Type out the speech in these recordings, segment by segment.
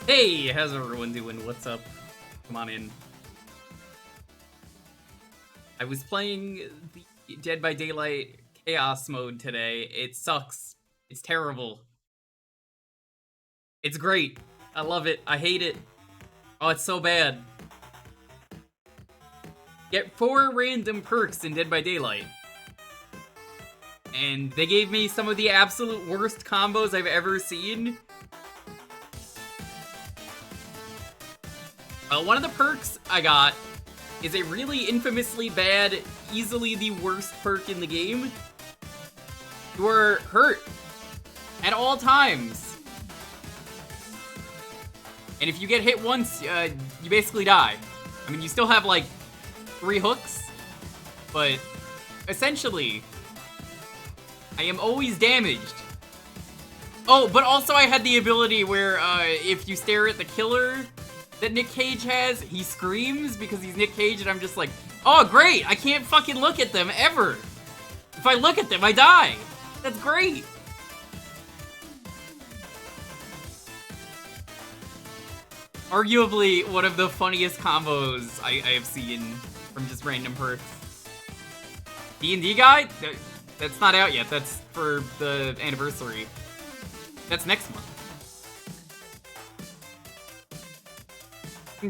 Hey, how's everyone doing? What's up? Come on in. I was playing the Dead by Daylight Chaos mode today. It sucks. It's terrible. It's great. I love it. I hate it. Oh, it's so bad. Get 4 random perks in Dead by Daylight. And they gave me some of the absolute worst combos I've ever seen. One of the perks I got is a really infamously bad, easily the worst perk in the game. You are hurt at all times. And if you get hit once, you basically die. I mean, you still have like 3 hooks, but essentially, I am always damaged. Oh, but also I had the ability where if you stare at the killer that Nick Cage has, he screams because he's Nick Cage, and I'm just like, oh great, I can't fucking look at them ever. If I look at them, I die. That's great. Arguably one of the funniest combos I have seen from just random perks. D&D guy? That's not out yet. That's for the anniversary. That's next month.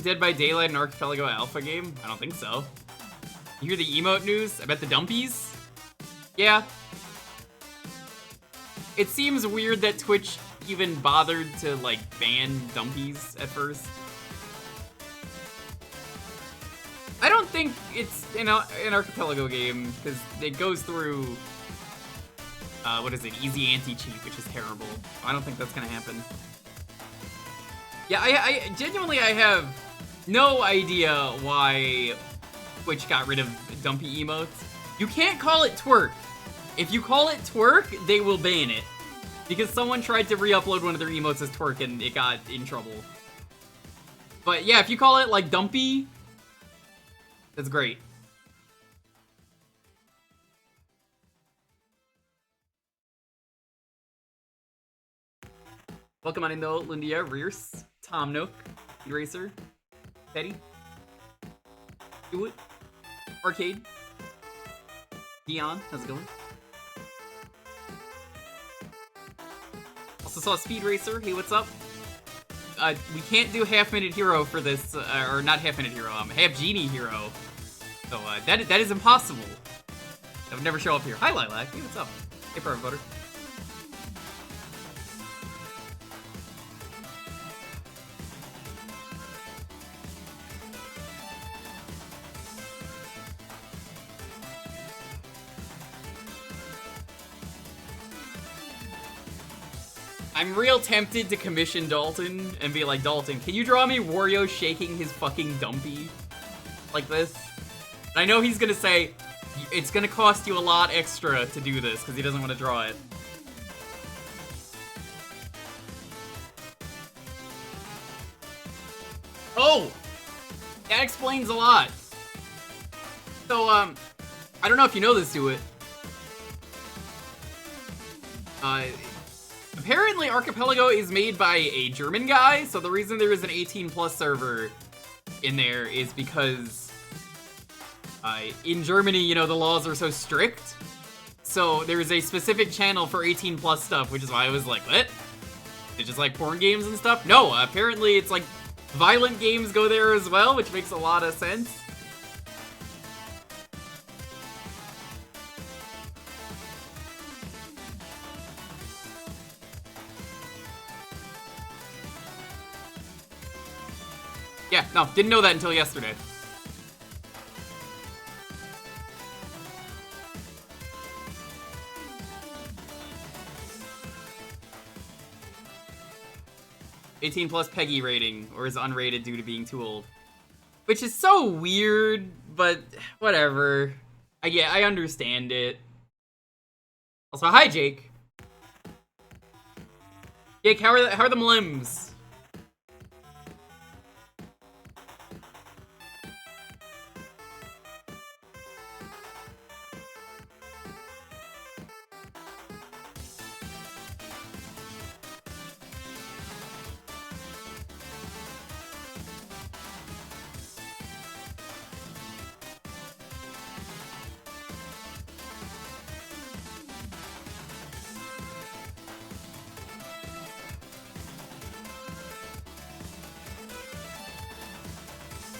Dead by Daylight and Archipelago Alpha game? I don't think so. You hear the emote news? I bet the dumpies? Yeah. It seems weird that Twitch even bothered to, like, ban dumpies at first. I don't think it's an Archipelago game, because it goes through, what is it, easy anti-cheat, which is terrible. I don't think that's gonna happen. Yeah, I genuinely, I have no idea why Twitch got rid of dumpy emotes. You can't call it twerk. If you call it twerk, they will ban it. Because someone tried to re-upload one of their emotes as twerk and it got in trouble. But yeah, if you call it like dumpy, that's great. Welcome on in though, Lindia, Rears, Tom Nook, Eraser, Betty, Do It, Arcade, Dion, how's it going? Also saw Speed Racer, hey, what's up? We can't do Half Minute Hero for this, or not Half Minute Hero, Half Genie Hero. So, that is impossible. That would never show up here. Hi, Lilac, hey, what's up? Hey, Perfect Butter. I'm real tempted to commission Dalton and be like, Dalton, can you draw me Wario shaking his fucking dumpy like this? And I know he's gonna say, it's gonna cost you a lot extra to do this, because he doesn't want to draw it. Oh! That explains a lot. So, I don't know if you know this, Do It. Apparently, Archipelago is made by a German guy, so the reason there is an 18+ server in there is because in Germany, you know, the laws are so strict. So there's a specific channel for 18+ stuff, which is why I was like, what? It's just like porn games and stuff? No, apparently it's like violent games go there as well, which makes a lot of sense. Yeah, no, didn't know that until yesterday. +18 Peggy rating, or is unrated due to being too old. Which is so weird, but whatever. I understand it. Also, hi Jake. Jake, how are the limbs?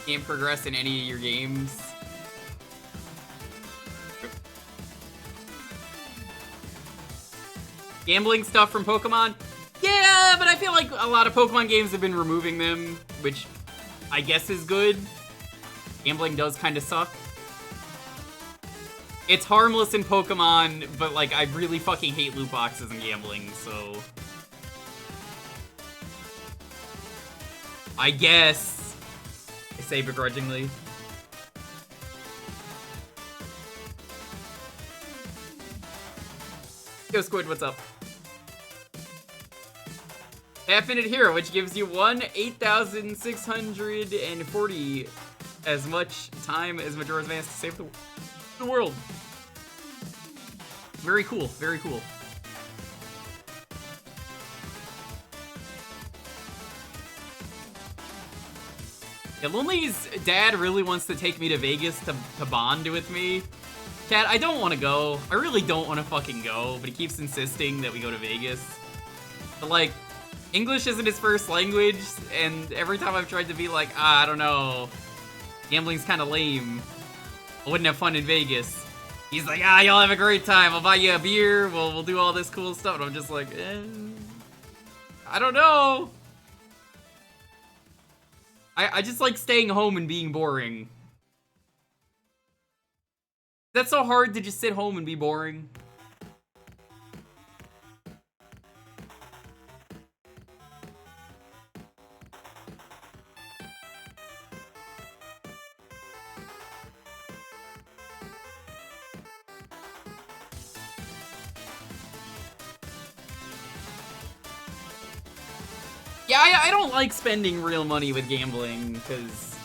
Can't progress in any of your games. Gambling stuff from Pokemon? Yeah, but I feel like a lot of Pokemon games have been removing them, which I guess is good. Gambling does kind of suck. It's harmless in Pokemon, but like I really fucking hate loot boxes and gambling, so I guess I say begrudgingly. Yo, Squid, what's up? Half-Minute Hero, which gives you 8,640 as much time as Majora's Mask to save the world. Very cool, very cool. Yeah, Lonely's dad really wants to take me to Vegas to bond with me. Cat, I don't want to go. I really don't want to fucking go, but he keeps insisting that we go to Vegas. But like, English isn't his first language, and every time I've tried to be like, I don't know, gambling's kind of lame, I wouldn't have fun in Vegas. He's like, you'll have a great time, I'll buy you a beer, we'll do all this cool stuff, and I'm just like, I don't know. I just like staying home and being boring. That's so hard to just sit home and be boring. Yeah, I don't like spending real money with gambling, because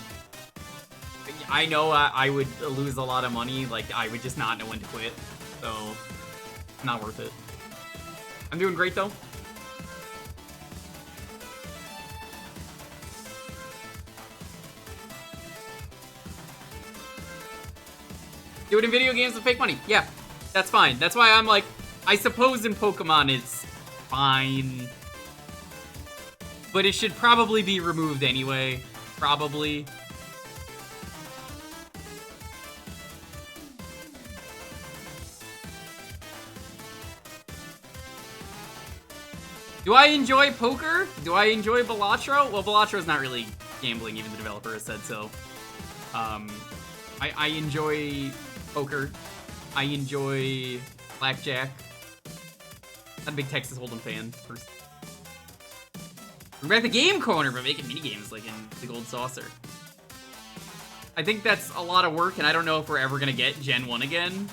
I know I would lose a lot of money, like, I would just not know when to quit, so, not worth it. I'm doing great, though. Do it in video games with fake money. Yeah, that's fine. That's why I'm like, I suppose in Pokemon it's fine. But it should probably be removed anyway. Probably. Do I enjoy poker? Do I enjoy Balatro? Well, Balatro's not really gambling, even the developer has said so. I enjoy poker. I enjoy blackjack. I'm a big Texas Hold'em fan. We're back to Game Corner, but making minigames like in the Gold Saucer. I think that's a lot of work, and I don't know if we're ever gonna get Gen 1 again.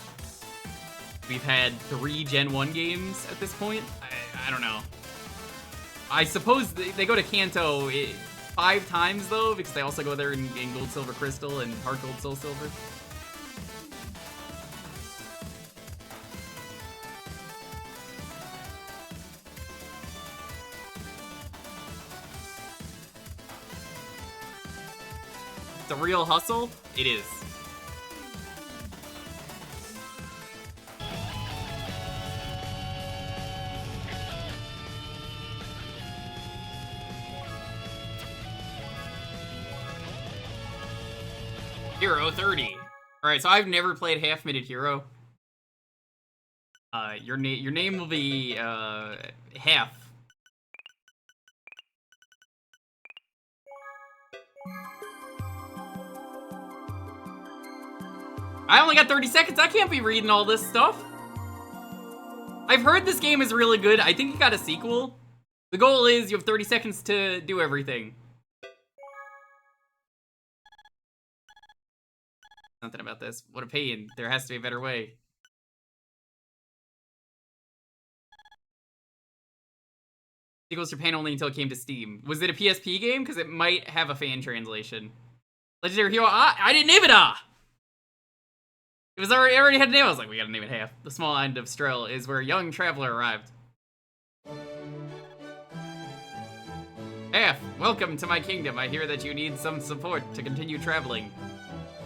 We've had 3 Gen 1 games at this point. I don't know. I suppose they go to Kanto 5 times, though, because they also go there in Gold, Silver, Crystal, and Heart Gold, Soul Silver. It's a real hustle? It is. Hero 30. Alright, so I've never played Half-Minute Hero. Your name will be, Half. I only got 30 seconds. I can't be reading all this stuff. I've heard this game is really good. I think it got a sequel. The goal is you have 30 seconds to do everything. Something about this. What a pain. There has to be a better way. Sequels Japan only until it came to Steam. Was it a PSP game? Because it might have a fan translation. Legendary Hero. I didn't name it. It was already had a name. I was like, we gotta name it Half. The small island of Strel is where a young traveler arrived. Half, welcome to my kingdom. I hear that you need some support to continue traveling.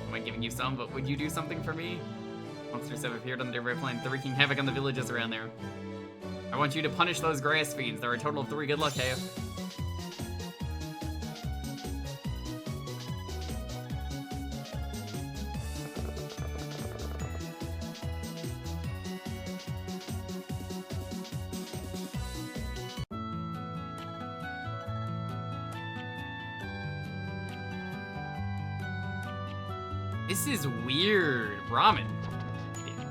Am I giving you some, but would you do something for me? Monsters have appeared on the river plain, wreaking havoc on the villages around there. I want you to punish those grass fiends. There are a total of 3. Good luck, Half. This is weird. Ramen. Yeah.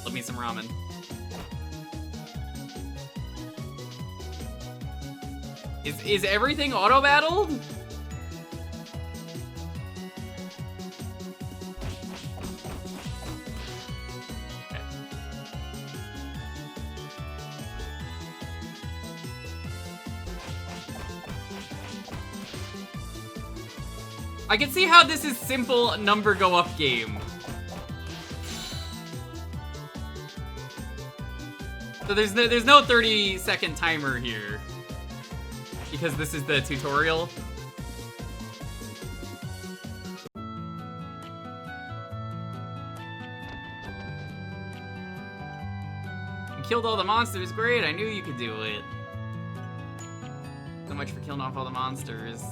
Love me some ramen. Is everything auto-battled? Okay. I can see how this is simple number go up game. So there's no 30-second timer here. Because this is the tutorial. You killed all the monsters, great, I knew you could do it. So much for killing off all the monsters.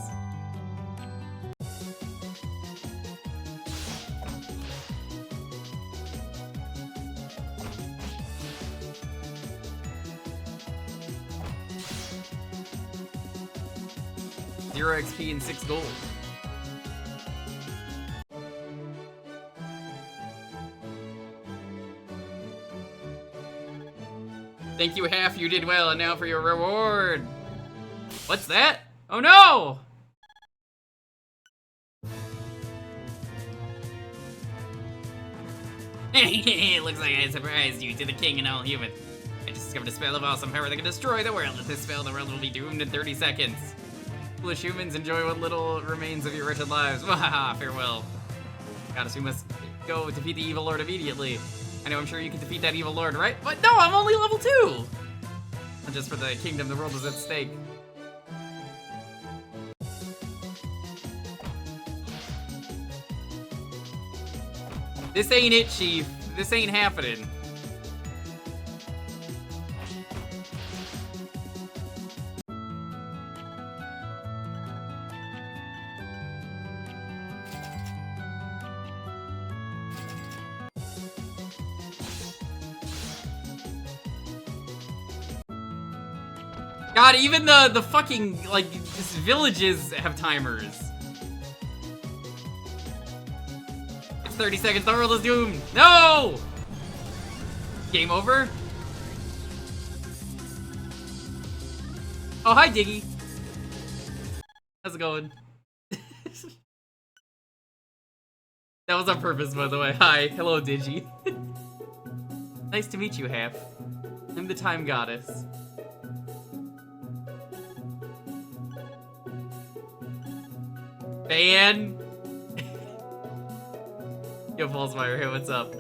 Zero XP and 6 gold. Thank you, Half, you did well, and now for your reward. What's that? Oh no! Looks like I surprised you to the king and all human. I just discovered a spell of awesome power that can destroy the world. With this spell, the world will be doomed in 30 seconds. Foolish humans, enjoy what little remains of your wretched lives. Wahaha, farewell. Goddess, we must go defeat the evil lord immediately. I know, I'm sure you can defeat that evil lord, right? But no, I'm only level 2! Not just for the kingdom, the world is at stake. This ain't it, Chief. This ain't happening. God, even the fucking, like, just villages have timers. It's 30 seconds, the world is doomed. No! Game over? Oh, hi, Diggy. How's it going? That was on purpose, by the way. Hi, hello, Digi. Nice to meet you, Half. I'm the time goddess. Fan! Yo, Paulsmeyer, hey, what's up?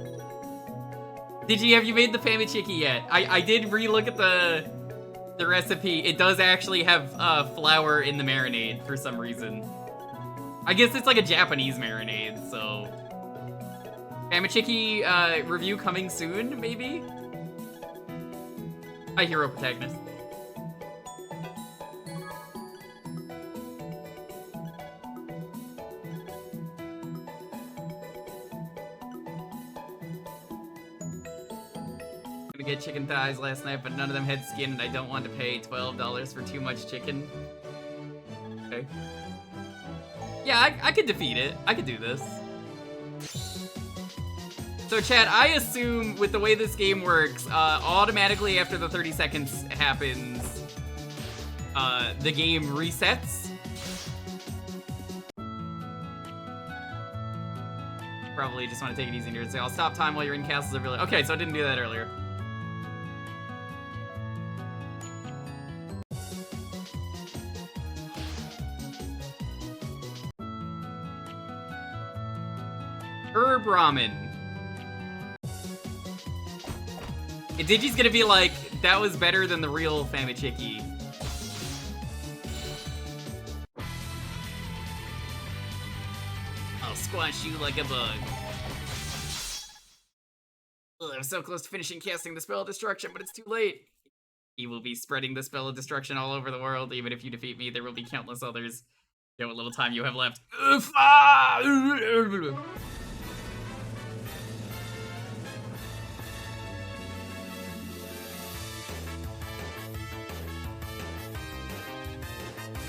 Have you made the Famichiki yet? I did re-look at the recipe. It does actually have flour in the marinade for some reason. I guess it's like a Japanese marinade, so... Famichiki review coming soon, maybe? Hi, hero protagonist. Get chicken thighs last night, but none of them had skin, and I don't want to pay $12 for too much chicken. Okay. Yeah, I could defeat it. I could do this. So, chat, I assume with the way this game works, automatically after the 30 seconds happens, the game resets. Probably just want to take it easy here and say, I'll stop time while you're in castles of village. Okay, so I didn't do that earlier. Herb ramen. Digi's gonna be like, that was better than the real Famichiki. I'll squash you like a bug. Ugh, I'm so close to finishing casting the spell of destruction, but it's too late. He will be spreading the spell of destruction all over the world. Even if you defeat me, there will be countless others. You know what little time you have left.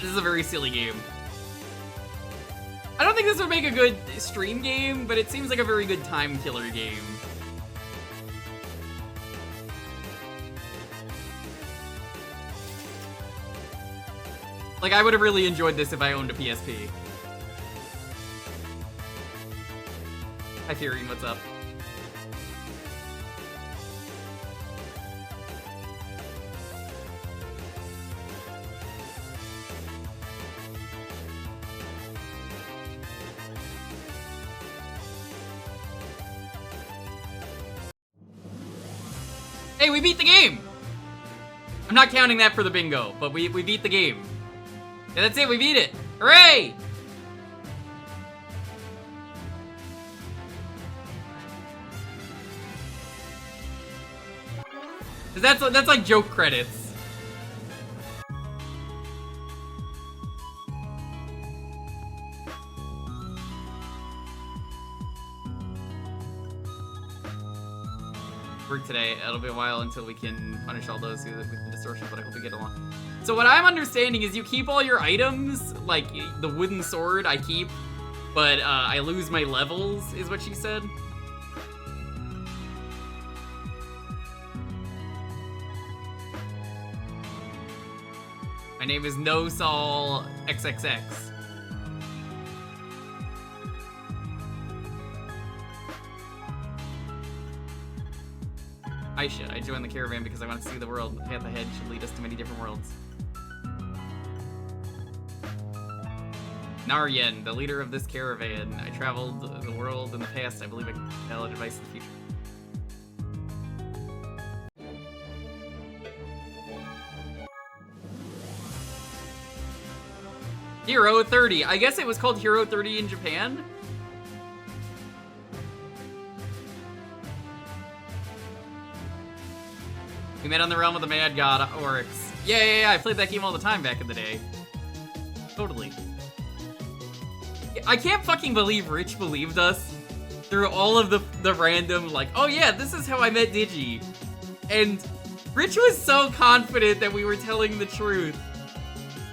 This is a very silly game. I don't think this would make a good stream game, but it seems like a very good time killer game. Like, I would have really enjoyed this if I owned a PSP. Hi, Furion, what's up? Hey, we beat the game! I'm not counting that for the bingo, but we beat the game. Yeah, that's it, we beat it! Hooray! That's like joke credits. Work today. It'll be a while until we can punish all those with the distortion, but I hope we get along. So what I'm understanding is you keep all your items, like the wooden sword I keep, but I lose my levels, is what she said. My name is NoSol XXX. I joined the caravan because I want to see the world. The path ahead should lead us to many different worlds. Naryen, the leader of this caravan. I traveled the world in the past. I believe I can tell advice in the future. Hero 30. I guess it was called Hero 30 in Japan? We met on the realm of the Mad God, Oryx. Yeah, I played that game all the time back in the day. Totally. I can't fucking believe Rich believed us through all of the random, like, oh yeah, this is how I met Digi. And Rich was so confident that we were telling the truth.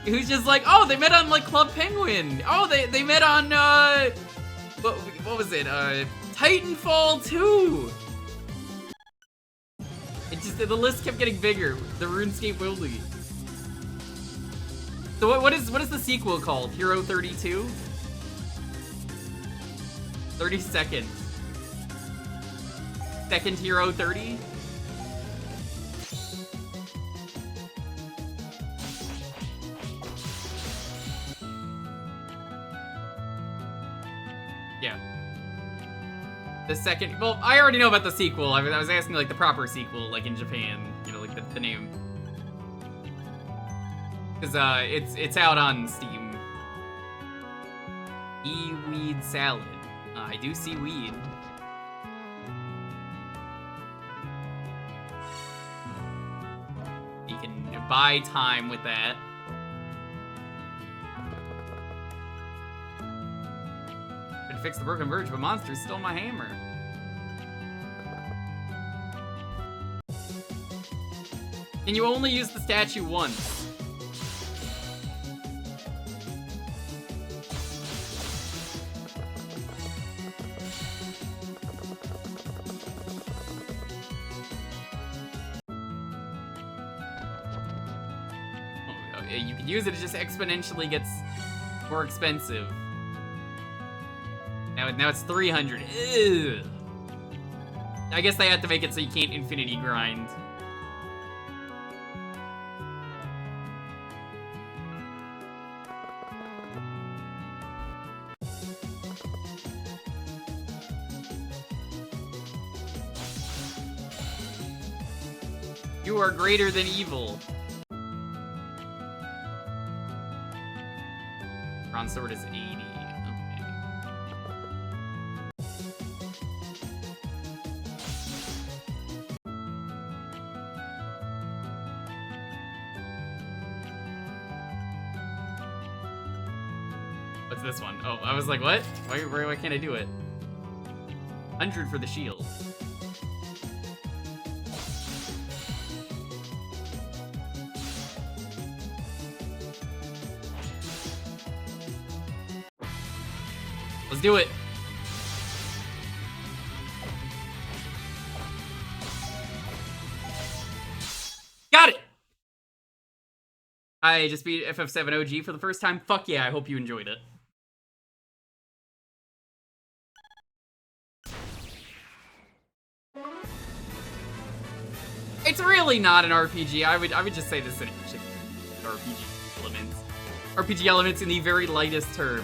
He was just like, oh, they met on, like, Club Penguin. Oh, they met on, what was it? Titanfall 2. It just, the list kept getting bigger. The RuneScape Wildy. So what is the sequel called? Hero 32? 32nd. Second Hero 30? Yeah. The second, well, I already know about the sequel. I was asking, like, the proper sequel, like, in Japan. You know, like, the name. Because, it's out on Steam. E-weed salad. I do see weed. You can buy time with that. Fix the broken bridge, but monsters stole my hammer. Can you only use the statue once? Oh, you can use it, it just exponentially gets more expensive. Now it's 300. Ew. I guess they have to make it so you can't infinity grind. You are greater than evil. Bronze sword is 80. What's this one? Oh, I was like, what? Why can't I do it? 100 for the shield. Let's do it. Got it! I just beat FF7 OG for the first time. Fuck yeah, I hope you enjoyed it. It's really not an RPG. I would just say this is an RPG elements. RPG elements in the very lightest term.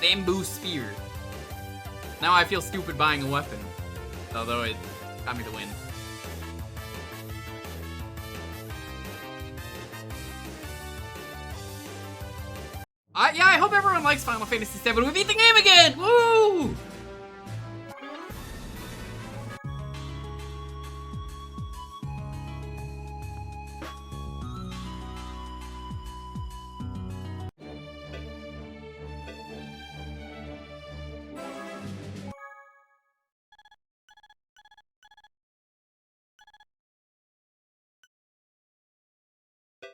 Bamboo spear. Now I feel stupid buying a weapon. Although it got me the win. Yeah, I hope everyone likes Final Fantasy VII. We beat the game again! Woo!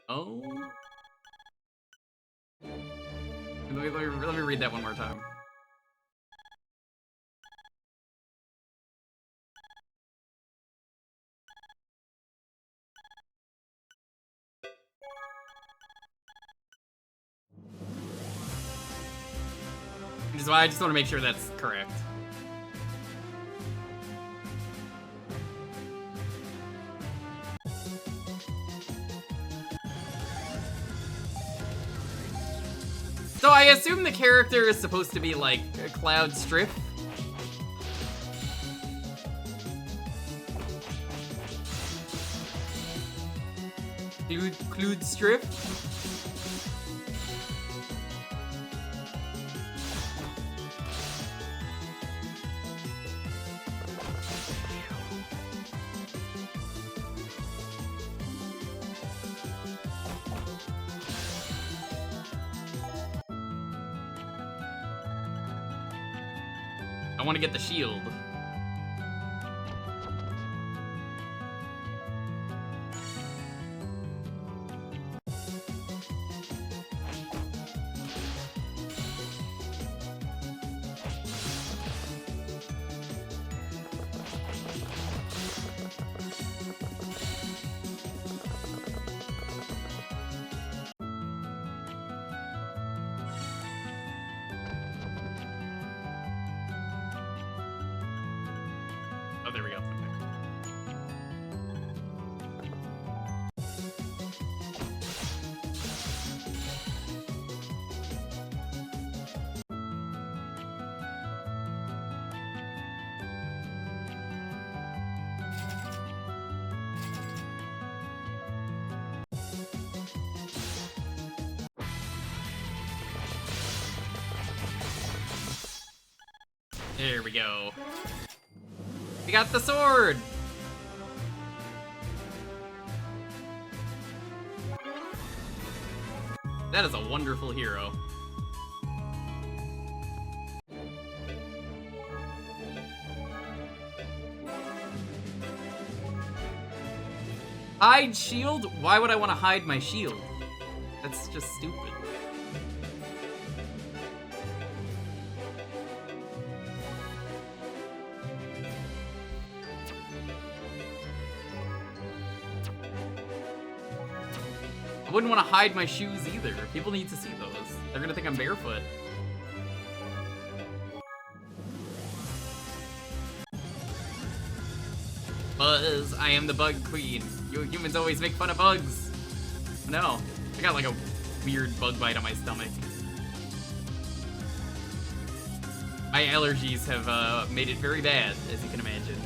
Oh. Let me read that one more time. Which is why I just want to make sure that's correct. So I assume the character is supposed to be like a Cloud Strip. Cloud Strip? I want to get the shield. Oh, there we go. There we go. We got the sword! That is a wonderful hero. Hide shield? Why would I want to hide my shield? That's just stupid. I wouldn't want to hide my shoes either. People need to see those. They're gonna think I'm barefoot. Buzz, I am the bug queen. You humans always make fun of bugs. No, I got like a weird bug bite on my stomach. My allergies have made it very bad, as you can imagine.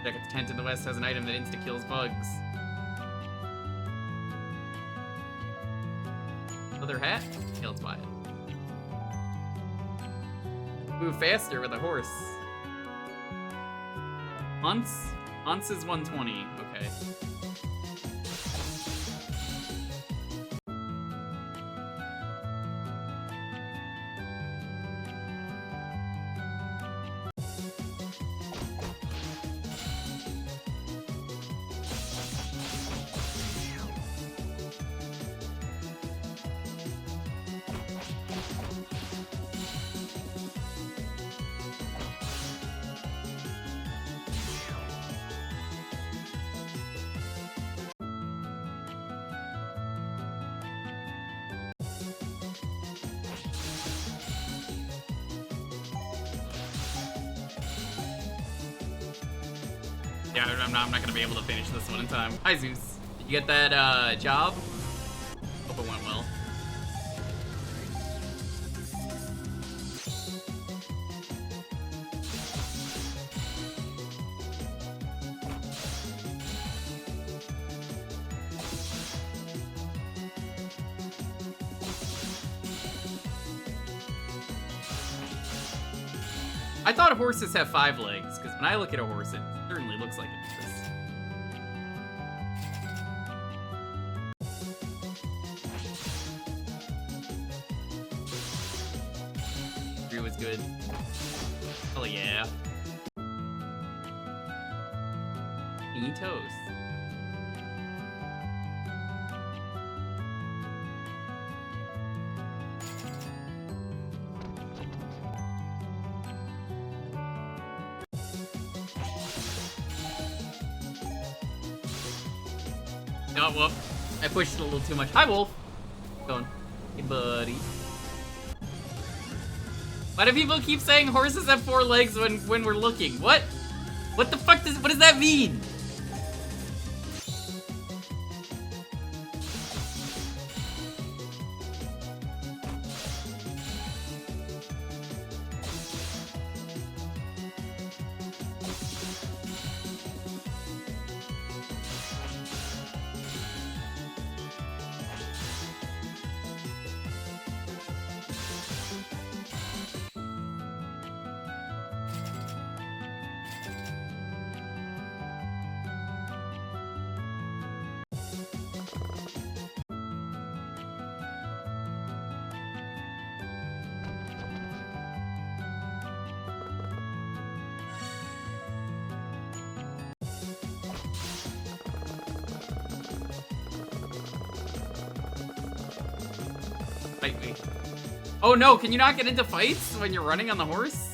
Check if the tent in the west has an item that insta-kills bugs. Leather hat? Okay, let's buy it. Move faster with a horse. Hunts? Hunts is 120, okay. Yeah, I'm not gonna be able to finish this one in time. Hi, Zeus. Did you get that, job? Hope it went well. I thought horses have 5 legs, because when I look at a horse, it certainly looks like it does. Drew was good. Oh yeah. Eat toast. Oh, whoop. I pushed it a little too much. Hi, Wolf. Going. Hey, buddy. Why do people keep saying horses have 4 legs when we're looking? What? What the fuck what does that mean? Fight me. Oh no, can you not get into fights when you're running on the horse?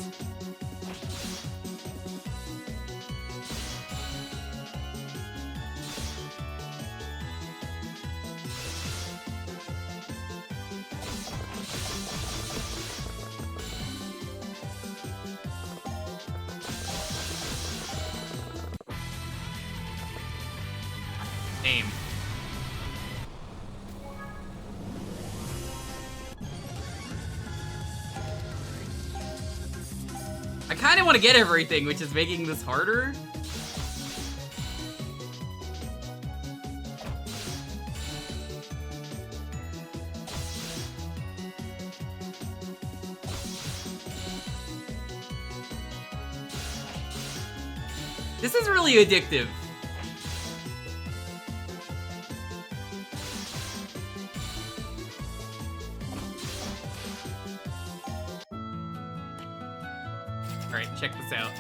Aim. I kind of want to get everything, which is making this harder. This is really addictive. Alright, check this out.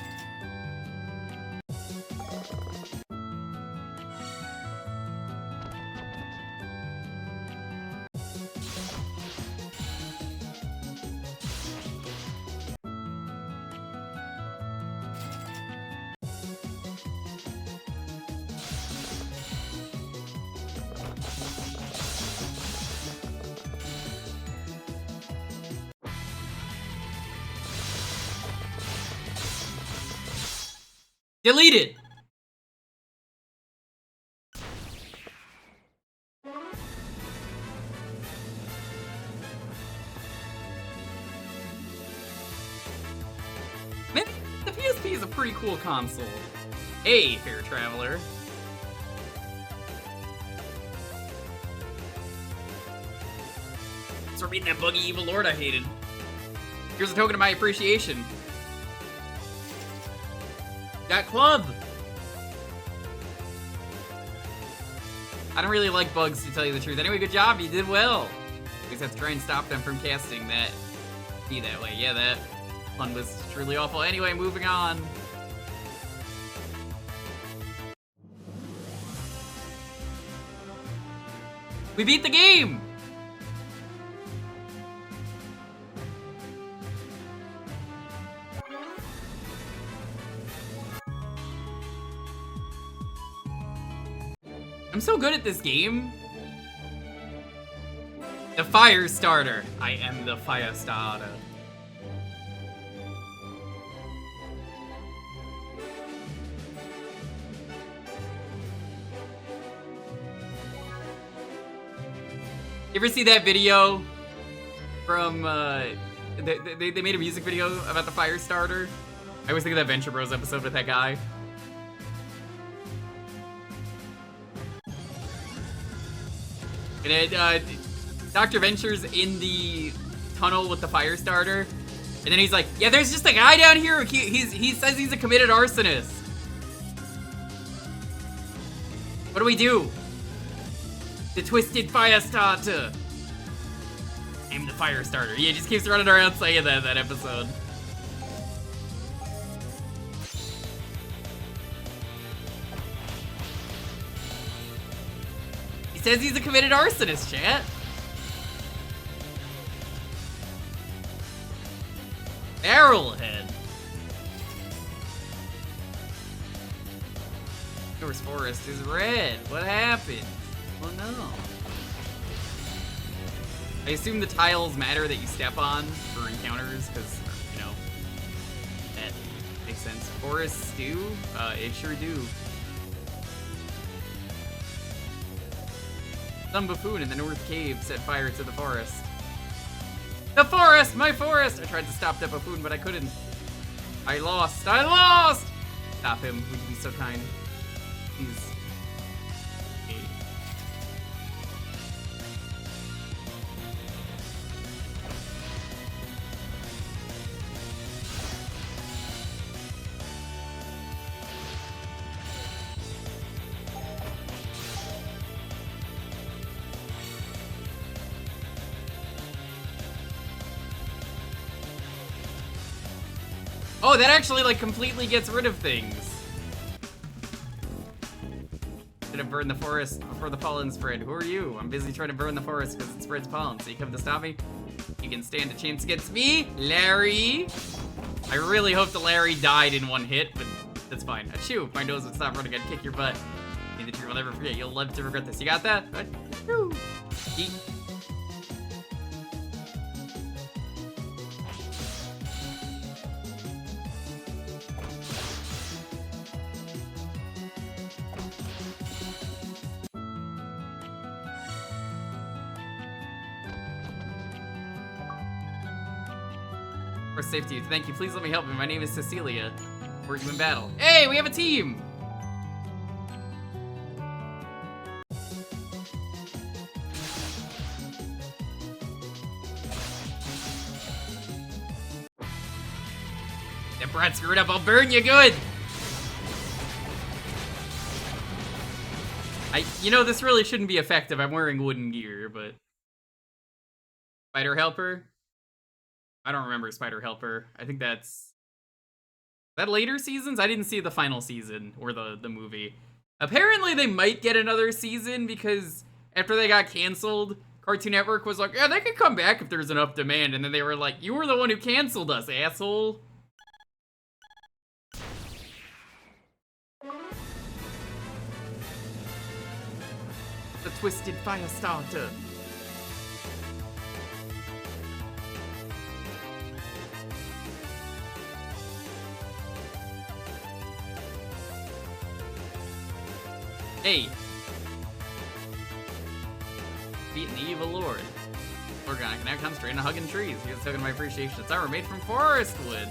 Delete it! Man, the PSP is a pretty cool console. Hey, fair traveler. Thanks for beating that buggy evil lord I hated. Here's a token of my appreciation. Got club! I don't really like bugs, to tell you the truth. Anyway, good job, you did well. We just have to try and stop them from casting that. Be that way. Yeah, that one was truly awful. Anyway, moving on. We beat the game! I'm so good at this game. The fire starter. I am the fire starter. ever see that video from, they made a music video about the fire starter? I always think of that Venture Bros episode with that guy. And it, Dr. Venture's in the tunnel with the fire starter. And then he's like, yeah, there's just a guy down here. He says he's a committed arsonist. What do we do? The twisted fire starter. I'm the fire starter. Yeah, he just keeps running around saying that episode. He says he's a committed arsonist, chat. Barrelhead. North Forest is red. What happened? Oh no. I assume the tiles matter that you step on for encounters, because, you know, that makes sense. Forests do? It sure do. Some buffoon in the North Cave set fire to the forest. The forest! My forest! I tried to stop that buffoon, but I couldn't. I lost! I lost! Stop him. Would you be so kind? Please. Okay. Oh, that actually, like, completely gets rid of things. Should have burned the forest before the pollen spread. Who are you? I'm busy trying to burn the forest because it spreads pollen. So you come to stop me? You can stand a chance against me, Larry. I really hope the Larry died in one hit, but that's fine. Achoo, if my nose would stop running, I'd kick your butt. Be the truth, I'll never forget. You'll live to regret this. You got that? Achoo. Eat. For safety, thank you. Please let me help you. My name is Cecilia. Were you in battle? Hey, we have a team! That brat screwed up. I'll burn you good! You know, this really shouldn't be effective. I'm wearing wooden gear, but... Spider Helper? I don't remember Spider Helper. I think that's... Is that later seasons? I didn't see the final season, or the movie. Apparently they might get another season, because after they got canceled, Cartoon Network was like, yeah, they could come back if there's enough demand, and then they were like, you were the one who canceled us, asshole. The Twisted Fire Starter. Hey. Beating the evil lord. Organic, now concentrate on hugging trees. Here's a token of my appreciation. It's armor made from forest wood.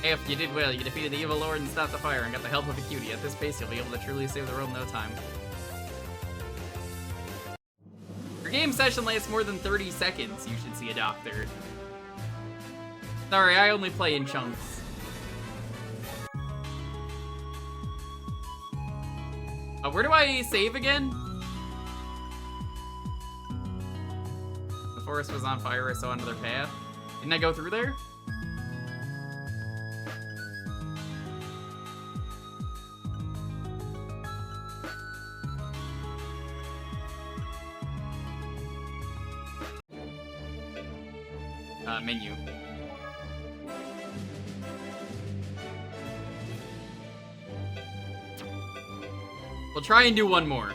Hey, if you did well, you defeated the evil lord and stopped the fire and got the help of a cutie. At this pace, you'll be able to truly save the world in no time. Your game session lasts more than 30 seconds. You should see a doctor. Sorry, I only play in chunks. Where do I save again? The forest was on fire, I saw another path. Didn't I go through there? Menu. We'll try and do one more.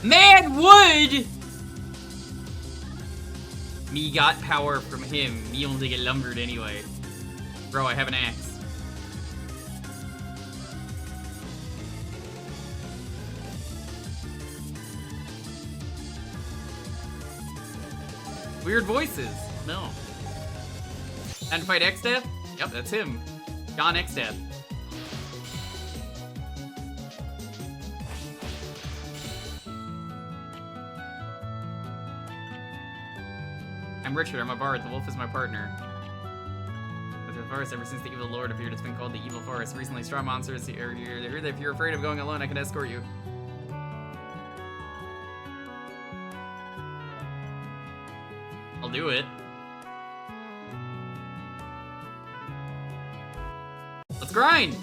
Man, wood! Me got power from him. Me only get lumbered anyway. Bro, I have an axe. Weird voices. No. Time to fight X-Death? Yep, that's him. John X-Death. I'm Richard, I'm a bard. The wolf is my partner. The forest, ever since the evil lord appeared, it's been called the evil forest. Recently, straw monsters here. If you're afraid of going alone, I can escort you. I'll do it. Let's grind!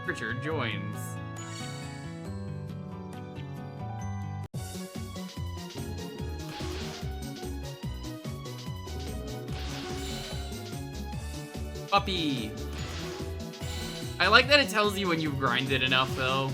Richard joins. Puppy. I like that it tells you when you've grinded enough, though.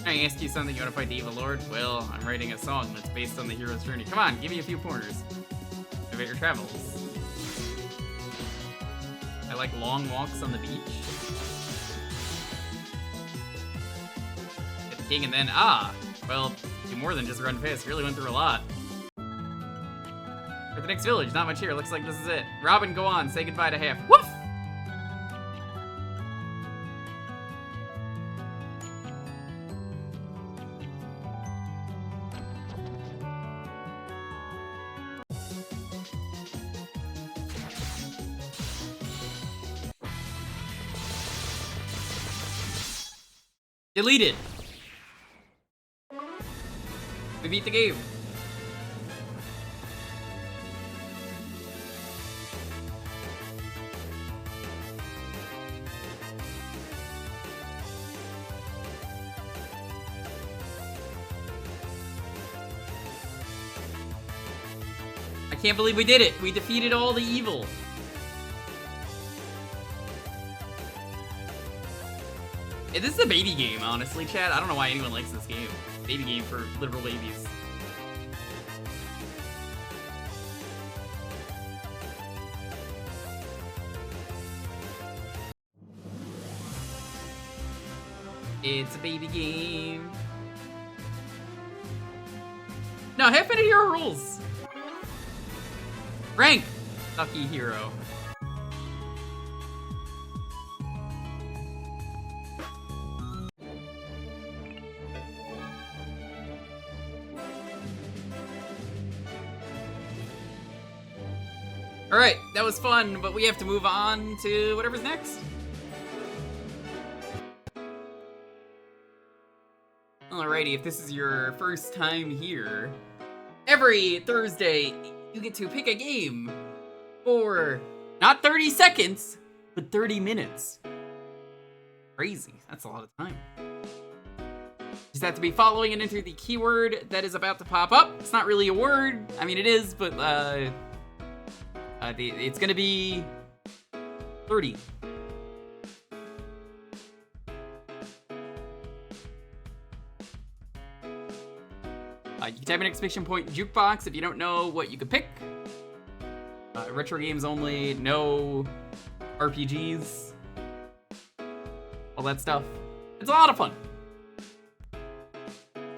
I ask you something, you want to fight the evil lord? Well, I'm writing a song that's based on the hero's journey. Come on, give me a few pointers about your travels. I like long walks on the beach. Get the king and then, well, do more than just run fast. You really went through a lot. For the next village, not much here. Looks like this is it. Robin, go on, say goodbye to Half. Woof! Deleted. We beat the game. I can't believe we did it. We defeated all the evil. This is a baby game, honestly, chat. I don't know why anyone likes this game. Baby game for liberal babies. It's a baby game. No, Half Minute Hero rules. Rank. Lucky hero. Alright, that was fun, but we have to move on to whatever's next. Alrighty, if this is your first time here, every Thursday you get to pick a game for not 30 seconds, but 30 minutes. Crazy, that's a lot of time. Just have to be following and enter the keyword that is about to pop up. It's not really a word, I mean it is, but it's gonna be 30. You can type in exclamation point Jewkbox if you don't know what you could pick. Retro games only, no RPGs, all that stuff. It's a lot of fun.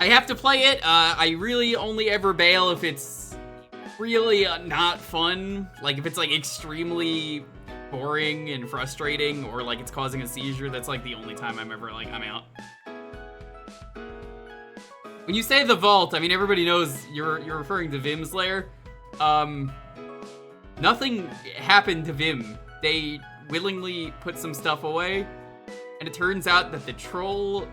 I have to play it. I really only ever bail if it's really not fun. Like if it's like extremely boring and frustrating, or like it's causing a seizure. That's like the only time I'm ever like, I'm out. When you say the vault, I mean everybody knows you're referring to Vim's lair. nothing happened to Vim. They willingly put some stuff away, and it turns out that the troll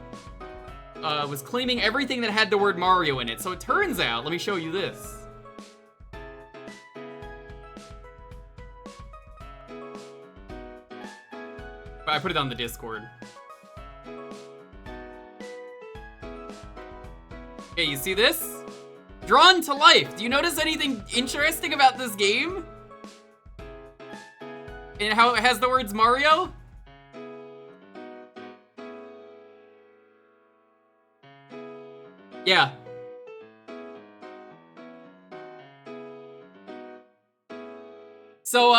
was claiming everything that had the word Mario in it. So it turns out, let me show you this. I put it on the Discord. Okay, you see this? Drawn to life. Do you notice anything interesting about this game? And how it has the words Mario? Yeah. So,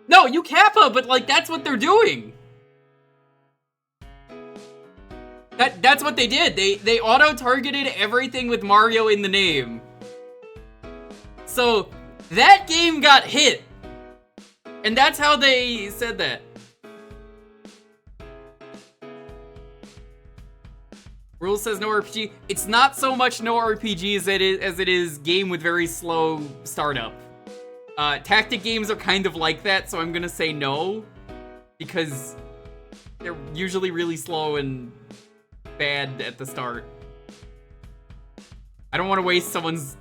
no, Yukawa, but like, that's what they're doing. That's what they did. They auto-targeted everything with Mario in the name. So, that game got hit. And that's how they said that. Rule says no RPG. It's not so much no RPG as it is game with very slow startup. Tactic games are kind of like that, so I'm gonna say no. Because they're usually really slow and bad at the start. I don't want to waste someone's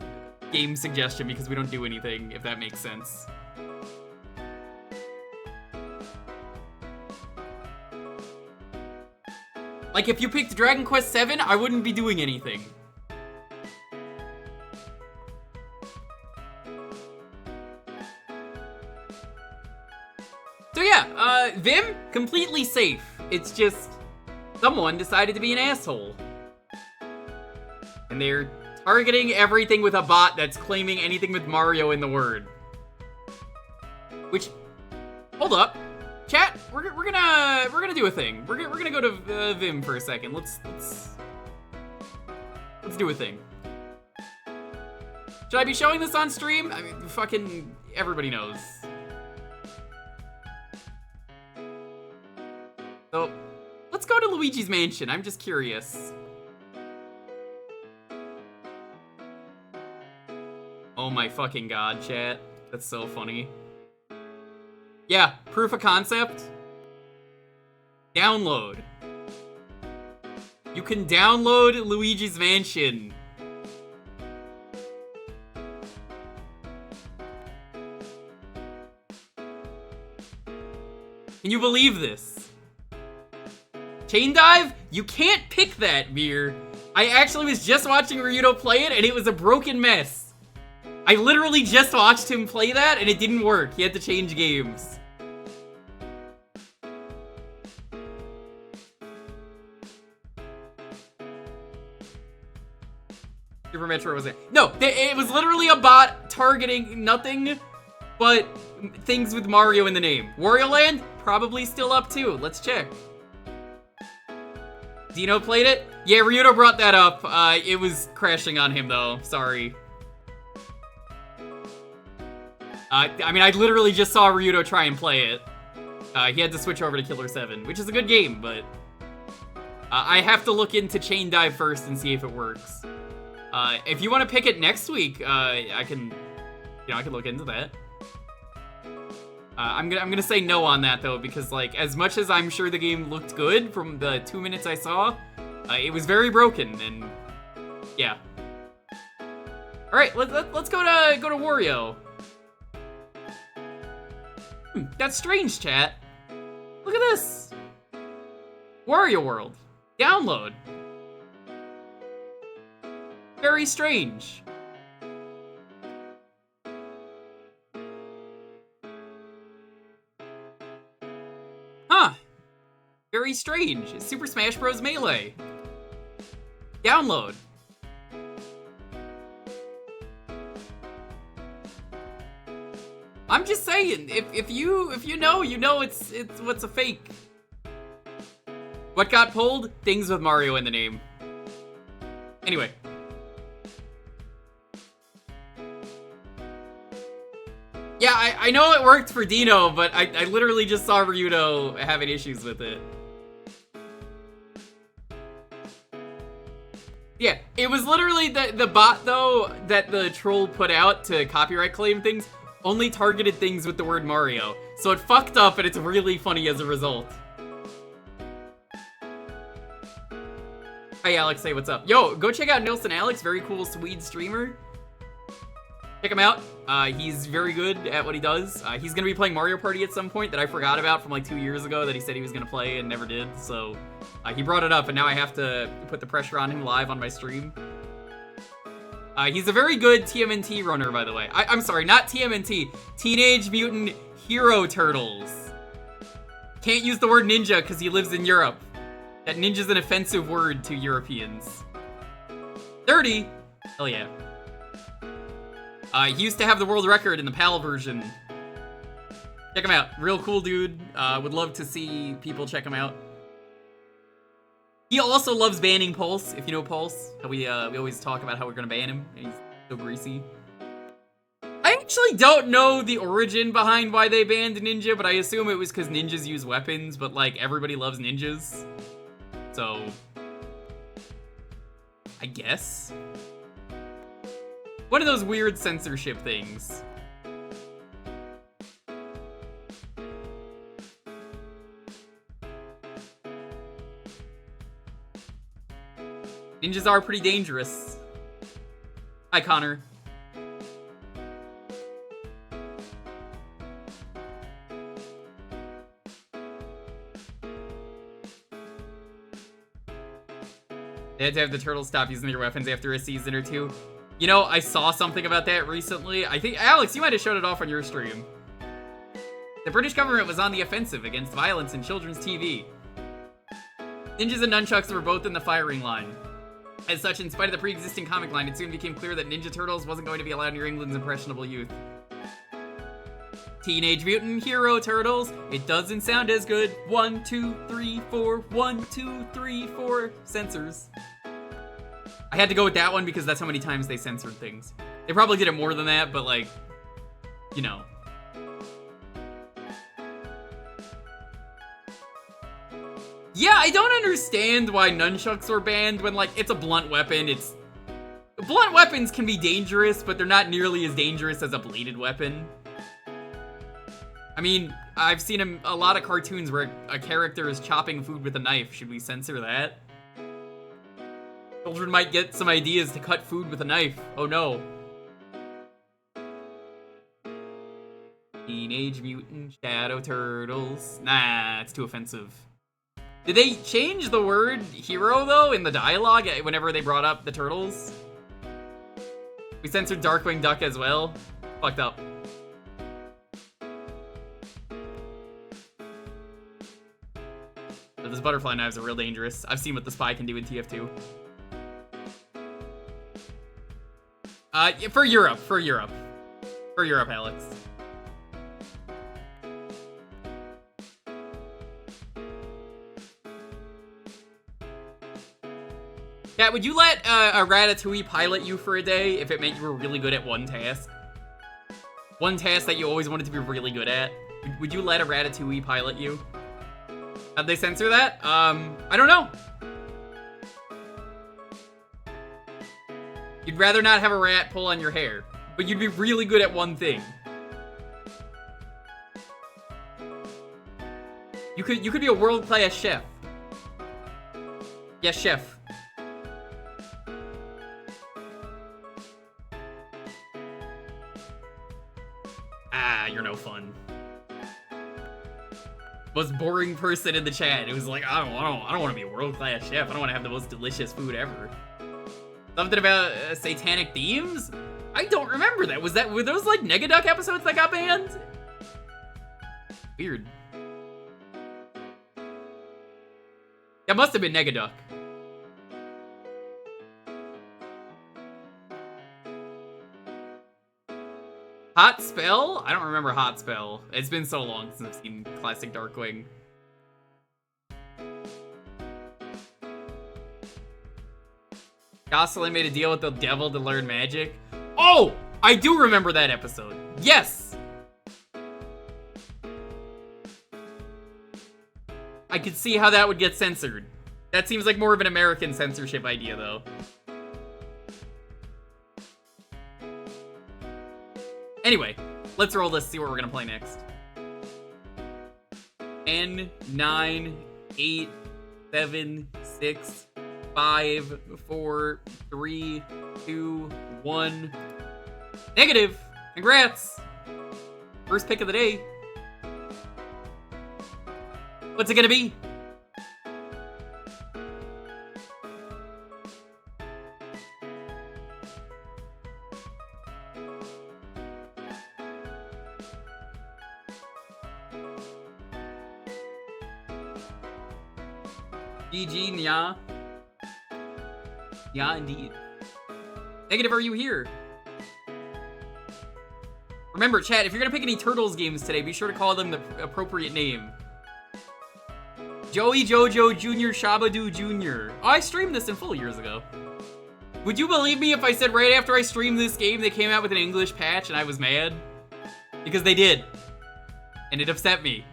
game suggestion because we don't do anything, if that makes sense. Like, if you picked Dragon Quest VII, I wouldn't be doing anything. So yeah, Vim, completely safe. It's just someone decided to be an asshole. And they're targeting everything with a bot that's claiming anything with Mario in the word. Which, hold up. Chat, we're gonna do a thing. We're gonna go to Vim for a second. Let's do a thing. Should I be showing this on stream? I mean, fucking everybody knows. So, let's go to Luigi's Mansion. I'm just curious. Oh my fucking god, chat. That's so funny. Yeah, proof of concept. Download. You can download Luigi's Mansion. Can you believe this? Chain Dive? You can't pick that, Mir. I actually was just watching Ryudo play it, and it was a broken mess. I literally just watched him play that, and it didn't work. He had to change games. Super Metro was it? No, it was literally a bot targeting nothing but things with Mario in the name. Wario Land? Probably still up too. Let's check. Dino played it? Yeah, Ryudo brought that up. It was crashing on him though. Sorry. I mean, I literally just saw Ryudo try and play it. He had to switch over to Killer 7, which is a good game, but I have to look into Chain Dive first and see if it works. If you want to pick it next week, I can look into that. I'm gonna say no on that though, because like, as much as I'm sure the game looked good from the 2 minutes I saw, it was very broken, and yeah. All right, let's go to Wario. That's strange, chat. Look at this. Wario World. Download. Very strange. Huh. Very strange. It's Super Smash Bros. Melee. Download. I'm just saying, if you know, you know it's what's a fake. What got pulled? Things with Mario in the name. Anyway. Yeah, I know it worked for Dino, but I literally just saw Ryudo having issues with it. Yeah, it was literally the bot, though, that the troll put out to copyright claim things only targeted things with the word Mario. So it fucked up, and it's really funny as a result. Hey, Alex, hey, what's up? Yo, go check out Nilson Alex, very cool Swede streamer. Check him out. He's very good at what he does. He's gonna be playing Mario Party at some point that I forgot about from like 2 years ago that he said he was gonna play and never did. So he brought it up, and now I have to put the pressure on him live on my stream. He's a very good TMNT runner, by the way. I'm sorry, not TMNT. Teenage Mutant Hero Turtles. Can't use the word ninja because he lives in Europe. That ninja's an offensive word to Europeans. 30? Hell yeah. He used to have the world record in the PAL version. Check him out. Real cool dude. Would love to see people check him out. He also loves banning Pulse, if you know Pulse. We always talk about how we're gonna ban him, and he's so greasy. I actually don't know the origin behind why they banned Ninja, but I assume it was because ninjas use weapons, but like, everybody loves ninjas. So, I guess. One of those weird censorship things. Ninjas are pretty dangerous. Hi, Connor. They had to have the turtles stop using their weapons after a season or two. You know, I saw something about that recently. I think, Alex, you might have showed it off on your stream. The British government was on the offensive against violence in children's TV. Ninjas and nunchucks were both in the firing line. As such, in spite of the pre-existing comic line, it soon became clear that Ninja Turtles wasn't going to be allowed near England's impressionable youth. Teenage Mutant Hero Turtles. It doesn't sound as good. 1, 2, 3, 4. 1, 2, 3, 4. Censors. I had to go with that one because that's how many times they censored things. They probably did it more than that, but like, you know. Yeah, I don't understand why nunchucks were banned when, like, it's a blunt weapon. Blunt weapons can be dangerous, but they're not nearly as dangerous as a bladed weapon. I mean, I've seen a lot of cartoons where a character is chopping food with a knife. Should we censor that? Children might get some ideas to cut food with a knife. Oh no. Teenage Mutant Shadow Turtles. Nah, it's too offensive. Did they change the word hero, though, in the dialogue whenever they brought up the turtles? We censored Darkwing Duck as well. Fucked up. So those butterfly knives are real dangerous. I've seen what the spy can do in TF2. For Europe, Alex. Cat, would you let a Ratatouille pilot you for a day if it meant you were really good at one task? One task that you always wanted to be really good at? Would you let a Ratatouille pilot you? How'd they censor that? I don't know. You'd rather not have a rat pull on your hair, but you'd be really good at one thing. You could be a world-class chef. Yes, chef. You're no fun. Most boring person in the chat. It was like, I don't want to be a world-class chef. I don't want to have the most delicious food ever. Something about satanic themes? I don't remember that. Were those like Negaduck episodes that got banned? Weird. That must have been Negaduck. Hot Spell? I don't remember Hot Spell. It's been so long since I've seen classic Darkwing. Jocelyn made a deal with the devil to learn magic. Oh! I do remember that episode. Yes! I could see how that would get censored. That seems like more of an American censorship idea, though. Anyway, Let's roll this, see what we're gonna play next. 10, 9, 8, 7, 6, 5, 4, 3, 2, 1. Negative! Congrats! First pick of the day. What's it gonna be? GG, nya. Yeah, indeed. Negative, are you here? Remember, chat, if you're gonna pick any Turtles games today, be sure to call them the appropriate name. Joey JoJo Jr. Shabadoo Jr. Oh, I streamed this in full years ago. Would you believe me if I said right after I streamed this game, they came out with an English patch and I was mad? Because they did. And it upset me.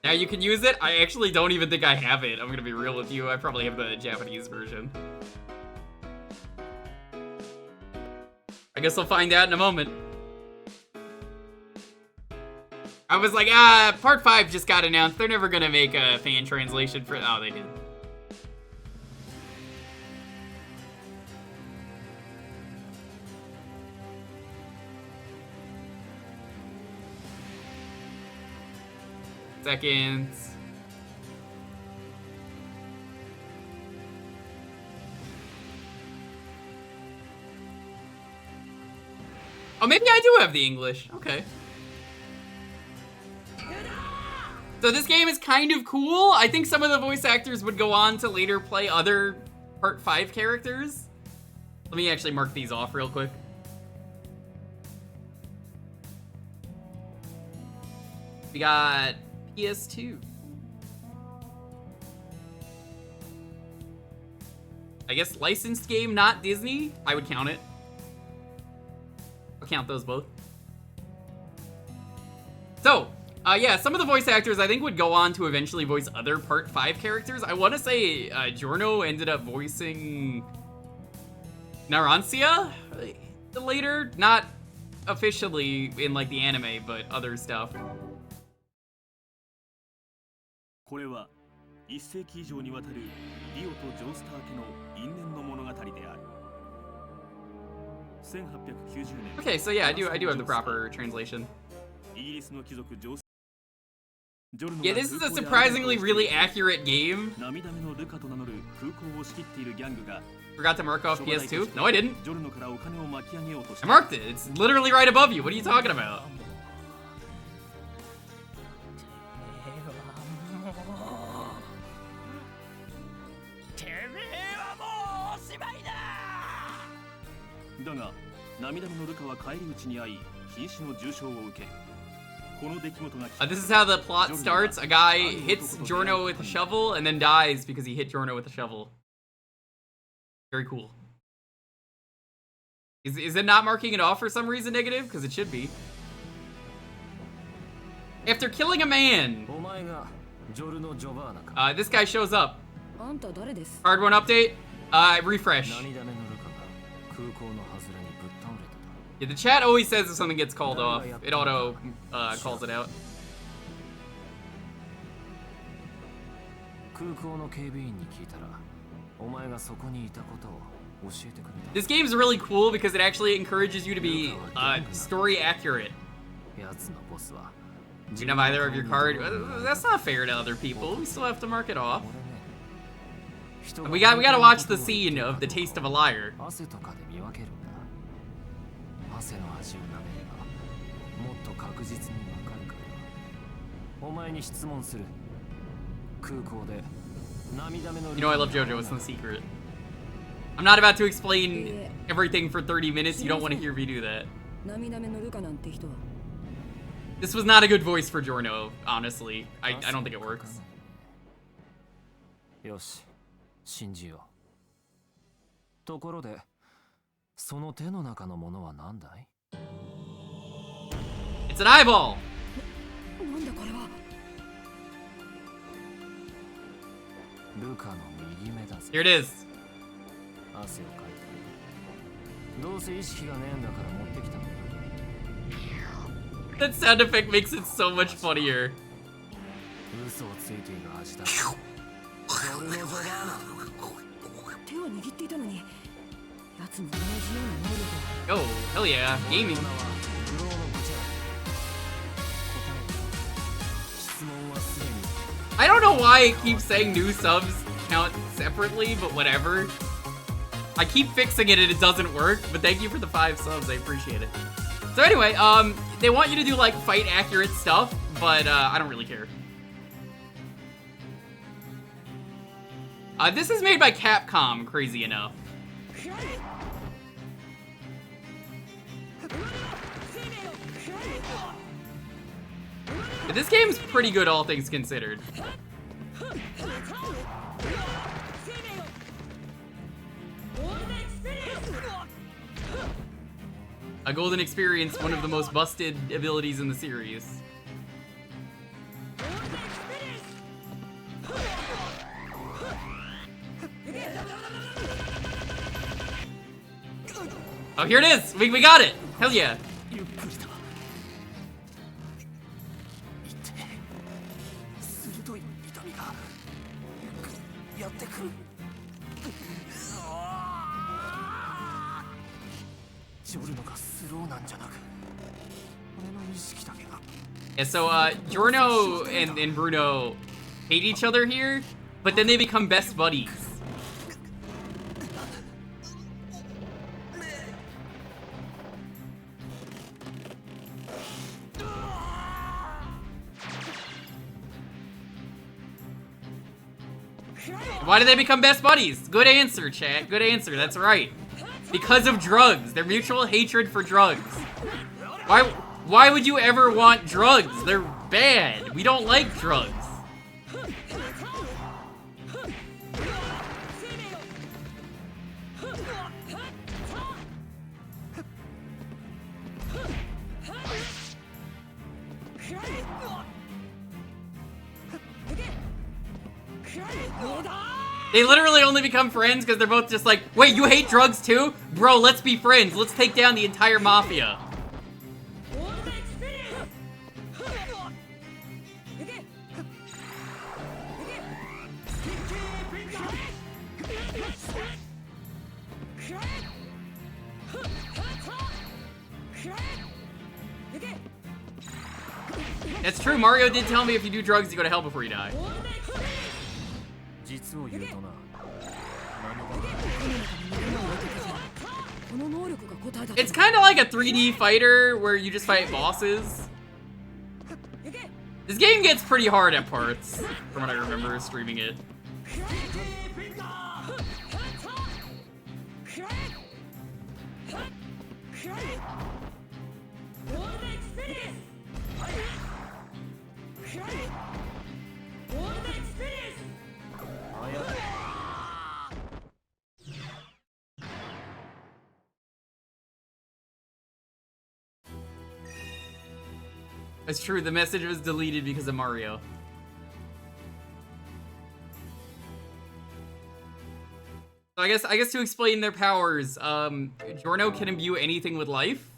Now you can use it. I actually don't even think I have it. I'm gonna be real with you. I probably have the Japanese version. I guess I'll find out in a moment. I was like, part 5 just got announced. They're never gonna make a fan translation for... Oh, they did. Seconds. Oh, maybe I do have the English. Okay. So this game is kind of cool. I think some of the voice actors would go on to later play other Part 5 characters. Let me actually mark these off real quick. We got PS2. I guess licensed game, not Disney. I would count it. I'll count those both. So, yeah, some of the voice actors I think would go on to eventually voice other Part 5 characters. I want to say Giorno ended up voicing Narancia later. Not officially in like the anime, but other stuff. これは1世紀以上にわたるリオとジョースター家の因縁の物語である。1890年。 Okay, so yeah, I do have the proper translation. イギリスの貴族ジョース Yeah, this is a surprisingly really accurate game. 涙目のルカと名乗る空港を仕切っているギャングが Forgot to mark off PS2? No, I didn't. ジョルノからお金を巻き上げようとし I marked it. It's literally right above you. What are you talking about? This is how the plot starts. A guy hits Giorno with a shovel and then dies because he hit Giorno with a shovel. Very cool. Is it not marking it off for some reason negative? Because it should be. After killing a man, this guy shows up. Hard one update. Refresh. Yeah, the chat always says if something gets called off. It auto calls it out. This game's really cool because it actually encourages you to be story accurate. You don't have either of your card. That's not fair to other people. We still have to mark it off. We gotta watch the scene of the taste of a liar. You know I love JoJo, it's no secret. I'm not about to explain everything for 30 minutes, you don't want to hear me do that. This was not a good voice for Giorno, honestly. I don't think it works. It's an eyeball! Here it is. That sound effect makes it so much funnier. Oh, hell yeah, gaming. I don't know why it keeps saying new subs count separately, but whatever. I keep fixing it and it doesn't work, but thank you for the 5 subs, I appreciate it. So anyway, they want you to do like fight accurate stuff, but I don't really care. This is made by Capcom, crazy enough. This game's pretty good, all things considered. A golden experience, one of the most busted abilities in the series. Oh, here it is! We got it! Hell yeah! Yeah, so Giorno and Bruno hate each other here, but then they become best buddies. Why did they become best buddies? Good answer, chat. Good answer. That's right. Because of drugs. Their mutual hatred for drugs. Why would you ever want drugs? They're bad. We don't like drugs. They literally only become friends because they're both just like, wait, you hate drugs too? Bro, let's be friends. Let's take down the entire mafia. That's true, Mario did tell me if you do drugs, you go to hell before you die. It's kind of like a 3D fighter where you just fight bosses. This game gets pretty hard at parts, from what I remember streaming it. It's true, the message was deleted because of Mario. So I guess to explain their powers, Giorno can imbue anything with life.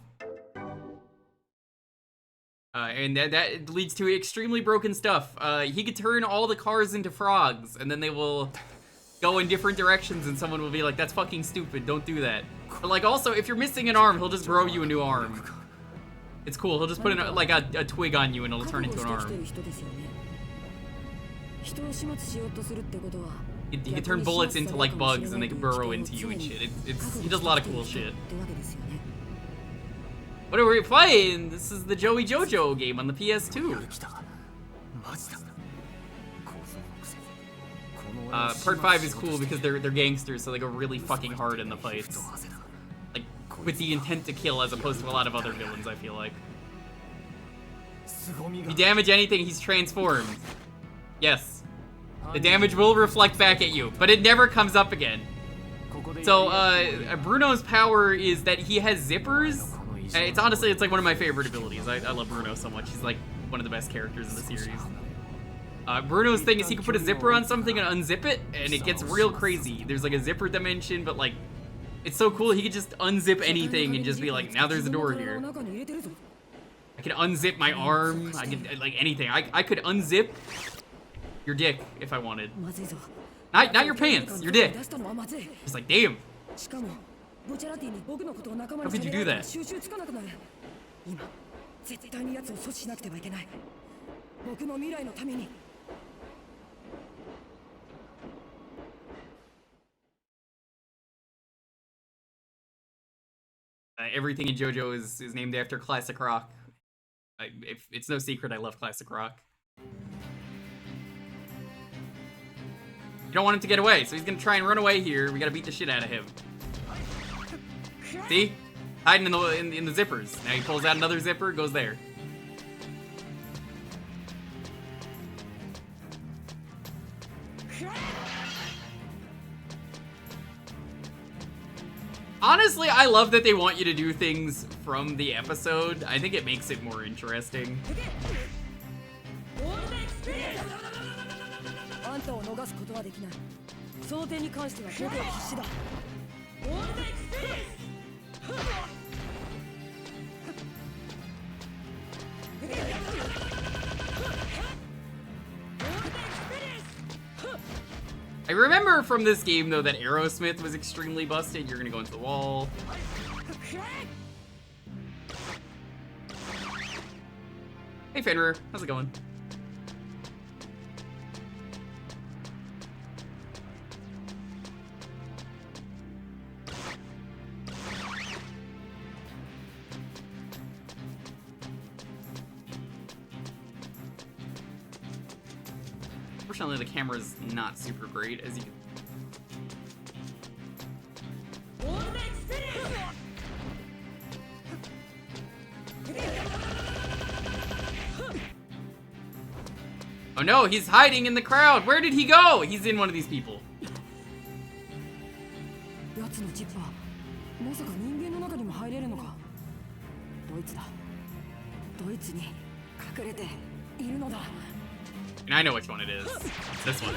And that leads to extremely broken stuff. He could turn all the cars into frogs, and then they will go in different directions, and someone will be like, that's fucking stupid, don't do that. But like also, if you're missing an arm, he'll just grow you a new arm. It's cool, he'll just put in like a twig on you and it'll turn into an arm. He can turn bullets into like bugs and they can burrow into you and shit. He does a lot of cool shit. What are we playing? This is the Joey JoJo game on the PS2. Part 5 is cool because they're gangsters, so they go really fucking hard in the fights. Like, with the intent to kill as opposed to a lot of other villains, I feel like. If you damage anything, he's transformed. Yes. The damage will reflect back at you, but it never comes up again. So, Bruno's power is that he has zippers. And it's honestly, it's like one of my favorite abilities. I love Bruno so much. He's like one of the best characters in the series. Bruno's thing is he can put a zipper on something and unzip it, and it gets real crazy. There's like a zipper dimension, but like, it's so cool. He could just unzip anything and just be like, now there's a door here. I can unzip my arm. I can, like, anything. I could unzip your dick if I wanted. Not your pants, your dick. It's like, damn. How could you do that? Everything in JoJo is named after classic rock. It's no secret I love classic rock. You don't want him to get away, so he's gonna try and run away here. We gotta beat the shit out of him. See? Hiding in the zippers. Now he pulls out another zipper, goes there. Honestly, I love that they want you to do things from the episode. I think it makes it more interesting. I remember from this game, though, that Aerosmith was extremely busted. You're gonna go into the wall. Hey, Fenrir. How's it going? Unfortunately, the camera's not super great, as you can... Oh no, he's hiding in the crowd! Where did he go? He's in one of these people. And I know which one it is. It's this one.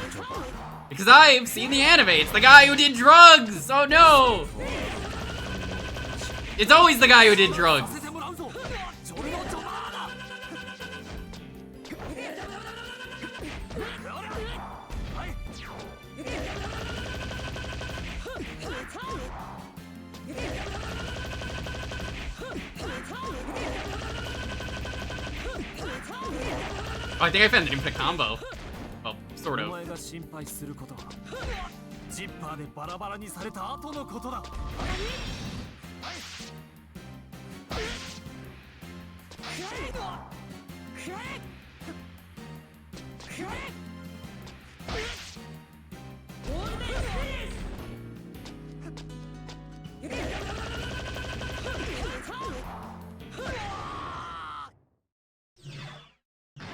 Because I've seen the anime. It's the guy who did drugs! Oh no! It's always the guy who did drugs. Oh, I think I found an infinite combo. Well, sort of.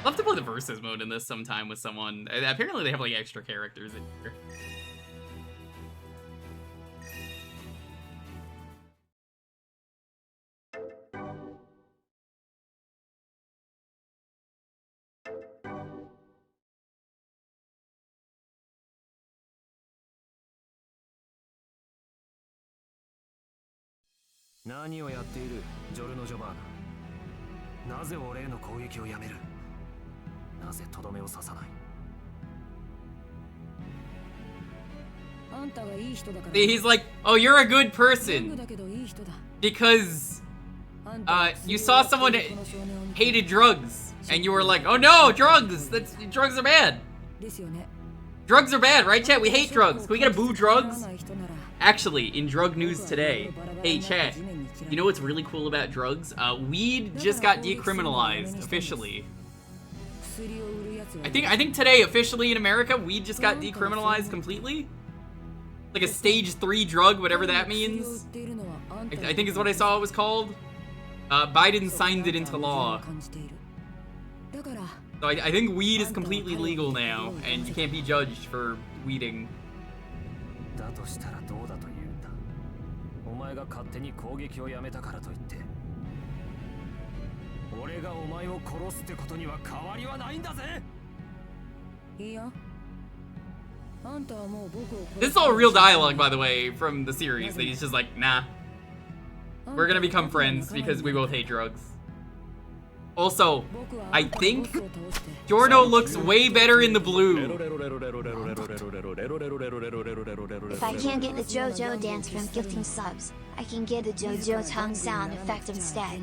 I'll have to play the versus mode in this sometime with someone. Apparently they have like extra characters in here. He's like, oh, you're a good person because you saw someone hated drugs and you were like, oh no, drugs, drugs are bad. Drugs are bad, right, chat? We hate drugs. Can we get a boo drugs? Actually, in drug news today, hey chat, you know what's really cool about drugs? Weed just got decriminalized officially. I think today officially in America, weed just got decriminalized completely. Like a stage 3 drug, whatever that means. I think is what I saw it was called. Biden signed it into law. So I think weed is completely legal now, and you can't be judged for weeding. 前が勝手に攻撃をやめたからといって俺がお前を殺すってことには変わりはないんだぜ。いや This is all real dialogue, by the way, from the series. That he's just like, nah. We're gonna become friends because we both hate drugs. Also, I think JoJo looks way better in the blue. If I can't get the JoJo dance from gifting subs, I can get the JoJo tongue sound effect instead.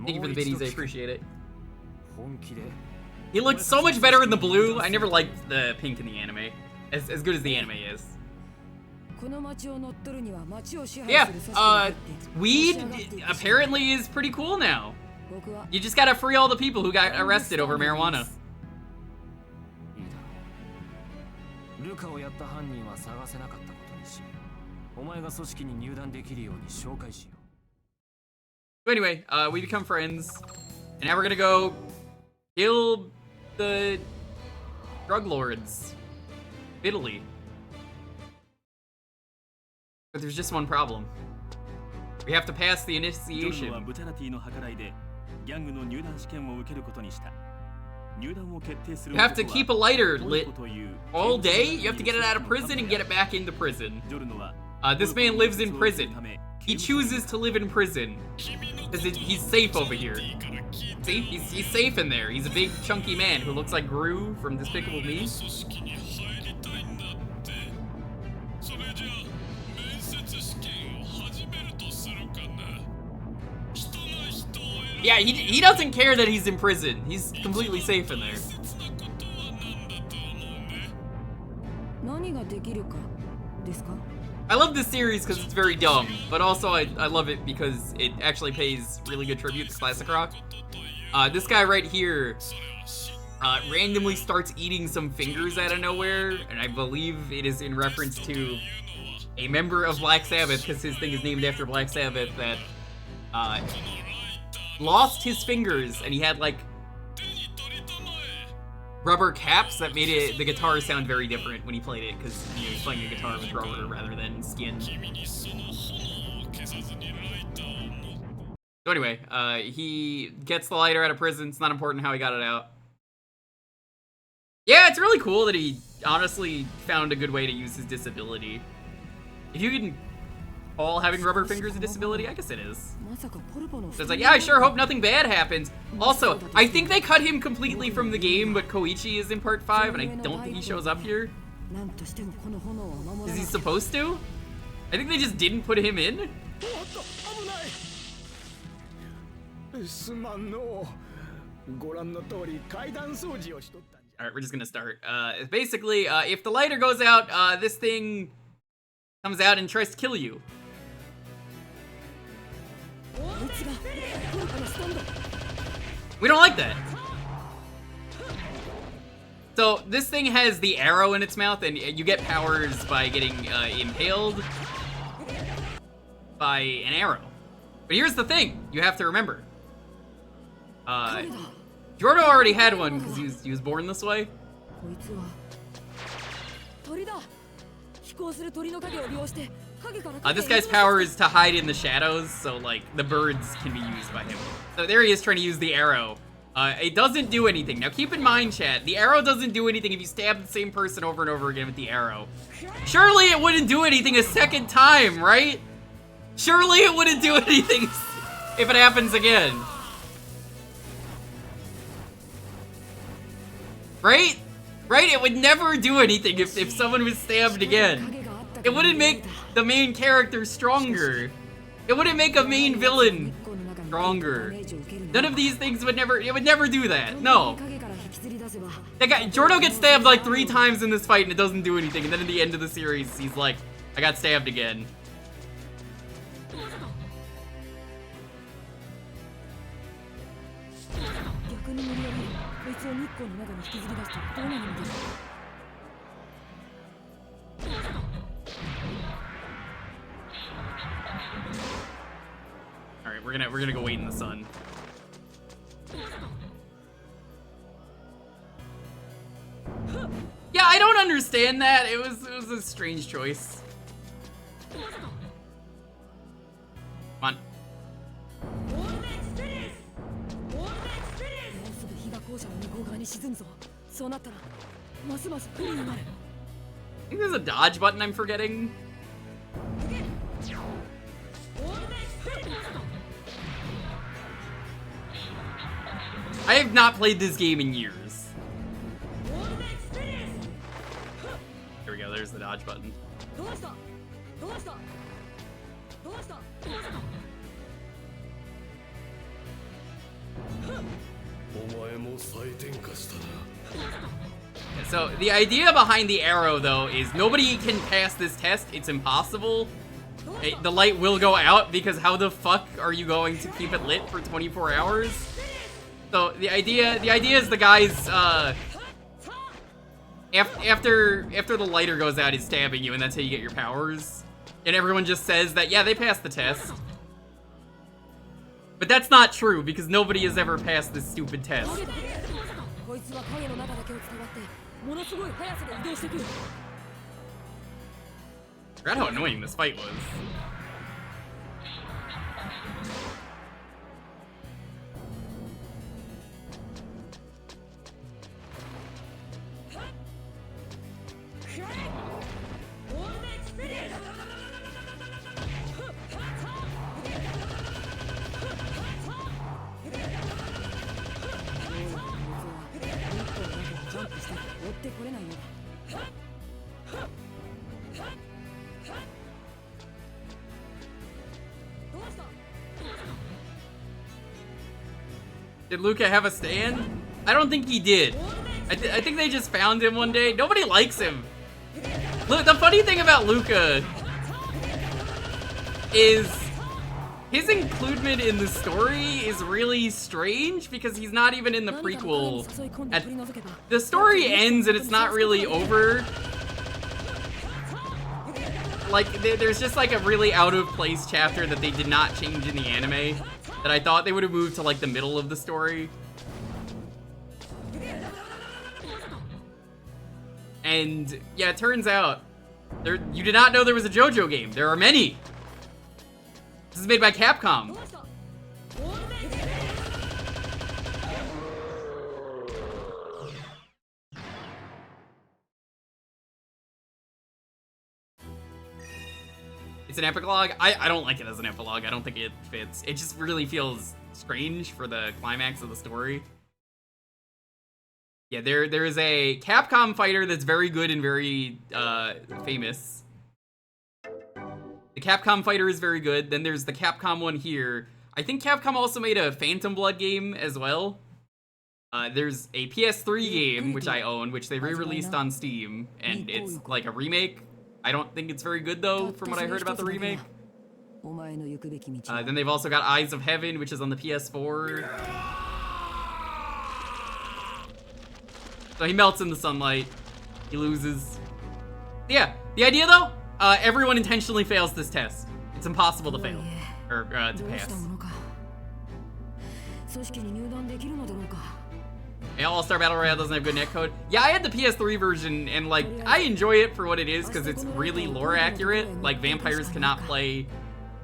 Thank you for the biddies, I appreciate it. He looks so much better in the blue. I never liked the pink in the anime. As good as the anime is. Yeah, weed apparently is pretty cool now. You just gotta free all the people who got arrested over marijuana. So anyway, we become friends, and now we're gonna go kill the drug lords of Italy. But there's just one problem. We have to pass the initiation. You have to keep a lighter lit all day. You have to get it out of prison and get it back into prison. This man lives in prison. He chooses to live in prison because he's safe over here. See, he's safe in there. He's a big chunky man who looks like Gru from Despicable Me. Yeah, he doesn't care that he's in prison. He's completely safe in there. I love this series because it's very dumb, but also I love it because it actually pays really good tribute to classic rock. This guy right here randomly starts eating some fingers out of nowhere, and I believe it is in reference to a member of Black Sabbath, because his thing is named after Black Sabbath, that lost his fingers, and he had like rubber caps that made the guitar sound very different when he played it, because he was playing a guitar with rubber rather than skin. So anyway, he gets the lighter out of prison. It's not important how he got it out. Yeah, it's really cool that he honestly found a good way to use his disability. If you can call having rubber fingers a disability, I guess it is. So it's like, yeah, I sure hope nothing bad happens. Also, I think they cut him completely from the game, but Koichi is in part 5, and I don't think he shows up here. Is he supposed to? I think they just didn't put him in. Alright, we're just gonna start. Basically, if the lighter goes out, this thing comes out and tries to kill you. We don't like that. So this thing has the arrow in its mouth, and you get powers by getting impaled by an arrow. But here's the thing you have to remember. JoJo already had one because he was born this way. This guy's power is to hide in the shadows, so like the birds can be used by him. So there he is trying to use the arrow. It doesn't do anything. Now keep in mind, chat, the arrow doesn't do anything if you stab the same person over and over again with the arrow. Surely it wouldn't do anything a second time, right? Surely it wouldn't do anything if it happens again. Right? Right? It would never do anything if someone was stabbed again. It wouldn't make the main character stronger. It wouldn't make a main villain stronger. None of these things would never do that. No. That guy, JoJo gets stabbed like 3 times in this fight and it doesn't do anything. And then at the end of the series, he's like, I got stabbed again. Alright, we're gonna go wait in the sun. Yeah, I don't understand that. It was a strange choice. Come on. もうすぐ被爆校舎の向こう側に沈むぞ。そうなったらますます不利になる。 I think there's a dodge button I'm forgetting. I have not played this game in years. There we go, there's the dodge button. どうした？どうした？どうした？ So the idea behind the arrow, though, is nobody can pass this test. It's impossible. The light will go out because how the fuck are you going to keep it lit for 24 hours? So the idea is the guys after the lighter goes out is stabbing you, and that's how you get your powers. And everyone just says that yeah, they passed the test. But that's not true because nobody has ever passed this stupid test. I forgot how annoying this fight was. Did Luca have a stand? I don't think he did. I think they just found him one day. Nobody likes him. Look, the funny thing about Luca is his inclusion in the story is really strange because he's not even in the prequel. The story ends and it's not really over. Like, there's just like a really out of place chapter that they did not change in the anime that I thought they would have moved to like the middle of the story. And yeah, it turns out you did not know there was a JoJo game. There are many. This is made by Capcom. It's an epilogue. I don't like it as an epilogue. I don't think it fits. It just really feels strange for the climax of the story. Yeah, there is a Capcom fighter that's very good and very famous. The Capcom fighter is very good. Then there's the Capcom one here. I think Capcom also made a Phantom Blood game as well. There's a PS3 game, which I own, which they re-released on Steam, and it's like a remake. I don't think it's very good, though, from what I heard about the remake. Then they've also got Eyes of Heaven, which is on the PS4. So he melts in the sunlight. He loses. Yeah, the idea, though, everyone intentionally fails this test. It's impossible to fail, or to pass. Yeah, All-Star Battle Royale doesn't have good netcode. Yeah, I had the PS3 version, and like, I enjoy it for what it is, because it's really lore accurate. Like, vampires cannot play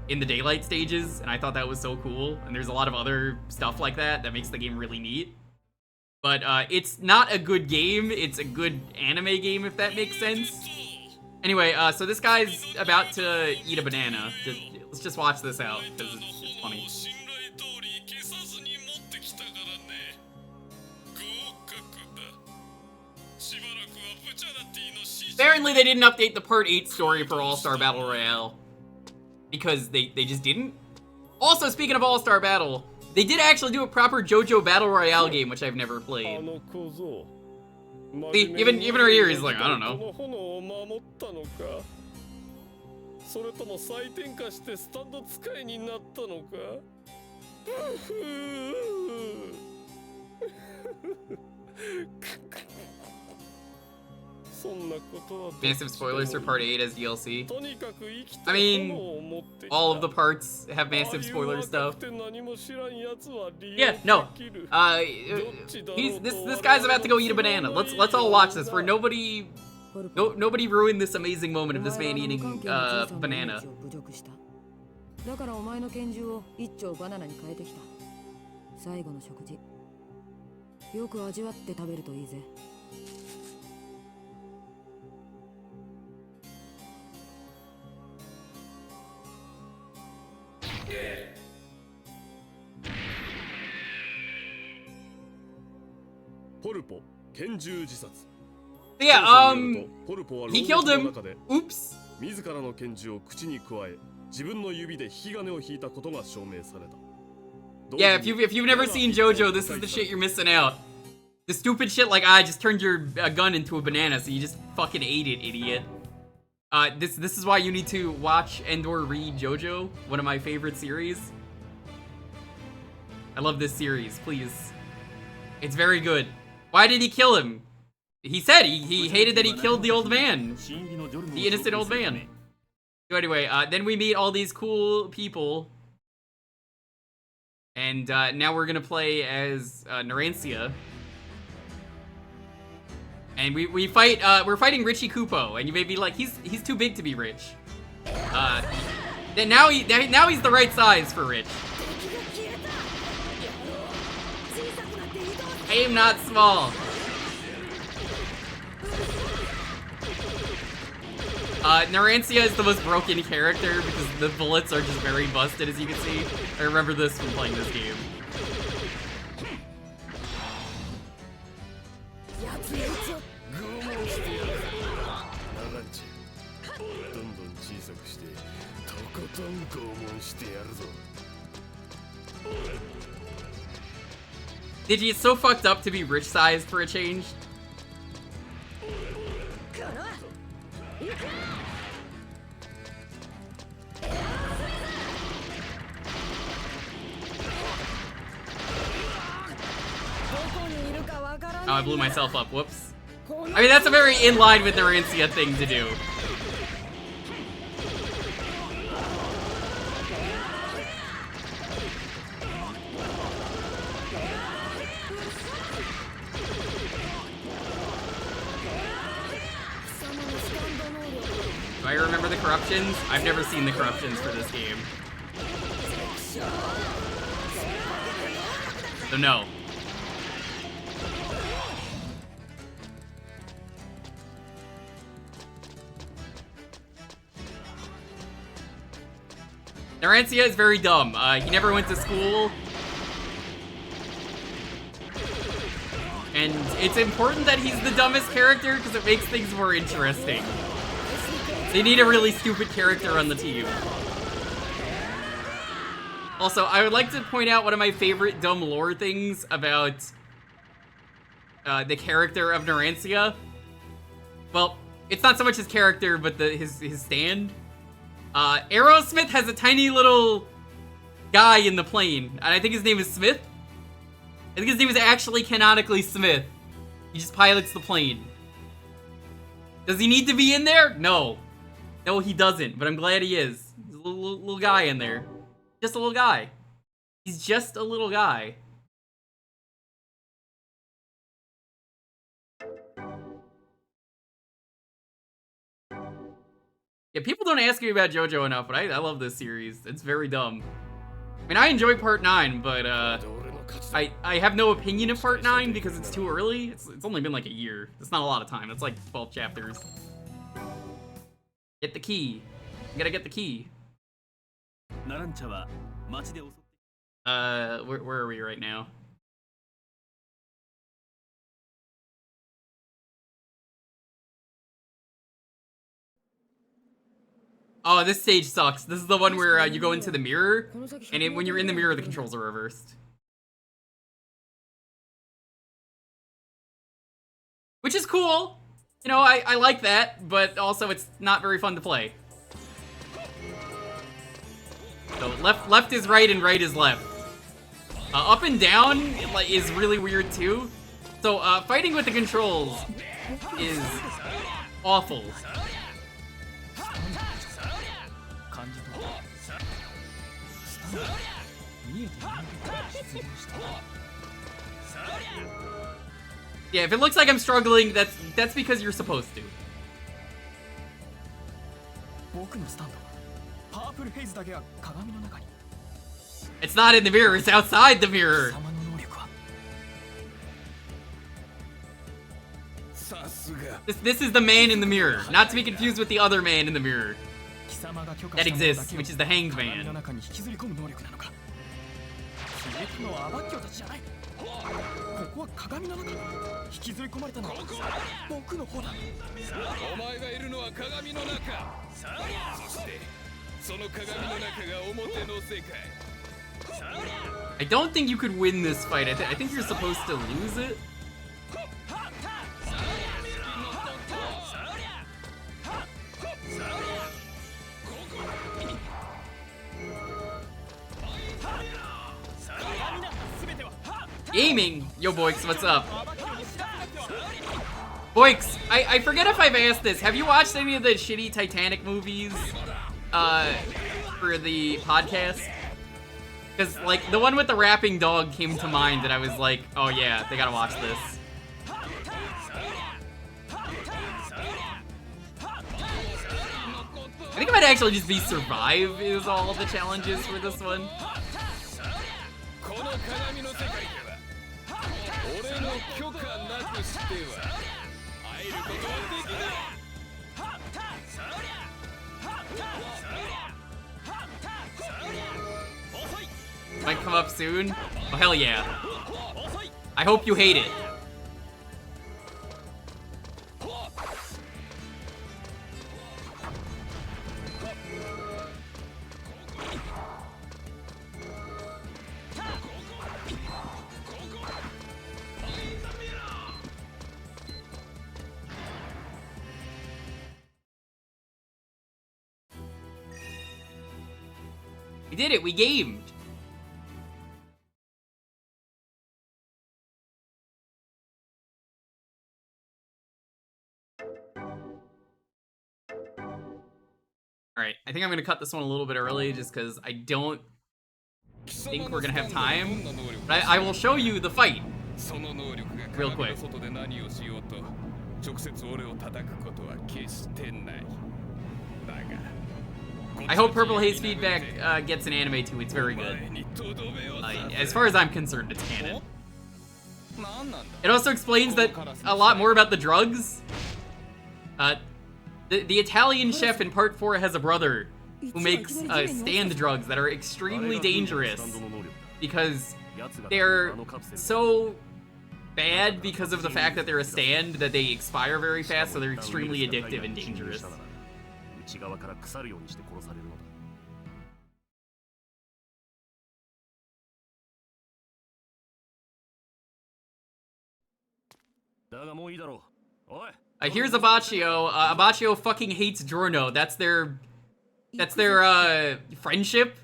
in the daylight stages, and I thought that was so cool. And there's a lot of other stuff like that that makes the game really neat. But it's not a good game, it's a good anime game, if that makes sense. Anyway, so this guy's about to eat a banana. Let's just watch this out, because it's funny. Apparently they didn't update the Part 8 story for All-Star Battle Royale. Because they just didn't. Also, speaking of All-Star Battle, they did actually do a proper JoJo Battle Royale game, which I've never played. See, even right here, he's like, I don't know. Massive spoilers for Part 8 as DLC. I mean, all of the parts have massive spoiler stuff. Yeah, no. This guy's about to go eat a banana. Let's all watch this. For nobody Nobody ruined this amazing moment of this man eating banana. だからお前の拳銃を一丁バナナに変えてきた。最後の食事。よく味わって食べるといいぜ。ポルポ拳銃自殺。 Yeah, he killed him. Oops. 自らの拳銃を口に加え、自分の指で引き金を引いたことが証明された。 Yeah, if you've never seen JoJo, this is the shit you're missing out. The stupid shit like, I just turned your gun into a banana, so you just fucking ate it, idiot. This is why you need to watch and/or read JoJo, one of my favorite series. I love this series, please. It's very good. Why did he kill him? He said he hated that he killed the old man. The innocent old man. So anyway, then we meet all these cool people. And now we're gonna play as Narancia. And we fight, we're fighting Richie Kupo, and you may be like, he's too big to be Rich. Then now he's the right size for Rich. I am not small. Narancia is the most broken character because the bullets are just very busted, as you can see. I remember this from playing this game. Digi, it's so fucked up to be rich sized for a change. Oh, I blew myself up. Whoops. I mean, that's a very in line with Narancia thing to do. Do I remember the corruptions? I've never seen the corruptions for this game. So no. Narancia is very dumb. He never went to school. And it's important that he's the dumbest character because it makes things more interesting. They need a really stupid character on the team. Also, I would like to point out one of my favorite dumb lore things about the character of Narancia. Well, it's not so much his character, but his stand. Aerosmith has a tiny little guy in the plane, and I think his name is Smith. I think his name is actually canonically Smith. He just pilots the plane. Does he need to be in there? No. No, he doesn't, but I'm glad he is. He's a little guy in there. Just a little guy. He's just a little guy. Yeah, people don't ask me about JoJo enough, but I love this series. It's very dumb. I mean, I enjoy Part 9, but I have no opinion of Part 9 because it's too early. It's only been like a year. It's not a lot of time. It's like 12 chapters. Get the key. You gotta get the key. Where are we right now? Oh, this stage sucks. This is the one where you go into the mirror, and when you're in the mirror, the controls are reversed. Which is cool. You know, I like that, but also it's not very fun to play. So left is right and right is left. Up and down is really weird too. So fighting with the controls is awful. Yeah, if it looks like I'm struggling, that's because you're supposed to. It's not in the mirror, it's outside the mirror. This is the man in the mirror, not to be confused with the other man in the mirror that exists, which is the Hanged Man. ここは鏡の中引きずり込まれたのは僕の方だお前がいるのは鏡の中そしてその鏡の中が表の世界 I don't think you could win this fight. I think you're supposed to lose it. Gaming! Yo, Boix, what's up? Boix, I forget if I've asked this. Have you watched any of the shitty Titanic movies for the podcast? Because, like, the one with the rapping dog came to mind, and I was like, oh yeah, they gotta watch this. I think it might actually just be survive is all the challenges for this one. Might come up soon? Oh, hell yeah. I hope you hate it. We did it, we gamed. Alright, I think I'm gonna cut this one a little bit early just because I don't think we're gonna have time. But I will show you the fight real quick. I hope Purple Haze Feedback gets an anime too, it's very good. As far as I'm concerned, it's canon. It also explains that a lot more about the drugs. The Italian chef in part 4 has a brother who makes stand drugs that are extremely dangerous because they're so bad because of the fact that they're a stand that they expire very fast, so they're extremely addictive and dangerous. Here's Abacchio. Abacchio fucking hates Giorno. That's their friendship.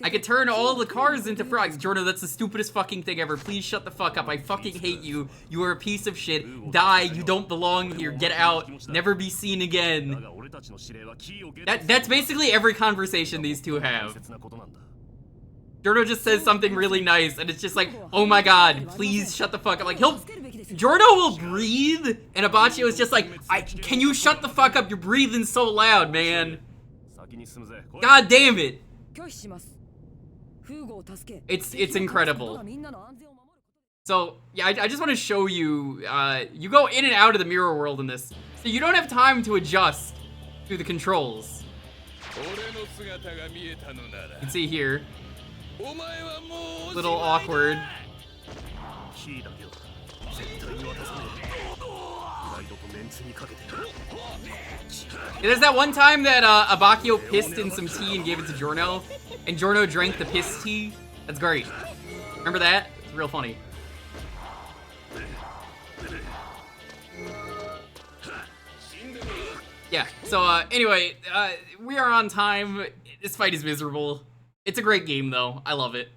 I could turn all the cars into frogs. Giorno, that's the stupidest fucking thing ever. Please shut the fuck up. I fucking hate you. You are a piece of shit. Die. You don't belong here. Get out. Never be seen again. That's basically every conversation these two have. Giorno just says something really nice, and it's just like, oh my god, please shut the fuck up. Like, Giorno will breathe, and Abacchio is just like, can you shut the fuck up? You're breathing so loud, man. God damn it. It's incredible. So, yeah, I just want to show you, you go in and out of the mirror world in this, so you don't have time to adjust to the controls. You can see here. Little awkward. There's that one time that Abacchio pissed in some tea and gave it to Giorno, and Giorno drank the piss tea. That's great. Remember that? It's real funny. Yeah, so anyway, we are on time. This fight is miserable. It's a great game, though. I love it.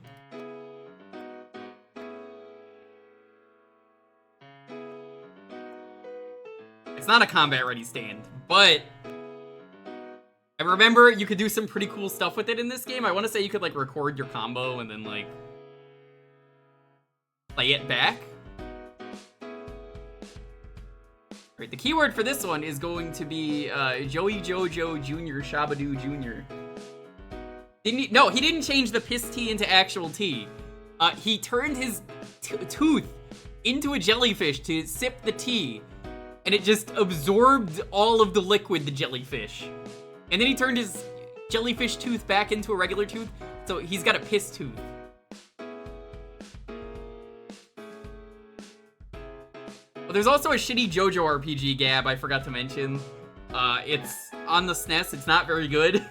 It's not a combat-ready stand, but I remember you could do some pretty cool stuff with it in this game. I want to say you could, like, record your combo and then, like, play it back. Right, the keyword for this one is going to be Joey Jojo Jr. Shabadoo Jr. No, he didn't change the piss tea into actual tea. He turned his tooth into a jellyfish to sip the tea, and it just absorbed all of the liquid, the jellyfish. And then he turned his jellyfish tooth back into a regular tooth, so he's got a piss tooth. Well, there's also a shitty JoJo RPG, Gab, I forgot to mention. It's on the SNES, it's not very good.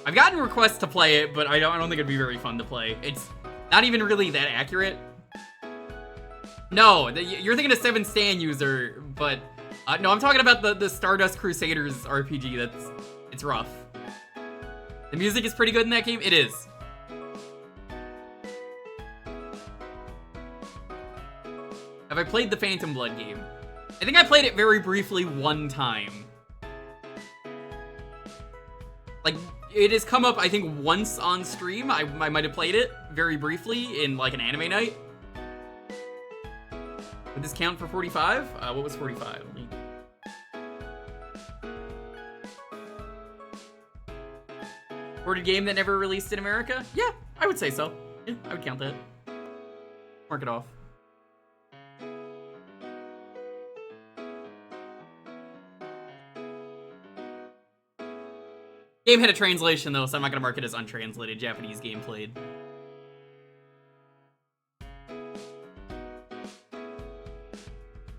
I've gotten requests to play it, but I don't think it'd be very fun to play. It's not even really that accurate. No, you're thinking of 7 Stan User, but no, I'm talking about the Stardust Crusaders RPG. It's rough. The music is pretty good in that game. It is. Have I played the Phantom Blood game? I think I played it very briefly one time. Like, it has come up, I think, once on stream. I might have played it very briefly in, like, an anime night. Would this count for 45? What was 45? Ported game that never released in America? Yeah, I would say so. Yeah, I would count that. Mark it off. Game had a translation though, so I'm not gonna mark it as untranslated Japanese game played.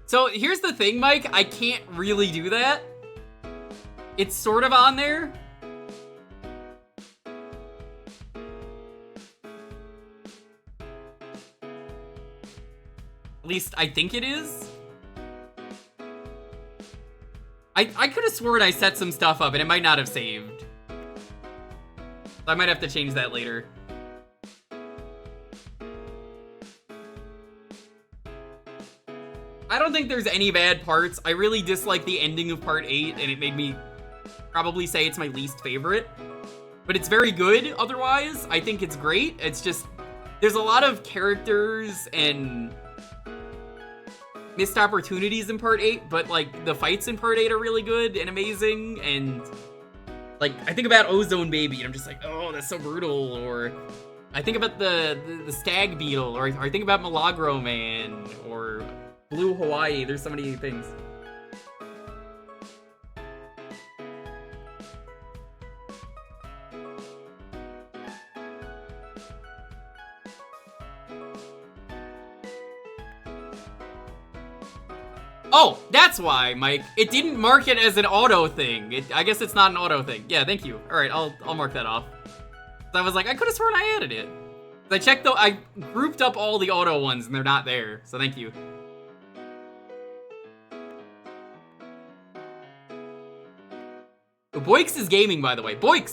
So here's the thing, Mike, I can't really do that. It's sort of on there. At least I think it is. I could have sworn I set some stuff up and it might not have saved. I might have to change that later. I don't think there's any bad parts. I really dislike the ending of part 8, and it made me probably say it's my least favorite. But it's very good otherwise. I think it's great. It's just, there's a lot of characters and missed opportunities in part 8, but like the fights in part 8 are really good and amazing, and like I think about Ozone Baby and I'm just like, oh, that's so brutal. Or I think about the Stag Beetle, or I think about Milagro Man, or Blue Hawaii. There's so many things. Oh, that's why, Mike. It didn't mark it as an auto thing. I guess it's not an auto thing. Yeah, thank you. All right, I'll mark that off. I was like, I could have sworn I added it. I checked though. I grouped up all the auto ones and they're not there. So thank you. Boix is gaming, by the way. Boix!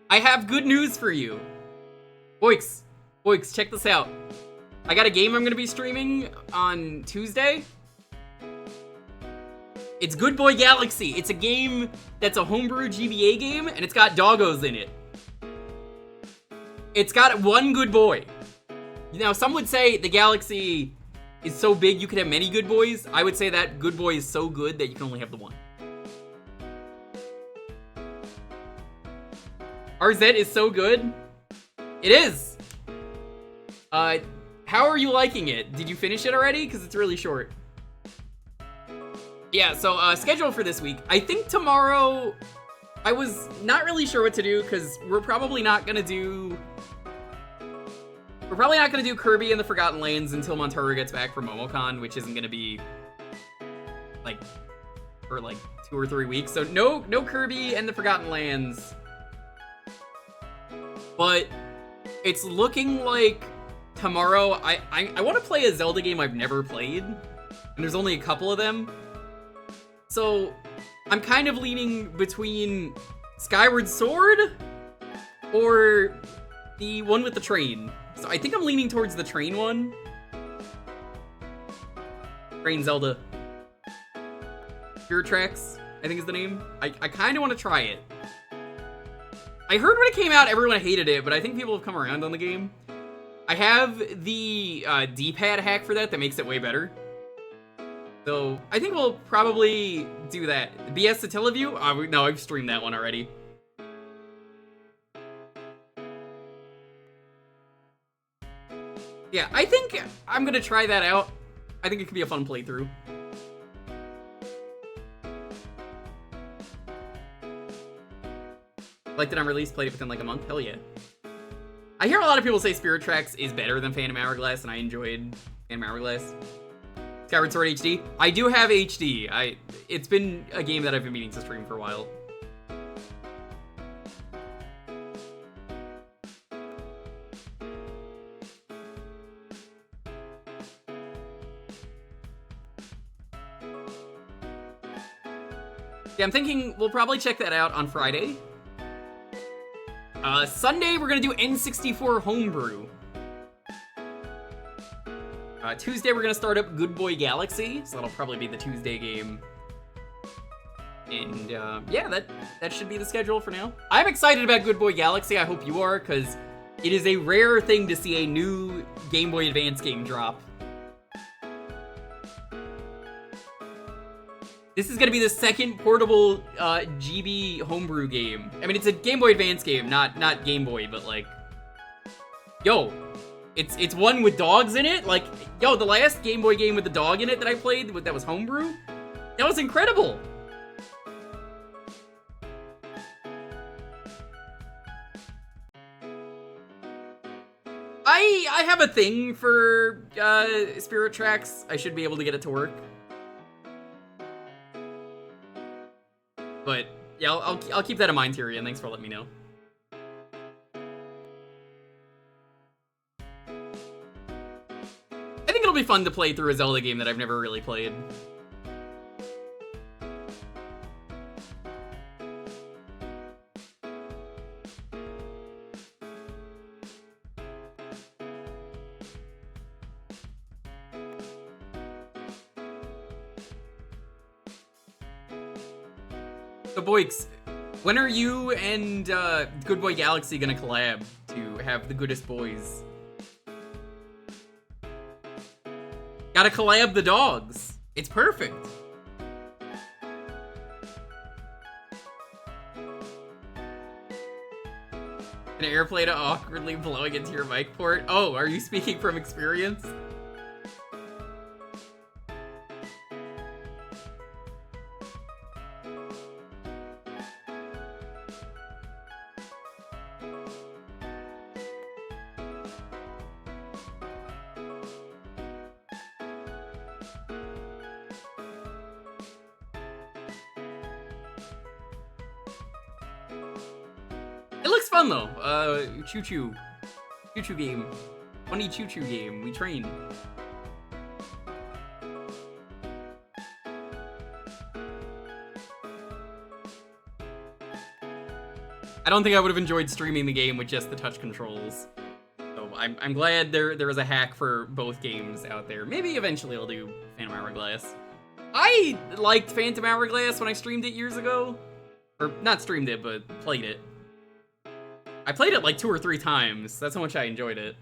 I have good news for you. Boix, check this out. I got a game I'm gonna be streaming on Tuesday. It's Good Boy Galaxy. It's a game that's a homebrew GBA game, and it's got doggos in it. It's got one good boy. Now, some would say the galaxy is so big you could have many good boys. I would say that good boy is so good that you can only have the one. RZ is so good. It is. How are you liking it? Did you finish it already? Because it's really short. Yeah, so schedule for this week. I think tomorrow, I was not really sure what to do because we're probably not gonna do Kirby and the Forgotten Lands until Montaro gets back from MomoCon, which isn't gonna be like for like 2 or 3 weeks. So no Kirby and the Forgotten Lands. But it's looking like tomorrow I want to play a Zelda game I've never played, and there's only a couple of them. So I'm kind of leaning between Skyward Sword or the one with the train. So I think I'm leaning towards the train one. Train Zelda. Pure Tracks, I think is the name. I kind of want to try it. I heard when it came out, everyone hated it, but I think people have come around on the game. I have the D-pad hack for that makes it way better. So I think we'll probably do that. The BS Attila view? No, I've streamed that one already. Yeah, I think I'm gonna try that out. I think it could be a fun playthrough. Liked it on release, played it within like a month. Hell yeah. I hear a lot of people say Spirit Tracks is better than Phantom Hourglass, and I enjoyed Phantom Hourglass. Skyward Sword HD. I do have HD. It's been a game that I've been meaning to stream for a while. Yeah, I'm thinking we'll probably check that out on Friday. Sunday, we're gonna do N64 Homebrew. Tuesday, we're gonna start up Good Boy Galaxy, so that'll probably be the Tuesday game. And, yeah, that should be the schedule for now. I'm excited about Good Boy Galaxy, I hope you are, because it is a rare thing to see a new Game Boy Advance game drop. This is gonna be the second portable GB homebrew game. I mean, it's a Game Boy Advance game, not Game Boy, but like, yo, it's one with dogs in it. Like, yo, the last Game Boy game with the dog in it that I played, that was homebrew, that was incredible. I have a thing for Spirit Tracks. I should be able to get it to work. But yeah, I'll keep that in mind, Tyrion. Thanks for letting me know. I think it'll be fun to play through a Zelda game that I've never really played. So, Boix, when are you and Good Boy Galaxy gonna collab to have the goodest boys? Gotta collab the dogs. It's perfect. An airplane awkwardly blowing into your mic port. Oh, are you speaking from experience? It looks fun though. Choo-choo game. Funny choo-choo game. We train. I don't think I would have enjoyed streaming the game with just the touch controls. So I'm glad there is a hack for both games out there. Maybe eventually I'll do Phantom Hourglass. I liked Phantom Hourglass when I streamed it years ago. Or not streamed it, but played it. I played it like 2 or 3 times. That's how much I enjoyed it.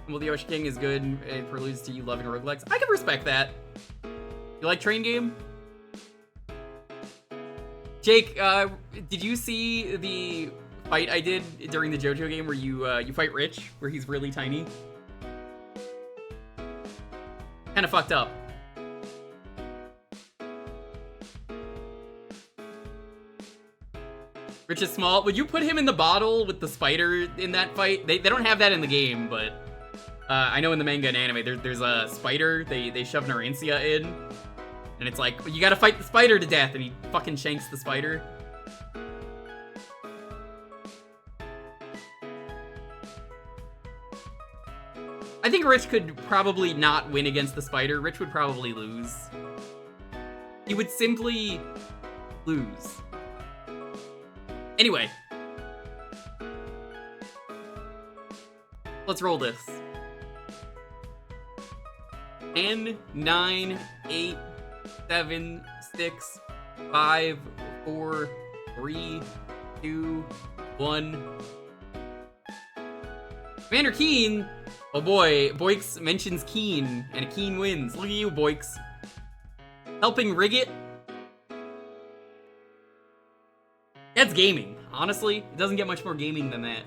Well, the Ocean King is good and preludes to you loving roguelikes. I can respect that. You like Train Game? Jake, did you see the fight I did during the JoJo game where you fight Rich, where he's really tiny? Kind of fucked up. Rich is small. Would you put him in the bottle with the spider in that fight? They don't have that in the game, but I know in the manga and anime there's a spider they shove Narancia in, and it's like, you gotta fight the spider to death, and he fucking shanks the spider. I think Rich could probably not win against the spider. Rich would probably lose. He would simply lose. Anyway. Let's roll this. 10, 9, 8, 7, 6, 5, 4, 3, 2, 1. Commander Keen. Oh boy, Boix mentions Keen, and a Keen wins. Look at you, Boix. Helping rig it. That's gaming, honestly. It doesn't get much more gaming than that.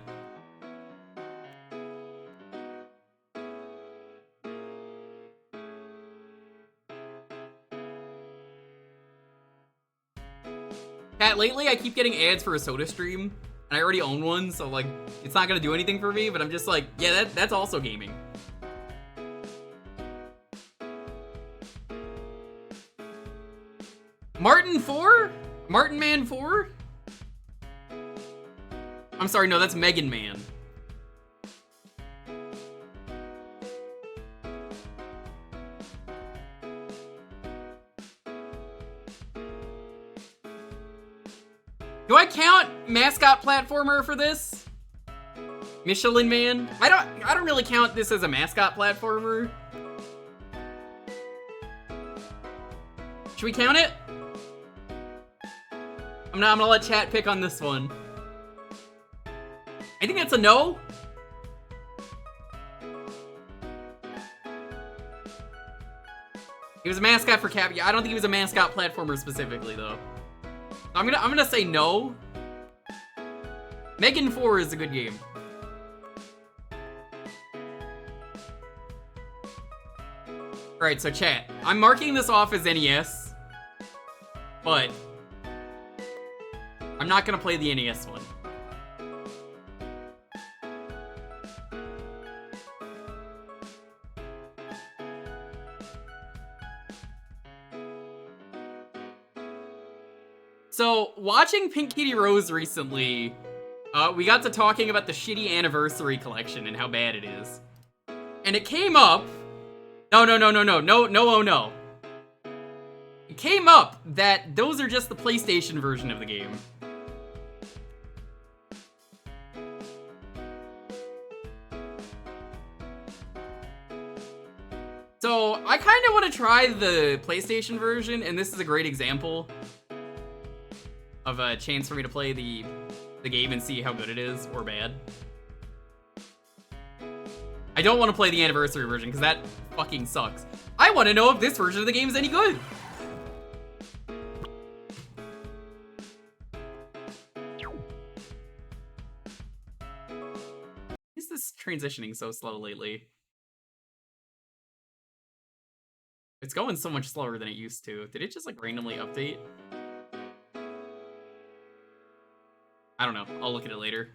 Pat, lately I keep getting ads for a Soda stream, and I already own one, so like, it's not gonna do anything for me, but I'm just like, yeah, that's also gaming. Martin 4? Martin Man 4? I'm sorry, no, that's Megan Man. Do I count mascot platformer for this? Michelin Man? I don't really count this as a mascot platformer. Should we count it? I'm gonna let chat pick on this one. I think that's a no. He was a mascot for Cap. Yeah, I don't think he was a mascot platformer specifically though. I'm gonna say no. Megan 4 is a good game. Alright, so chat. I'm marking this off as NES, but I'm not gonna play the NES one. So, watching Pink Kitty Rose recently, we got to talking about the shitty Anniversary Collection and how bad it is. And it came up... No, oh no. It came up that those are just the PlayStation version of the game. So, I kind of want to try the PlayStation version, and this is a great example of a chance for me to play the game and see how good it is, or bad. I don't want to play the Anniversary version, because that fucking sucks. I want to know if this version of the game is any good! Is this transitioning so slow lately? It's going so much slower than it used to. Did it just, like, randomly update? I don't know. I'll look at it later.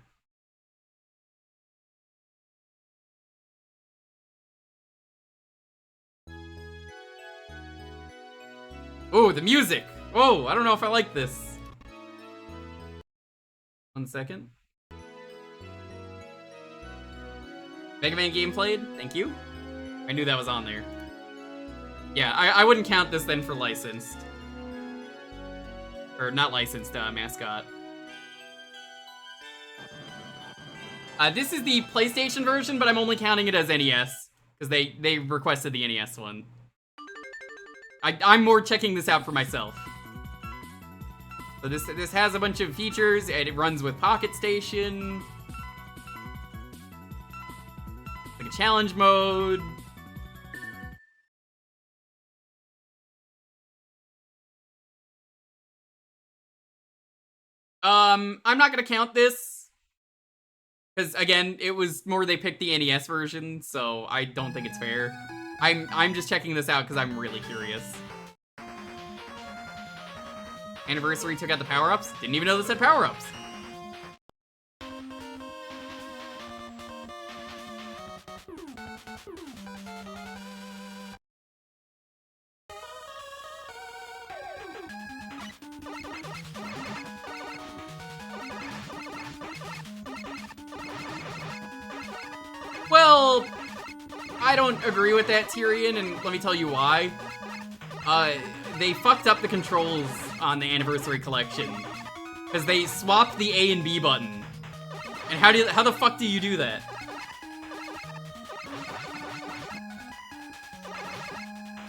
Oh, the music! Oh, I don't know if I like this. 1 second. Mega Man game played? Thank you. I knew that was on there. Yeah, I wouldn't count this then for licensed. Or not licensed, mascot. This is the PlayStation version, but I'm only counting it as NES, because they requested the NES one. I'm more checking this out for myself. So this has a bunch of features, and it runs with Pocket Station. Like a challenge mode. I'm not gonna count this. Because, again, it was more they picked the NES version, so I don't think it's fair. I'm just checking this out because I'm really curious. Anniversary took out the power-ups? Didn't even know this had power-ups. Well, I don't agree with that, Tyrion, and let me tell you why. They fucked up the controls on the Anniversary Collection. Because they swapped the A and B button. And how the fuck do you do that?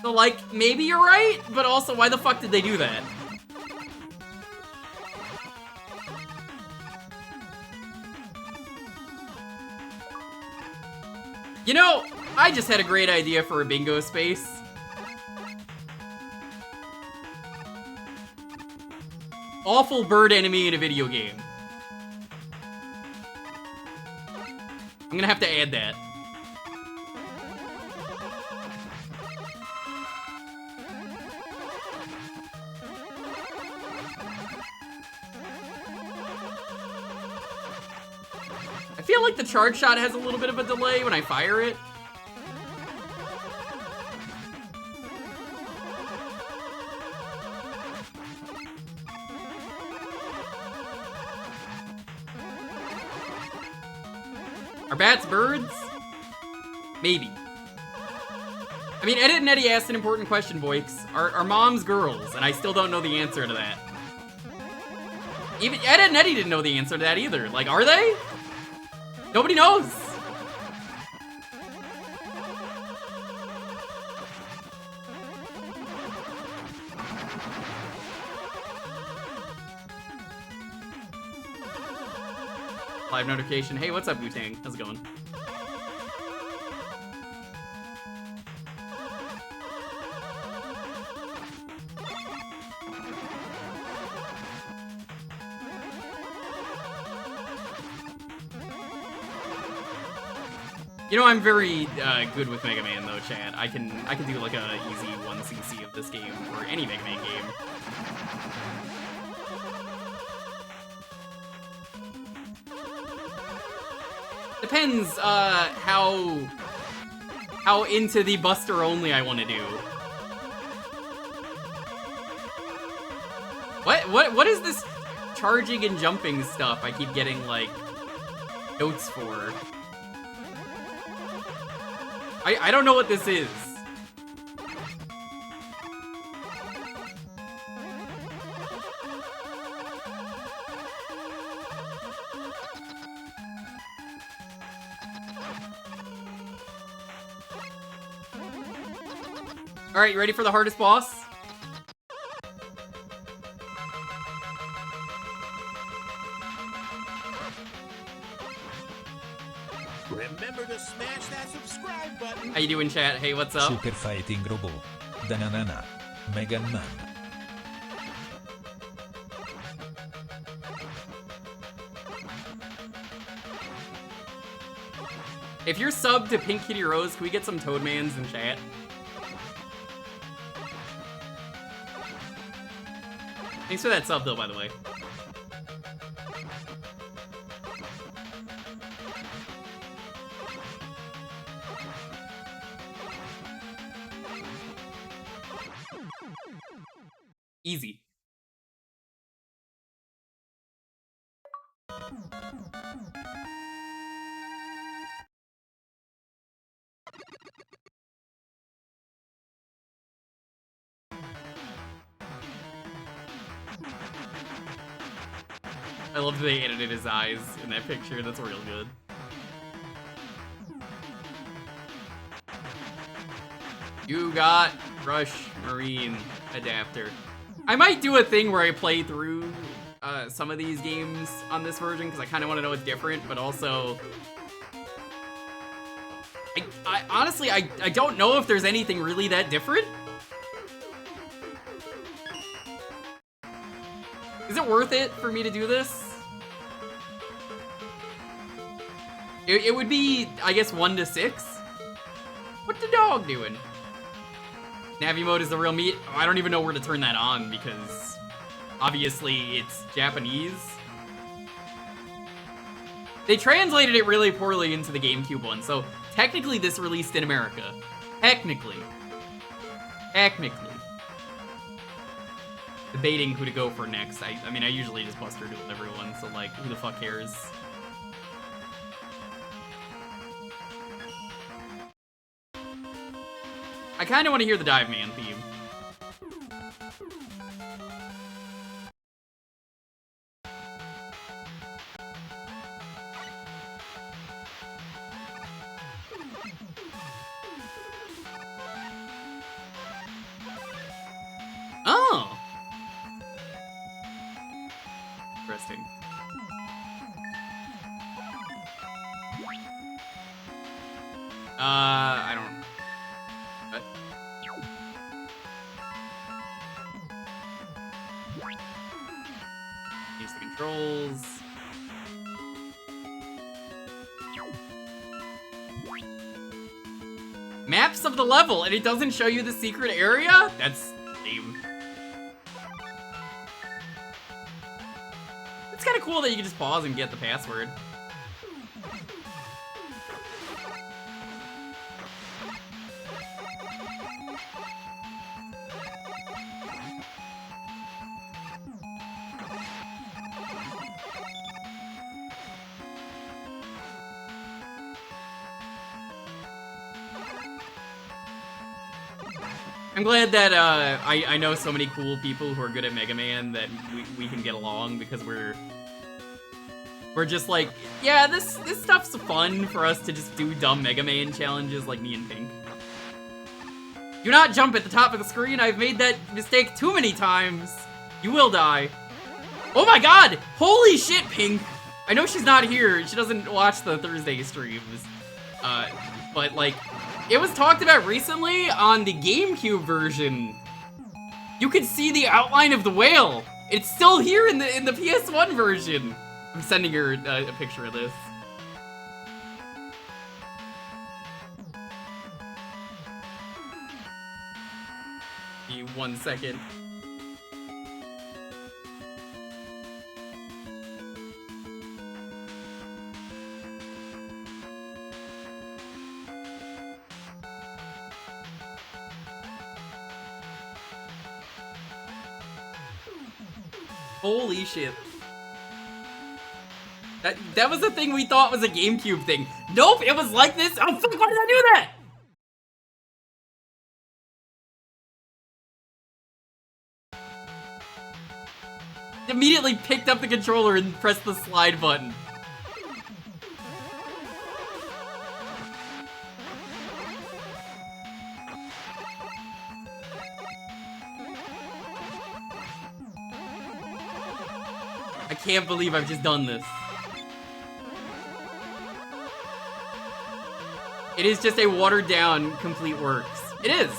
So, like, maybe you're right, but also, why the fuck did they do that? You know, I just had a great idea for a bingo space. Awful bird enemy in a video game. I'm gonna have to add that. I feel like the charge shot has a little bit of a delay when I fire it. Are bats birds? Maybe. I mean, Edit and Eddie asked an important question, Boix. Are moms girls? And I still don't know the answer to that. Even Edit and Eddie didn't know the answer to that either. Like, are they? Nobody knows. Live notification. Hey, what's up, Wu-Tang? How's it going? You know, I'm very good with Mega Man though, chat. I can do like a easy 1cc of this game or any Mega Man game. Depends how into the Buster only I want to do. What is this charging and jumping stuff I keep getting like notes for? I don't know what this is. All right, you ready for the hardest boss? Remember to smash that subscribe button. How you doing, chat? Hey, what's up? Super Fighting Robot. Dananana. Mega Man. If you're subbed to Pink Kitty Rose, can we get some Toadmans in chat? Thanks for that sub, though, by the way. Easy. I love that they edited his eyes in that picture. That's real good. You got Rush Marine adapter. I might do a thing where I play through some of these games on this version because I kind of want to know what's different, but also I honestly I don't know if there's anything really that different. Is it worth it for me to do this? It would be, I guess, 1 to 6. What the dog doing? Navi mode is the real meat. Oh, I don't even know where to turn that on because obviously it's Japanese. They translated it really poorly into the GameCube one, so technically this released in America. Technically. Debating who to go for next. I mean, I usually just Buster Duel everyone, so like, who the fuck cares? I kind of want to hear the Dive Man theme. Oh! Interesting. I don't. Use the controls. Maps of the level, and it doesn't show you the secret area? That's lame. It's kind of cool that you can just pause and get the password. I'm glad that I know so many cool people who are good at Mega Man that we can get along, because we're just like, yeah, this stuff's fun for us to just do dumb Mega Man challenges like me and Pink. Do not jump at the top of the screen. I've made that mistake too many times. You will die. Oh my god! Holy shit, Pink! I know she's not here. She doesn't watch the Thursday streams. But like, it was talked about recently on the GameCube version. You could see the outline of the whale. It's still here in the PS1 version. I'm sending her a picture of this. Give me 1 second. Holy shit. That was the thing we thought was a GameCube thing. Nope, it was like this. Oh fuck, why did I do that? Immediately picked up the controller and pressed the slide button. I can't believe I've just done this. It is just a watered down complete works. It is.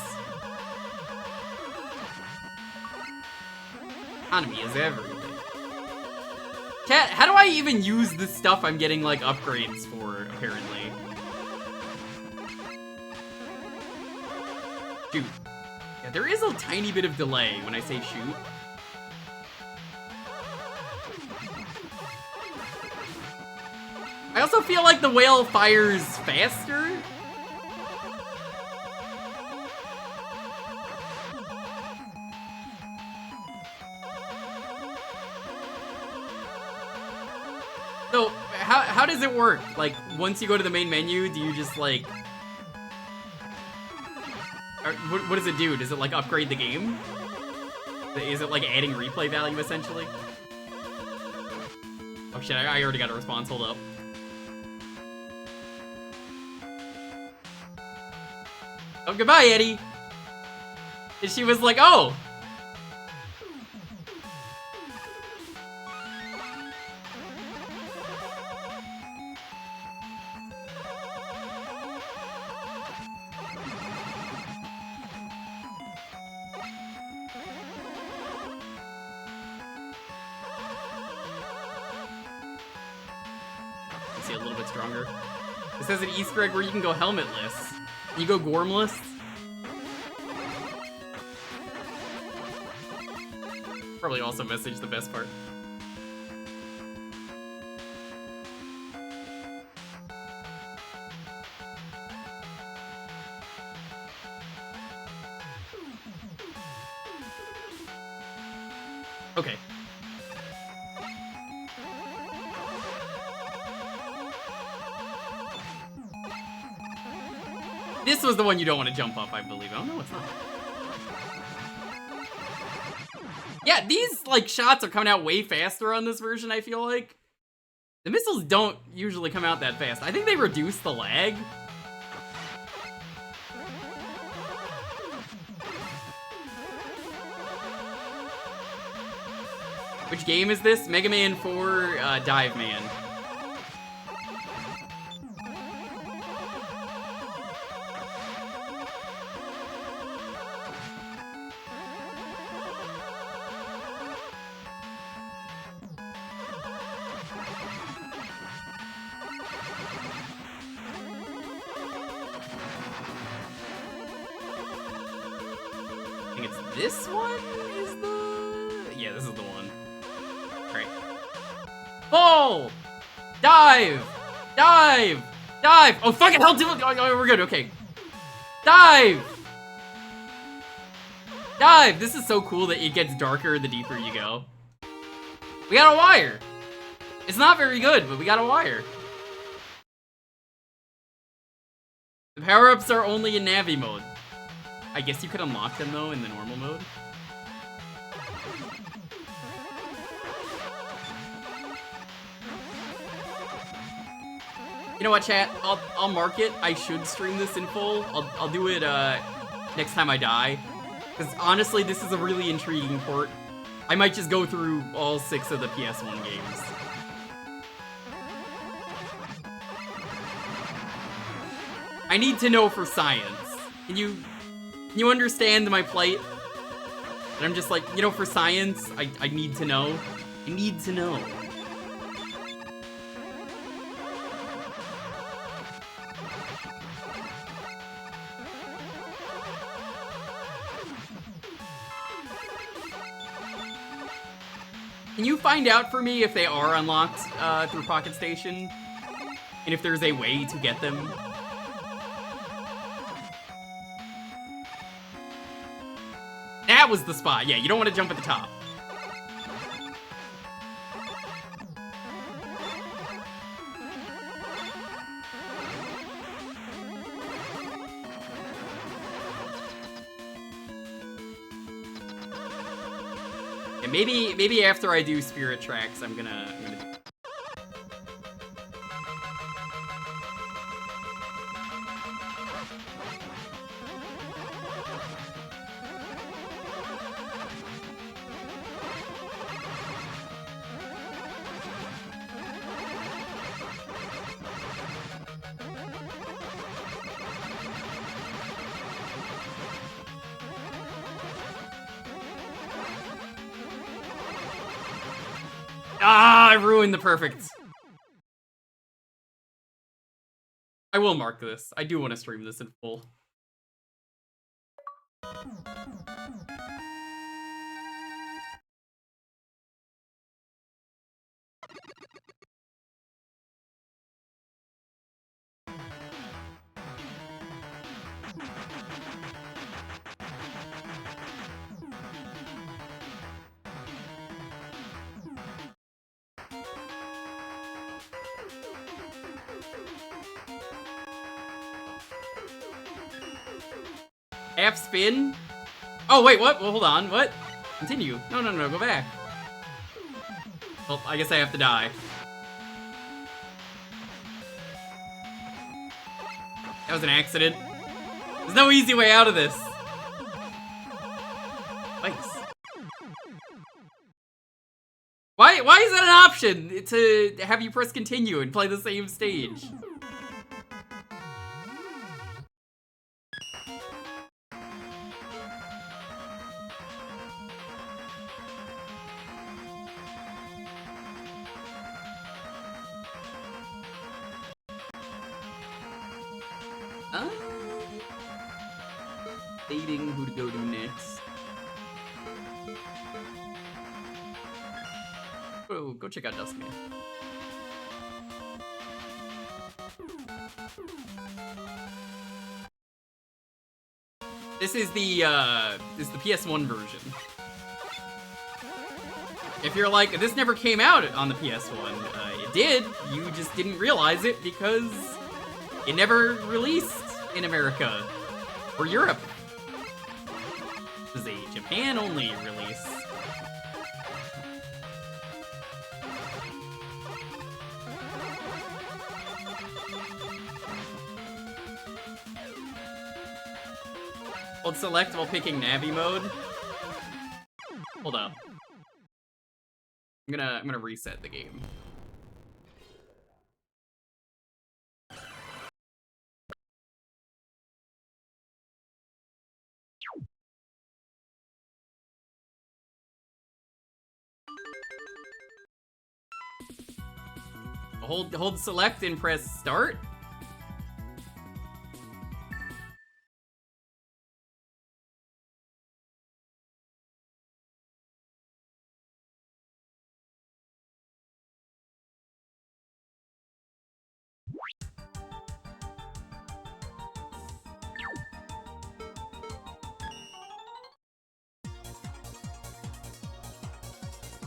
Economy is everything. Cat, how do I even use the stuff I'm getting like upgrades for, apparently? Shoot. Yeah, there is a tiny bit of delay when I say shoot. I also feel like the whale fires faster. So, how does it work? Like, once you go to the main menu, do you just, like... What does it do? Does it, like, upgrade the game? Is it, like, adding replay value, essentially? Oh shit, I already got a response, hold up. Oh, goodbye, Eddie! And she was like, oh! See a little bit stronger. It says an Easter egg where you can go helmetless. You go gormless. Probably also message the best part. Okay. This was the one you don't want to jump up, I believe. Oh, no, it's not. Yeah, these, like, shots are coming out way faster on this version, I feel like. The missiles don't usually come out that fast. I think they reduce the lag. Which game is this? Mega Man 4 Dive Man. This one is the... Yeah, this is the one. Alright. Fall! Dive! Dive! Dive! Oh, fucking hell, oh, we're good, okay. Dive! Dive! This is so cool that it gets darker the deeper you go. We got a wire! It's not very good, but we got a wire. The power-ups are only in Navi mode. I guess you could unlock them, though, in the normal mode. You know what, chat? I'll mark it. I should stream this in full. I'll do it next time I die. Because honestly, this is a really intriguing port. I might just go through all 6 of the PS1 games. I need to know for science. Can you understand my plight? And I'm just like, you know, for science, I need to know. I need to know. Can you find out for me if they are unlocked through Pocket Station? And if there's a way to get them? That was the spot. Yeah, you don't want to jump at the top. And maybe after I do Spirit Tracks, I'm gonna I ruined the perfect. I will mark this. I do want to stream this in full. Half spin? Oh, wait, what? Well, hold on, what? Continue. No, go back. Well, I guess I have to die. That was an accident. There's no easy way out of this. Nice. Why is that an option to have you press continue and play the same stage? Dating who to go to next. Oh, go check out Duskman. This is the PS1 version. If you're like, this never came out on the PS1, it did. You just didn't realize it because it never released in America or Europe. This is a Japan-only release. Hold select while picking Navi mode. Hold up. I'm gonna reset the game. Hold select and press start.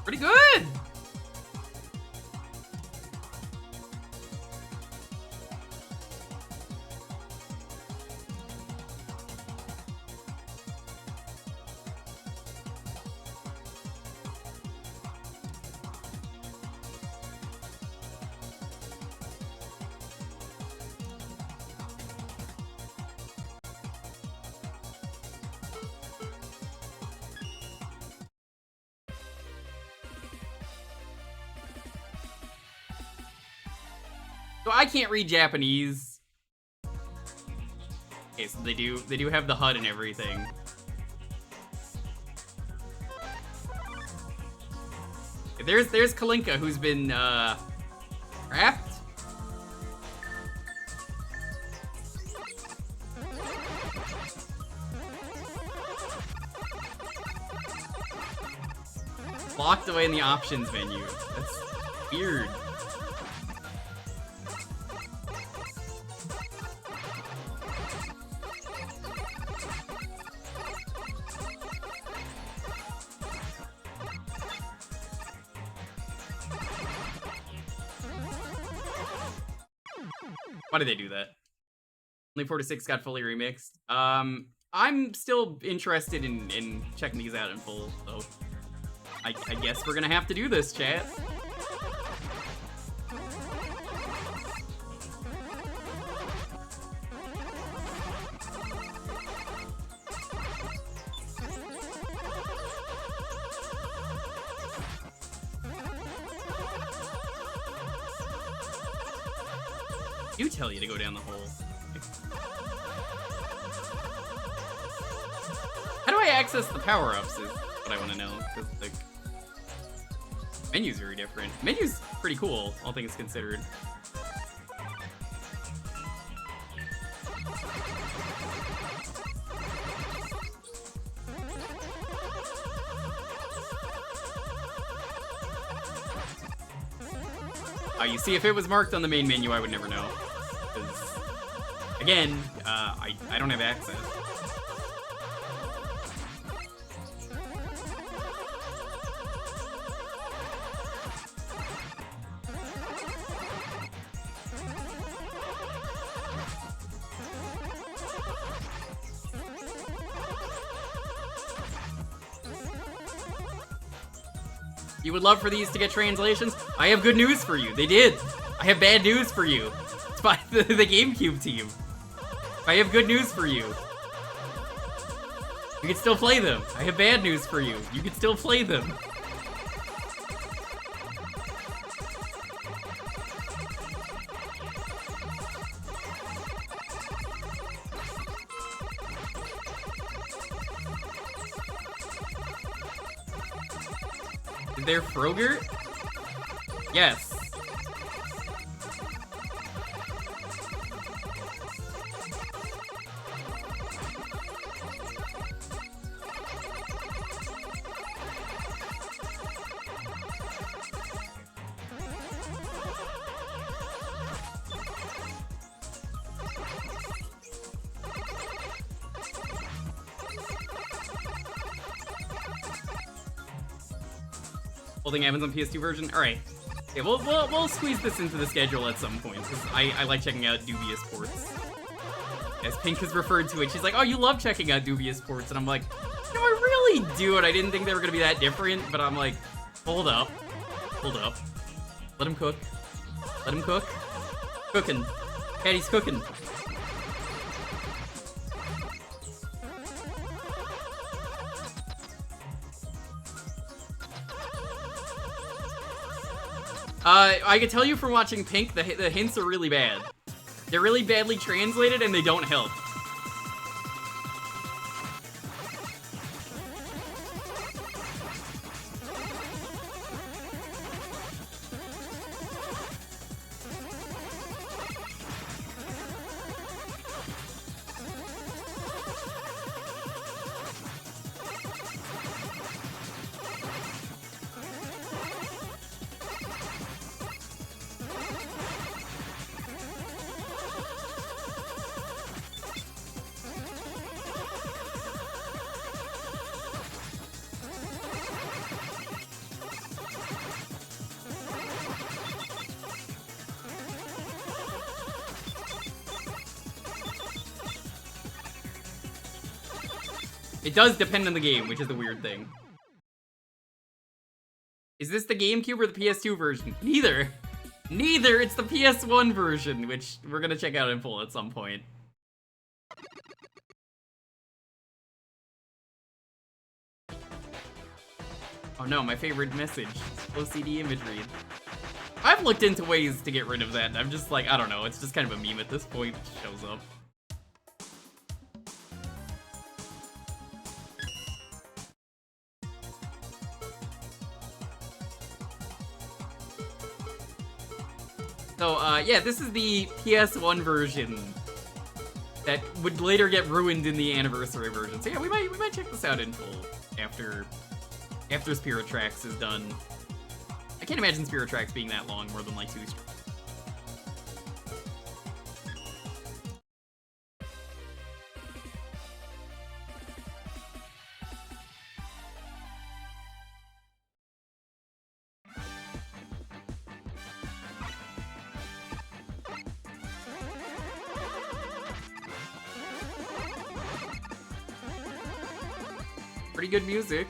Pretty good! So I can't read Japanese. Okay, so they do have the HUD and everything. There's Kalinka, who's been wrapped. Locked away in the options menu. That's weird. Why did they do that? Only 4 to 6 got fully remixed. I'm still interested in checking these out in full, so I guess we're gonna have to do this, chat. Do tell you to go down the hole. How do I access the power-ups is what I want to know, because, like, menu's very different. Menu's pretty cool, all things considered. You see, if it was marked on the main menu, I would never know. Because, again, I don't have access. You would love for these to get translations? I have good news for you. They did. I have bad news for you. It's by the GameCube team. I have good news for you. You can still play them. I have bad news for you. You can still play them. Is there Frogurt? Yes. Holding Evans on PS2 version? Alright. Yeah, we'll squeeze this into the schedule at some point, because I like checking out dubious ports. As Pink has referred to it, she's like, oh, you love checking out dubious ports, and I'm like, no, I really do, and I didn't think they were gonna be that different, but I'm like, hold up. Hold up. Let him cook. Let him cook. Cooking. Patty's cooking. I can tell you from watching Pink, the hints are really bad. They're really badly translated and they don't help. It does depend on the game, which is the weird thing. Is this the GameCube or the PS2 version? Neither. Neither, it's the PS1 version, which we're gonna check out in full at some point. Oh no, my favorite message. OCD imagery. I've looked into ways to get rid of that, and I'm just like, I don't know, it's just kind of a meme at this point. It just shows up. So, yeah, this is the PS1 version that would later get ruined in the anniversary version. So yeah, we might check this out in full after Spirit Tracks is done. I can't imagine Spirit Tracks being that long, more than like 2 streams. Pretty good music.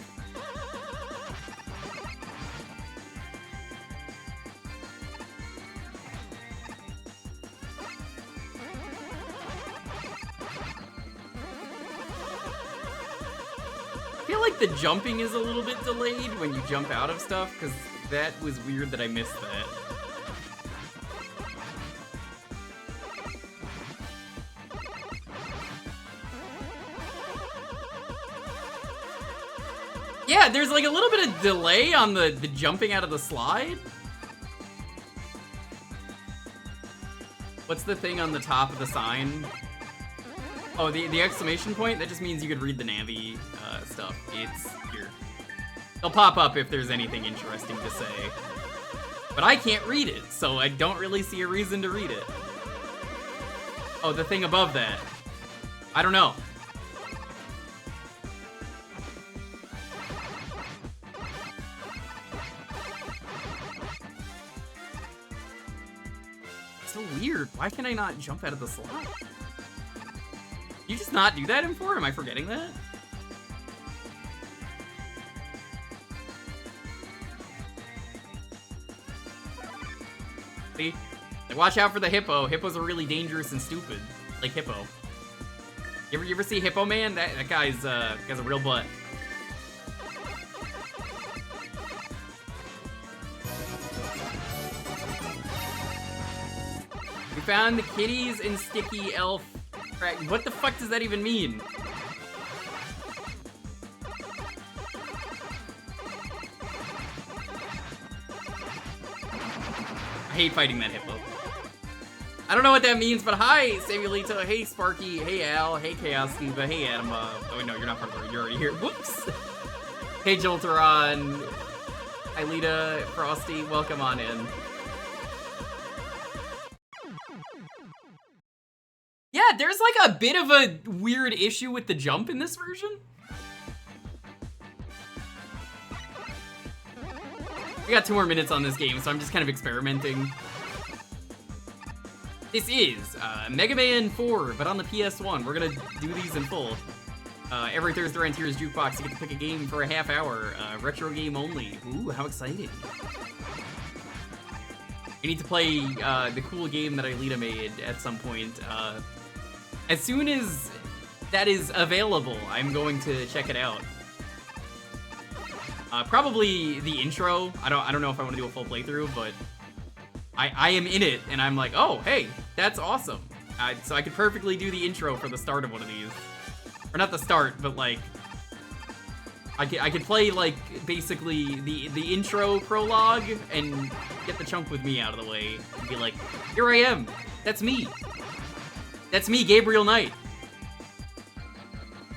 I feel like the jumping is a little bit delayed when you jump out of stuff, because that was weird that I missed that. Yeah, there's like a little bit of delay on the jumping out of the slide. What's the thing on the top of the sign? Oh, the exclamation point? That just means you could read the Navi stuff. It's here. They'll pop up if there's anything interesting to say. But I can't read it, so I don't really see a reason to read it. Oh, the thing above that. I don't know. So weird. Why can I not jump out of the slide? You just not do that in 4? Am I forgetting that? See? Like, watch out for the hippo. Hippos are really dangerous and stupid. Like Hippo. You ever see Hippo Man? That guy's a real butt. We found the kitties and sticky elf. What the fuck does that even mean? I hate fighting that hippo. I don't know what that means, but hi, Samuelito. Hey, Sparky. Hey, Al. Hey, Chaos Diva. Hey, Adam. Oh, wait, no, you're not part of the. You're already here. Whoops. Hey, Jolteron. Hi, Lita. Frosty. Welcome on in. Yeah, there's like a bit of a weird issue with the jump in this version. We got 2 more minutes on this game, so I'm just kind of experimenting. This is Mega Man 4, but on the PS1. We're gonna do these in full. Every Thursday around here's Jewkbox, you get to pick a game for a half hour. Retro game only. Ooh, how exciting. We need to play the cool game that Alita made at some point. As soon as that is available, I'm going to check it out. Probably the intro. I don't know if I want to do a full playthrough, but I am in it, and I'm like, oh, hey, that's awesome. So I could perfectly do the intro for the start of one of these. Or not the start, but like, I could play like basically the intro prologue and get the chunk with me out of the way and be like, here I am. That's me. That's me, Gabriel Knight.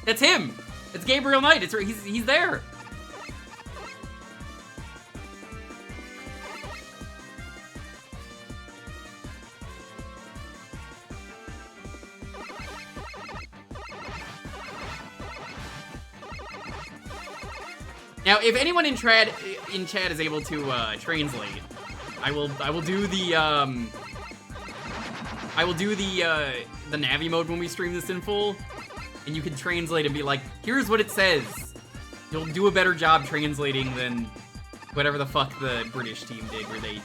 That's him. It's Gabriel Knight. It's he's there. Now, if anyone in chat is able to translate, I will do the Navi mode when we stream this in full. and you can translate and be like, here's what it says. You'll do a better job translating than whatever the fuck the British team did, where they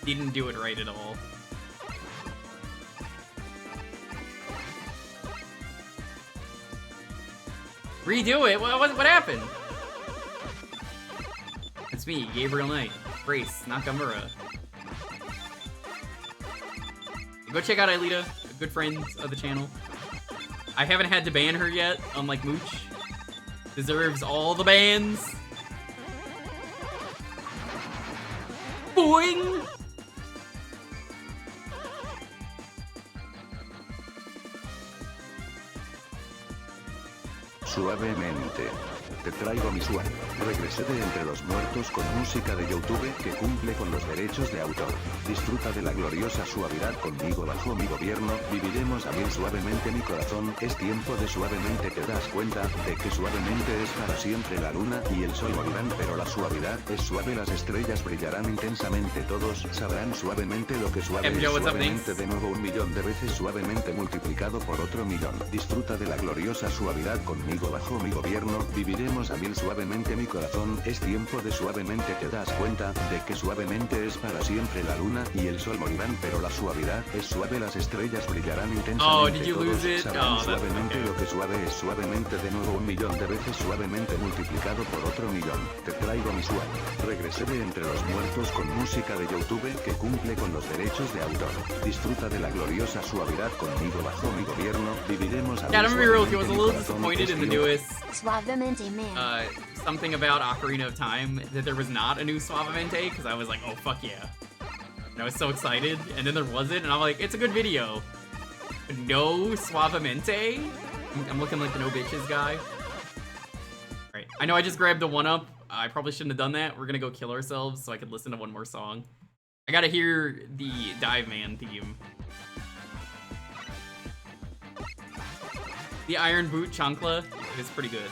didn't do it right at all. Redo it? What happened? It's me, Gabriel Knight, Grace Nakamura. Go check out Aelita, a good friend of the channel. I haven't had to ban her yet, unlike Mooch. Deserves all the bans. Boing! Suavemente. Te traigo mi suave. Regresé de entre los muertos con música de YouTube que cumple con los derechos de autor. Disfruta de la gloriosa suavidad conmigo bajo mi gobierno. Viviremos a bien suavemente mi corazón. Es tiempo de suavemente. Te das cuenta de que suavemente es para siempre. La luna y el sol morirán, pero la suavidad es suave. Las estrellas brillarán intensamente. Todos sabrán suavemente lo que suave es. Suavemente de nuevo 1.000.000 de veces suavemente multiplicado por otro 1.000.000. Disfruta de la gloriosa suavidad conmigo bajo mi gobierno. Viviremos a bien suavemente mi corazón. Es tiempo de suavemente. Te das cuenta de que suavemente es para siempre. La luna y el sol morirán, pero la suavidad es suave. Las estrellas brillarán intensamente. Oh, did you lose it? Sabrán Oh, suavemente okay. lo que suave es. Suavemente de nuevo 1.000.000 de veces suavemente multiplicado por otro 1.000.000. Te traigo mi suave. Regresé de entre los muertos con música de YouTube que cumple con los derechos de autor. Disfruta de la gloriosa suavidad conmigo bajo mi gobierno. Viviremos a Yeah, I'm bien gonna be real with you. I was a suavemente mi little corazón. disappointed Es in the tiempo- newest Suavemente, man. something about Ocarina of Time that there was not a new Suavemente, because I was like, oh fuck yeah. And I was so excited, and then there wasn't, and I'm like, it's a good video. No Suavemente? I'm looking like the no bitches guy. Alright, I know I just grabbed the 1-up. I probably shouldn't have done that. We're gonna go kill ourselves so I could listen to one more song. I gotta hear the Dive Man theme. The Iron Boot Chancla is pretty good.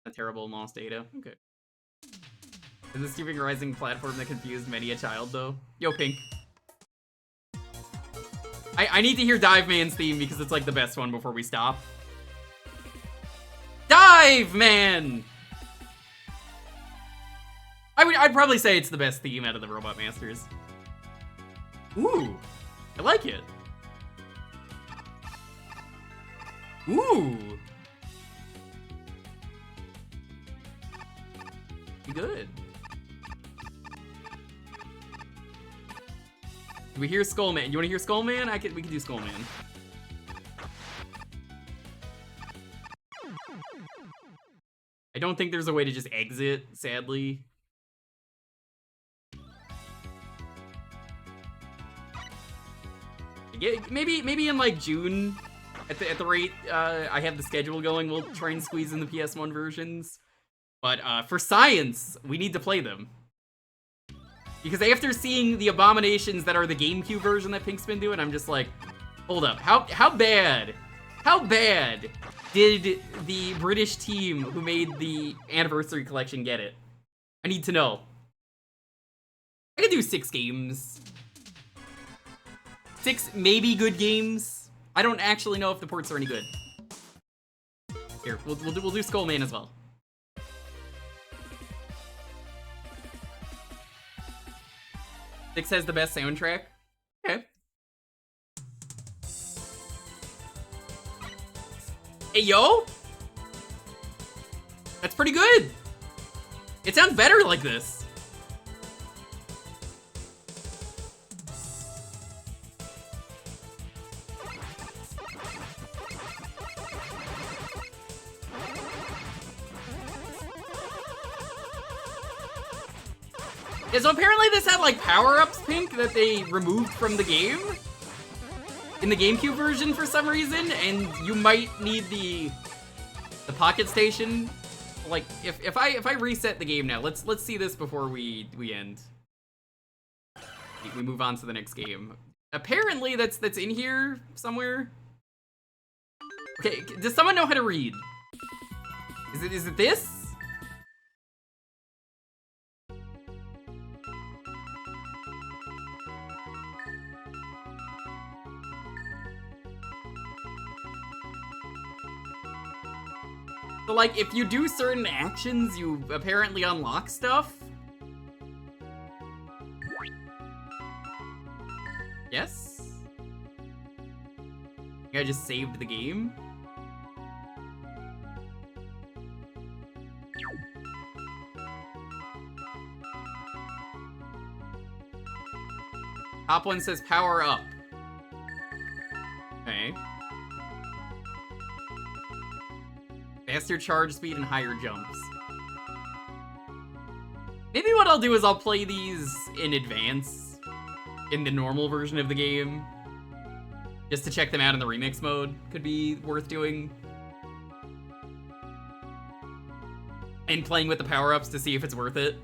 A terrible and lost data. Okay. Is the stupid rising platform that confused many a child, though? Yo, Pink. I need to hear Dive Man's theme because it's like the best one before we stop. Dive Man! I'd probably say it's the best theme out of the Robot Masters. Ooh, I like it. Ooh. Good. Do we hear Skullman? You want to hear Skullman? We can do Skullman. I don't think there's a way to just exit, sadly. Maybe in like June, at the rate I have the schedule going, we'll try and squeeze in the PS1 versions. But for science, we need to play them. Because after seeing the abominations that are the GameCube version that Pink's been doing, I'm just like, hold up, how bad did the British team who made the Anniversary Collection get it? I need to know. I could do 6 games. 6 maybe good games. I don't actually know if the ports are any good. Here, we'll do Skullman as well. Six has the best soundtrack. Okay. Hey, yo! That's pretty good! It sounds better like this. Yeah, so apparently this had like power-ups, Pink, that they removed from the game in the GameCube version for some reason, and you might need the Pocket Station. Like, if I reset the game now, let's see this before we end. We move on to the next game. Apparently that's in here somewhere. Okay, does someone know how to read? Is it this? So, like, if you do certain actions, you apparently unlock stuff? Yes? I just saved the game? Top one says power up. Okay. Faster charge speed and higher jumps. Maybe what I'll do is I'll play these in advance, in the normal version of the game, just to check them out in the remix mode. Could be worth doing. And playing with the power-ups to see if it's worth it.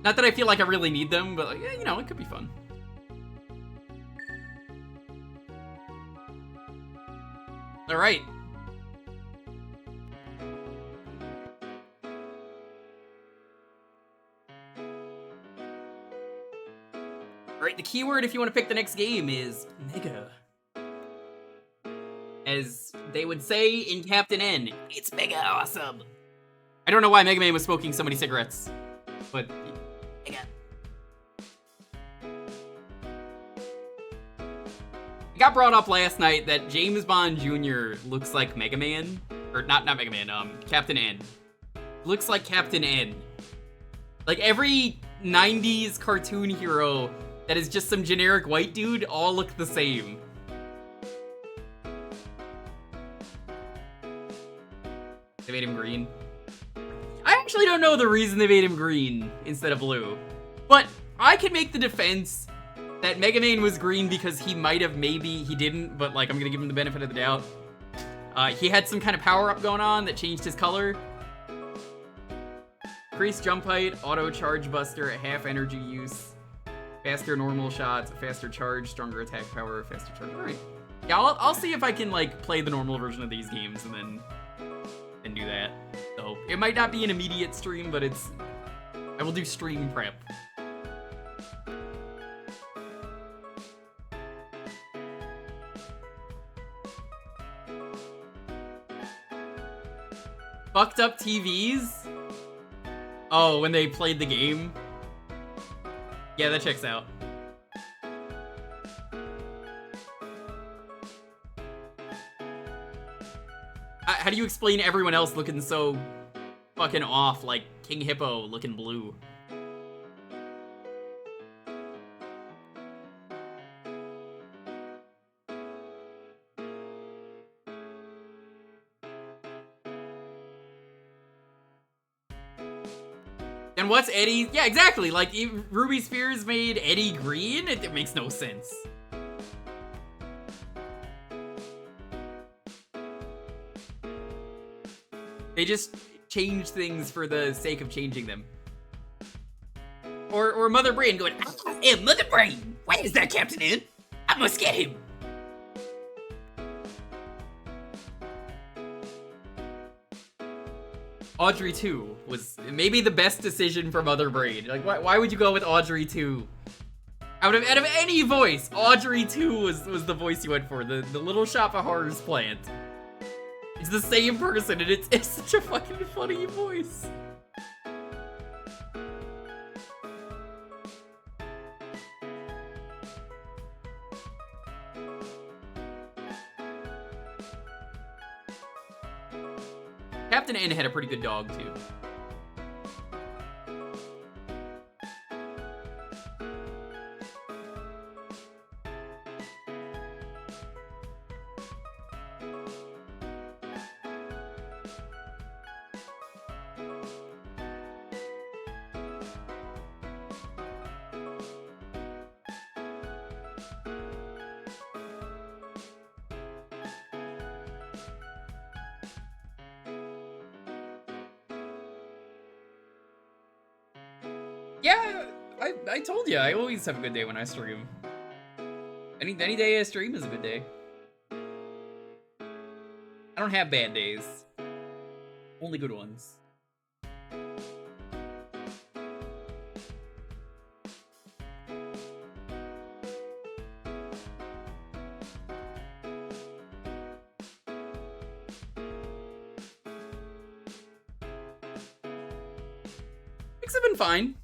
Not that I feel like I really need them, but, like, yeah, you know, it could be fun. Alright. Alright, the keyword if you want to pick the next game is Mega. As they would say in Captain N, it's mega awesome. I don't know why Mega Man was smoking so many cigarettes, but mega. It got brought up last night that James Bond Jr. looks like Mega Man, or not Mega Man, Captain N. Looks like Captain N. Like every 90s cartoon hero that is just some generic white dude all look the same. They made him green. I actually don't know the reason they made him green instead of blue. But I can make the defense that Mega Man was green because he might have, maybe he didn't, but like I'm gonna give him the benefit of the doubt. He had some kind of power-up going on that changed his color. Increased jump height, auto charge buster, half energy use, faster normal shots, faster charge, stronger attack power, faster charge. Alright. Yeah, I'll see if I can like play the normal version of these games and then do that. So it might not be an immediate stream, but I will do stream prep. Fucked up TVs? Oh, when they played the game? Yeah, that checks out. How do you explain everyone else looking so fucking off, like King Hippo looking blue? And what's Eddie? Yeah, exactly. Like, Ruby Spears made Eddie green? It makes no sense. They just change things for the sake of changing them. Or Mother Brain going, hey, Mother Brain! Why is that Captain N? I must get him! Audrey 2 was maybe the best decision for Mother Brain. Like, why would you go with Audrey 2? Out of any voice, Audrey 2 was the voice you went for. The Little Shop of Horrors plant. It's the same person, and it's such a fucking funny voice. Captain N had a pretty good dog, too. Yeah, I told you, I always have a good day when I stream. Any day I stream is a good day. I don't have bad days. Only good ones. Things have been fine.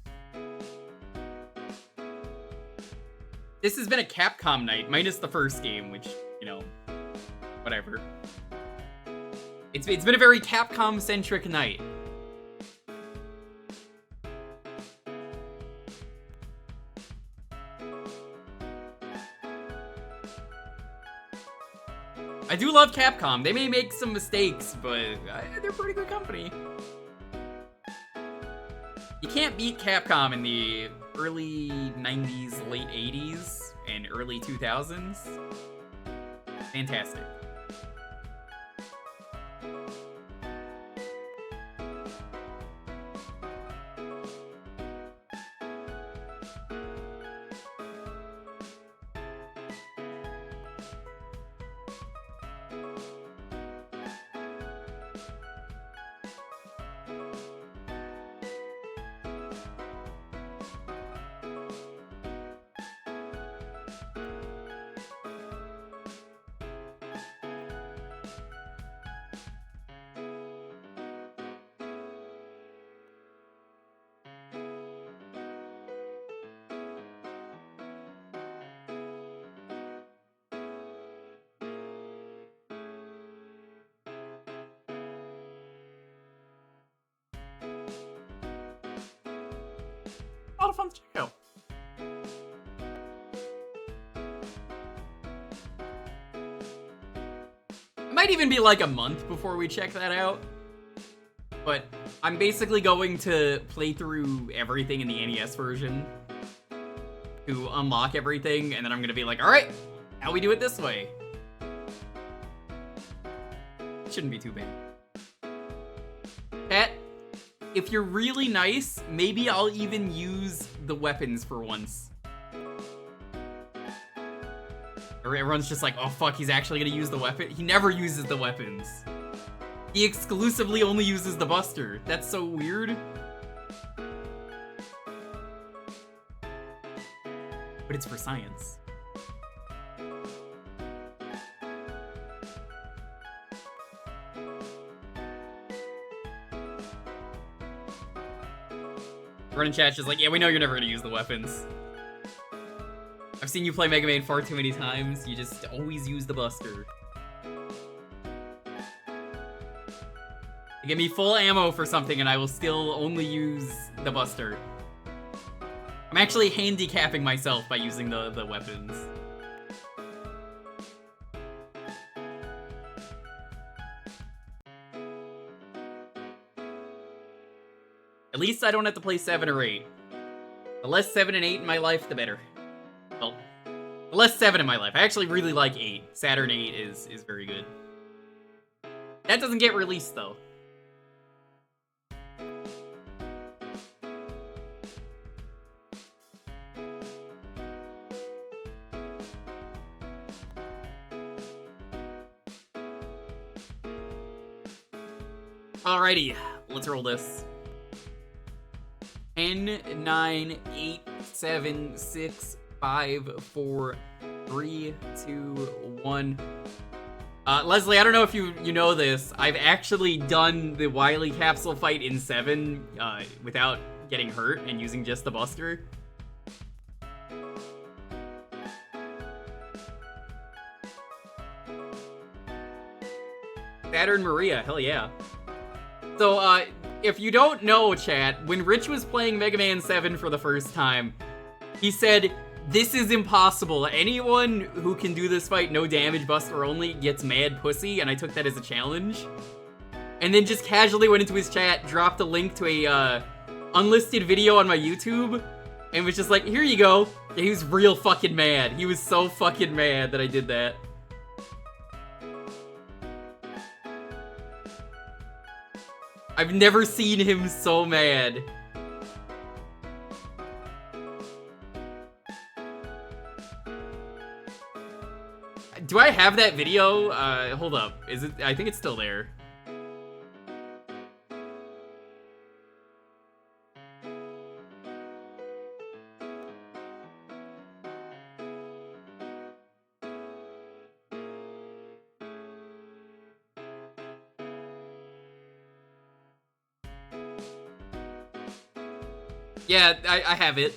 This has been a Capcom night, minus the first game, which, you know, whatever. It's been a very Capcom-centric night. I do love Capcom. They may make some mistakes, but they're pretty good company. You can't beat Capcom in the early 90s, late 80s, and early 2000s. Fantastic. A lot of fun to check out. It might even be like a month before we check that out. But I'm basically going to play through everything in the NES version to unlock everything, and then I'm going to be like, alright, how we do it this way? It shouldn't be too bad. Chat, if you're really nice, maybe I'll even use the weapons for once. Everyone's just like, oh fuck, he's actually gonna use the weapon? He never uses the weapons. He exclusively only uses the buster. That's so weird. But it's for science. Running chat is like, yeah, we know you're never gonna use the weapons. I've seen you play Mega Man far too many times. You just always use the buster. You give me full ammo for something and I will still only use the buster. I'm actually handicapping myself by using the weapons. At least I don't have to play 7 or 8. The less 7 and 8 in my life, the better. Well, the less 7 in my life. I actually really like 8. Saturn 8 is very good. That doesn't get released, though. Alrighty, let's roll this. 10, 9, 8, 7, 6, 5, 4, 3, 2, 1. Leslie, I don't know if you know this. I've actually done the Wily capsule fight in 7 without getting hurt and using just the buster. Saturn Maria, hell yeah. So, if you don't know, chat, when Rich was playing Mega Man 7 for the first time, he said, this is impossible. Anyone who can do this fight no damage, buster only, gets mad pussy, and I took that as a challenge. And then just casually went into his chat, dropped a link to a unlisted video on my YouTube, and was just like, here you go. Yeah, he was real fucking mad. He was so fucking mad that I did that. I've never seen him so mad. Do I have that video? Hold up. Is it? I think it's still there. Yeah, I have it.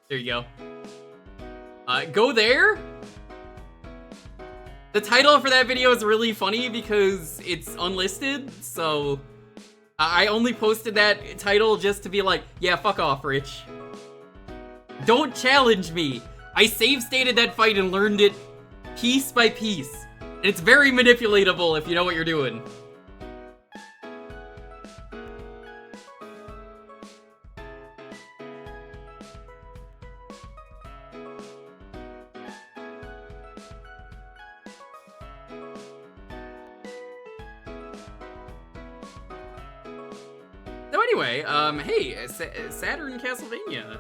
There you go. Go there? The title for that video is really funny because it's unlisted, so I only posted that title just to be like, yeah, fuck off, Rich. Don't challenge me. I save stated that fight and learned it piece by piece. And it's very manipulatable if you know what you're doing. So anyway, hey, Saturn Castlevania.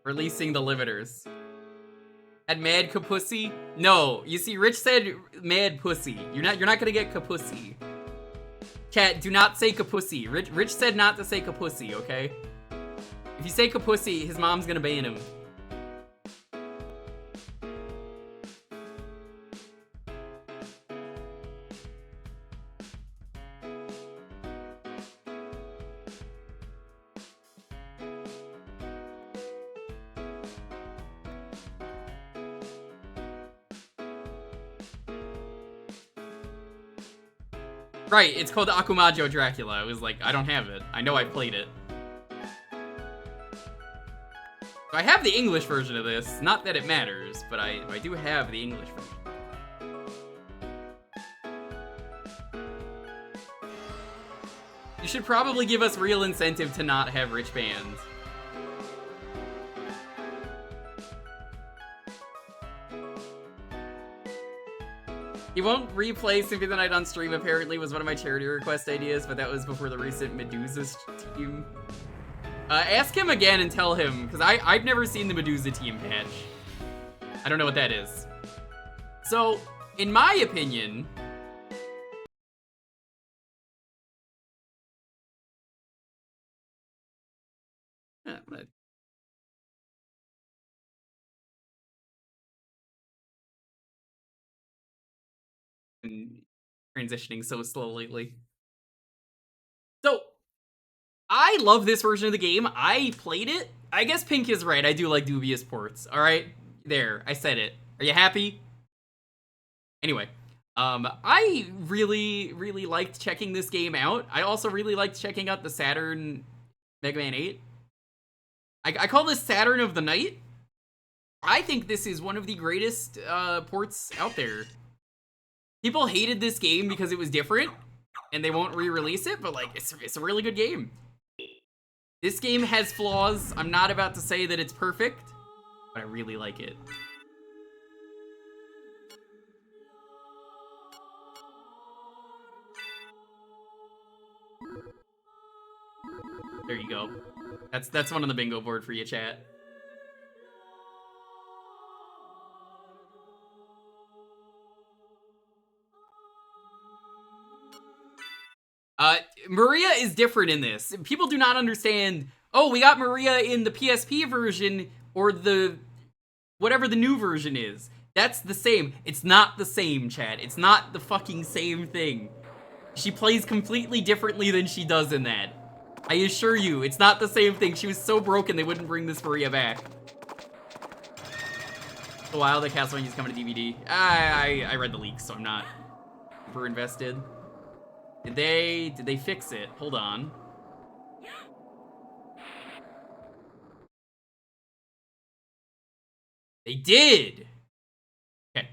Releasing the limiters. At Mad Kapussy? No, you see, Rich said Mad Pussy. You're not gonna get Kapussy. Chat, do not say Kapussy. Rich said not to say Kapussy, okay? If you say Kapussy, his mom's gonna ban him. Right, it's called Akumajo Dracula. I was like, I don't have it. I know I played it. So I have the English version of this. Not that it matters, but I do have the English version. You should probably give us real incentive to not have rich bands. He won't replay Symphony of the Night on stream, apparently, was one of my charity request ideas, but that was before the recent Medusa team. Ask him again and tell him, because I've never seen the Medusa team patch. I don't know what that is. So, in my opinion... transitioning so slow lately. So, I love this version of the game. I played it. I guess Pink is right. I do like dubious ports. Alright? There. I said it. Are you happy? Anyway. I really, really liked checking this game out. I also really liked checking out the Saturn Mega Man 8. I call this Saturn of the Night. I think this is one of the greatest ports out there. People hated this game because it was different, and they won't re-release it, but, like, it's a really good game. This game has flaws. I'm not about to say that it's perfect, but I really like it. There you go. That's one on the bingo board for you, chat. Maria is different in this. People do not understand, oh, we got Maria in the PSP version, or the... whatever the new version is. That's the same. It's not the same, chat. It's not the fucking same thing. She plays completely differently than she does in that. I assure you, it's not the same thing. She was so broken they wouldn't bring this Maria back. A while that Castlevania's coming to DVD. I read the leaks, so I'm not super invested. Did they fix it? Hold on. They did! Okay.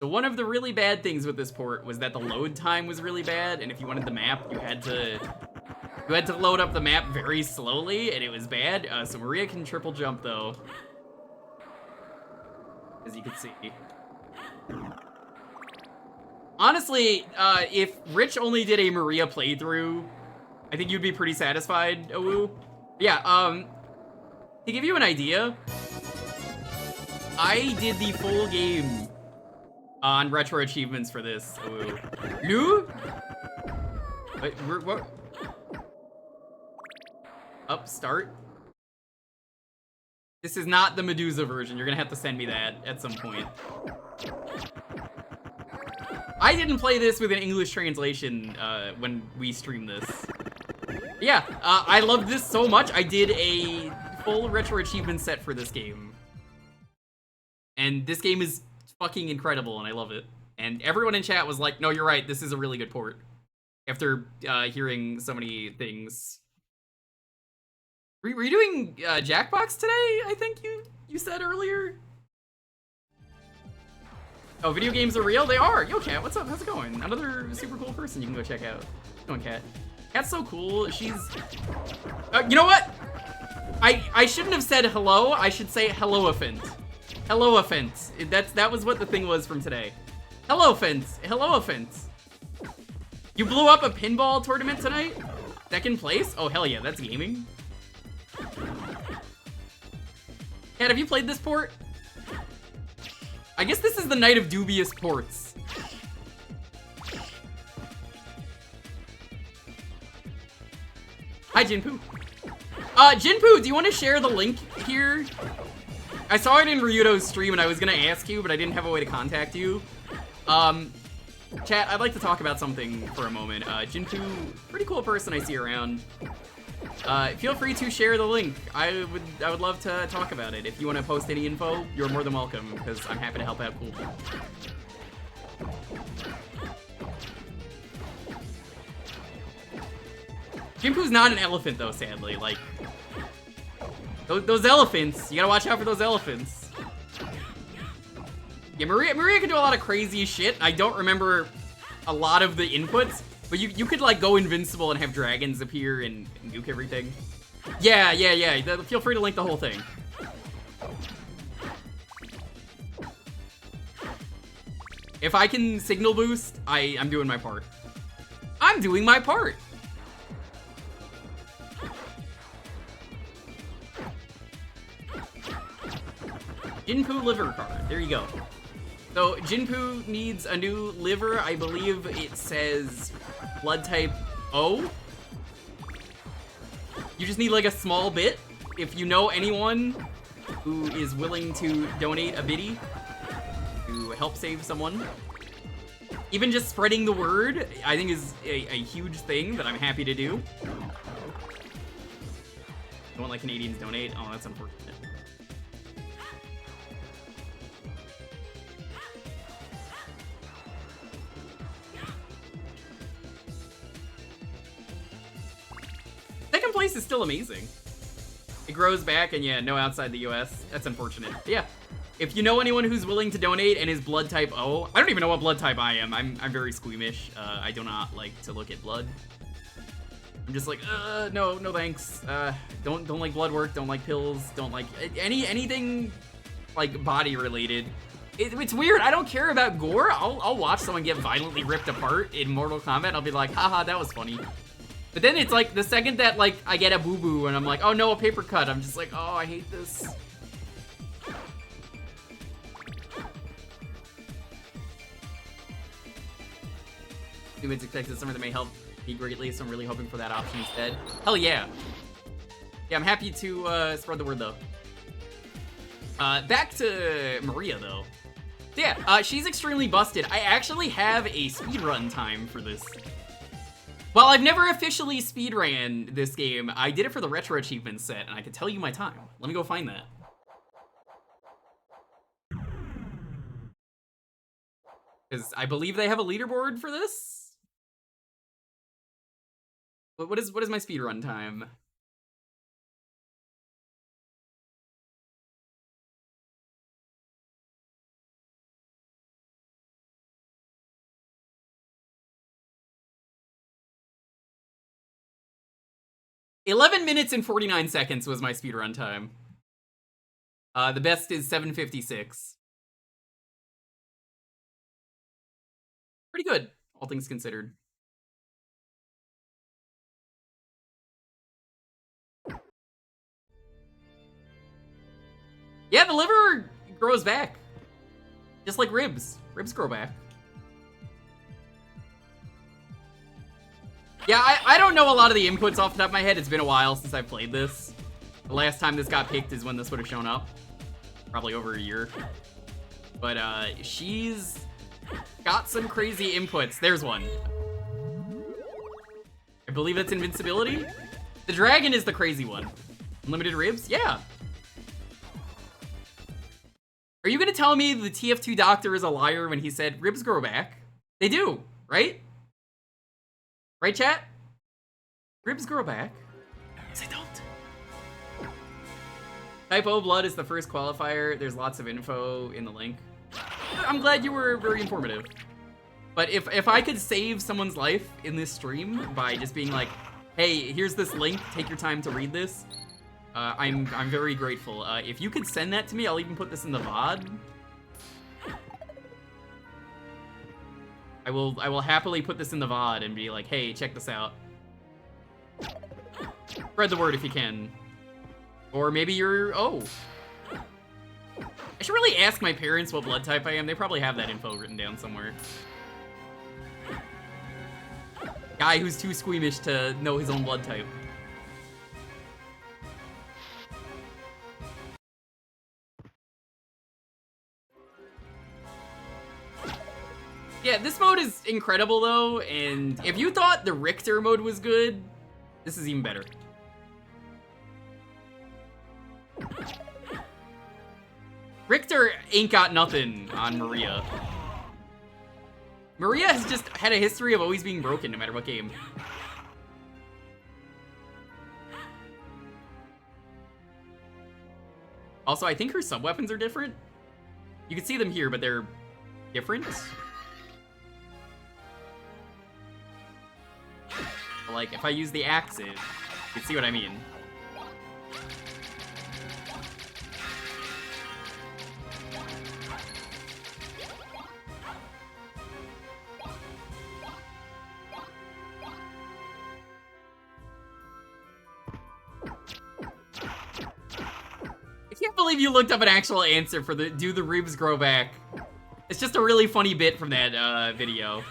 So one of the really bad things with this port was that the load time was really bad, and if you wanted the map, you had to load up the map very slowly, and it was bad. So Maria can triple jump though, as you can see. Honestly, if Rich only did a Maria playthrough, I think you'd be pretty satisfied, Owu. Yeah, to give you an idea, I did the full game on retro achievements for this. Owu. Lu? Wait, what? Up, start. This is not the Medusa version. You're gonna have to send me that at some point. I didn't play this with an English translation when we streamed this. Yeah, I loved this so much. I did a full retro achievement set for this game. And this game is fucking incredible, and I love it. And everyone in chat was like, no, you're right, this is a really good port. After hearing so many things. Were you doing Jewkbox today, I think you said earlier? Oh, video games are real? They are! Yo, Kat, what's up? How's it going? Another super cool person you can go check out. Come on, Kat. Kat's so cool. She's... you know what? I shouldn't have said hello. I should say hello-ophant. Hello-ophant. That was what the thing was from today. Hello-ophant. Hello-ophant. You blew up a pinball tournament tonight? Second place? Oh, hell yeah, that's gaming. Kat, have you played this port? I guess this is the night of dubious ports. Hi, Jinpoo. Jinpoo, do you want to share the link here? I saw it in Ryudo's stream and I was gonna ask you, but I didn't have a way to contact you. Chat, I'd like to talk about something for a moment. Jinpoo, pretty cool person I see around. Feel free to share the link. I would love to talk about it. If you want to post any info, you're more than welcome, because I'm happy to help out cool people. Jinpoo's not an elephant though, sadly. Like, those elephants, you gotta watch out for those elephants. Yeah, Maria can do a lot of crazy shit. I don't remember a lot of the inputs, but you could like go invincible and have dragons appear and nuke everything. Yeah. Feel free to link the whole thing. If I can signal boost, I'm doing my part. I'm doing my part. Jinpoo liver card. There you go. So Jinpoo needs a new liver. I believe it says blood type O. You just need like a small bit. If you know anyone who is willing to donate a biddy to help save someone, even just spreading the word, I think is a huge thing that I'm happy to do. Don't let Canadians donate? Oh, that's unfortunate. Second place is still amazing. It grows back, and yeah, no outside the US. That's unfortunate. But yeah, if you know anyone who's willing to donate and is blood type O, I don't even know what blood type I am. I'm very squeamish. I do not like to look at blood. I'm just like, no thanks. Don't like blood work. Don't like pills. Don't like anything like body related. It's weird. I don't care about gore. I'll watch someone get violently ripped apart in Mortal Kombat. I'll be like, haha, that was funny. But then it's like the second that like I get a boo-boo and I'm like, oh no, a paper cut. I'm just like, oh, I hate this. Humans expected somewhere that may help me greatly, so I'm really hoping for that option instead. Hell yeah. Yeah, I'm happy to spread the word though. Back to Maria though. Yeah, she's extremely busted. I actually have a speedrun time for this. Well, I've never officially speedran this game. I did it for the retro achievement set, and I can tell you my time. Let me go find that. Because I believe they have a leaderboard for this. What is my speedrun time? 11 minutes and 49 seconds was my speedrun time. The best is 7:56. Pretty good, all things considered. Yeah, the liver grows back. Just like ribs. Ribs grow back. Yeah, I don't know a lot of the inputs off the top of my head. It's been a while since I've played this. The last time this got picked is when this would have shown up. Probably over a year. But she's got some crazy inputs. There's one. I believe that's invincibility. The dragon is the crazy one. Unlimited ribs? Yeah. Are you gonna tell me the TF2 doctor is a liar when he said ribs grow back? They do, right? Right, chat? Ribs grow back. They don't. Type O blood is the first qualifier. There's lots of info in the link. I'm glad you were very informative. But if I could save someone's life in this stream by just being like, hey, here's this link, take your time to read this, I'm very grateful. If you could send that to me, I'll even put this in the VOD. I will happily put this in the VOD and be like, hey, check this out. Spread the word if you can. Or maybe you're, oh. I should really ask my parents what blood type I am. They probably have that info written down somewhere. Guy who's too squeamish to know his own blood type. Yeah, this mode is incredible though, and if you thought the Richter mode was good, this is even better. Richter ain't got nothing on Maria. Maria has just had a history of always being broken no matter what game. Also, I think her sub-weapons are different. You can see them here, but they're different. Like, if I use the axes, you can see what I mean. I can't believe you looked up an actual answer for the do the ribs grow back. It's just a really funny bit from that video.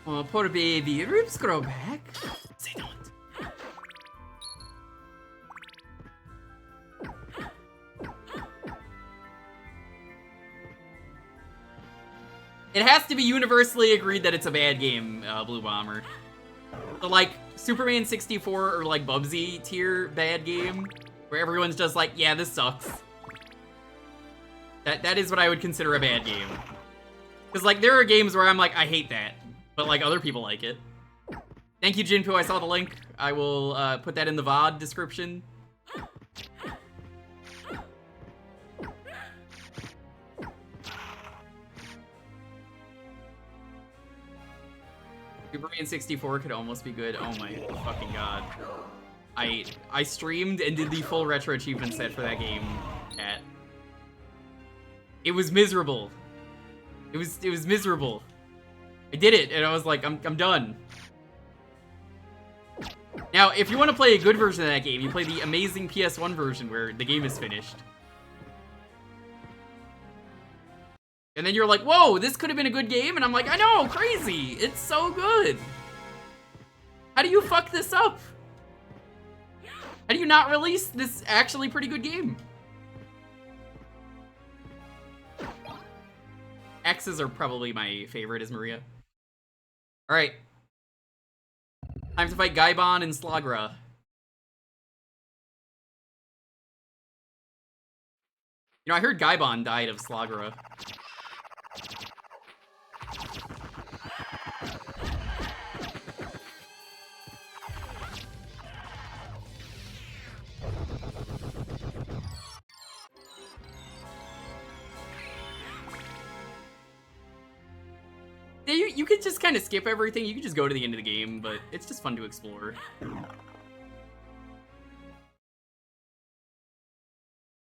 Oh, poor baby, ribs grow back. They don't. It has to be universally agreed that it's a bad game, Blue Bomber. So, like, Superman 64 or, like, Bubsy tier bad game, where everyone's just like, yeah, this sucks. That is what I would consider a bad game. Because, like, there are games where I'm like, I hate that. But, like, other people like it. Thank you, Jinpu. I saw the link. I will put that in the VOD description. Superman 64 could almost be good. Oh my fucking god. I streamed and did the full retro achievement set for that game. It was miserable. It was miserable. I did it, and I was like, I'm done. Now, if you want to play a good version of that game, you play the amazing PS1 version where the game is finished. And then you're like, whoa, this could have been a good game? And I'm like, I know, crazy. It's so good. How do you fuck this up? How do you not release this actually pretty good game? X's are probably my favorite as Maria. Alright. Time to fight Gaibon and Slagra. You know, I heard Gaibon died of Slagra. Yeah, you could just kind of skip everything. You could just go to the end of the game, but it's just fun to explore.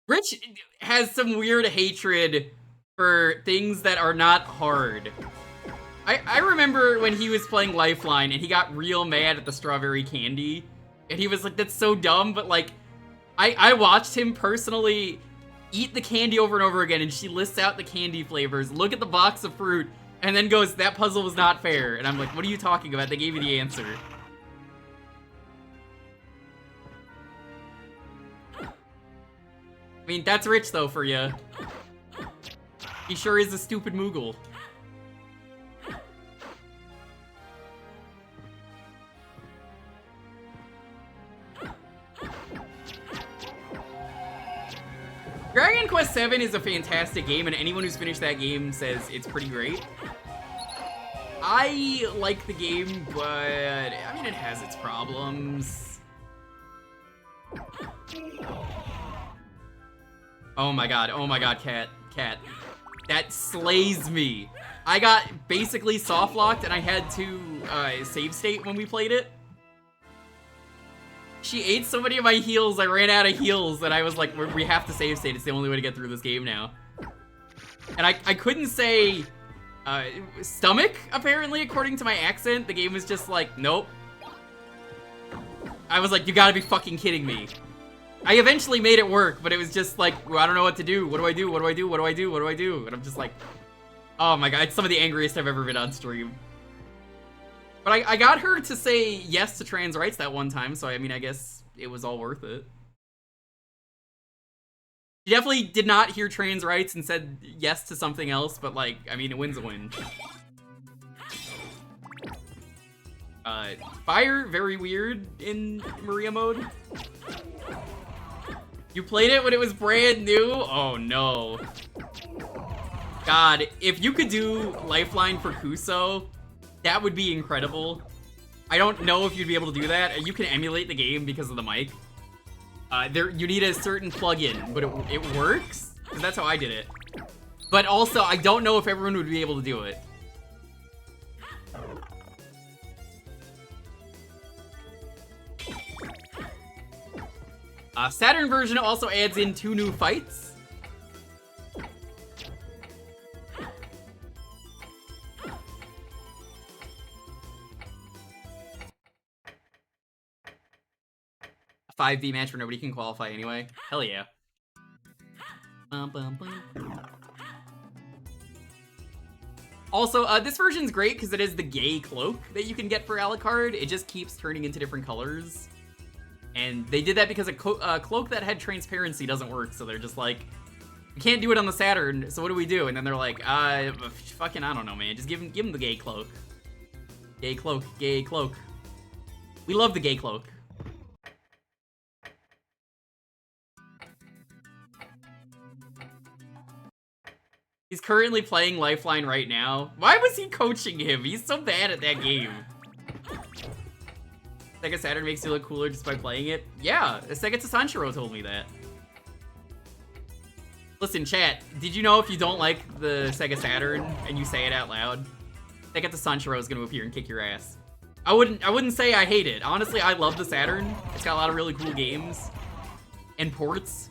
Rich has some weird hatred for things that are not hard. I remember when he was playing Lifeline and he got real mad at the strawberry candy. And he was like, that's so dumb, but like, I watched him personally eat the candy over and over again, and she lists out the candy flavors, look at the box of fruit, and then goes, that puzzle was not fair. And I'm like, what are you talking about? They gave you the answer. I mean, that's Rich, though, for you. He sure is a stupid Moogle. Dragon Quest VII is a fantastic game, and anyone who's finished that game says it's pretty great. I like the game, but I mean, it has its problems. Oh my god, Cat. That slays me. I got basically soft locked and I had to save state when we played it. She ate so many of my heals, I ran out of heals, and I was like, we have to save state, it's the only way to get through this game now. And I couldn't say stomach, apparently, according to my accent. The game was just like, nope. I was like, you gotta be fucking kidding me. I eventually made it work, but it was just like, well, I don't know what to do. What do I do? What do I do? What do I do? What do I do? And I'm just like, oh my god, it's some of the angriest I've ever been on stream. But I got her to say yes to trans rights that one time, so I mean, I guess it was all worth it. She definitely did not hear trans rights and said yes to something else, but like, I mean, a win's a win. Fire, very weird in Maria mode. You played it when it was brand new? Oh no. God, if you could do Lifeline for Kuso, that would be incredible. I don't know if you'd be able to do that. You can emulate the game because of the mic. You need a certain plugin, but it works? Because that's how I did it. But also, I don't know if everyone would be able to do it. Saturn version also adds in 2 new fights. A 5v match where nobody can qualify anyway. Hell yeah. Also, this version's great because it is the gay cloak that you can get for Alucard. It just keeps turning into different colors. And they did that because a cloak that had transparency doesn't work, so they're just like, we can't do it on the Saturn, so what do we do? And then they're like, fucking, I don't know, man. Just give him the gay cloak. Gay cloak, gay cloak. We love the gay cloak. He's currently playing Lifeline right now. Why was he coaching him? He's so bad at that game. Sega Saturn makes you look cooler just by playing it? Yeah, Sega Sanshiro told me that. Listen, chat, did you know if you don't like the Sega Saturn and you say it out loud, Sega Sanshiro is gonna appear and kick your ass. I wouldn't say I hate it. Honestly, I love the Saturn. It's got a lot of really cool games and ports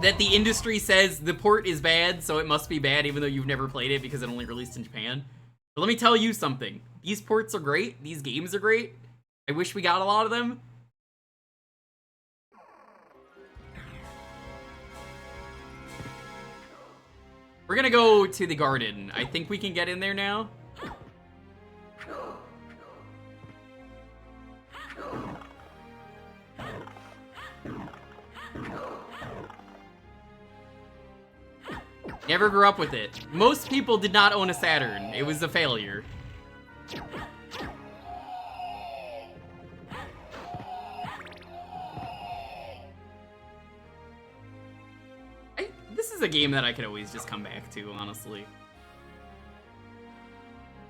that the industry says the port is bad, so it must be bad even though you've never played it because it only released in Japan. But let me tell you something. These ports are great. These games are great. I wish we got a lot of them. We're gonna go to the garden. I think we can get in there now. Never grew up with it. Most people did not own a Saturn. It was a failure. This is a game that I could always just come back to, honestly.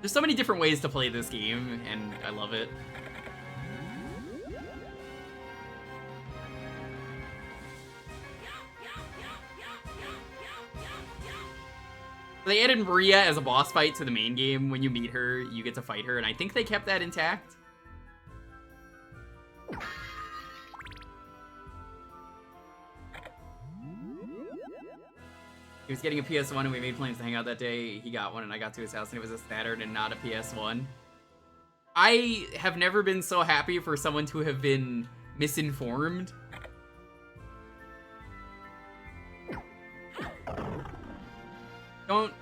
There's so many different ways to play this game, and I love it. They added Maria as a boss fight to the main game. When you meet her, you get to fight her, and I think they kept that intact. He was getting a PS1 and we made plans to hang out that day. He got one and I got to his house and it was a Saturn and not a PS1. I have never been so happy for someone to have been misinformed. Don't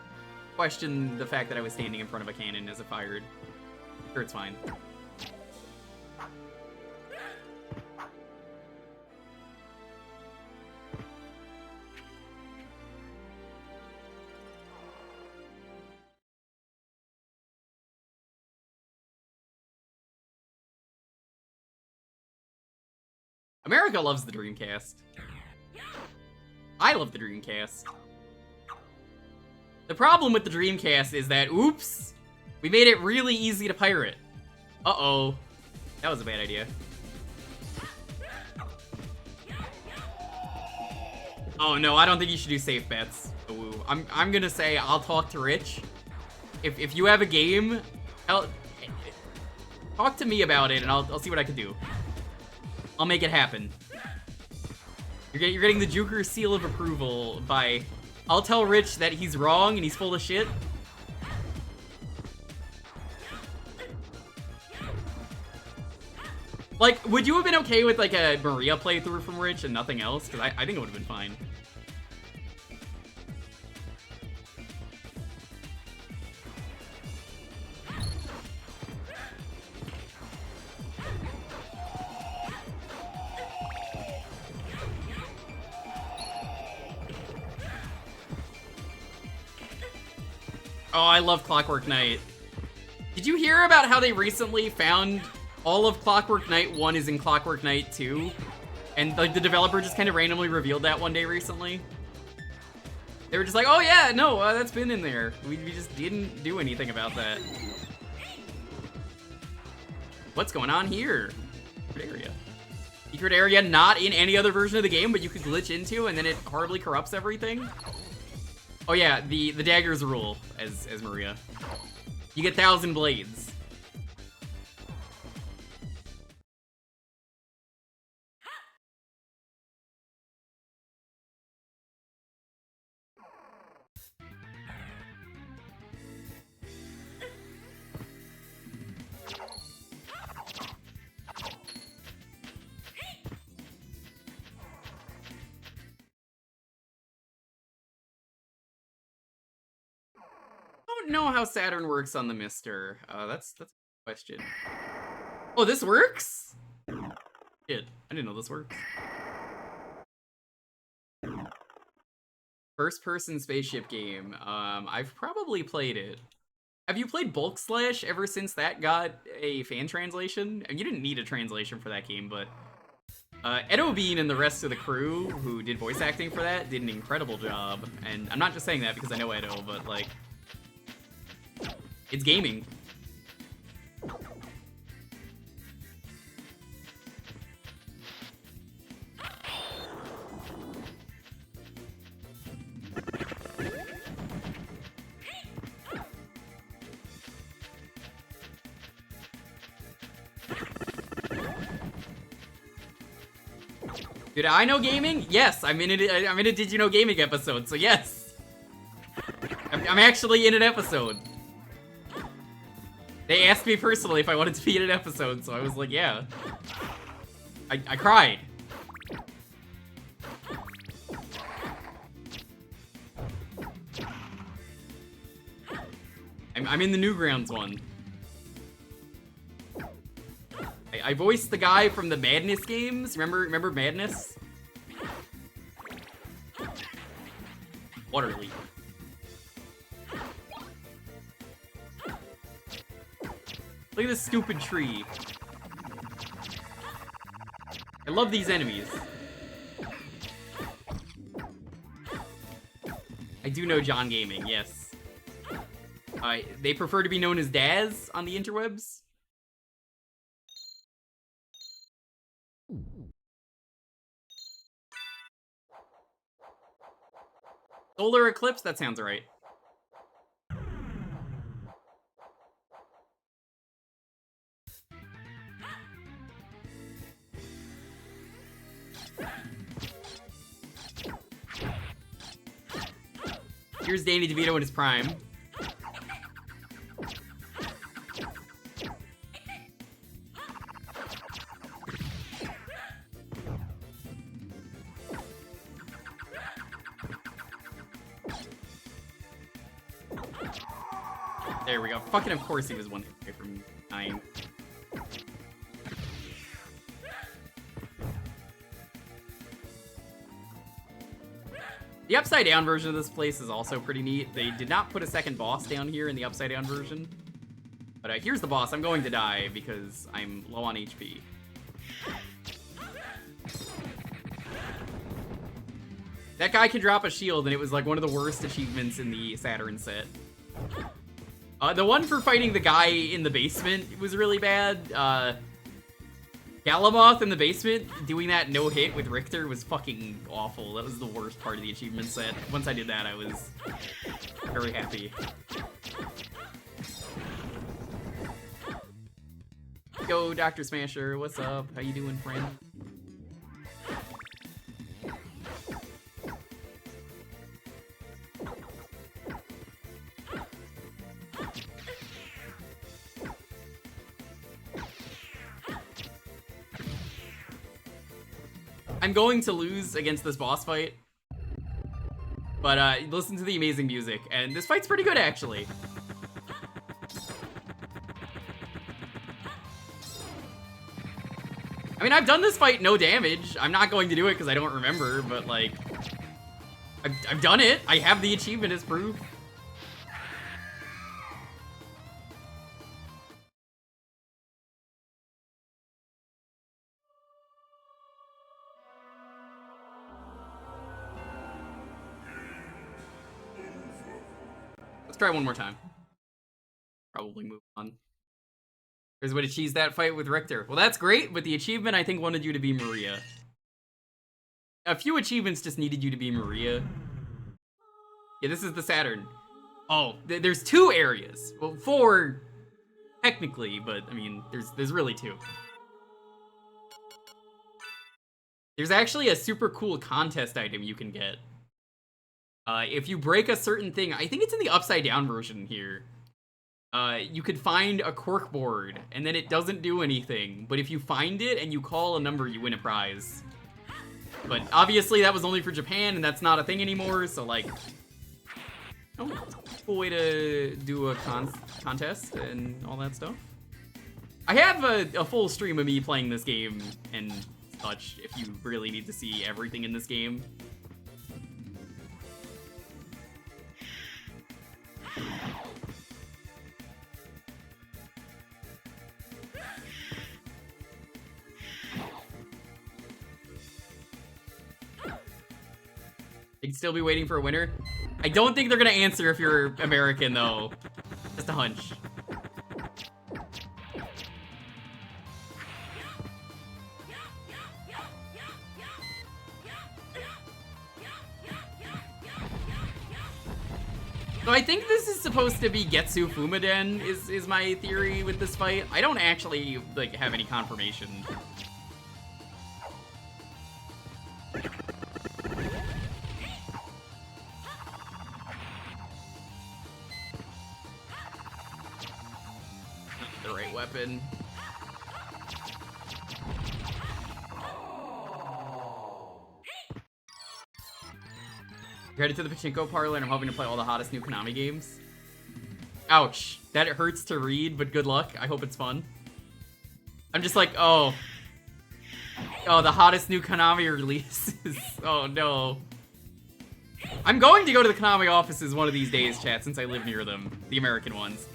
question the fact that I was standing in front of a cannon as it fired. Sure, it's fine. America loves the Dreamcast. I love the Dreamcast. The problem with the Dreamcast is that, oops, we made it really easy to pirate. Uh-oh. That was a bad idea. Oh no, I don't think you should do safe bets. Ooh, I'm gonna say I'll talk to Rich. If you have a game, talk to me about it and I'll see what I can do. I'll make it happen. You're getting the Jewker seal of approval by... I'll tell Rich that he's wrong and he's full of shit. Like, would you have been okay with, like, a Maria playthrough from Rich and nothing else? Because I think it would have been fine. Oh, I love Clockwork Knight. Did you hear about how they recently found all of Clockwork Knight 1 is in Clockwork Knight 2? And like the developer just kind of randomly revealed that one day recently? They were just like, oh yeah, no, that's been in there. We just didn't do anything about that. What's going on here? Secret area. Secret area not in any other version of the game, but you could glitch into and then it horribly corrupts everything? Oh yeah, the daggers rule as Maria. You get 1,000 blades. I don't know how Saturn works on the Mister. That's a question. Oh, this works? Shit, I didn't know this works. First-person spaceship game. I've probably played it. Have you played Bulk Slash ever since that got a fan translation? And you didn't need a translation for that game, but Edo Bean and the rest of the crew who did voice acting for that did an incredible job. And I'm not just saying that because I know Edo, but like, it's gaming. Did I know gaming? Yes, I'm in a Did You Know Gaming episode, so yes. I'm actually in an episode. They asked me personally if I wanted to be in an episode, so I was like, yeah. I cried. I'm in the Newgrounds one. I voiced the guy from the Madness games. Remember Madness? Water leak. Look at this stupid tree. I love these enemies. I do know John Gaming, yes. They prefer to be known as Daz on the interwebs. Solar eclipse? That sounds right. Here's Danny DeVito in his prime. There we go. Fucking of course he was one away from dying. The upside down version of this place is also pretty neat. They did not put a second boss down here in the upside down version. But here's the boss. I'm going to die because I'm low on HP. That guy can drop a shield, and it was like one of the worst achievements in the Saturn set. The one for fighting the guy in the basement was really bad. Galamoth in the basement, doing that no hit with Richter was fucking awful. That was the worst part of the achievement set. Once I did that, I was very happy. Yo, Dr. Smasher, what's up? How you doing, friend? I'm going to lose against this boss fight, but listen to the amazing music, and this fight's pretty good, actually. I mean, I've done this fight no damage. I'm not going to do it because I don't remember, but, like, I've done it. I have the achievement as proof. Let's try one more time. Probably move on. Here's a way to cheese that fight with Richter. Well, that's great, but the achievement, I think, wanted you to be Maria. A few achievements just needed you to be Maria. Yeah, this is the Saturn. Oh, there's 2 areas. Well, 4, technically, but, I mean, there's really 2. There's actually a super cool contest item you can get. If you break a certain thing, I think it's in the upside down version here. You could find a cork board, and then it doesn't do anything. But if you find it and you call a number, you win a prize. But obviously that was only for Japan, and that's not a thing anymore, so like... Oh, cool way to do a contest and all that stuff. I have a full stream of me playing this game and such, if you really need to see everything in this game. You'd still be waiting for a winner? I don't think they're gonna answer if you're American, though. Just a hunch. So I think this is supposed to be Getsu Fuma Den, is my theory with this fight. I don't actually, like, have any confirmation. The right weapon. Headed to the pachinko parlor and I'm hoping to play all the hottest new Konami games. Ouch. That hurts to read, but good luck. I hope it's fun. I'm just like, oh. Oh, the hottest new Konami releases. Oh, no. I'm going to go to the Konami offices one of these days, chat, since I live near them. The American ones.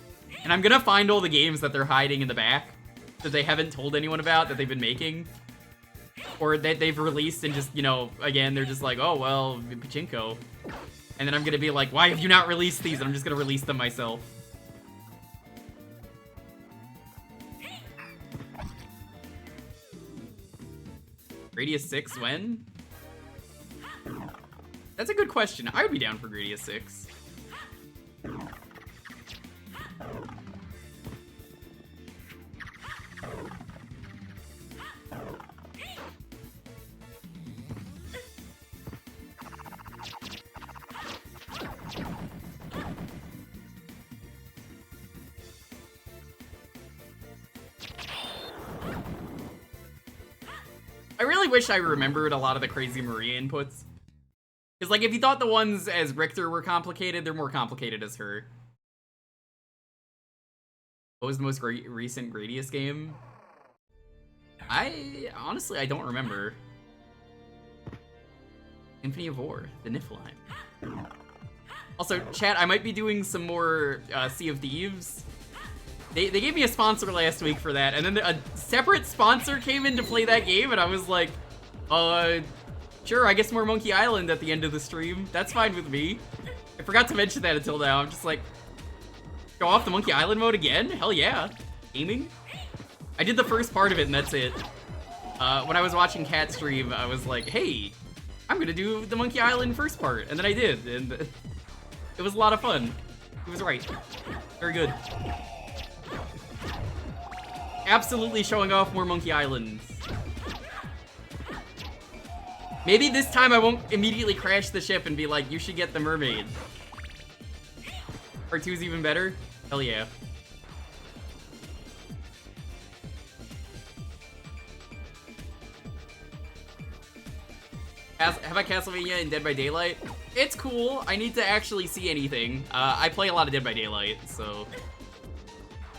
And I'm gonna find all the games that they're hiding in the back that they haven't told anyone about that they've been making. Or that they've released and just, you know, again, they're just like, oh, well, pachinko. And then I'm gonna be like, why have you not released these? And I'm just gonna release them myself. Gradius 6, when? That's a good question. I would be down for Gradius 6. really wish I remembered a lot of the Crazy Maria inputs. Because, like, if you thought the ones as Richter were complicated, they're more complicated as her. What was the most recent Gradius game? Honestly, I don't remember. Symphony of War, the Niflheim. Also, chat, I might be doing some more Sea of Thieves. They gave me a sponsor last week for that, and then a separate sponsor came in to play that game, and I was like, sure, I guess more Monkey Island at the end of the stream. That's fine with me. I forgot to mention that until now. I'm just like, go off the Monkey Island mode again? Hell yeah. Gaming? I did the first part of it, and that's it. When I was watching Cat stream, I was like, hey, I'm gonna do the Monkey Island first part, and then I did, and it was a lot of fun. He was right. Very good. Absolutely showing off more Monkey Islands. Maybe this time I won't immediately crash the ship and be like, you should get the mermaid. Part 2's even better? Hell yeah. Have I Castlevania in Dead by Daylight? It's cool. I need to actually see anything. I play a lot of Dead by Daylight, so...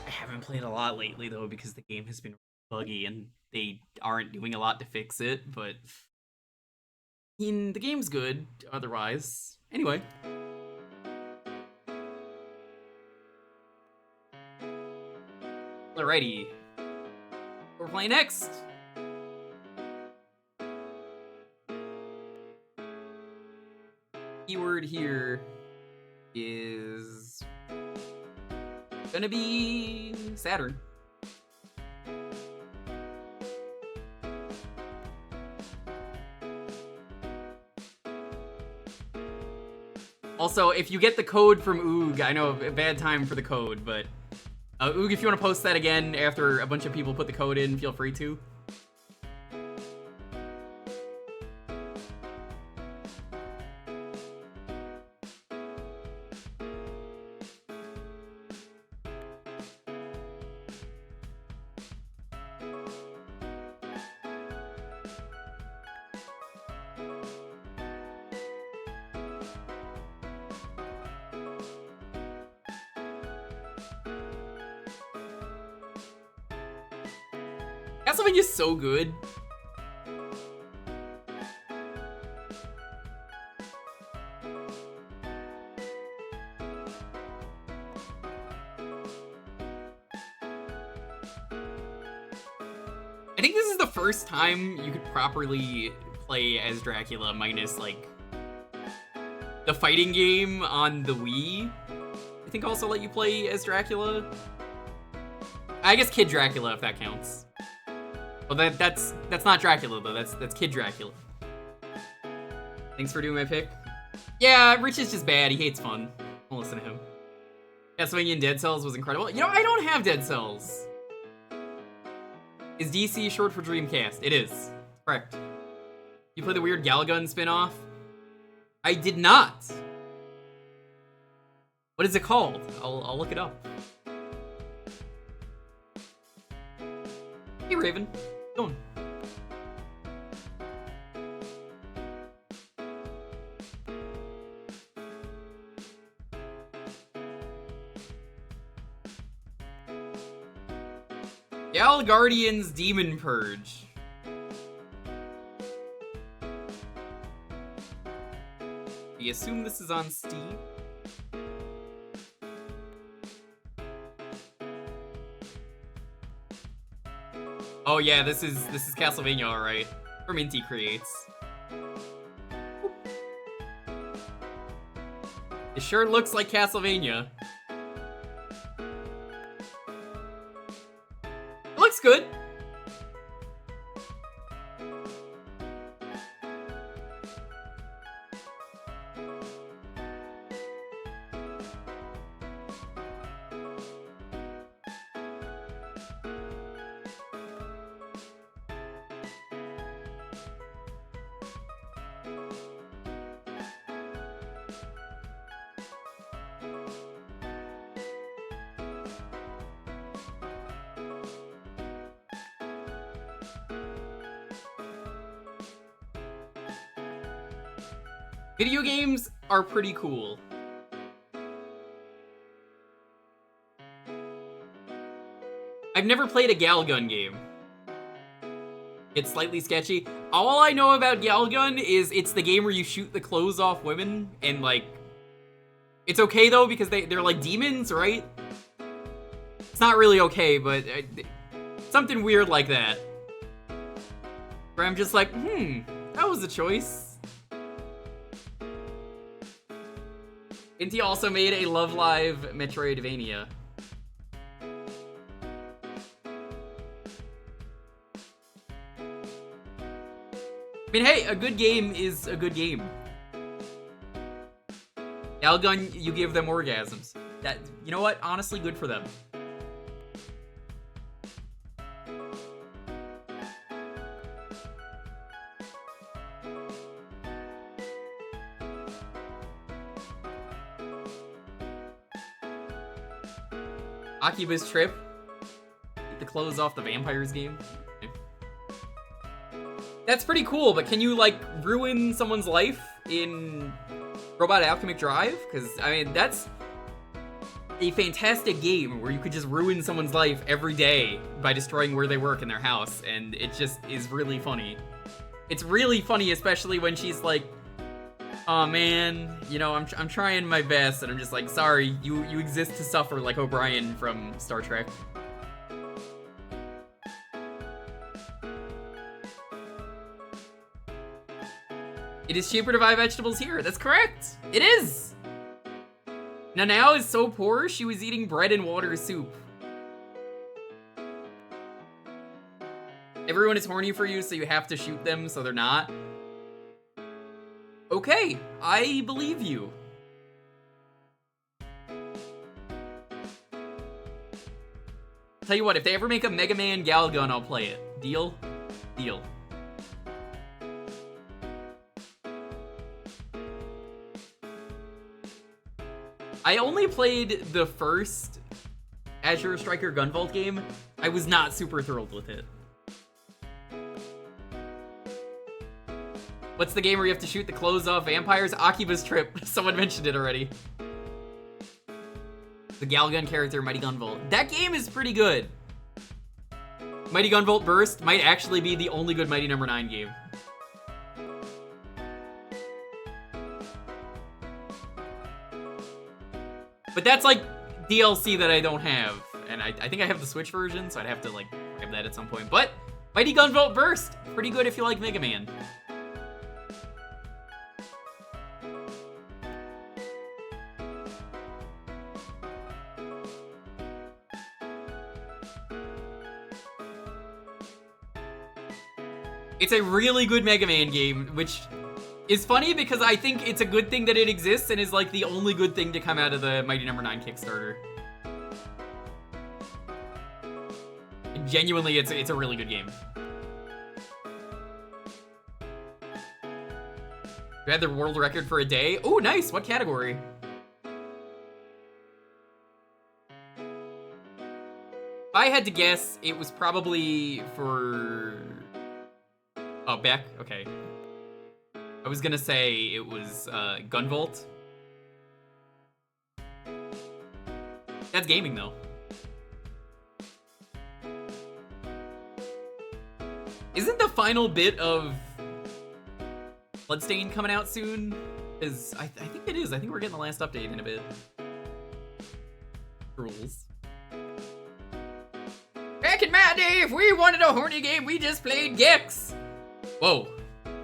I haven't played a lot lately, though, because the game has been buggy and they aren't doing a lot to fix it, but... I mean, the game's good, otherwise. Anyway. Alrighty. What we're playing next? Keyword here is gonna be Saturn. Also, if you get the code from Oog, I know a bad time for the code, but Oog, if you want to post that again after a bunch of people put the code in, feel free to. Castlevania's so good. I think this is the first time you could properly play as Dracula minus, like, the fighting game on the Wii. I think also let you play as Dracula. I guess Kid Dracula, if that counts. Well, that's not Dracula, though. That's Kid Dracula. Thanks for doing my pick. Yeah, Rich is just bad. He hates fun. Don't listen to him. Castlevania and Dead Cells was incredible. You know, I don't have Dead Cells. Is DC short for Dreamcast? It is. Correct. You play the weird Galgun spin-off? I did not. What is it called? I'll look it up. Hey, Raven. Go on. Gal Guardian's Demon Purge. We assume this is on Steam. Oh yeah, this is Castlevania, alright. From Inti Creates. It sure looks like Castlevania. It looks good. Video games are pretty cool. I've never played a Galgun game. It's slightly sketchy. All I know about Galgun is it's the game where you shoot the clothes off women, and like, it's okay though because they're like demons, right? It's not really okay, but something weird like that. Where I'm just like, that was a choice. Inti also made a Love Live Metroidvania. I mean, hey, a good game is a good game. Galgun, you give them orgasms. That, you know what? Honestly, good for them. Akiba's Trip. Get the clothes off the vampires game. That's pretty cool, but can you, like, ruin someone's life in Robot Alchemic Drive? Because, I mean, that's a fantastic game where you could just ruin someone's life every day by destroying where they work in their house, and it just is really funny. It's really funny, especially when she's like, oh man, you know, I'm trying my best, and I'm just like, sorry, you exist to suffer like O'Brien from Star Trek. It is cheaper to buy vegetables here. That's correct. It is. Nanao is so poor, she was eating bread and water soup. Everyone is horny for you, so you have to shoot them so they're not. Okay, I believe you. Tell you what, if they ever make a Mega Man Galgun, I'll play it. Deal? Deal. I only played the first Azure Striker Gunvolt game. I was not super thrilled with it. What's the game where you have to shoot the clothes off vampires? Akiba's Trip. Someone mentioned it already. The Galgun character, Mighty Gunvolt. That game is pretty good. Mighty Gunvolt Burst might actually be the only good Mighty No. 9 game. But that's like DLC that I don't have. And I think I have the Switch version, so I'd have to like grab that at some point. But Mighty Gunvolt Burst, pretty good if you like Mega Man. It's a really good Mega Man game, which is funny because I think it's a good thing that it exists and is like the only good thing to come out of the Mighty No. 9 Kickstarter. Genuinely, it's a really good game. You had the world record for a day? Oh, nice! What category? If I had to guess, it was probably for... Oh, Beck? Okay. I was gonna say it was Gunvolt. That's gaming, though. Isn't the final bit of Bloodstain coming out soon? Because I think it is. I think we're getting the last update in a bit. Rules. Back in my day, if we wanted a horny game, we just played Gex. Whoa.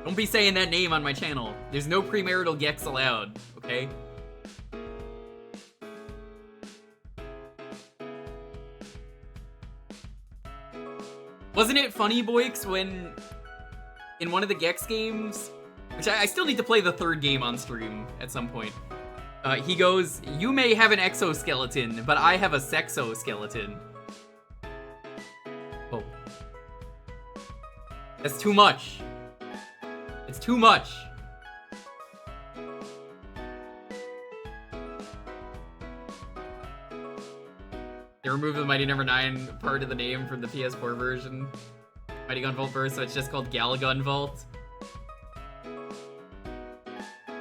Don't be saying that name on my channel. There's no premarital Gex allowed, okay? Wasn't it funny, Boix, when in one of the Gex games, which I still need to play the third game on stream at some point, he goes, you may have an exoskeleton, but I have a sexoskeleton. Oh. That's too much. It's too much. They removed the Mighty No. 9 part of the name from the PS4 version. Mighty Gunvolt Burst, so it's just called Gal Gunvolt.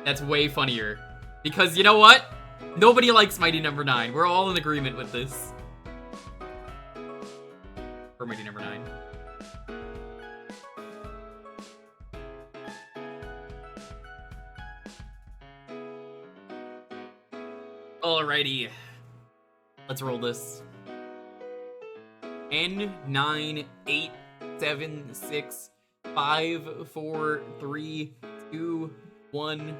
That's way funnier. Because you know what? Nobody likes Mighty Number 9. We're all in agreement with this. Or Mighty Number 9. Alrighty. Let's roll this. 10, 9, 8, 7, 6, 5, 4, 3, 2, 1.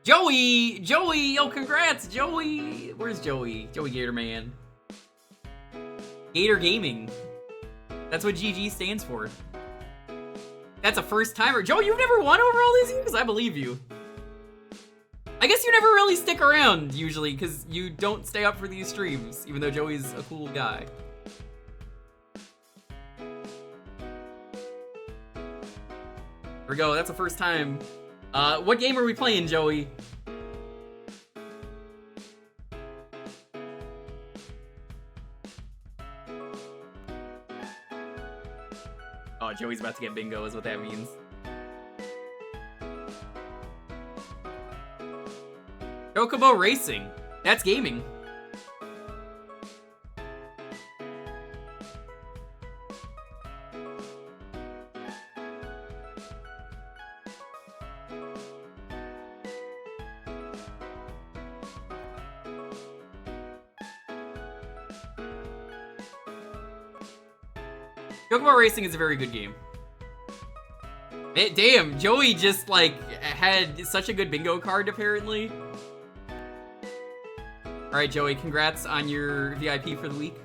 Joey! Joey! Yo, congrats, Joey! Where's Joey? Joey Gator Man. Gator Gaming. That's what GG stands for. That's a first timer. Joey, you've never won over all these years? I believe you. I guess you never really stick around, usually, because you don't stay up for these streams, even though Joey's a cool guy. Here we go, that's the first time. What game are we playing, Joey? Oh, Joey's about to get bingo is what that means. Chocobo Racing. That's gaming. Chocobo Racing is a very good game. Damn, Joey just, like, had such a good bingo card, apparently. Alright, Joey, congrats on your VIP for the week.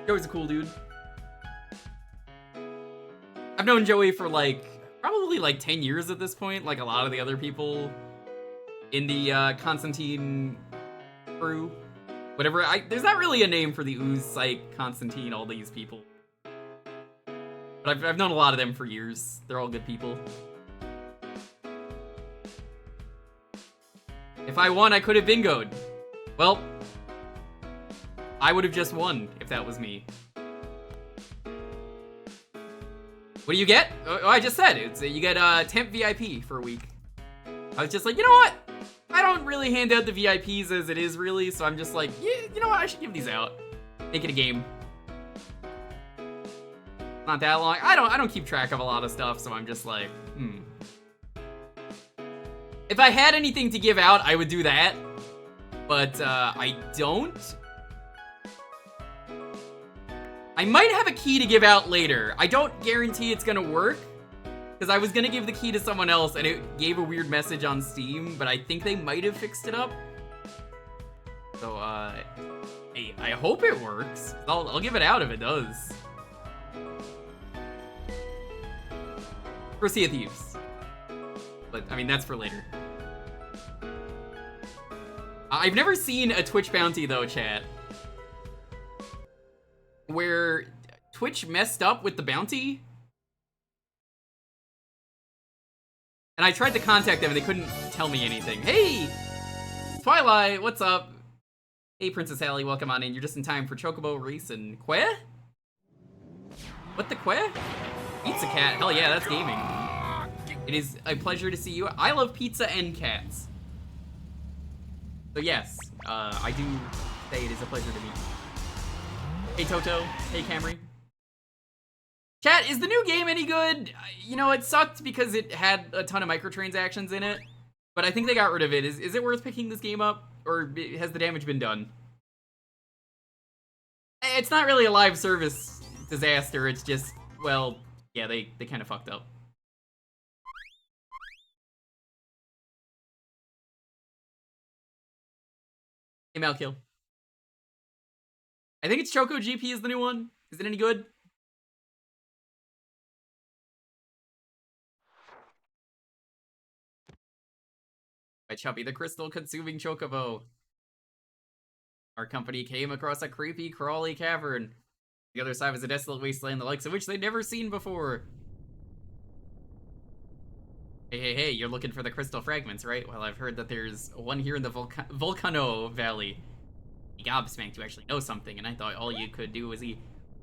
Joey's a cool dude. I've known Joey for, like, probably, like, 10 years at this point, like a lot of the other people in the, Constantine crew. Whatever, there's not really a name for the Ooze, Psych, Constantine, all these people. But I've known a lot of them for years. They're all good people. If I won, I could have bingoed. Well, I would have just won if that was me. What do you get? Oh, I just said it. You get temp VIP for a week. I was just like, you know what? I don't really hand out the VIPs as it is, really, so I'm just like, yeah, you know what? I should give these out. Make it a game. Not that long. I don't keep track of a lot of stuff, so I'm just like, If I had anything to give out, I would do that. But, I don't. I might have a key to give out later. I don't guarantee it's gonna work. Because I was gonna give the key to someone else, and it gave a weird message on Steam, but I think they might have fixed it up. So, hey, I hope it works. I'll give it out if it does. For Sea of Thieves. But, I mean, that's for later. I've never seen a Twitch bounty, though, chat, where Twitch messed up with the bounty. And I tried to contact them and they couldn't tell me anything. Hey! Twilight, what's up? Hey, Princess Hallie, welcome on in. You're just in time for Chocobo Racing. Que? What the que? Pizza Cat, hell yeah, that's gaming. It is a pleasure to see you. I love pizza and cats. So yes, I do say it is a pleasure to meet you. Hey Toto, hey Camry. Chat, is the new game any good? You know, it sucked because it had a ton of microtransactions in it, but I think they got rid of it. Is it worth picking this game up, or has the damage been done? It's not really a live service disaster, it's just, well, yeah, they kind of fucked up. Hey, Malkill. I think it's Choco GP is the new one. Is it any good? By Chubby the Crystal Consuming Chocobo. Our company came across a creepy, crawly cavern. The other side was a desolate wasteland, the likes of which they'd never seen before. Hey, you're looking for the crystal fragments, right? Well, I've heard that there's one here in the Volcano Valley. You gobsmacked, you actually know something, and I thought all you could do was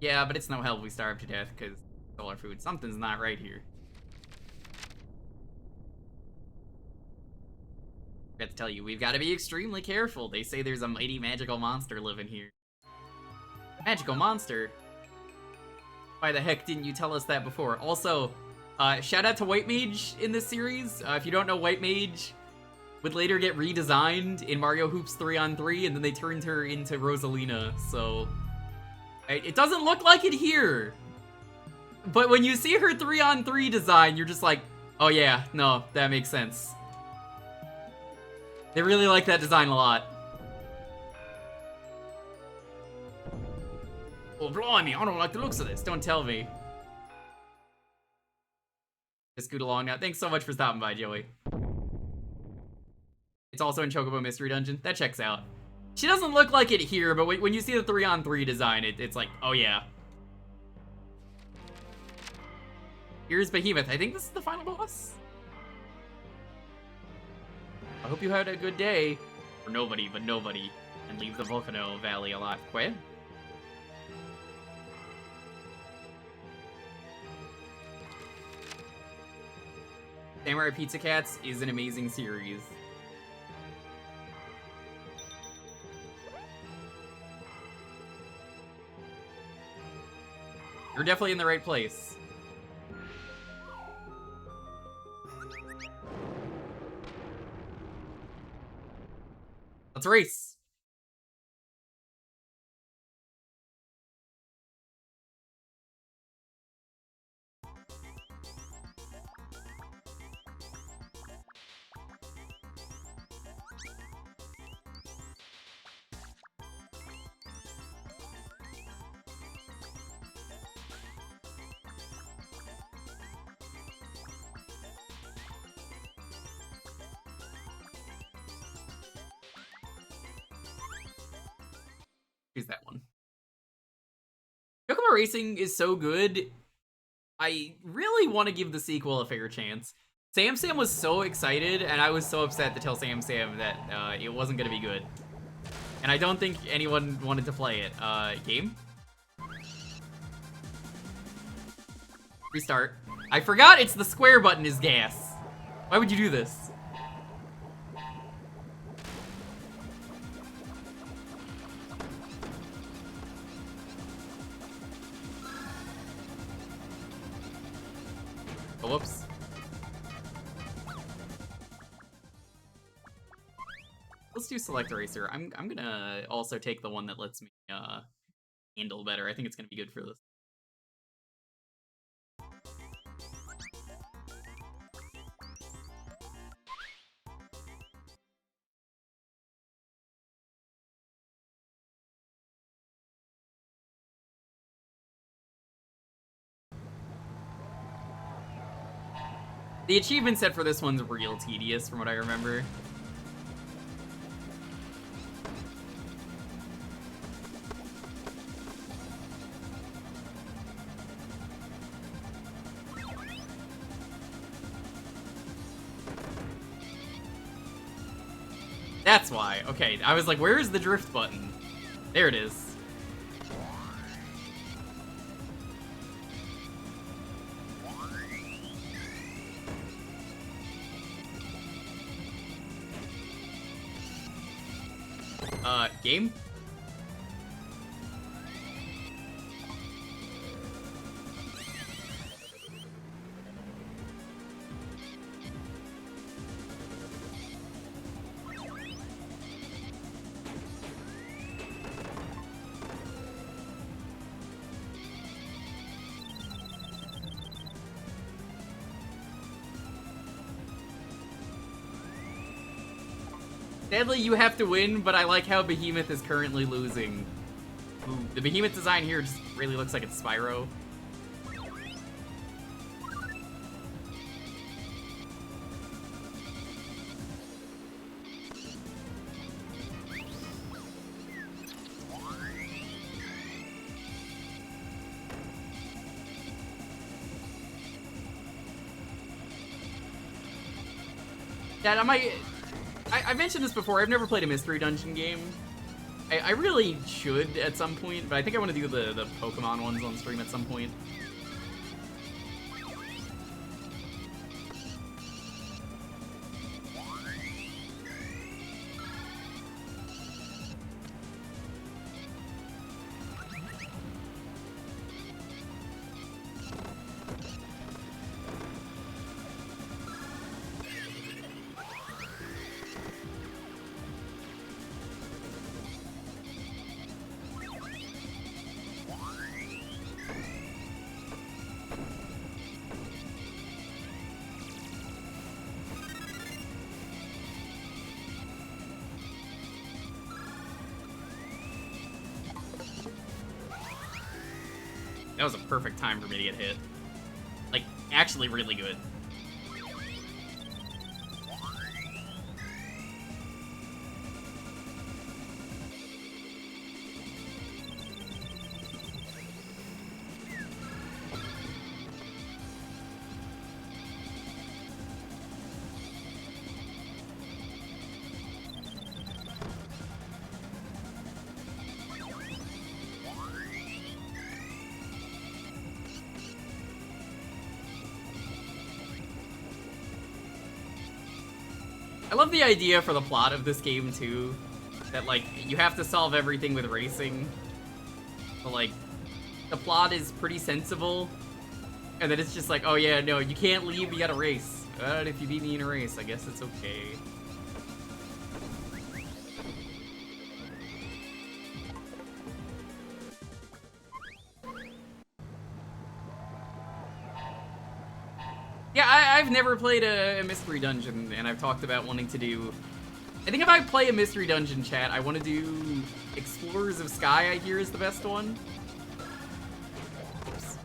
Yeah, but it's no help we starve to death because all our food. Something's not right here. I forgot to tell you, we've got to be extremely careful. They say there's a mighty magical monster living here. Magical monster? Why the heck didn't you tell us that before? Also, shout out to White Mage in this series. If you don't know, White Mage would later get redesigned in Mario Hoops 3-on-3, and then they turned her into Rosalina, so... It doesn't look like it here! But when you see her 3-on-3 design, you're just like, oh yeah, no, that makes sense. They really like that design a lot. Oh, blimey, I don't like the looks of this. Don't tell me. Just scoot along now. Thanks so much for stopping by, Joey. It's also in Chocobo Mystery Dungeon. That checks out. She doesn't look like it here, but when you see the 3-on-3 design, it's like, oh yeah. Here's Behemoth. I think this is the final boss. I hope you had a good day. For nobody but nobody. And leave the Volcano Valley alive. Quit? Samurai Pizza Cats is an amazing series. You're definitely in the right place. Let's race. Here's that one. Chocobo Racing is so good. I really want to give the sequel a fair chance. Sam was so excited, and I was so upset to tell Sam that it wasn't going to be good. And I don't think anyone wanted to play it. Game? Restart. I forgot it's the square button is gas. Why would you do this? Oh, whoops. Let's do Select Eraser. I'm gonna also take the one that lets me handle better. I think it's gonna be good for this. The achievement set for this one's real tedious, from what I remember. That's why. Okay, I was like, where is the drift button? There it is. Game? Sadly, you have to win, but I like how Behemoth is currently losing. Ooh, the Behemoth design here just really looks like it's Spyro. Dad, I mentioned this before, I've never played a Mystery Dungeon game. I really should at some point, but I think I want to do the Pokemon ones on stream at some point. That was a perfect time for me to get hit. Like, actually really good. I love the idea for the plot of this game, too. That, like, you have to solve everything with racing. But, like, the plot is pretty sensible. And then it's just like, oh yeah, no, you can't leave, you gotta race. But if you beat me in a race, I guess it's okay. Yeah, I've never played a mystery dungeon, and I've talked about wanting to do... I think if I play a mystery dungeon, chat, I want to do Explorers of Sky, I hear is the best one. Oops.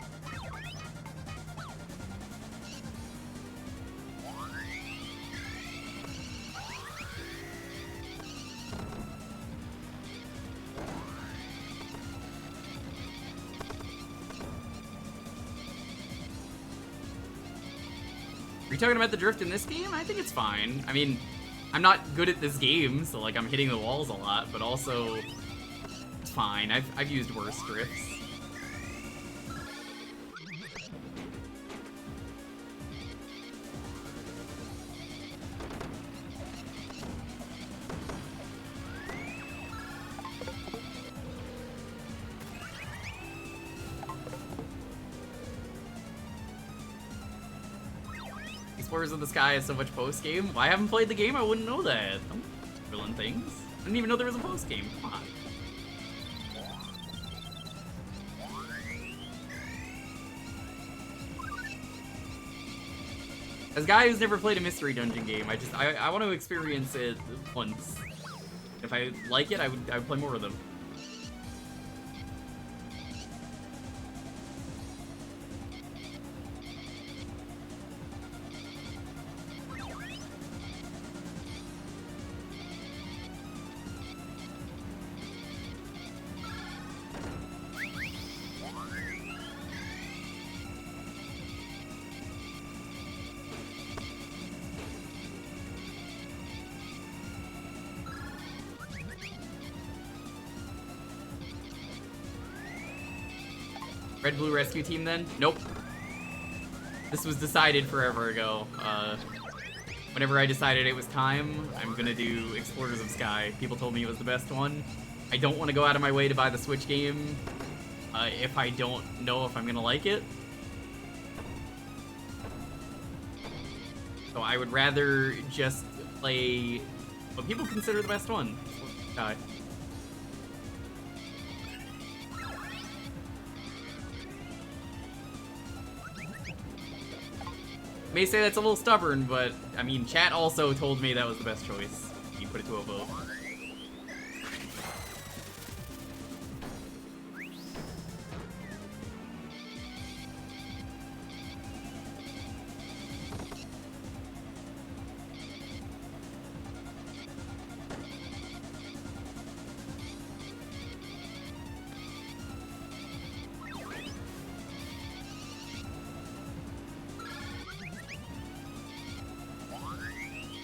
Are you talking about the drift in this game? I think it's fine. I mean, I'm not good at this game, so like I'm hitting the walls a lot, but also it's fine. I've used worse drifts. Explorers of the Sky is so much post-game. Well, I haven't played the game, I wouldn't know that. Don't villain things. I didn't even know there was a post-game. Come on. As a guy who's never played a mystery dungeon game, I want to experience it once. If I like it, I would play more of them. Red Blue Rescue Team then? Nope. This was decided forever ago. Whenever I decided it was time, I'm gonna do Explorers of Sky. People told me it was the best one. I don't want to go out of my way to buy the Switch game if I don't know if I'm gonna like it. So I would rather just play what people consider the best one. May say that's a little stubborn, but I mean, chat also told me that was the best choice. You put it to a vote.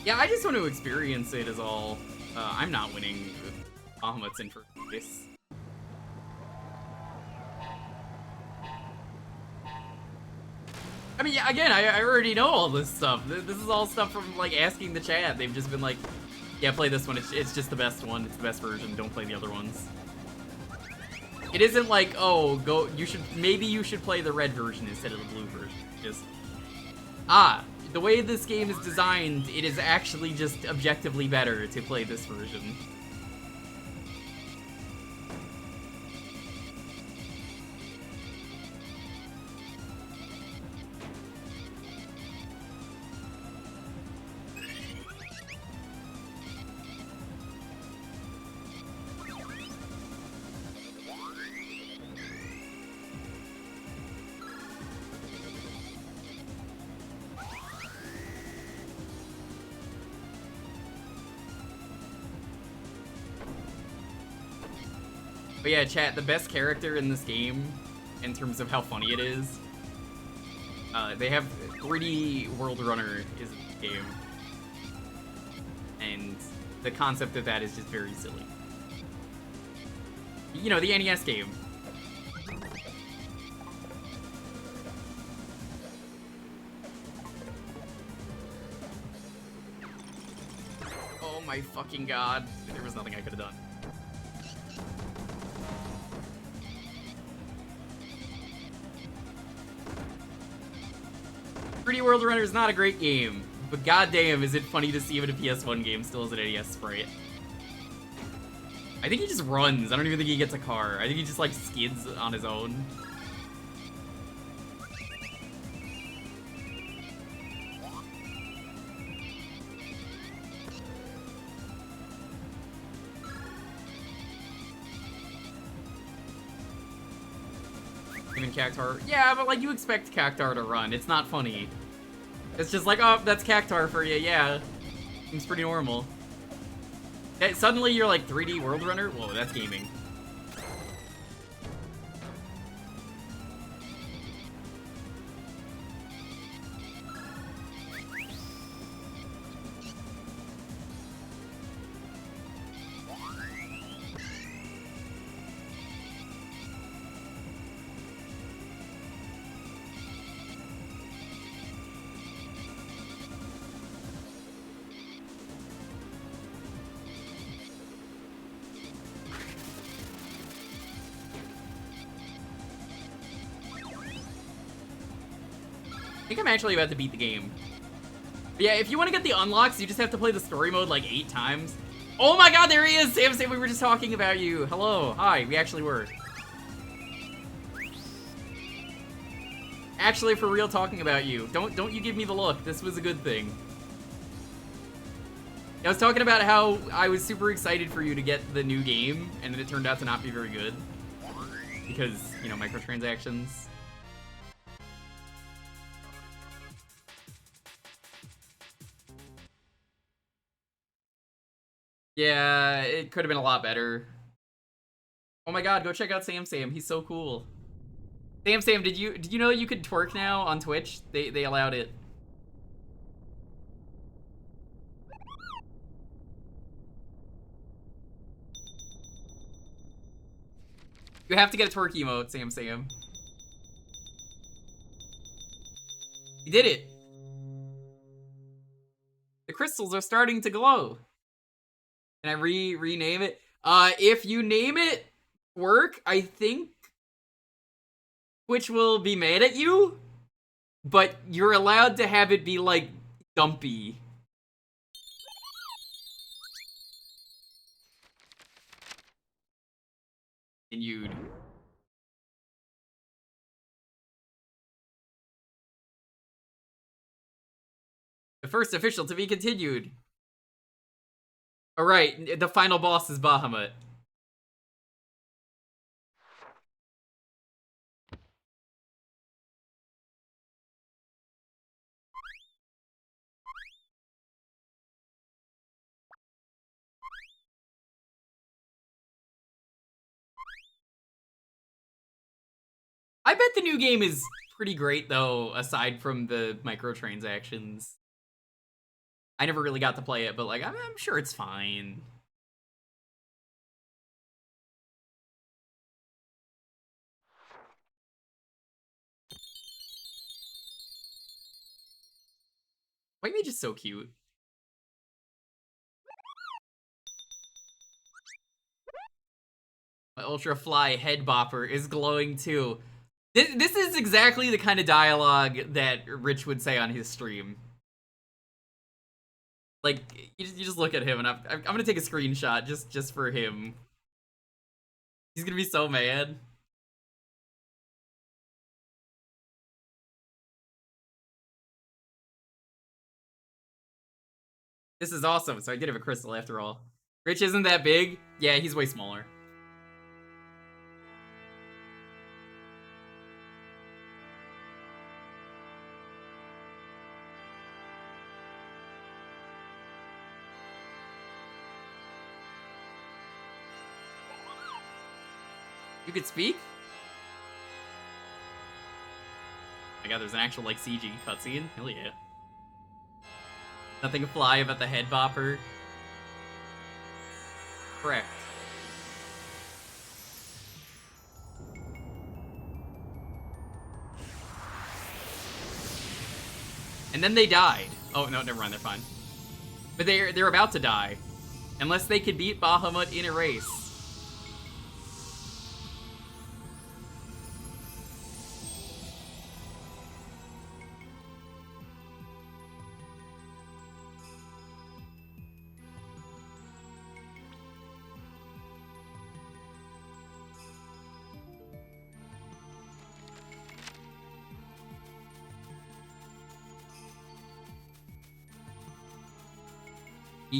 Yeah, I just want to experience it is all. I'm not winning Bahamut's in for Yes. I mean, yeah, again, I already know all this stuff. This is all stuff from, like, asking the chat. They've just been like, yeah, play this one. It's just the best one. It's the best version. Don't play the other ones. It isn't like, oh, maybe you should play the red version instead of the blue version. Just, the way this game is designed, it is actually just objectively better to play this version. But yeah, chat, the best character in this game, in terms of how funny it is, they have 3D World Runner is the game. And the concept of that is just very silly. You know, the NES game. Oh my fucking god. There was nothing I could have done. 3D World Runner is not a great game, but goddamn is it funny to see him in a PS1 game still as an NES sprite. I think he just runs. I don't even think he gets a car. I think he just like skids on his own. Even Cactar. Yeah, but like you expect Cactar to run. It's not funny. It's just like, oh, that's Cactar for you. Yeah, seems pretty normal. Suddenly you're like 3D World Runner? Whoa, that's gaming. I think I'm actually about to beat the game. But yeah, if you want to get the unlocks, you just have to play the story mode like 8 times. Oh my god, there he is! Sam, we were just talking about you. Hello. Hi, we actually were. Actually, for real, talking about you. Don't you give me the look. This was a good thing. I was talking about how I was super excited for you to get the new game, and then it turned out to not be very good. Because, you know, microtransactions. Yeah, it could have been a lot better. Oh my god, go check out Sam. He's so cool. Sam, did you know you could twerk now on Twitch? They allowed it. You have to get a twerk emote, Sam. You did it. The crystals are starting to glow. Can I rename it? If you name it Twerk, I think Twitch will be mad at you, but you're allowed to have it be like Dumpy. Continued. The first official to be continued. Alright, the final boss is Bahamut. I bet the new game is pretty great, though, aside from the microtransactions. I never really got to play it, but like, I'm sure it's fine. White Mage is so cute. My Ultra Fly head bopper is glowing too. This is exactly the kind of dialogue that Rich would say on his stream. Like, you just look at him, and I'm gonna take a screenshot just for him. He's gonna be so mad. This is awesome, so I did have a crystal after all. Rich isn't that big? Yeah, he's way smaller. You could speak? Oh my god, there's an actual, like, CG cutscene? Hell yeah. Nothing fly about the head bopper. Correct. And then they died. Oh, no, never mind, they're fine. But they're about to die. Unless they could beat Bahamut in a race.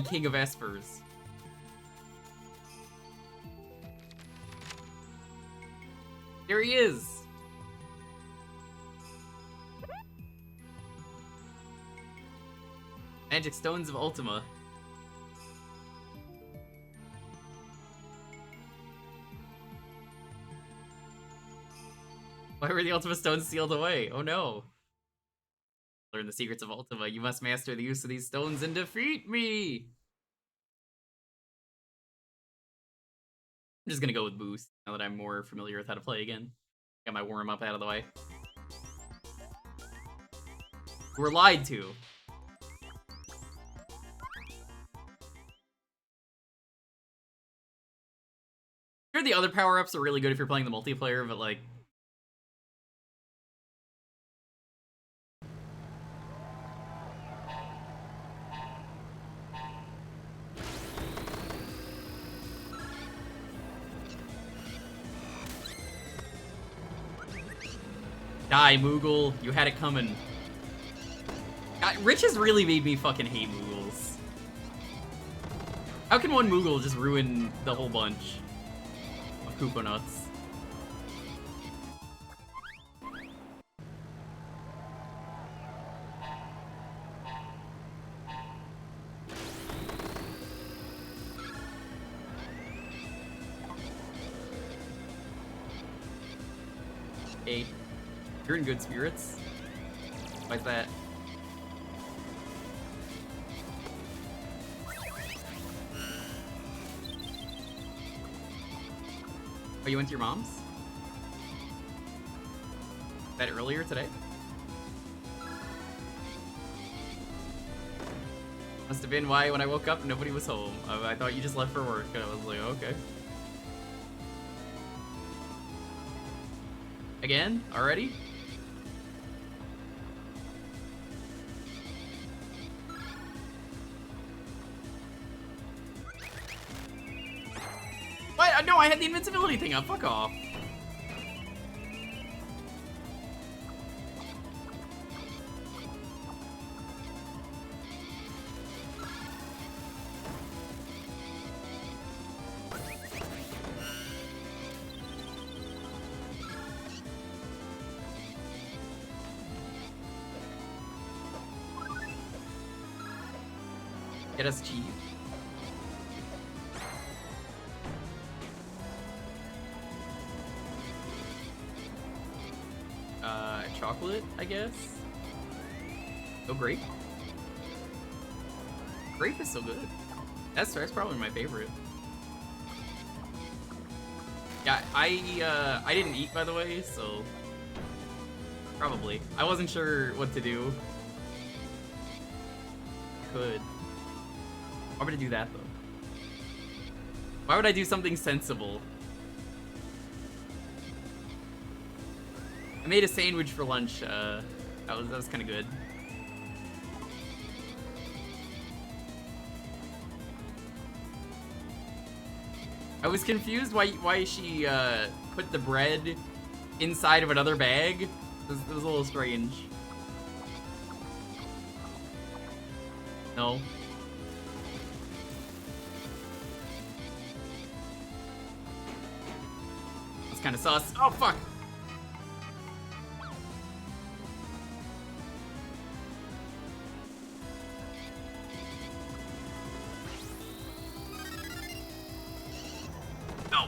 King of Espers. There he is! Magic Stones of Ultima. Why were the Ultima Stones sealed away? Oh no. Learn the secrets of Ultima. You must master the use of these stones and defeat me! I'm just gonna go with boost, now that I'm more familiar with how to play again. Got my warm-up out of the way. We're lied to. Sure, the other power-ups are really good if you're playing the multiplayer, but like... Die, Moogle. You had it coming. God, Rich has really made me fucking hate Moogles. How can one Moogle just ruin the whole bunch of Koopa Nuts? Hey. You're in good spirits. Why's that? Oh, you went to your mom's? That earlier today? Must have been why when I woke up nobody was home. I thought you just left for work. I was like, okay. Again? Already? What? No, I had the invincibility thing up. Fuck off. Get us cheese. Chocolate, I guess. Oh, grape. Grape is so good. That's probably my favorite. Yeah, I didn't eat, by the way, so probably. I wasn't sure what to do. could. Why would I do that, though? Why would I do something sensible? I made a sandwich for lunch. That was kind of good. I was confused why she put the bread inside of another bag. It was a little strange. No. That's kind of sus. Oh, fuck! No.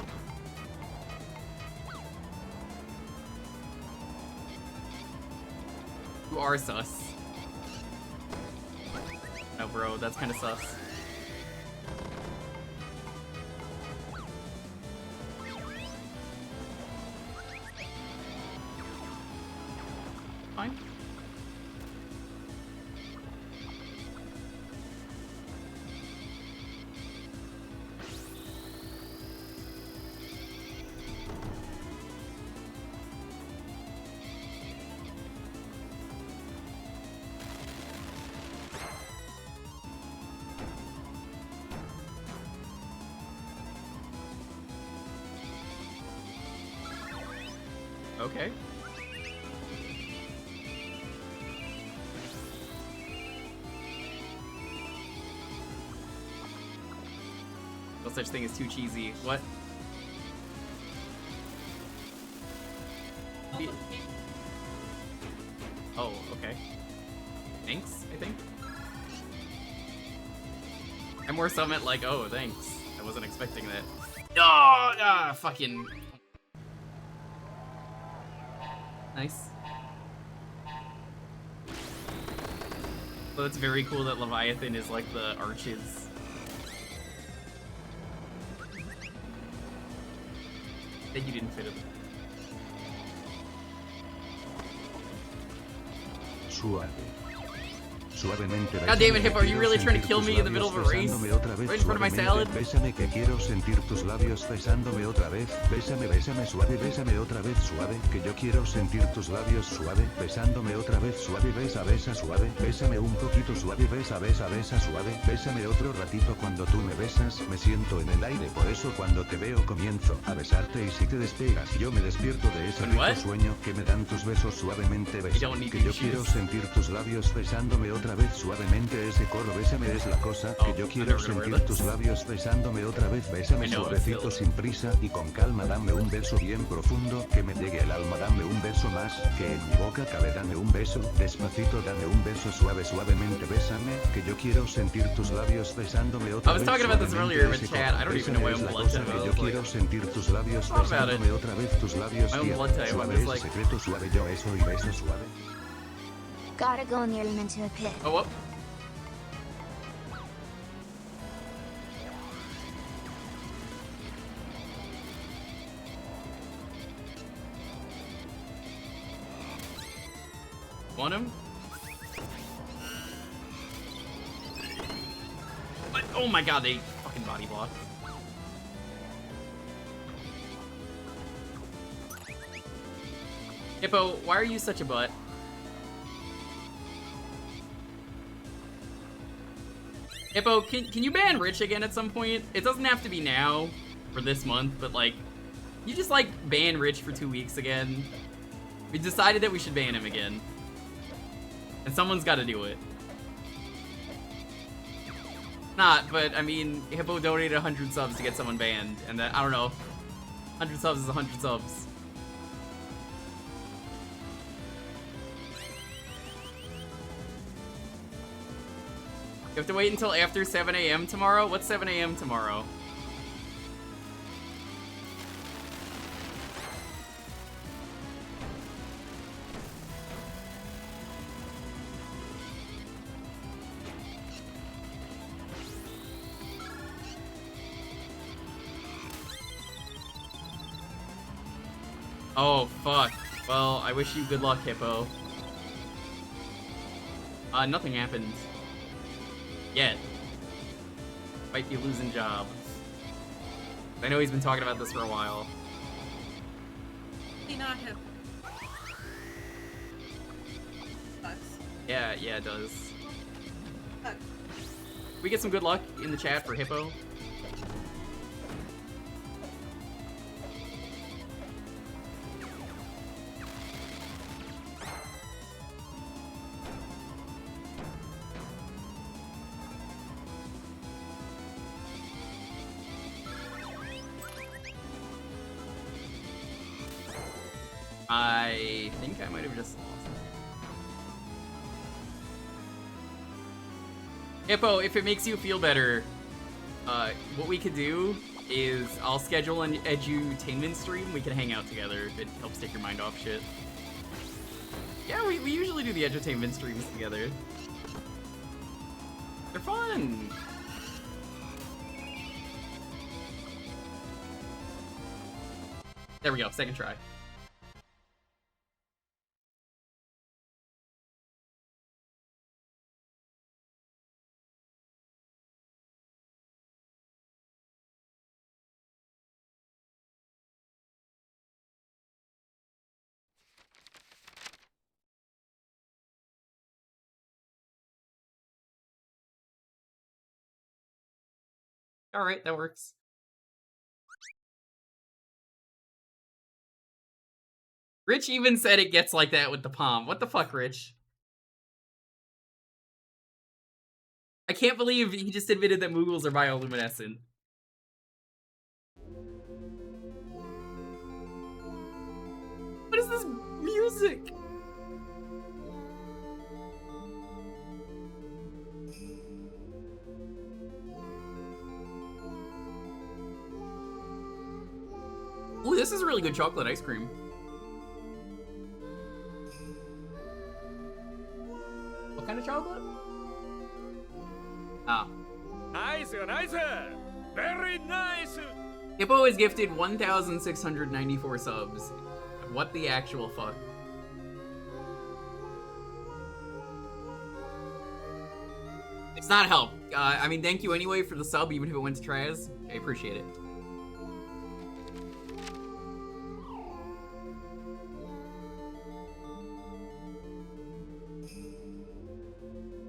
You are sus. No, bro, that's kind of sus. Fine. Okay. No such thing as too cheesy. What? Oh, okay. Thanks, I think. I more so meant like, oh, thanks. I wasn't expecting that. Oh, fucking. Nice. Well, it's very cool that Leviathan is like the arches. That you didn't fit him. Suave. Suavemente. God damn it, Hippo, are you really trying to kill me in the middle of a race? Right in front of my salad? Bésame que quiero sentir tus labios besándome otra vez. Bésame, bésame suave, bésame otra vez suave. Que yo quiero sentir tus labios suave. Besándome otra vez suave, besa, besa suave. Bésame un poquito suave, besa, besa, besa suave. Bésame otro ratito cuando tú me besas. Me siento en el aire, por eso cuando te veo comienzo a besarte y si te despegas yo me despierto de ese rico sueño que me dan tus besos suavemente. Bésame, que yo quiero sentir tus labios besándome otra vez suavemente. Ese coro bésame es la cosa que yo quiero sentir tus labios besándome otra vez. Bésame suavecito sin prisa y con calma. Dame un beso bien profundo que me llegue al alma. Dame un beso más que en mi boca cabe. Dame un beso despacito. Dame un beso suave suavemente. Bésame que yo quiero sentir tus labios besándome otra vez. I was talking about this earlier in chat. I don't even know my own blood type. Que yo quiero sentir tus labios besándome otra vez. Tus labios suave es secreto suave. Yo eso y beso suave. Gotta go near them into a pit. Oh, what? Want him? What? Oh my god, they fucking body block. Hippo, why are you such a butt? Hippo, can you ban Rich again at some point? It doesn't have to be now, or this month, but like, you just like ban Rich for 2 weeks again. We decided that we should ban him again. And someone's gotta do it. Not, but I mean, Hippo donated 100 subs to get someone banned, and that, I don't know, 100 subs is 100 subs. You have to wait until after 7 a.m. tomorrow? What's 7 a.m. tomorrow? Oh, fuck. Well, I wish you good luck, Hippo. Nothing happened. Yet. Might be losing jobs. I know he's been talking about this for a while. Not him. Yeah, it does. We get some good luck in the chat for Hippo. I think I might have just lost. Hippo, if it makes you feel better, what we could do is I'll schedule an edutainment stream. We can hang out together if it helps take your mind off shit. Yeah, we usually do the edutainment streams together. They're fun! There we go, second try. Alright, that works. Rich even said it gets like that with the palm. What the fuck, Rich? I can't believe he just admitted that Moogles are bioluminescent. What is this music? Ooh, this is really good chocolate ice cream. What kind of chocolate? Oh. Nice, nice! Very nice! Hippo is gifted 1,694 subs. What the actual fuck? It's not help. I mean, thank you anyway for the sub, even if it went to Traz. I appreciate it.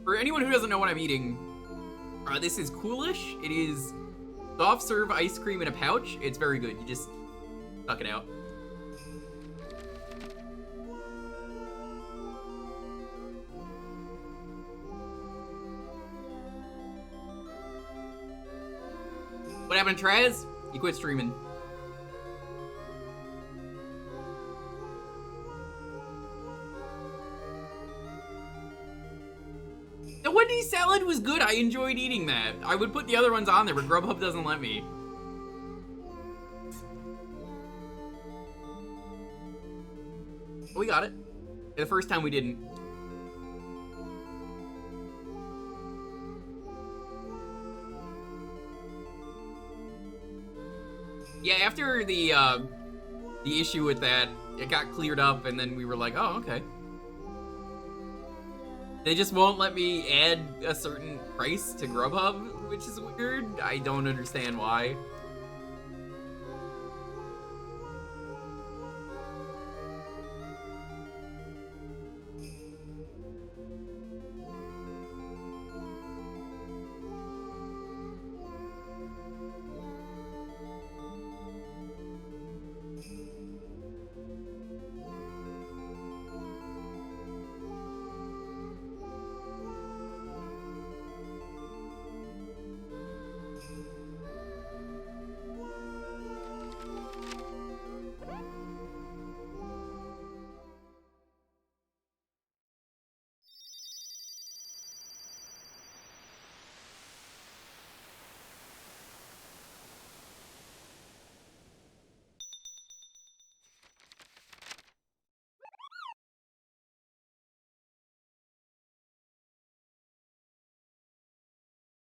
For anyone who doesn't know what I'm eating, this is Coolish. It is soft serve ice cream in a pouch. It's very good. You just suck it out. What happened to Traz? He quit streaming. The Wendy's salad was good. I enjoyed eating that. I would put the other ones on there, but Grubhub doesn't let me. We got it. The first time we didn't. Yeah, after the issue with that, it got cleared up, and then we were like, oh, okay. They just won't let me add a certain price to Grubhub, which is weird. I don't understand why.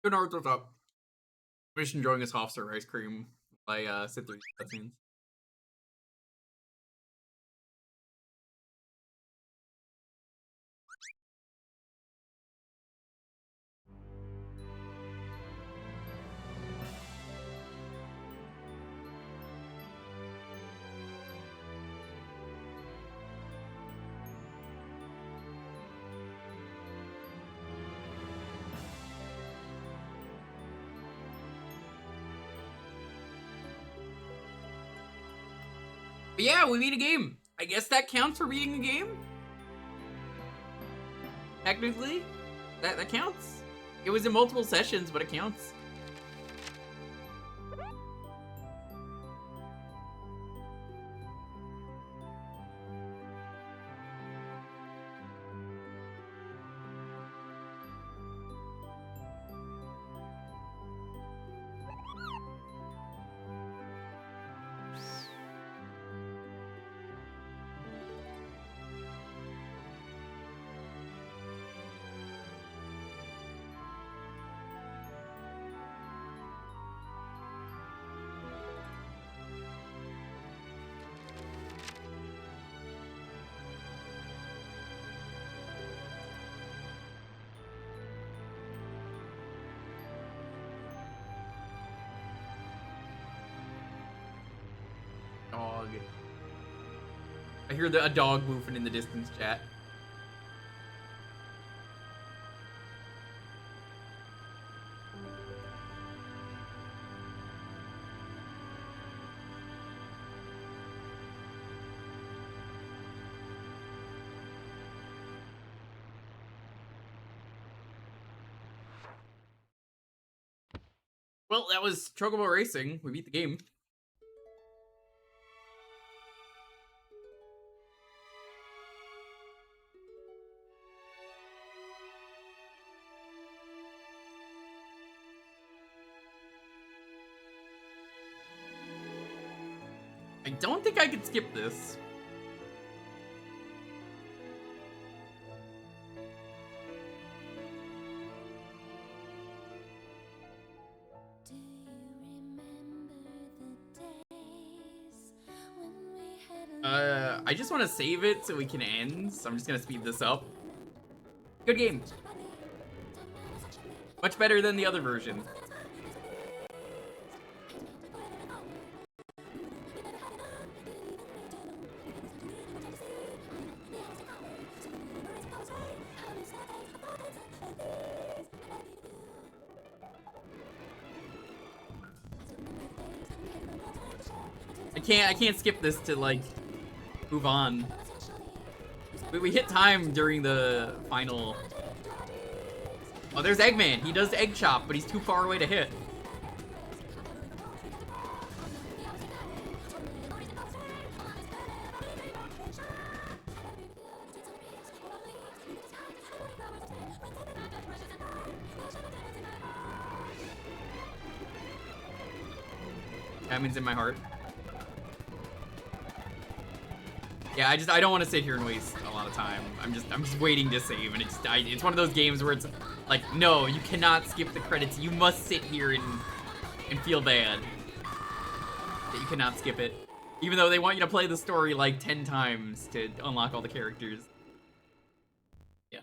Good Naruto's up. I'm just enjoying this soft-serve ice cream while I sit through these cutscenes. But yeah, we beat a game. I guess that counts for beating a game? Technically, that counts. It was in multiple sessions, but it counts. Dog. I hear a dog moving in the distance, chat. Well, that was Chocobo Racing. We beat the game. I don't think I could skip this. I just want to save it so we can end, so I'm just gonna speed this up. Good game. Much better than the other version. I can't skip this to, like, move on. We hit time during the final. Oh, there's Eggman. He does egg chop, but he's too far away to hit. Diamond's in my heart. Yeah, I don't want to sit here and waste a lot of time. I'm just waiting to save, and it's one of those games where it's like, no, you cannot skip the credits. You must sit here and feel bad that you cannot skip it, even though they want you to play the story like 10 times to unlock all the characters. Yeah.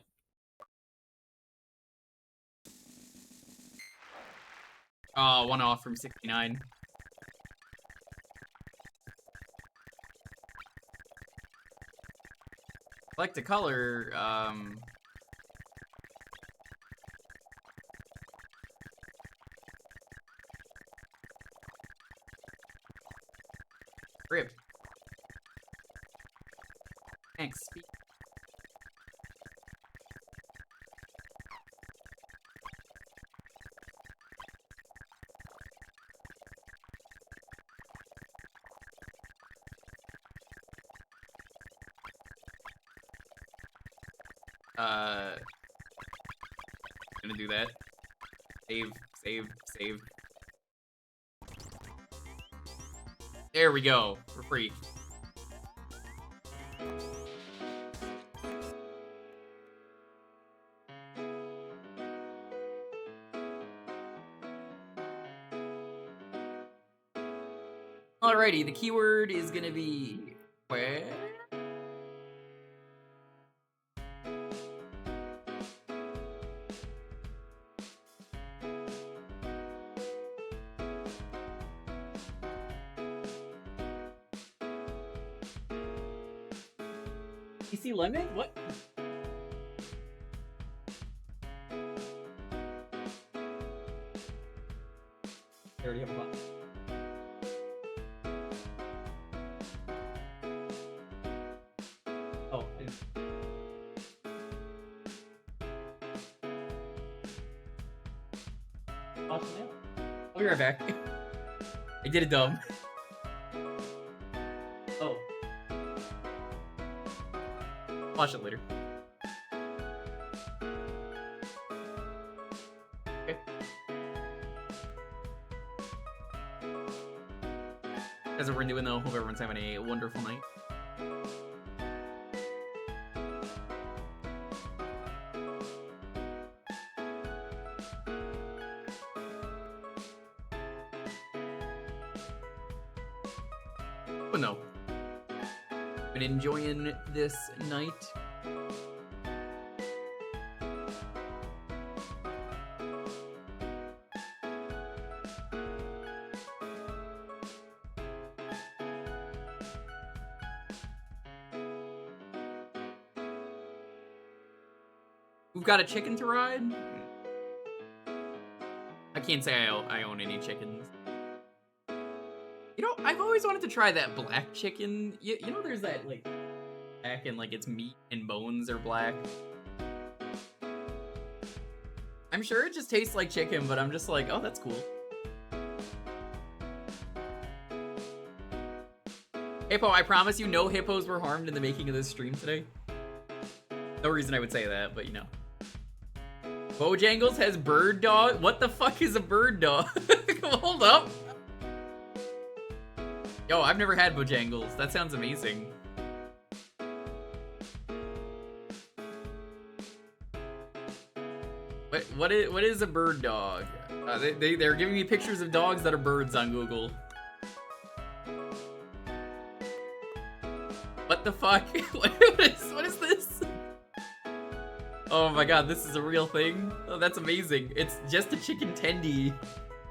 Oh, one off from 69. I like the color, Rip. Thanks. Gonna do that. Save. There we go. We're free. Alrighty, the keyword is gonna be where? PC Lemon? What? I already have a button. I'll be right back. I did it dumb. Oh. Watch it later. Okay. That's what we're doing though. Hope everyone's having a wonderful night. But no. Been enjoying this night. We've got a chicken to ride. I can't say I own any chickens. You know, I've always wanted to try that black chicken. You know, there's that, like, black and, like, its meat and bones are black. I'm sure it just tastes like chicken, but I'm just like, oh, that's cool. Hippo, I promise you no hippos were harmed in the making of this stream today. No reason I would say that, but you know. Bojangles has bird dog? What the fuck is a bird dog? Hold up. Yo, I've never had Bojangles. That sounds amazing. What is a bird dog? They're giving me pictures of dogs that are birds on Google. What the fuck? what is this? Oh my god, this is a real thing? Oh, that's amazing. It's just a chicken tendy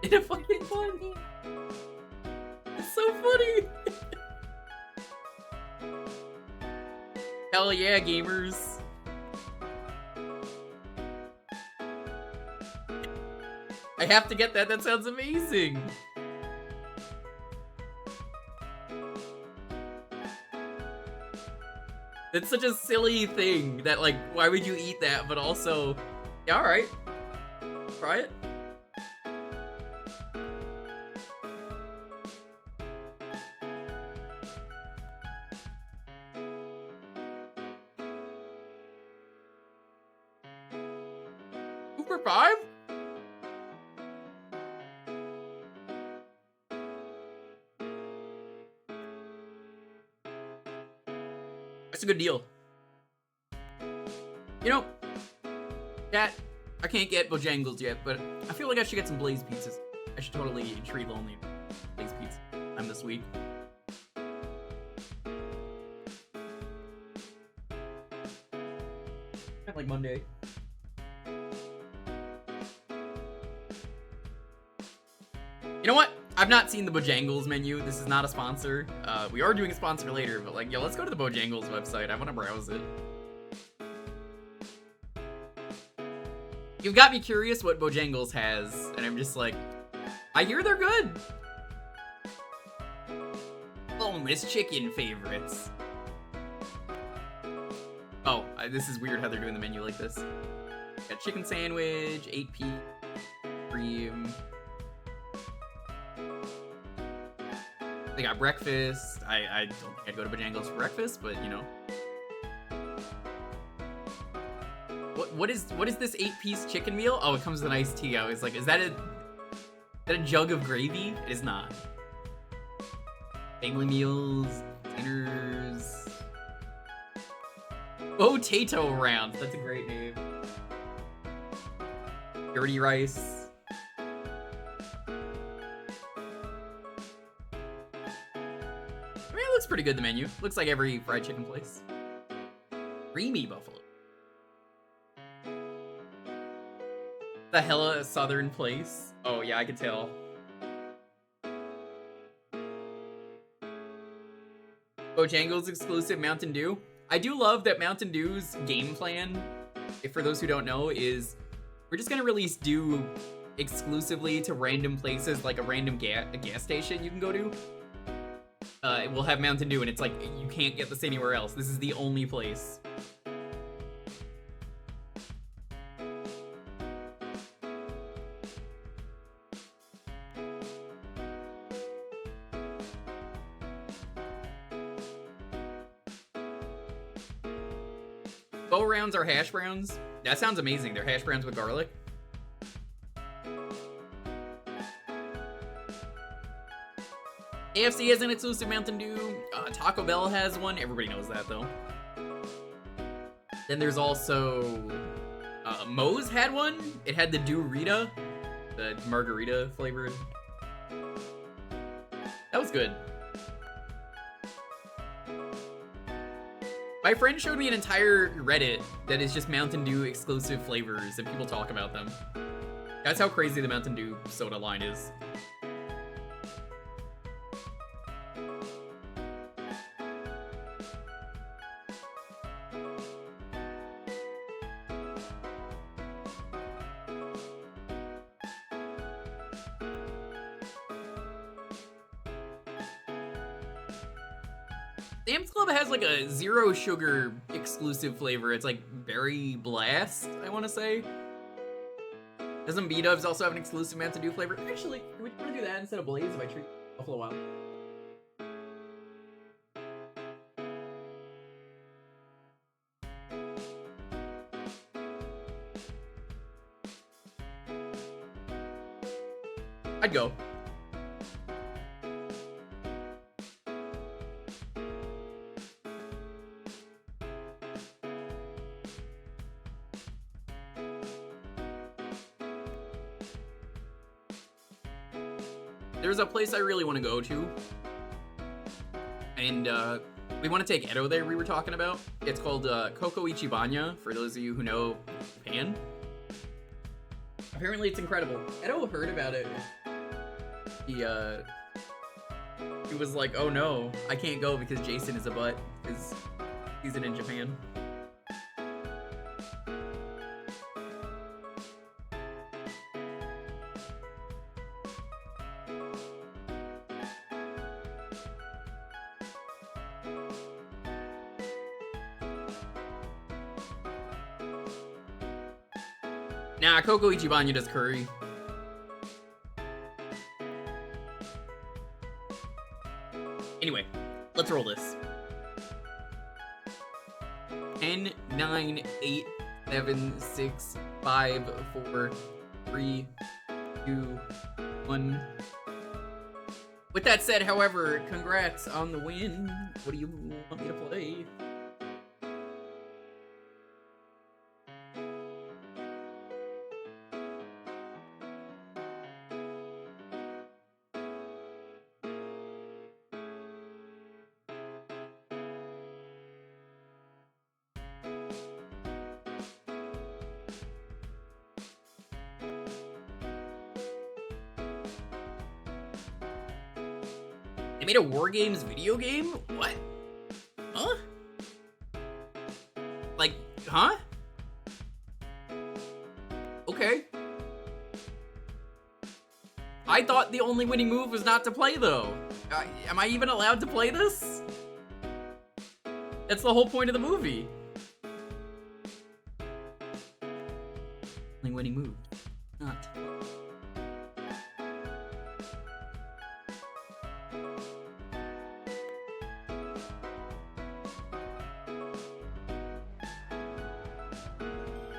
in a fucking bun. It's so funny. Hell yeah, gamers. I have to get that. That sounds amazing. It's such a silly thing that, like, why would you eat that? But also, yeah, alright. Try it. Two for $5? That's a good deal. You know, chat, I can't get Bojangles yet, but I feel like I should get some Blaze pizzas. I should totally treat Lonely Blaze pizza time this week. Like Monday. You know what? I've not seen the Bojangles menu. This is not a sponsor. We are doing a sponsor later, but like, yo, let's go to the Bojangles website. I want to browse it. You've got me curious what Bojangles has, and I'm just like, I hear they're good. Boneless chicken favorites. Oh, this is weird how they're doing the menu like this. Got chicken sandwich, 8p, cream. They got breakfast. I don't think I'd go to Bojangles for breakfast, but you know. What is this 8-piece chicken meal? Oh, it comes with an iced tea. I was like, is that a jug of gravy? It is not. Family meals, dinners. Potato rounds. That's a great name. Dirty rice. I mean, it looks pretty good, the menu. Looks like every fried chicken place. Creamy buffalo. The hella southern place. Oh yeah, I could tell. Bojangles exclusive Mountain Dew. I do love that Mountain Dew's game plan, if for those who don't know, is we're just gonna release Dew exclusively to random places, like a random gas station you can go to. We'll have Mountain Dew, and it's like, you can't get this anywhere else. This is the only place. Bow rounds are hash browns. That sounds amazing. They're hash browns with garlic. AFC has an exclusive Mountain Dew. Taco Bell has one. Everybody knows that, though. Then there's also... Moe's had one. It had the Dew-Rita. The margarita flavored. That was good. My friend showed me an entire Reddit that is just Mountain Dew exclusive flavors, and people talk about them. That's how crazy the Mountain Dew soda line is. Sam's Club has like a zero sugar exclusive flavor. It's like Berry Blast, I want to say. Doesn't B-Dubs also have an exclusive Mountain Dew flavor? Actually, we want to do that instead of Blaze if I treat Buffalo Wild. I'd go. There's a place I really want to go to, and we want to take Edo there. We were talking about. It's called Koko Ichibanya. For those of you who know Japan, apparently it's incredible. Edo heard about it. He was like, "Oh no, I can't go because Jason is a butt because he's in Japan." Nah, Koko Ichibanya does curry. Anyway, let's roll this. 10, 9, 8, 7, 6, 5, 4, 3, 2, 1. With that said, however, congrats on the win. What do you want me to play? They made a WarGames video game? What? Huh? Like, huh? Okay. I thought the only winning move was not to play, though. Am I even allowed to play this? That's the whole point of the movie. Only winning move. Not.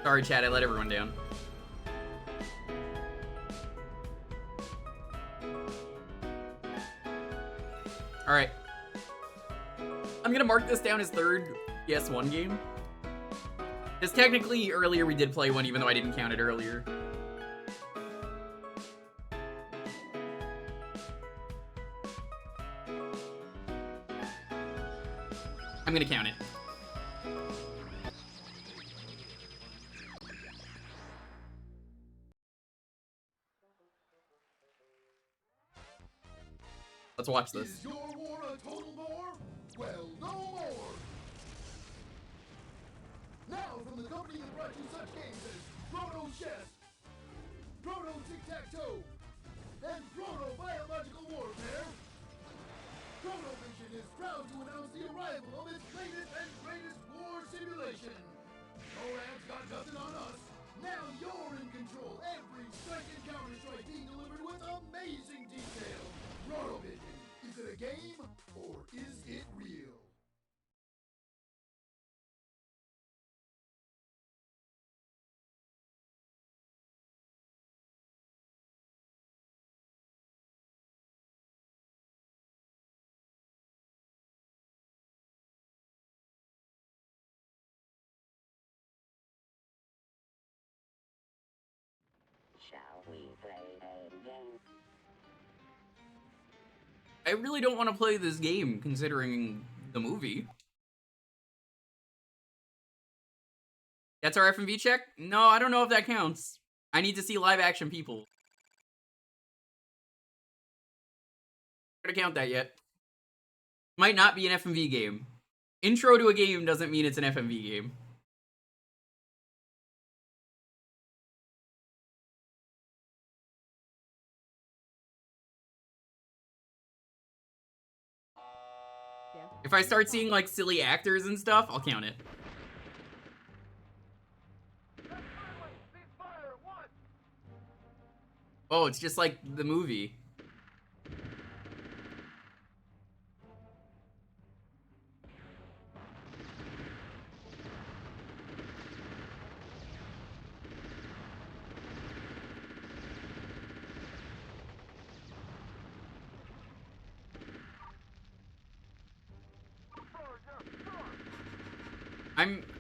Sorry, chat, I let everyone down. Alright. I'm gonna mark this down as third PS1 game. Because technically, earlier we did play one, even though I didn't count it earlier. I'm gonna count it. Let's watch this. Is your war a total bore? Well, no more! Now, from the company that brought you such games as Proto Chess, Proto Tic-Tac-Toe, and Proto Biological Warfare, Protovision is proud to announce the arrival of its latest and greatest war simulation. NORAD's got nothing on us. Now you're in control. Every strike and counter-strike being delivered with amazing detail. Protovision, is it a game or is it real? I really don't want to play this game considering the movie. That's our FMV check? No, I don't know if that counts. I need to see live action people. I'm not gonna count that yet. Might not be an FMV game. Intro to a game doesn't mean it's an FMV game. If I start seeing like silly actors and stuff, I'll count it. Oh, it's just like the movie.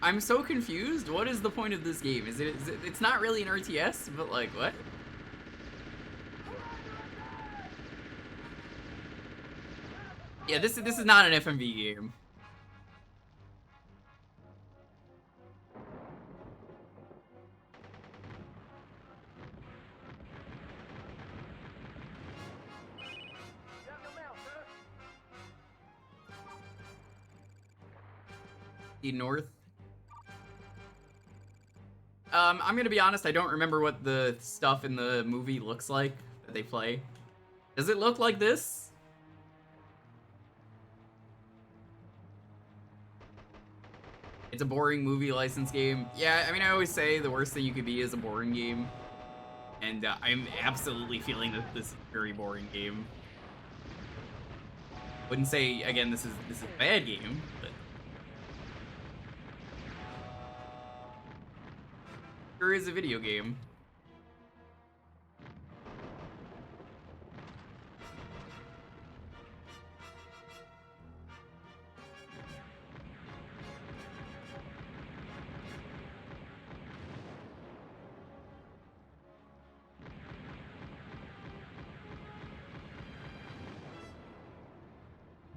I'm so confused. What is the point of this game? Is it it's not really an RTS, but like what? Yeah, this is not an FMV game. The North. I'm gonna be honest, I don't remember what the stuff in the movie looks like that they play. Does it look like this? It's a boring movie license game. Yeah, I mean, I always say the worst thing you could be is a boring game. And I'm absolutely feeling that this is a very boring game. Wouldn't say, again, this is a bad game, but... sure is a video game.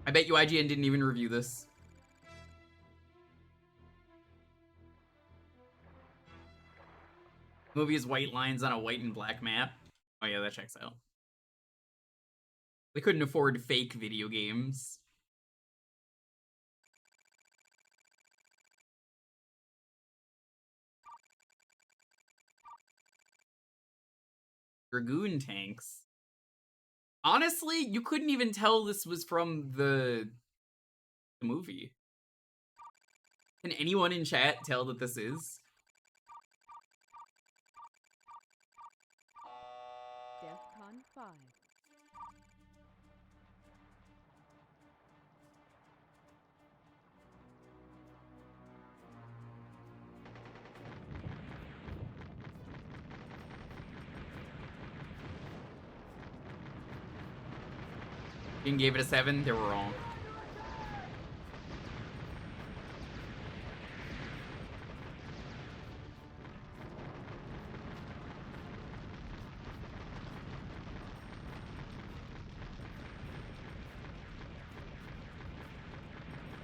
I bet you IGN didn't even review this. Movie is white lines on a white and black map. Oh yeah, that checks out. We couldn't afford fake video games. Dragoon tanks. Honestly, you couldn't even tell this was from the movie. Can anyone in chat tell that this is? Defcon 5. Ian gave it a 7, they were wrong.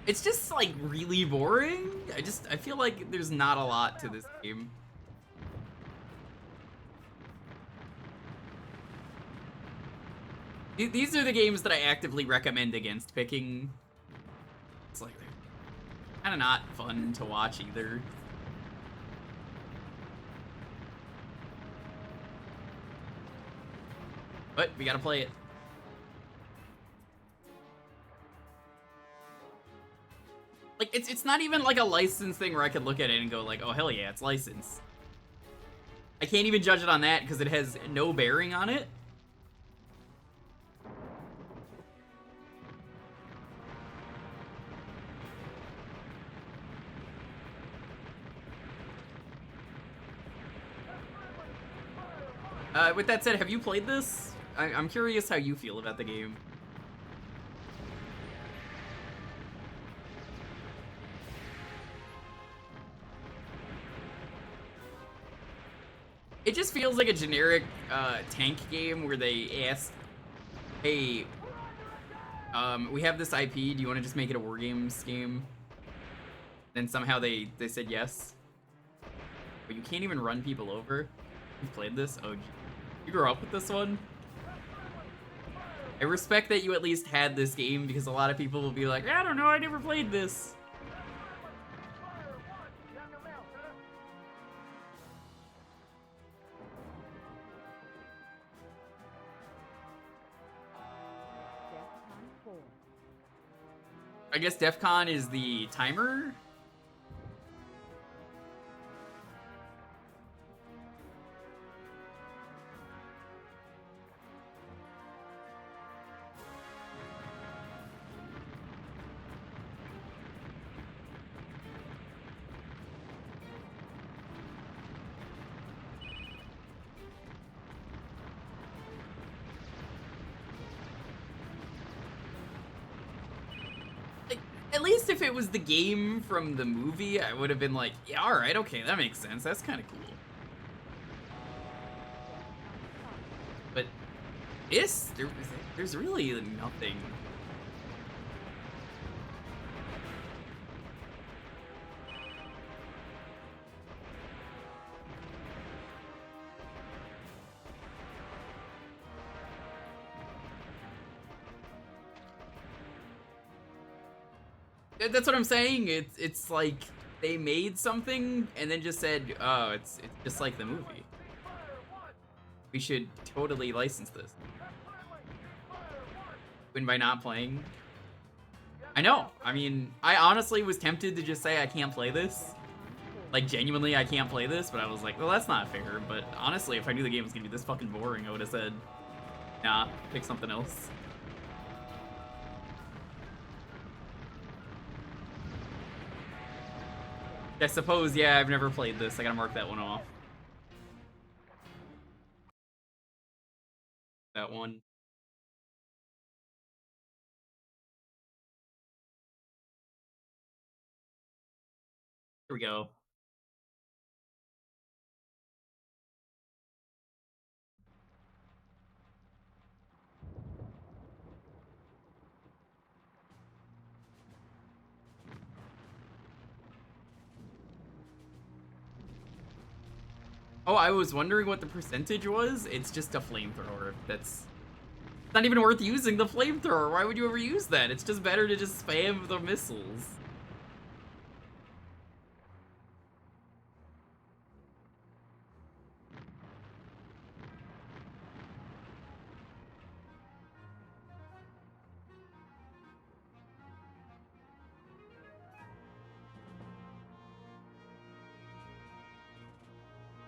It's just like really boring. I feel like there's not a lot to this game. These are the games that I actively recommend against picking. It's like they're kind of not fun to watch either. But we gotta play it. Like, it's not even like a license thing where I could look at it and go like, oh hell yeah, it's licensed. I can't even judge it on that because it has no bearing on it. With that said, have you played this? I'm curious how you feel about the game. It just feels like a generic tank game where they ask, hey, We have this IP. Do you want to just make it a WarGames game? Then somehow they said yes. But you can't even run people over. You've played this? Oh, you grew up with this one? I respect that you at least had this game because a lot of people will be like, I don't know, I never played this. Defcon 4. I guess Defcon is the timer? At least if it was the game from the movie, I would have been like, yeah, alright, okay, that makes sense. That's kind of cool. But this, there's really nothing. That's what I'm saying. It's like they made something and then just said, oh, it's just like the movie. We should totally license this. Win by not playing. I know. I mean, I honestly was tempted to just say I can't play this. Like, genuinely, I can't play this, but I was like, well, that's not fair. But honestly, if I knew the game was gonna be this fucking boring, I would have said, nah, pick something else. I suppose, yeah, I've never played this. I gotta mark that one off. That one. Here we go. Oh, I was wondering what the percentage was. It's just a flamethrower. It's not even worth using the flamethrower. Why would you ever use that? It's just better to just spam the missiles.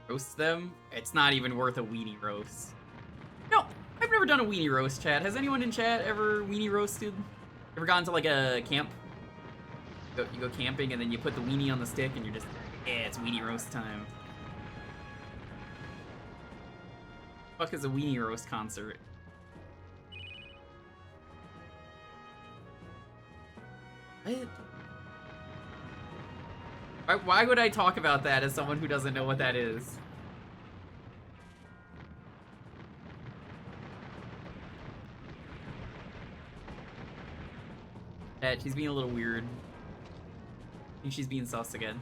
Roast them? It's not even worth a weenie roast. No, I've never done a weenie roast, chat. Has anyone in chat ever weenie roasted? Ever gone to like a camp? You go camping and then you put the weenie on the stick and you're just, yeah, it's weenie roast time. Fuck is a weenie roast concert? Why would I talk about that as someone who doesn't know what that is? She's being a little weird. I think she's being sus again.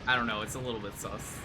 I don't know, it's a little bit sus.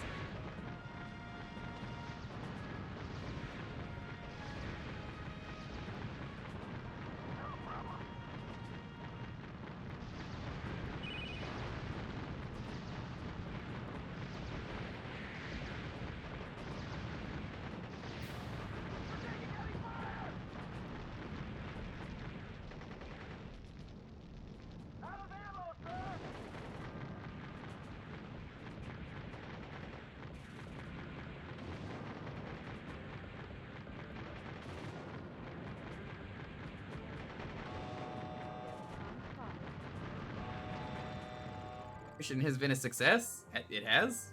Mission has been a success? It has?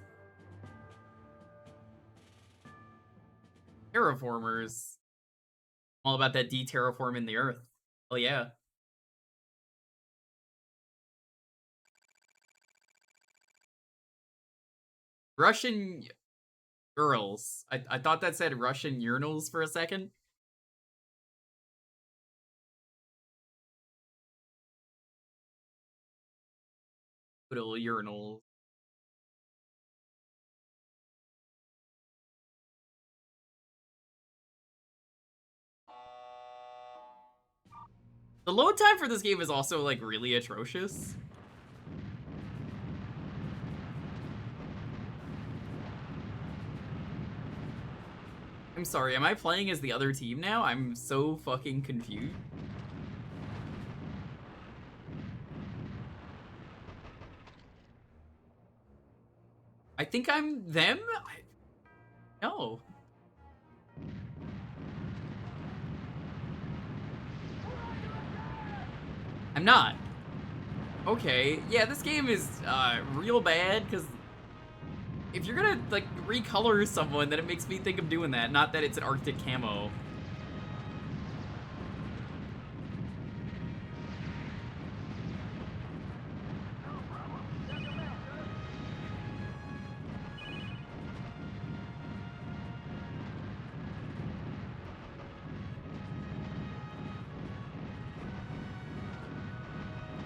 Terraformers. All about that de-terraforming the Earth. Oh yeah. Russian girls. I thought that said Russian urinals for a second. Little urinals. The load time for this game is also, like, really atrocious. I'm sorry, am I playing as the other team now? I'm so fucking confused. I think I'm them? No. I'm not. Okay, yeah, this game is real bad, because if you're gonna, like, recolor someone, then it makes me think of doing that, not that it's an Arctic camo.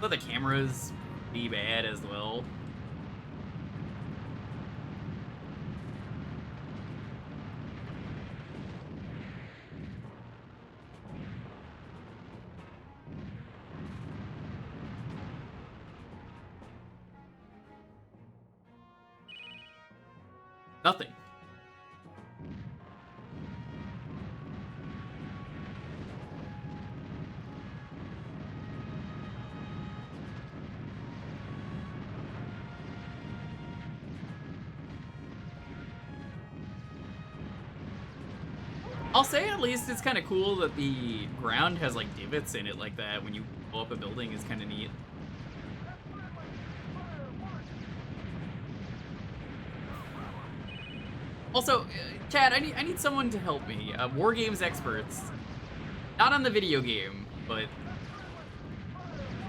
But the cameras be bad as well. Nothing. I'll say at least it's kind of cool that the ground has like divots in it like that when you blow up a building is kind of neat. Also, Chad, I need someone to help me. WarGames experts. Not on the video game, but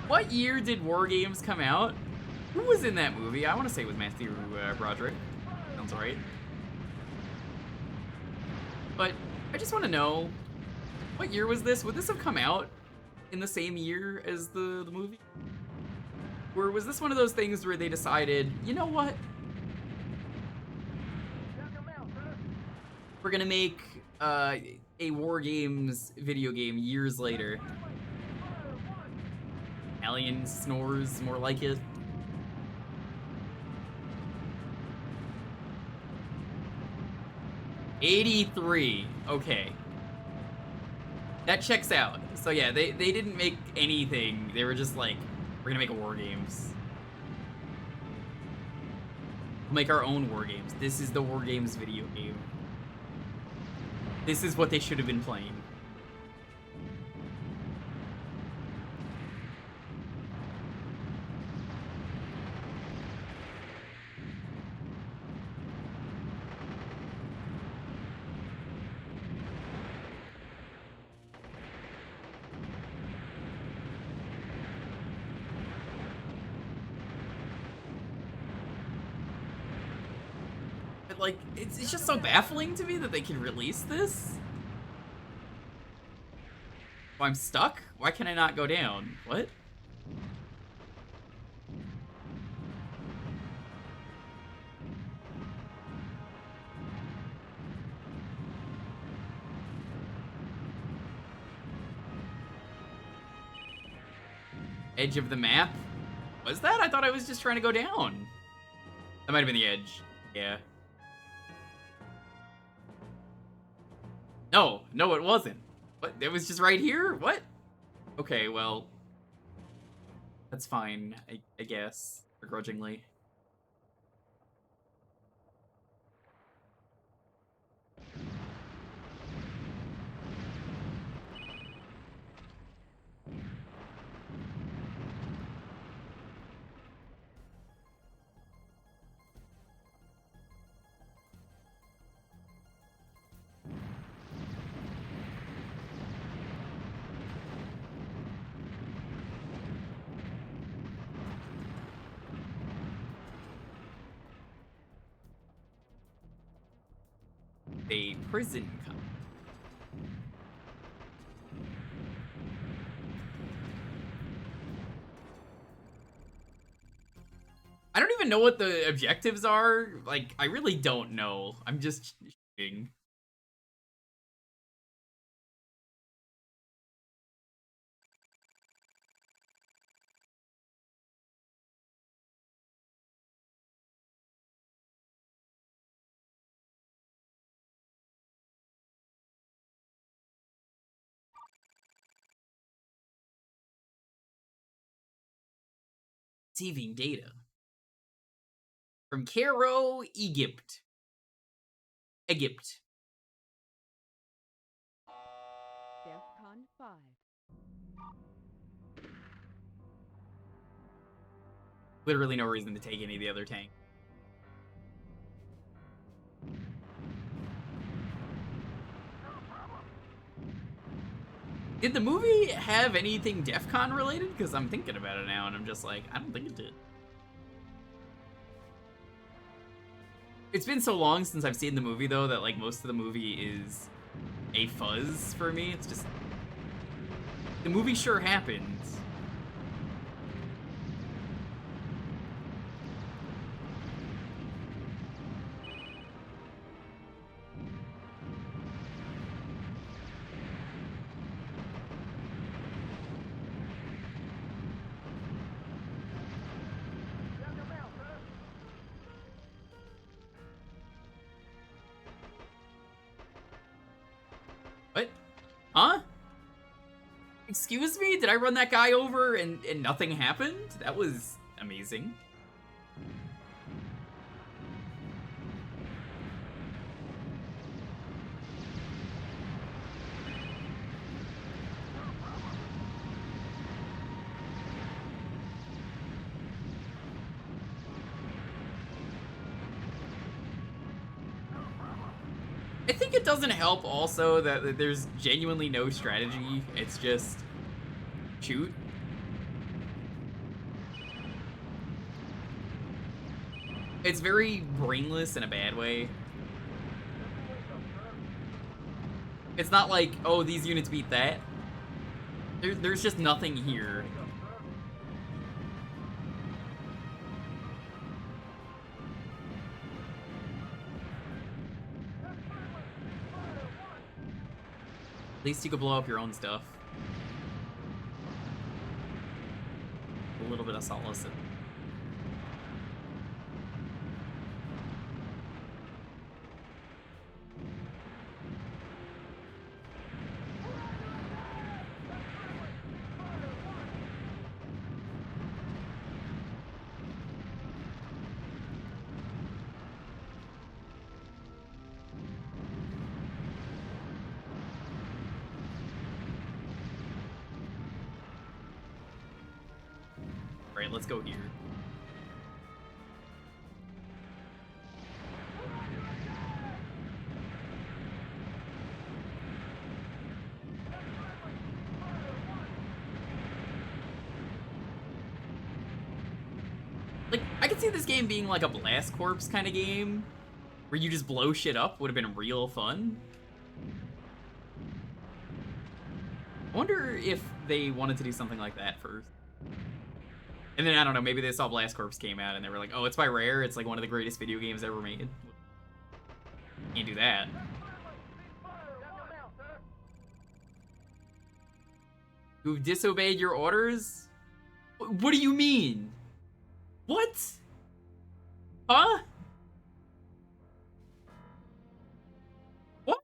what year did WarGames come out? Who was in that movie? I want to say it was Matthew Broderick. Sounds right. But I just want to know, what year was this? Would this have come out in the same year as the movie? Or was this one of those things where they decided, you know what? We're gonna make a WarGames video game years later. Alien snores, more like it. '83. Okay. That checks out. So yeah, they didn't make anything. They were just like, we're gonna make a WarGames. We'll make our own WarGames. This is the WarGames video game. This is what they should have been playing. Like, it's just so baffling to me that they can release this. Oh, I'm stuck? Why can I not go down? What? Edge of the map? Was that? I thought I was just trying to go down. That might have been the edge. Yeah. No, it wasn't. What? It was just right here? What? Okay, well, that's fine, I guess, begrudgingly. A prison cop. I don't even know what the objectives are. Like, I really don't know. I'm just shooting. Receiving data from Cairo, Egypt. Defcon 5. Literally no reason to take any of the other tanks. Did the movie have anything Defcon related? Because I'm thinking about it now and I'm just like, I don't think it did. It's been so long since I've seen the movie though that like most of the movie is a fuzz for me. It's just, the movie sure happened. What? Huh? Excuse me? Did I run that guy over and nothing happened? That was amazing. I think it doesn't help also that there's genuinely no strategy. It's just shoot. It's very brainless in a bad way. It's not like, oh, these units beat that. There's just nothing here. At least you could blow up your own stuff. A little bit of solace. Right, let's go here. Like, I could see this game being like a Blast Corps kind of game, where you just blow shit up. Would have been real fun. I wonder if they wanted to do something like that first. And then, I don't know, maybe they saw Blast Corps came out and they were like, oh, it's by Rare, it's like one of the greatest video games ever made. Can't do that. You've disobeyed your orders? What do you mean? What? Huh? What?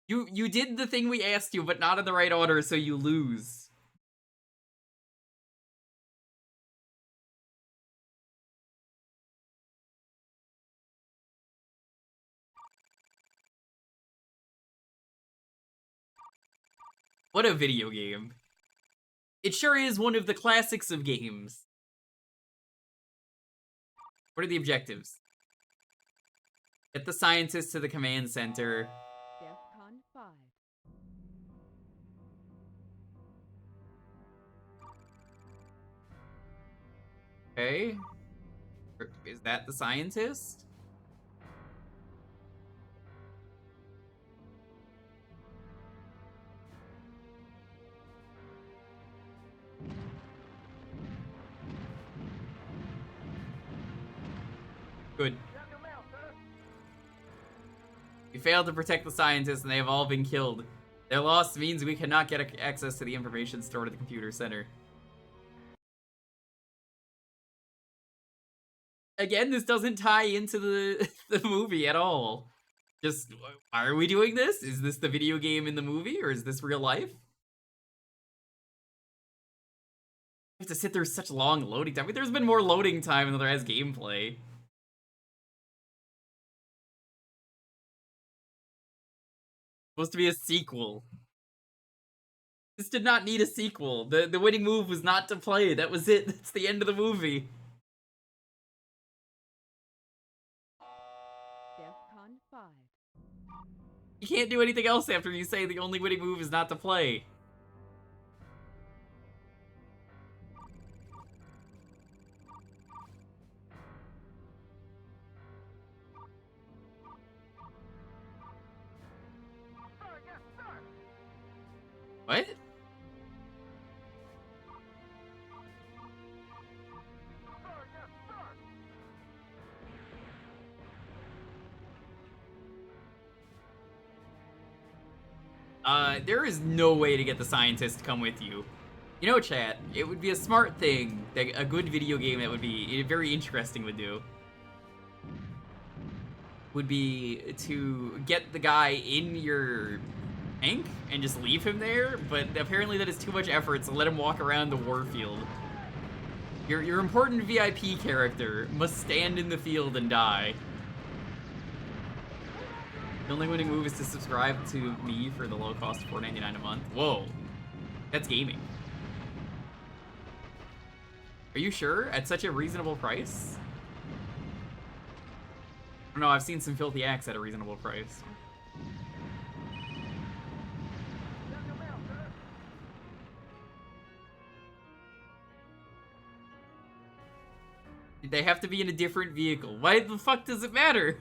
You did the thing we asked you, but not in the right order, so you lose. What a video game. It sure is one of the classics of games. What are the objectives? Get the scientists to the command center. Defcon 5. Okay. Is that the scientist? Good. We failed to protect the scientists and they have all been killed. Their loss means we cannot get access to the information stored at the computer center. Again, this doesn't tie into the movie at all. Just, why are we doing this? Is this the video game in the movie, or is this real life? You have to sit through such long loading time. I mean, there's been more loading time than there has gameplay. Supposed to be a sequel. This did not need a sequel. The winning move was not to play. That was it. That's the end of the movie. Defcon 5. You can't do anything else after you say the only winning move is not to play. What? There is no way to get the scientist to come with you. You know, chat, it would be a smart thing that a good video game that would be very interesting would do. Would be to get the guy in your tank and just leave him there, but apparently that is too much effort, so let him walk around the warfield. Your important VIP character must stand in the field and die. The only winning move is to subscribe to me for the low cost of $4.99 a month. Whoa. That's gaming. Are you sure? At such a reasonable price? I don't know, I've seen some filthy acts at a reasonable price. They have to be in a different vehicle. Why the fuck does it matter?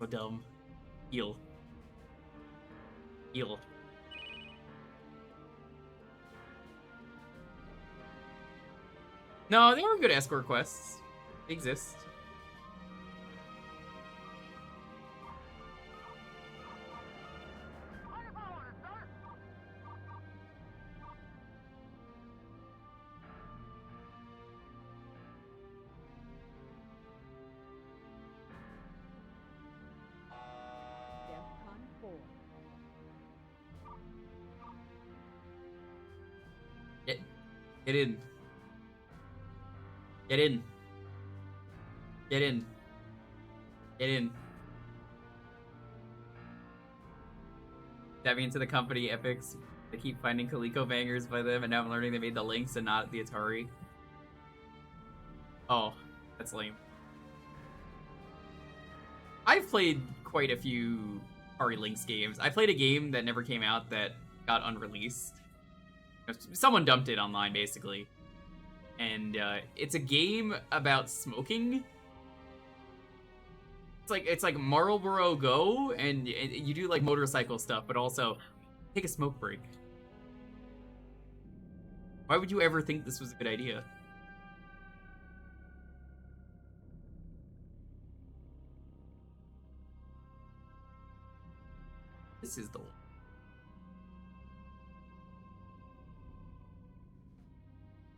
So dumb. Heal. Heal. No, they were good escort quests. They exist. Defcon 4. Get in. Get in. Get in. Get in. That means to the company Epics. I keep finding Coleco bangers by them, and now I'm learning they made the Lynx and not the Atari. Oh, that's lame. I've played quite a few Atari Lynx games. I played a game that never came out that got unreleased. Someone dumped it online, basically. And it's a game about smoking. It's like Marlboro Go, and you do like motorcycle stuff, but also take a smoke break. Why would you ever think this was a good idea? This is the one.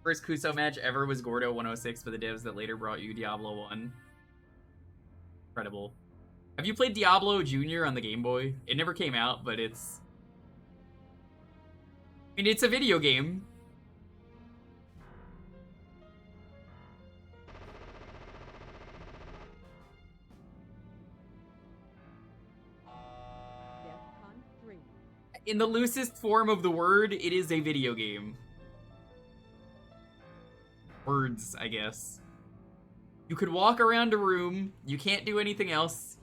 First Kuso match ever was Gordo 106 for the devs that later brought you Diablo 1. Incredible. Have you played Diablo Jr. on the Game Boy? It never came out, but it's... I mean, it's a video game. Defcon 3. In the loosest form of the word, it is a video game. Words, I guess. You could walk around a room, you can't do anything else,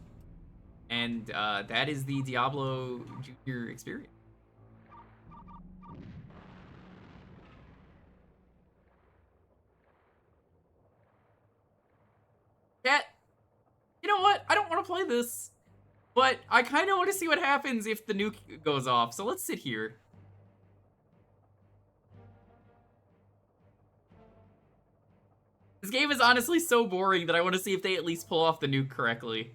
and that is the Diablo Jr. experience. Chat, you know what? I don't want to play this, but I kind of want to see what happens if the nuke goes off. So let's sit here. This game is honestly so boring that I want to see if they at least pull off the nuke correctly.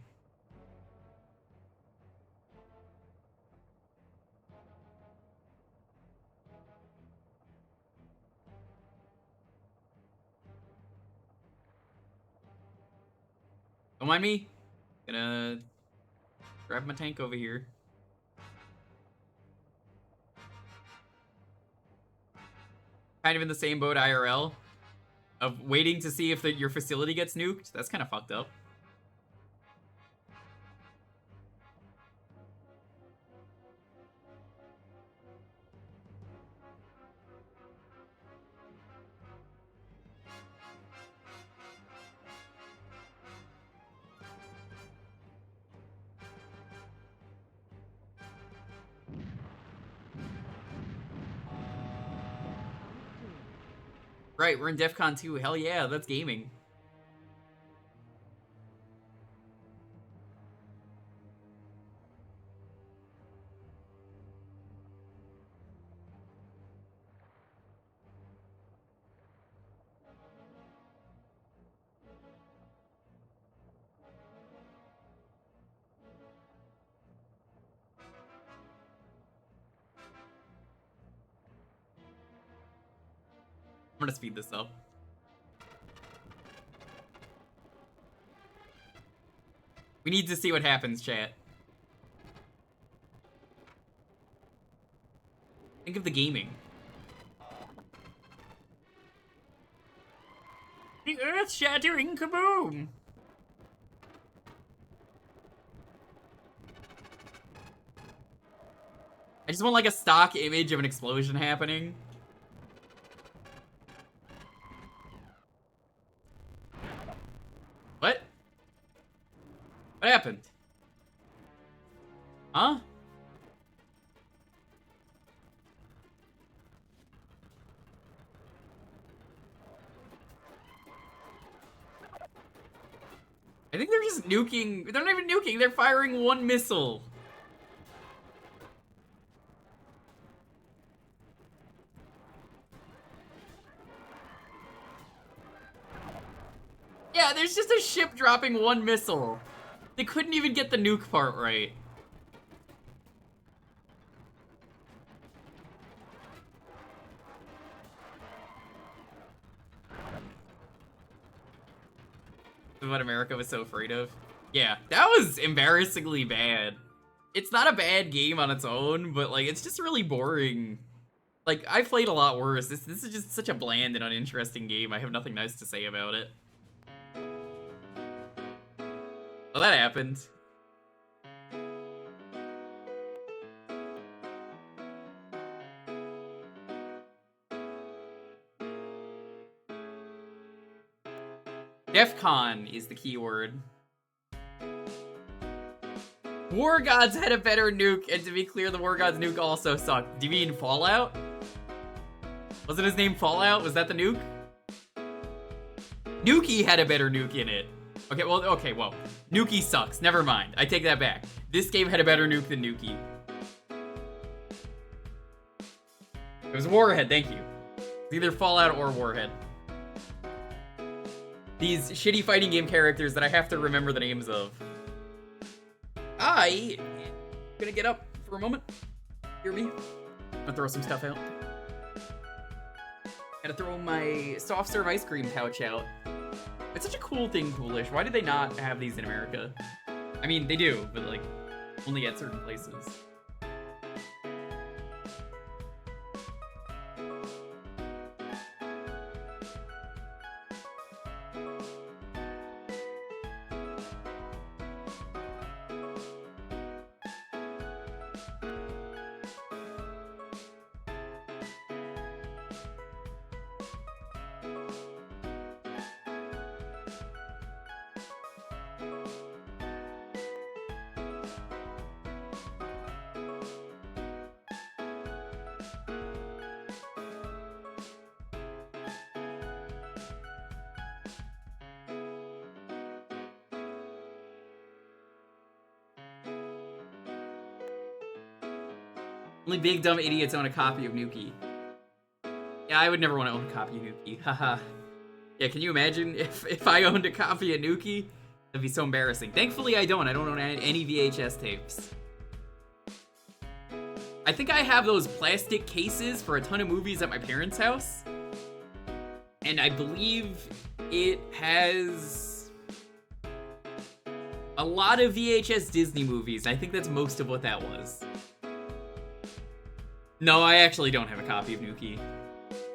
Don't mind me. Gonna grab my tank over here. Kind of in the same boat IRL. Of waiting to see if your facility gets nuked. That's kind of fucked up. Right, we're in Defcon 2. Hell yeah, that's gaming. I'm gonna speed this up. We need to see what happens, chat. Think of the gaming. The earth-shattering kaboom! I just want like a stock image of an explosion happening. What? What happened? Huh? I think they're just nuking. They're not even nuking. They're firing one missile. Yeah, there's just a ship dropping one missile. They couldn't even get the nuke part right. What America was so afraid of. Yeah, that was embarrassingly bad. It's not a bad game on its own, but like it's just really boring. Like I've played a lot worse. This is just such a bland and uninteresting game. I have nothing nice to say about it. Well, that happened. Defcon is the keyword. War Gods had a better nuke, and to be clear, the War Gods nuke also sucked. Do you mean Fallout? Wasn't his name Fallout? Was that the nuke? Nuki had a better nuke in it. Okay, well. Nuki sucks. Never mind. I take that back. This game had a better nuke than Nuki. It was Warhead, thank you. It's either Fallout or Warhead. These shitty fighting game characters that I have to remember the names of. I'm gonna get up for a moment. Hear me? I'm gonna throw some stuff out. Gotta throw my soft serve ice cream pouch out. It's such a cool thing, Coolish. Why do they not have these in America? I mean, they do, but like, only at certain places. Only big dumb idiots own a copy of Nuki. Yeah, I would never want to own a copy of Nuki. Haha. Yeah, can you imagine if I owned a copy of Nuki? That'd be so embarrassing. Thankfully, I don't. I don't own any VHS tapes. I think I have those plastic cases for a ton of movies at my parents' house. And I believe it has a lot of VHS Disney movies. I think that's most of what that was. No, I actually don't have a copy of Nuki.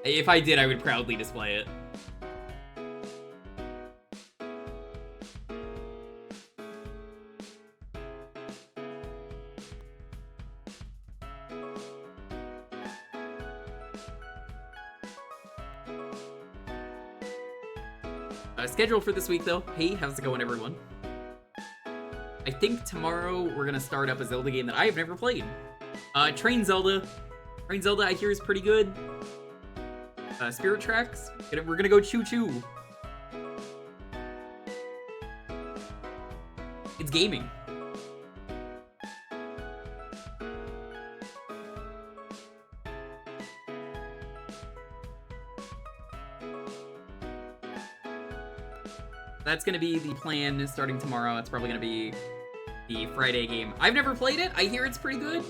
If I did, I would proudly display it. Schedule for this week, though. Hey, how's it going, everyone? I think tomorrow we're gonna start up a Zelda game that I have never played. Train Zelda. Train Zelda, I hear, is pretty good. Spirit Tracks. We're gonna go Choo Choo. It's gaming. That's gonna be the plan starting tomorrow. It's probably gonna be the Friday game. I've never played it. I hear it's pretty good.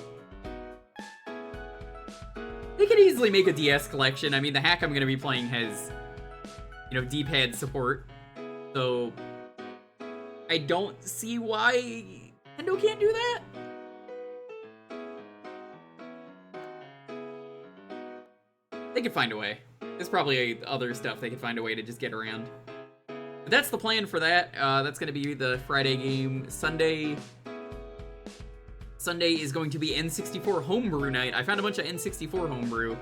They could easily make a DS collection. I mean, the hack I'm gonna be playing has, you know, D-pad support. So I don't see why Nintendo can't do that. They could find a way. There's probably other stuff they could find a way to just get around. But that's the plan for that. That's going to be the Friday game. Sunday is going to be N64 Homebrew Night. I found a bunch of N64 Homebrew.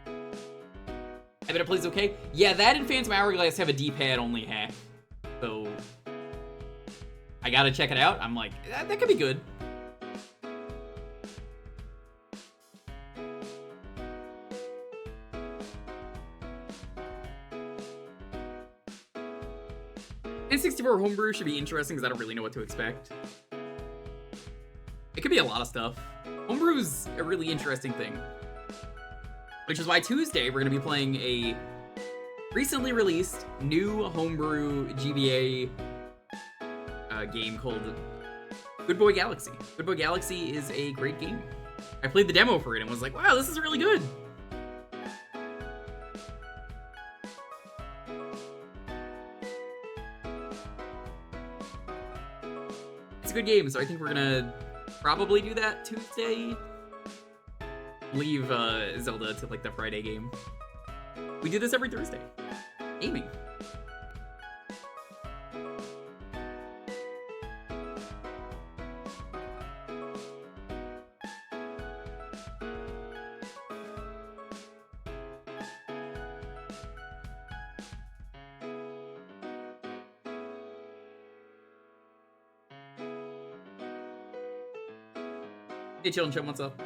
I bet it plays okay. Yeah, that and Phantom Hourglass have a D-pad only hack. So I gotta check it out. I'm like, that could be good. N64 Homebrew should be interesting because I don't really know what to expect. It could be a lot of stuff. Homebrew's a really interesting thing. Which is why Tuesday we're going to be playing a recently released new Homebrew GBA game called Good Boy Galaxy. Good Boy Galaxy is a great game. I played the demo for it and was like, wow, this is really good. It's a good game, so I think we're gonna probably do that Tuesday. Leave Zelda to like the Friday game. We do this every Thursday. Aiming. Hey, Chillin' Chum, what's up?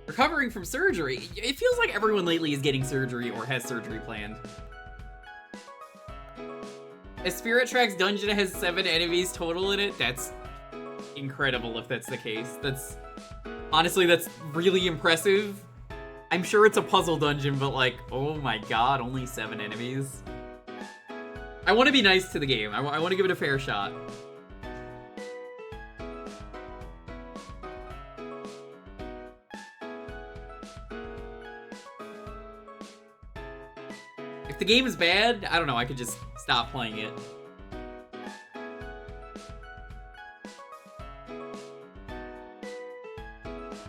Recovering from surgery. It feels like everyone lately is getting surgery or has surgery planned. A Spirit Tracks dungeon has 7 enemies total in it. That's incredible if that's the case. Honestly, that's really impressive. I'm sure it's a puzzle dungeon, but like, oh my god, only 7 enemies. I want to be nice to the game. I want to give it a fair shot. If the game is bad, I don't know, I could just stop playing it.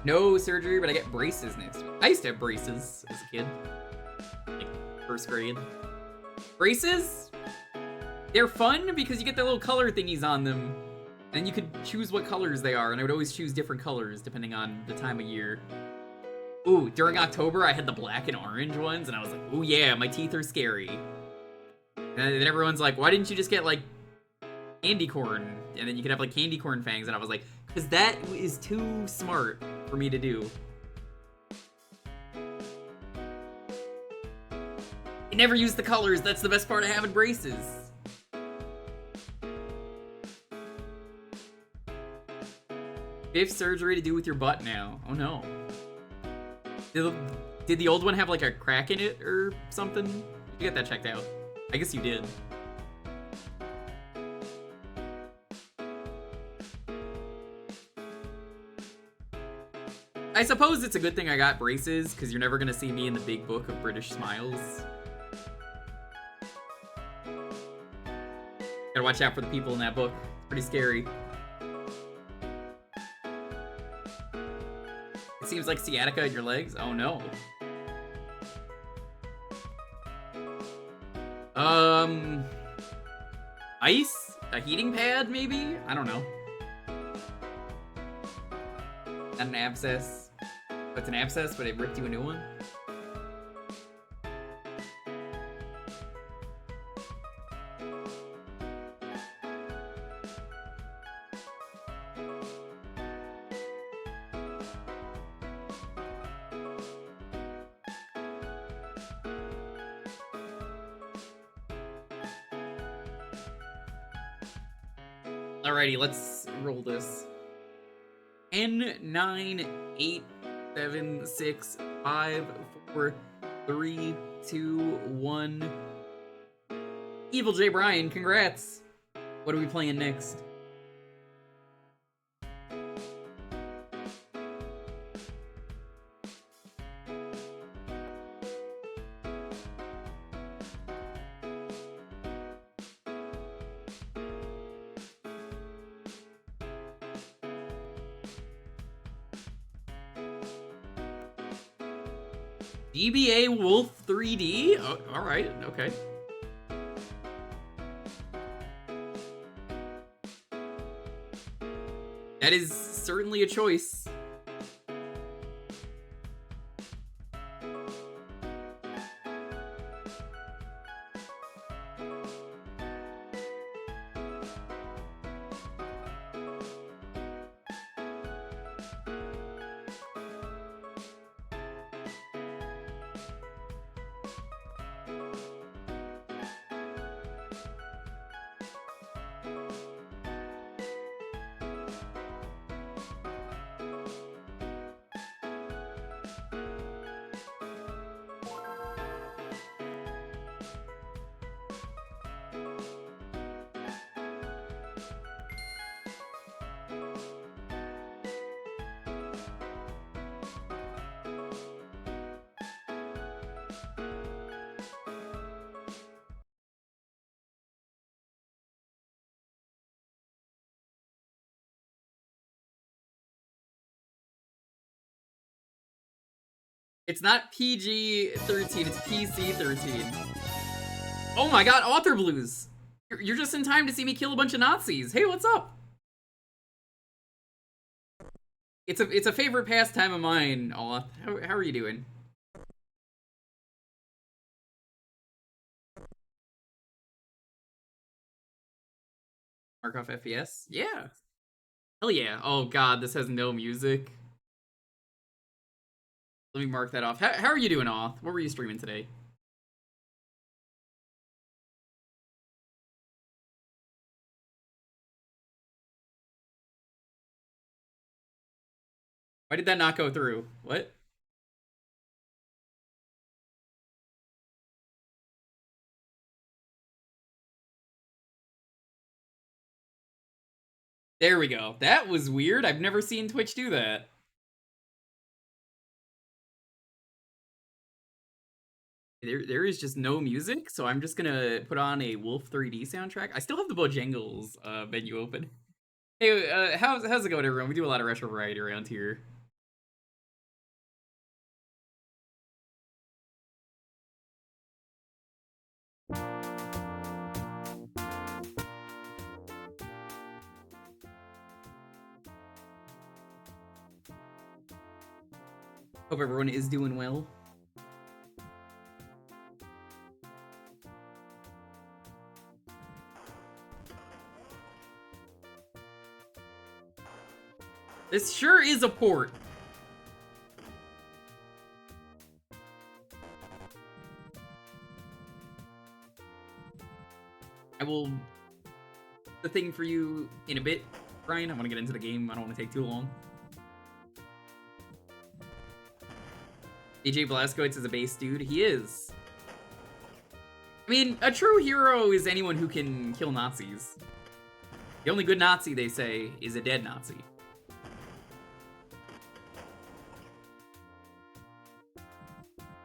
No surgery, but I get braces next week. I used to have braces as a kid. Like, first grade. Braces? They're fun because you get the little color thingies on them. And you could choose what colors they are, and I would always choose different colors depending on the time of year. Ooh, during October, I had the black and orange ones, and I was like, ooh yeah, my teeth are scary. And then everyone's like, why didn't you just get, like, candy corn? And then you could have, like, candy corn fangs, and I was like, because that is too smart for me to do. I never use the colors, that's the best part of having braces. Fifth surgery to do with your butt now. Oh no. Did the old one have like a crack in it or something? You get that checked out. I guess you did. I suppose it's a good thing I got braces, because you're never gonna see me in the big book of British smiles. Gotta watch out for the people in that book. It's pretty scary. It seems like sciatica in your legs. Oh no. Ice? A heating pad, maybe? I don't know. Not an abscess. It's an abscess, but it ripped you a new one? Alrighty, let's roll this. 10, 9, 8, 7, 6, 5, 4, 3, 2, 1. Evil J. Brian, congrats! What are we playing next? DBA Wolf 3D? Oh, alright, okay. That is certainly a choice. It's not PG-13, it's PC-13. Oh my god, Author Blues! You're just in time to see me kill a bunch of Nazis. Hey, what's up? It's a favorite pastime of mine, Auth. How are you doing? Mark off FPS? Yeah. Hell yeah. Oh god, this has no music. Let me mark that off. How are you doing, Auth? What were you streaming today? Why did that not go through? What? There we go. That was weird. I've never seen Twitch do that. There is just no music, so I'm just gonna put on a Wolf 3D soundtrack. I still have the Bojangles menu open. Hey, how's it going, everyone? We do a lot of retro variety around here. Hope everyone is doing well. This sure is a port. I will the thing for you in a bit, Brian. I want to get into the game. I don't want to take too long. AJ Blazkowicz is a base dude. He is. I mean, a true hero is anyone who can kill Nazis. The only good Nazi, they say, is a dead Nazi.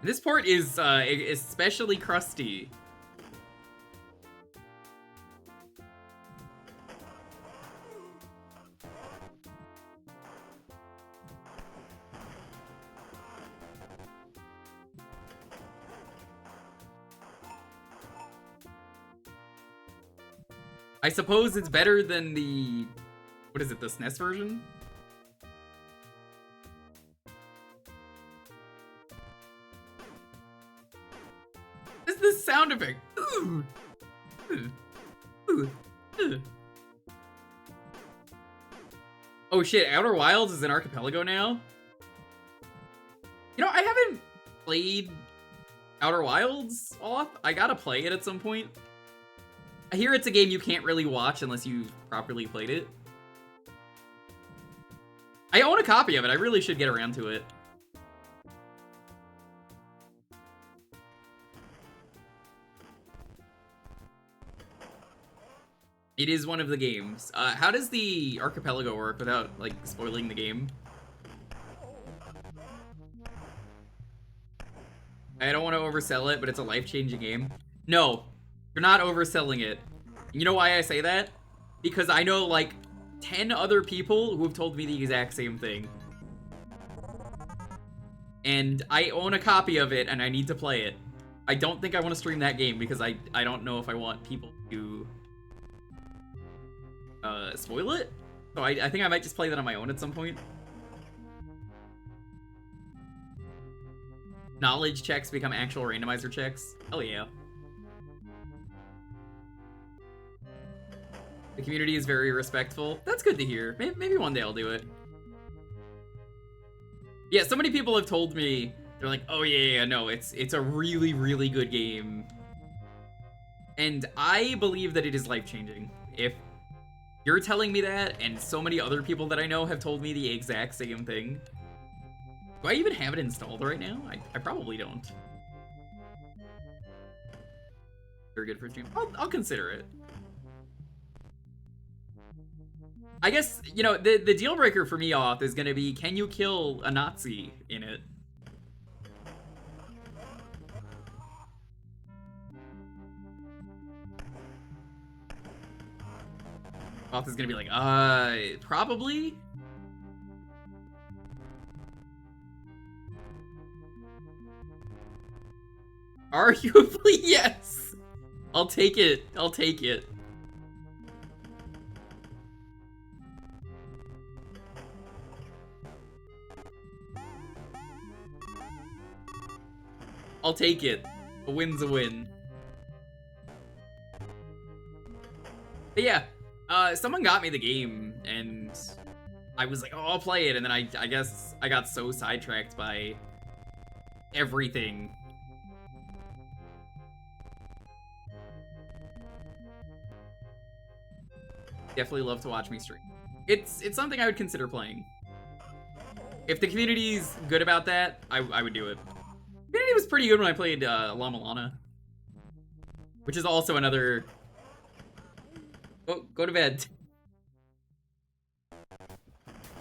This port is especially crusty. I suppose it's better than the... What is it, the SNES version? This is the sound effect. Ooh. Ooh. Oh shit, Outer Wilds is an archipelago now? You know, I haven't played Outer Wilds off. I gotta play it at some point. I hear it's a game you can't really watch unless you've properly played it. I own a copy of it. I really should get around to it. It is one of the games. How does the archipelago work without, like, spoiling the game? I don't want to oversell it, but it's a life-changing game. No. You're not overselling it. You know why I say that? Because I know, like, 10 other people who have told me the exact same thing. And I own a copy of it, and I need to play it. I don't think I want to stream that game, because I don't know if I want people to... spoil it? So I think I might just play that on my own at some point. Knowledge checks become actual randomizer checks. Oh yeah. The community is very respectful. That's good to hear. Maybe one day I'll do it. Yeah, so many people have told me, they're like, oh yeah, no, it's a really, really good game. And I believe that it is life-changing. If you're telling me that, and so many other people that I know have told me the exact same thing. Do I even have it installed right now? I probably don't. Very good for stream. I'll consider it. I guess, you know, the deal breaker for me off is gonna be, can you kill a Nazi in it? Off is gonna be like, probably? Arguably, yes! I'll take it. I'll take it. I'll take it. A win's a win. But yeah, someone got me the game, and I was like, oh, I'll play it, and then I guess I got so sidetracked by everything. Definitely love to watch me stream. It's something I would consider playing. If the community's good about that, I would do it. The community was pretty good when I played Lama Lana, which is also another... Oh, go to bed.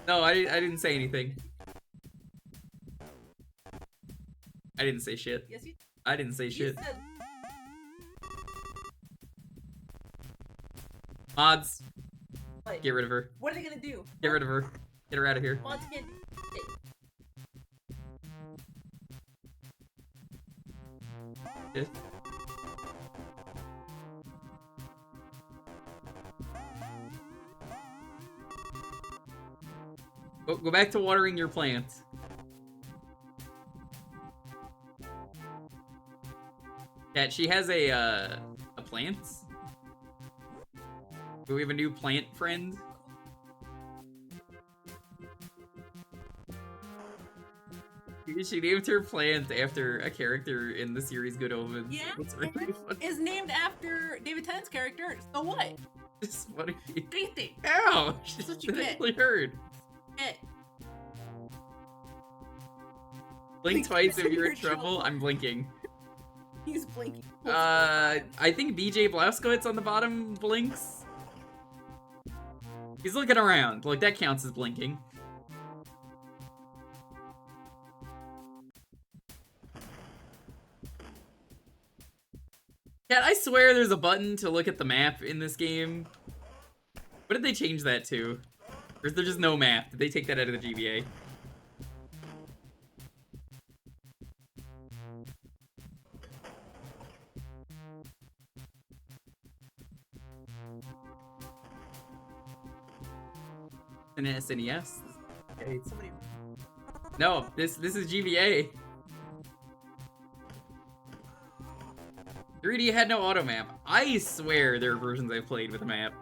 No, I didn't say anything. I didn't say shit. Yes, you I didn't say shit. said... Mods. What? Get rid of her. What are they gonna do? Get rid of her. Get her out of here. Mods can't do shit. Yeah. Go back to watering your plants. Cat, she has a plant. Do we have a new plant friend? She named her plant after a character in the series Good Omens. Yeah, It's really funny. is named after David Tennant's character. So what? It's funny. Grite. Ow! That's what you get. Actually hurt. Get. Blink twice if you're in trouble. I'm blinking. He's blinking. I think BJ Blauskowitz on the bottom blinks. He's looking around. Like, that counts as blinking. Yeah, I swear there's a button to look at the map in this game. What did they change that to? Or is there just no map? Did they take that out of the GBA? An SNES? Okay. No, this is GBA. 3D had no auto map. I swear there are versions I've played with a map.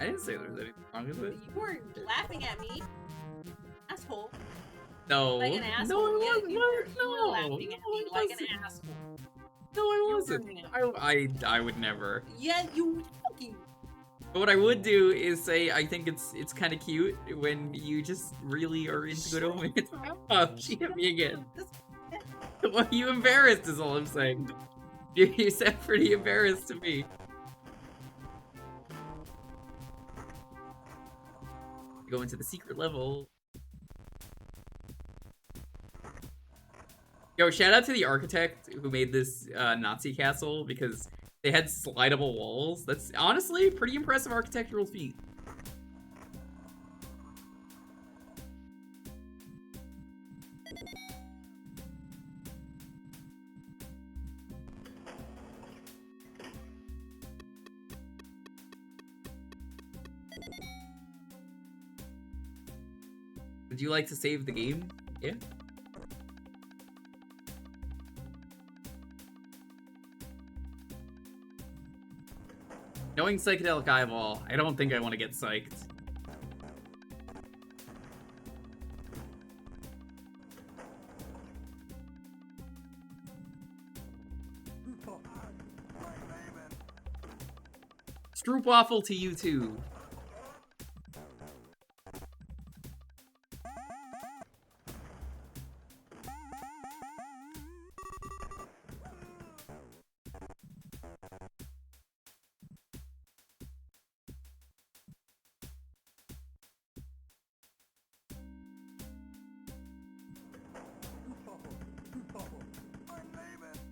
I didn't say there was anything wrong with it. You were laughing at me, asshole. No. Like an asshole. No, I Yeah, wasn't. you were No. laughing at me like an asshole. No, I wasn't. I would never. Yeah, you fucking. But what I would do is say I think it's kind of cute when you just really are into Good Omens. Oh, she hit me again. Well, you embarrassed is all I'm saying. You sound pretty embarrassed to me. Go into the secret level. Yo, shout out to the architect who made this Nazi castle because they had slidable walls. That's honestly pretty impressive architectural feat. Would you like to save the game? Yeah. Knowing Psychedelic Eyeball, I don't think I want to get psyched. Stroopwafel to you too.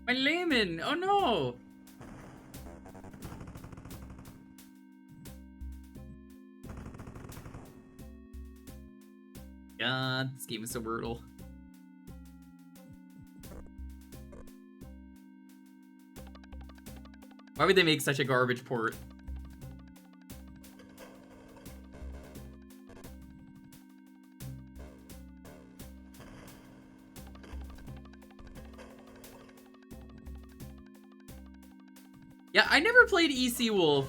My layman! Oh no! God, this game is so brutal. Why would they make such a garbage port? Yeah, I never played EC Wolf.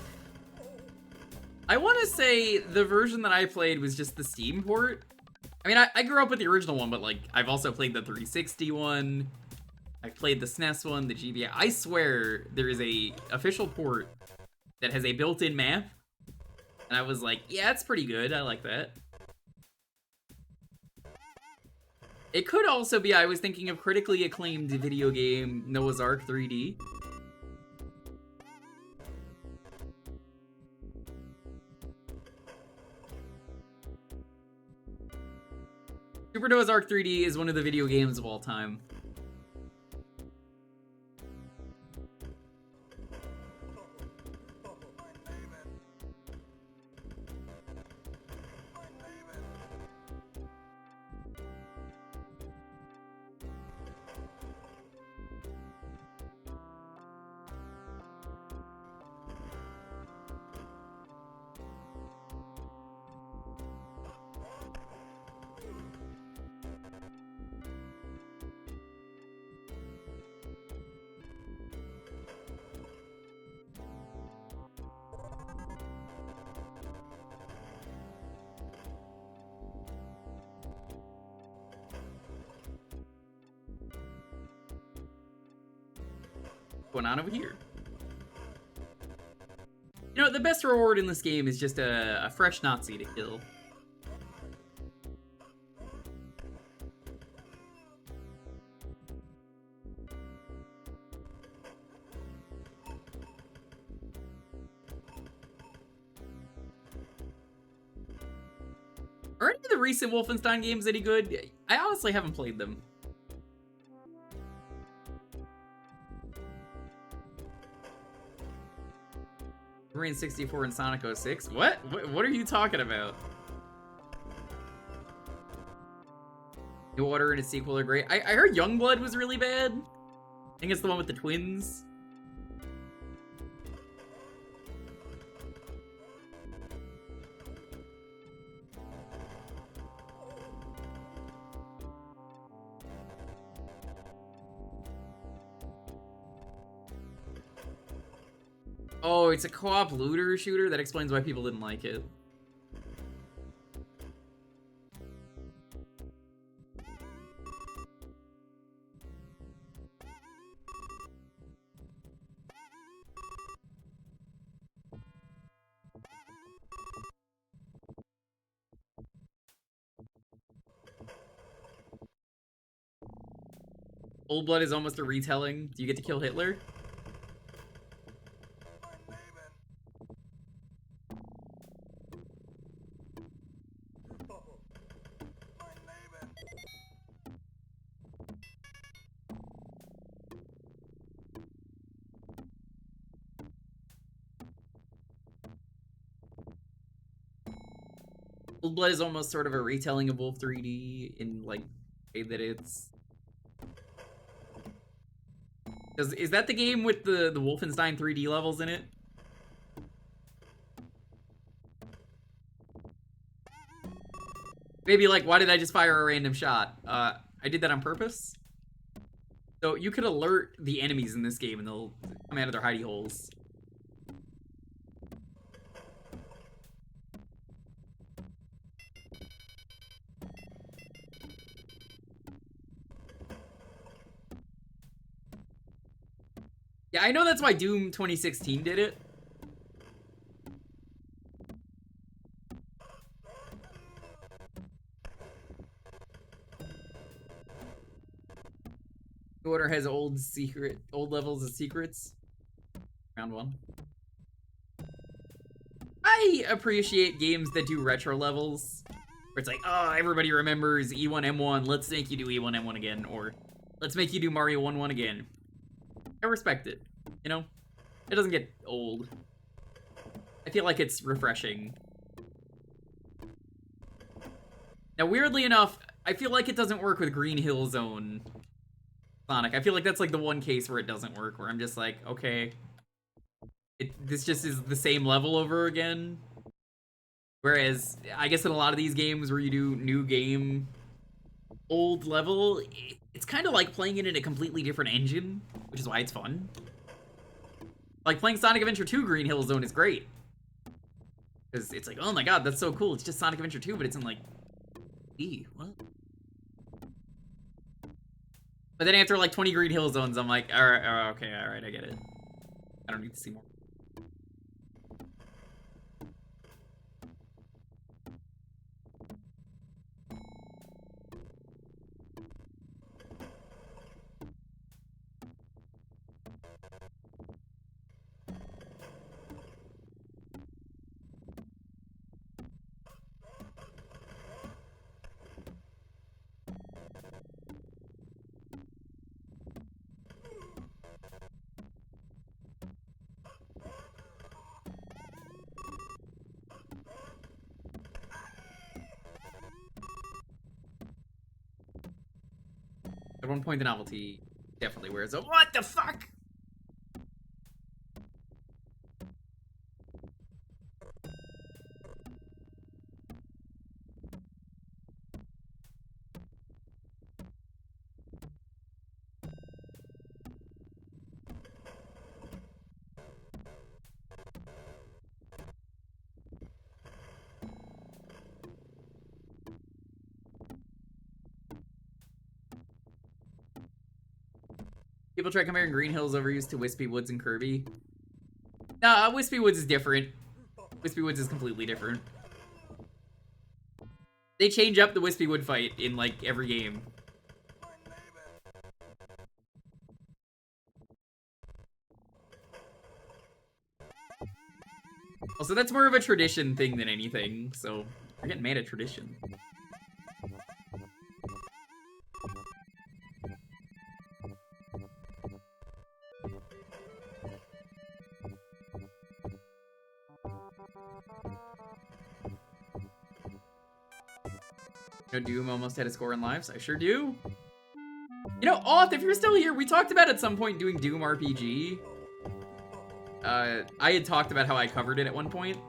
I want to say the version that I played was just the Steam port. I mean, I grew up with the original one, but like, I've also played the 360 one. I've played the SNES one, the GBA. I swear there is a official port that has a built-in map. And I was like, yeah, it's pretty good. I like that. It could also be, I was thinking of critically acclaimed video game Noah's Ark 3D. Super Noah's Ark 3D is one of the video games of all time. going on over here? You know, the best reward in this game is just a fresh Nazi to kill. Are any of the recent Wolfenstein games any good? I honestly haven't played them. Marine 64 and Sonic 06? What? What are you talking about? New Order and a sequel are great. I heard Youngblood was really bad. I think it's the one with the twins. Oh, it's a co-op looter shooter? That explains why people didn't like it. Old Blood is almost a retelling. Do you get to kill Hitler? Old Blood is almost sort of a retelling of Wolf 3D in, like, way that it's... Is that the game with the Wolfenstein 3D levels in it? Maybe like, why did I just fire a random shot? I did that on purpose. So you could alert the enemies in this game and they'll come out of their hidey holes. Yeah, I know that's why Doom 2016 did it. The Order has old levels of secrets. Round one. I appreciate games that do retro levels. Where it's like, oh, everybody remembers E1M1, let's make you do E1M1 again. Or, let's make you do Mario 1-1 again. I respect it, you know? It doesn't get old. I feel like it's refreshing. Now, weirdly enough, I feel like it doesn't work with Green Hill Zone Sonic. I feel like that's like the one case where it doesn't work, where I'm just like, okay. This just is the same level over again. Whereas, I guess in a lot of these games where you do new game, old level, it's kind of like playing it in a completely different engine, which is why it's fun. Like, playing Sonic Adventure 2 Green Hill Zone is great. Because it's like, oh my god, that's so cool. It's just Sonic Adventure 2, but it's in, like, what? But then after, like, 20 Green Hill Zones, I'm like, alright, okay, alright, I get it. I don't need to see more. At one point, the novelty definitely wears a what the fuck? People try comparing Green Hill's overuse to Wispy Woods and Kirby. Nah, Wispy Woods is different. Wispy Woods is completely different. They change up the Wispy Wood fight in, like, every game. Also, that's more of a tradition thing than anything, so we're getting mad at tradition. You know, Doom almost had a score in lives. I sure do. You know, Auth, if you're still here, we talked about at some point doing Doom RPG. I had talked about how I covered it at one point.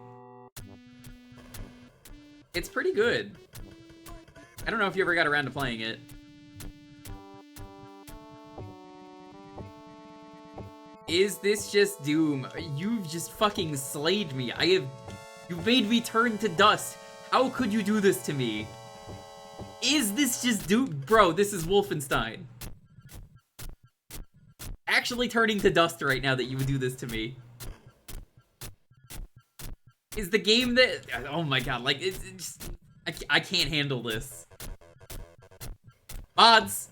It's pretty good. I don't know if you ever got around to playing it. Is this just Doom? You've just fucking slayed me. You've made me turn to dust. How could you do this to me? Is this just Doom? Bro, this is Wolfenstein. Actually turning to dust right now that you would do this to me. Is the game that... Oh my god, like, it's just... I can't handle this. Mods!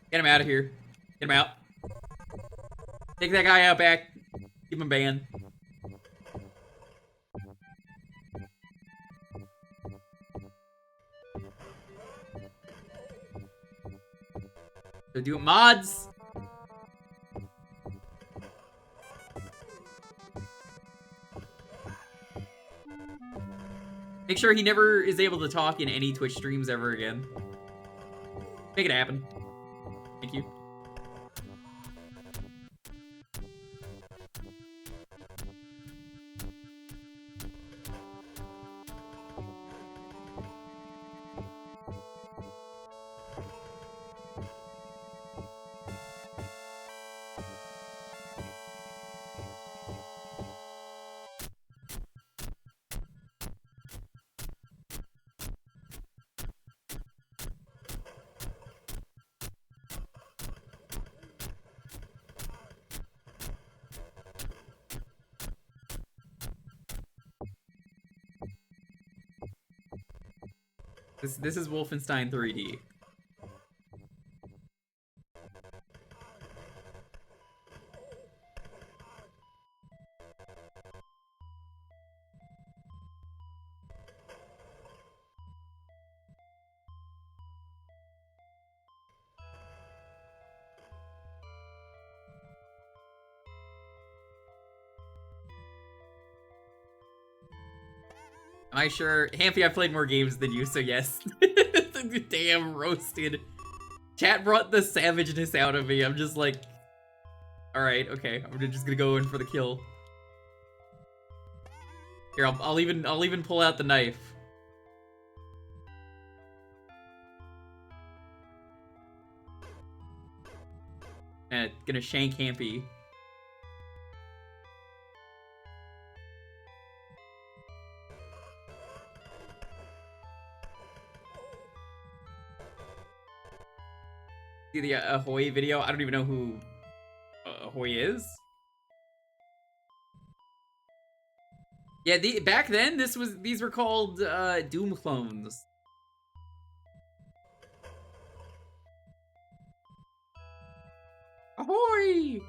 Get him out of here. Get him out. Take that guy out back. Keep him banned. So do it, mods! Make sure he never is able to talk in any Twitch streams ever again. Make it happen. Thank you. This is Wolfenstein 3D. Am I sure? Hampy, I've played more games than you, so yes. Damn, roasted. Chat brought the savageness out of me. I'm just like... Alright, okay. I'm just gonna go in for the kill. Here, I'll even pull out the knife. Gonna shank Hampy. See the Ahoy video? I don't even know who Ahoy is. Yeah, back then these were called Doom clones. Ahoy!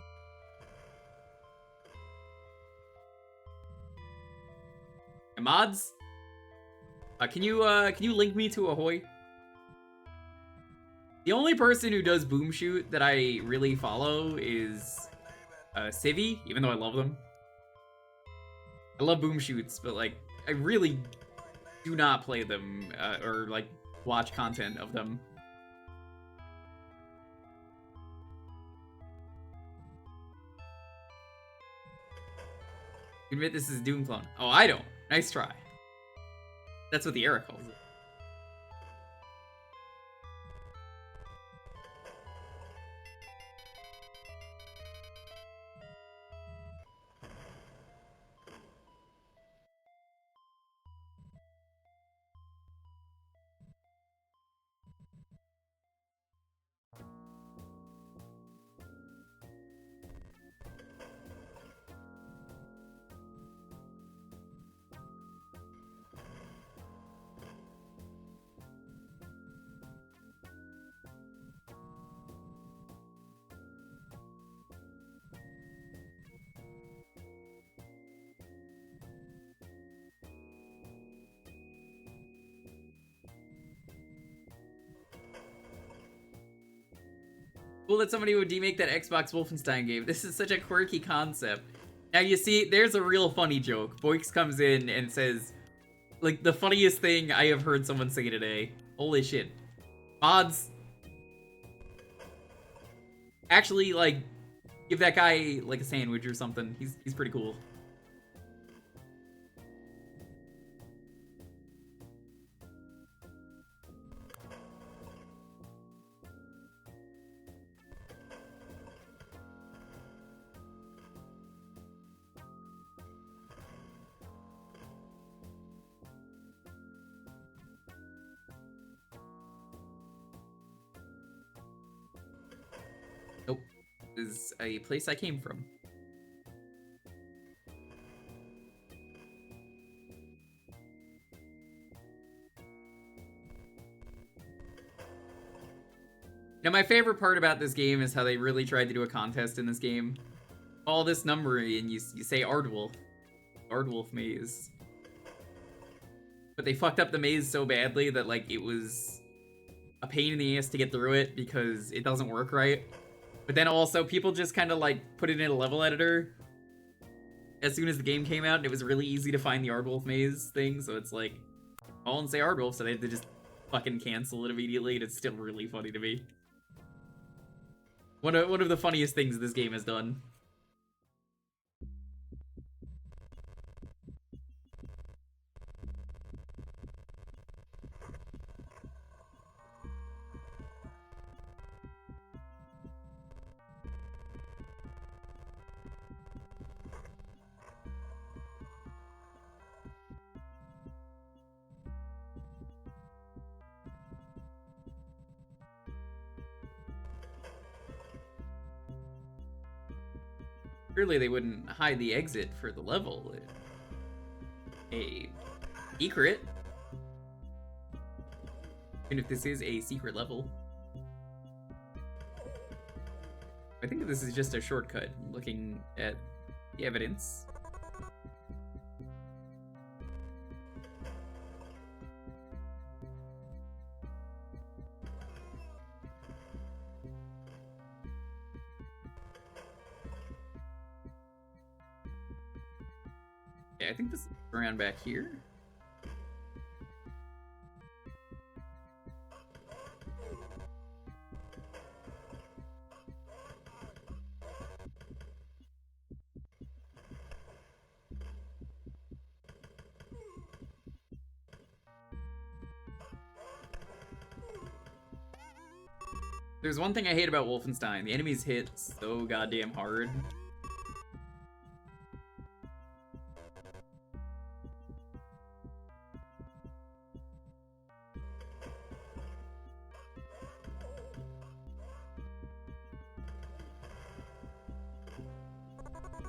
Hey, mods, can you link me to Ahoy? The only person who does boom shoot that I really follow is Civi, even though I love them. I love boom shoots, but like I really do not play them or like watch content of them. Admit this is a Doom clone. Oh, I don't. Nice try. That's what the era calls it. Cool that somebody would remake that Xbox Wolfenstein game. This is such a quirky concept. Now you see, there's a real funny joke. Boix comes in and says, like, the funniest thing I have heard someone say today. Holy shit. Mods. Actually, like, give that guy, like, a sandwich or something. He's pretty cool. Nope. This is a place I came from. Now, my favorite part about this game is how they really tried to do a contest in this game. All this numbering, and you say Ardwolf. Ardwolf maze. But they fucked up the maze so badly that, like, it was a pain in the ass to get through it because it doesn't work right. But then also, people just kind of, like, put it in a level editor as soon as the game came out, and it was really easy to find the Ardwolf maze thing, so it's like, all and say Ardwolf, so they had to just fucking cancel it immediately, and it's still really funny to me. One of the funniest things this game has done. Surely they wouldn't hide the exit for the level. A secret. Even if this is a secret level. I think this is just a shortcut, looking at the evidence. Yeah, I think this is around back here. There's one thing I hate about Wolfenstein. The enemies hit so goddamn hard.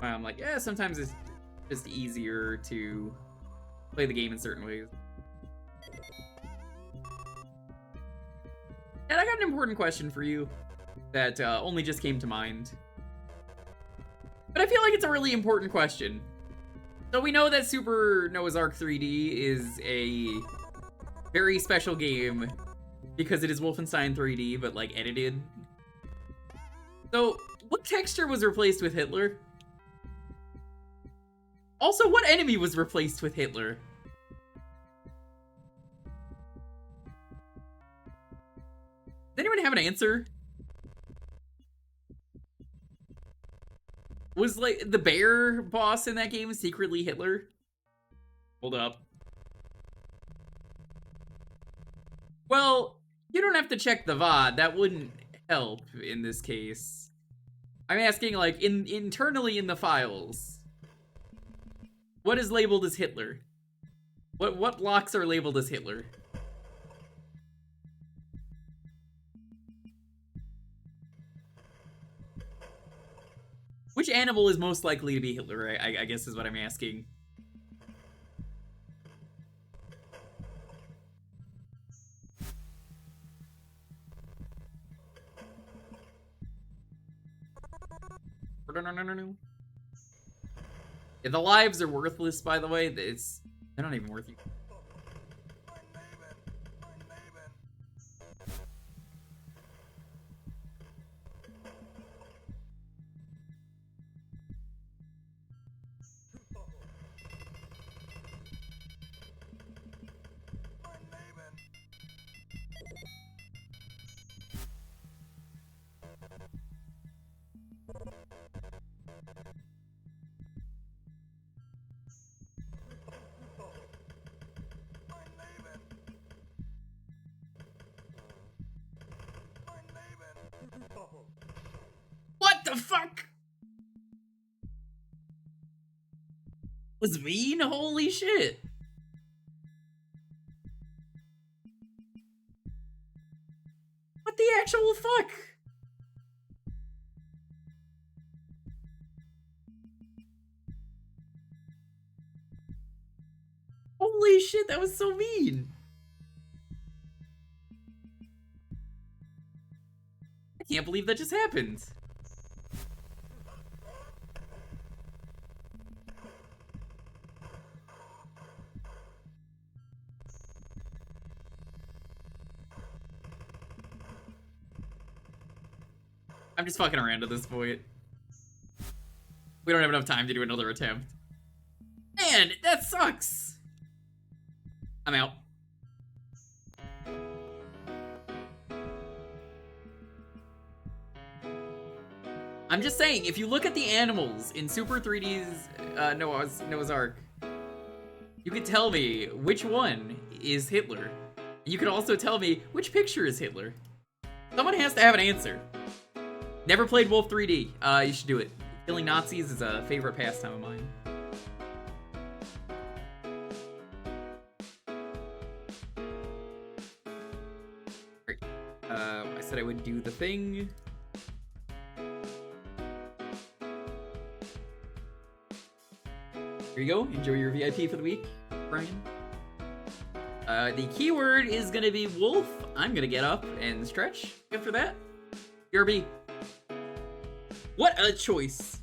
I'm like, yeah, sometimes it's just easier to play the game in certain ways. And I got an important question for you that only just came to mind. But I feel like it's a really important question. So we know that Super Noah's Ark 3D is a very special game because it is Wolfenstein 3D, but like edited. So what texture was replaced with Hitler? Also, what enemy was replaced with Hitler? Does anyone have an answer? Was, like, the bear boss in that game secretly Hitler? Hold up. Well, you don't have to check the VOD. That wouldn't help in this case. I'm asking, like, internally in the files. What is labeled as Hitler? What blocks are labeled as Hitler? Which animal is most likely to be Hitler, I guess is what I'm asking. No. Yeah, the lives are worthless, by the way. They're not even worth you. What the fuck? Was mean? Holy shit. What the actual fuck? Holy shit, that was so mean. I can't believe that just happened. I'm just fucking around at this point. We don't have enough time to do another attempt. Man, that sucks! I'm out. I'm just saying, if you look at the animals in Super 3D's Noah's Ark, you can tell me which one is Hitler. You can also tell me which picture is Hitler. Someone has to have an answer. Never played Wolf 3D. You should do it. Killing Nazis is a favorite pastime of mine. Great. I said I would do the thing. Here you go. Enjoy your VIP for the week, Brian. The keyword is gonna be wolf. I'm gonna get up and stretch after that. BRB. What a choice.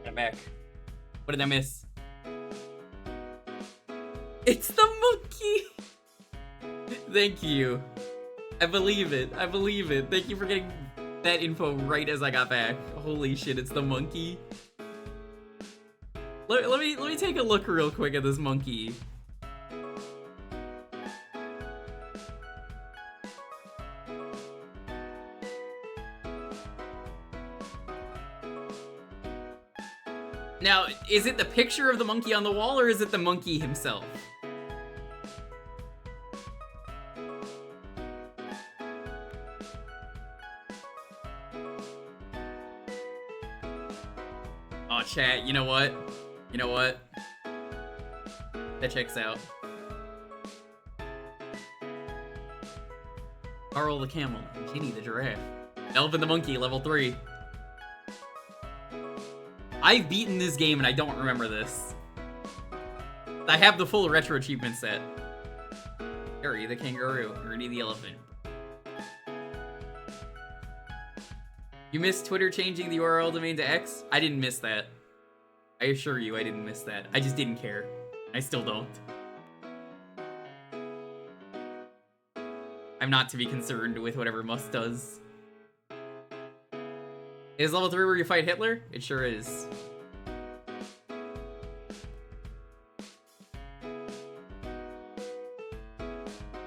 I'm back. What did I miss? It's the monkey! Thank you. I believe it. I believe it. Thank you for getting that info right as I got back. Holy shit, it's the monkey. Let me take a look real quick at this monkey. Now, is it the picture of the monkey on the wall, or is it the monkey himself? Oh, chat, you know what? You know what? That checks out. Carl the camel, Ginny the giraffe, Elvin the monkey, level 3. I've beaten this game and I don't remember this. I have the full retro achievement set. Harry the kangaroo, Ernie the elephant. You missed Twitter changing the URL domain to X? I didn't miss that. I assure you I didn't miss that. I just didn't care. I still don't. I'm not to be concerned with whatever Must does. Is level 3 where you fight Hitler? It sure is.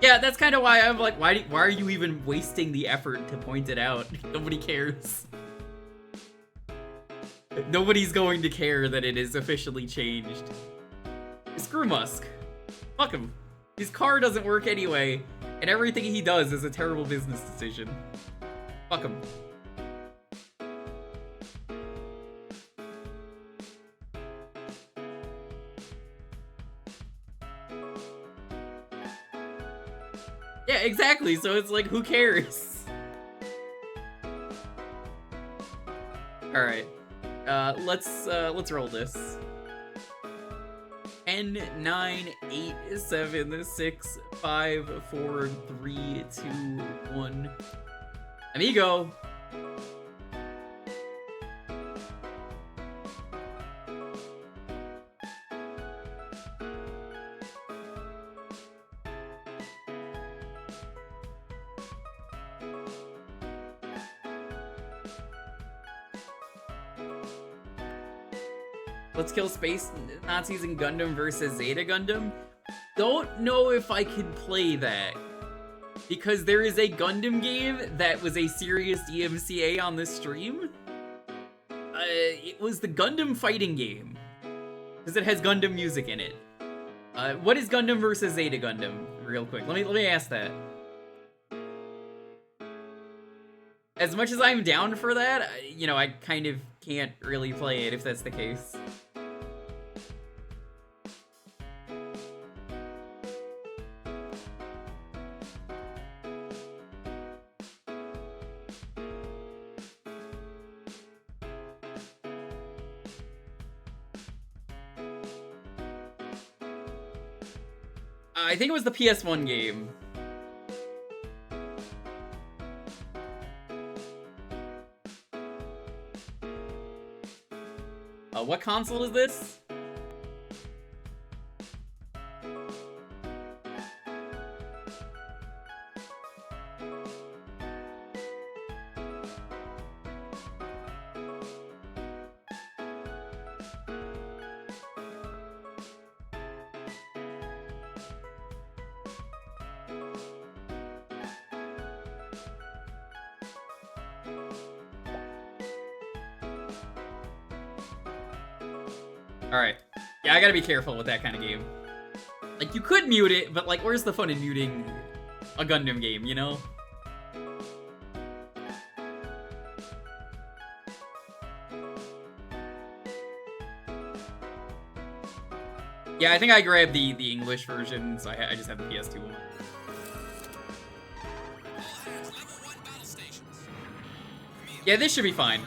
Yeah, that's kind of why I'm like, why are you even wasting the effort to point it out? Nobody cares. Nobody's going to care that it is officially changed. Screw Musk. Fuck him. His car doesn't work anyway, and everything he does is a terrible business decision. Fuck him. Yeah, exactly, so it's like, who cares? All right. Let's roll this. 10, 9, 8, 7, 6, 5, 4, 3, 2, 1. Amigo. Let's kill space Nazis in Gundam versus Zeta Gundam. Don't know if I can play that. Because there is a Gundam game that was a serious DMCA on this stream. It was the Gundam fighting game. Because it has Gundam music in it. What is Gundam versus Zeta Gundam? Real quick, let me ask that. As much as I'm down for that, you know, I kind of can't really play it if that's the case. I think it was the PS1 game. What console is this? Alright. Yeah, I gotta be careful with that kind of game. Like, you could mute it, but, like, where's the fun in muting a Gundam game, you know? Yeah, I think I grabbed the English version, so I just have the PS2 one. Yeah, this should be fine.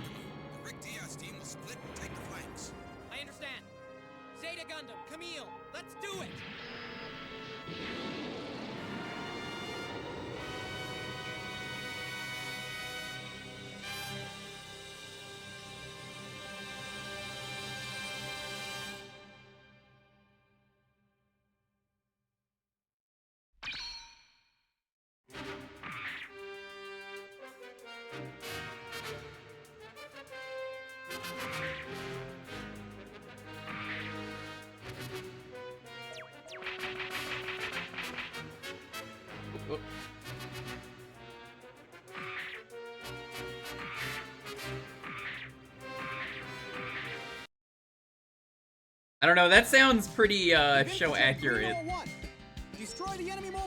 I don't know, that sounds pretty, show accurate.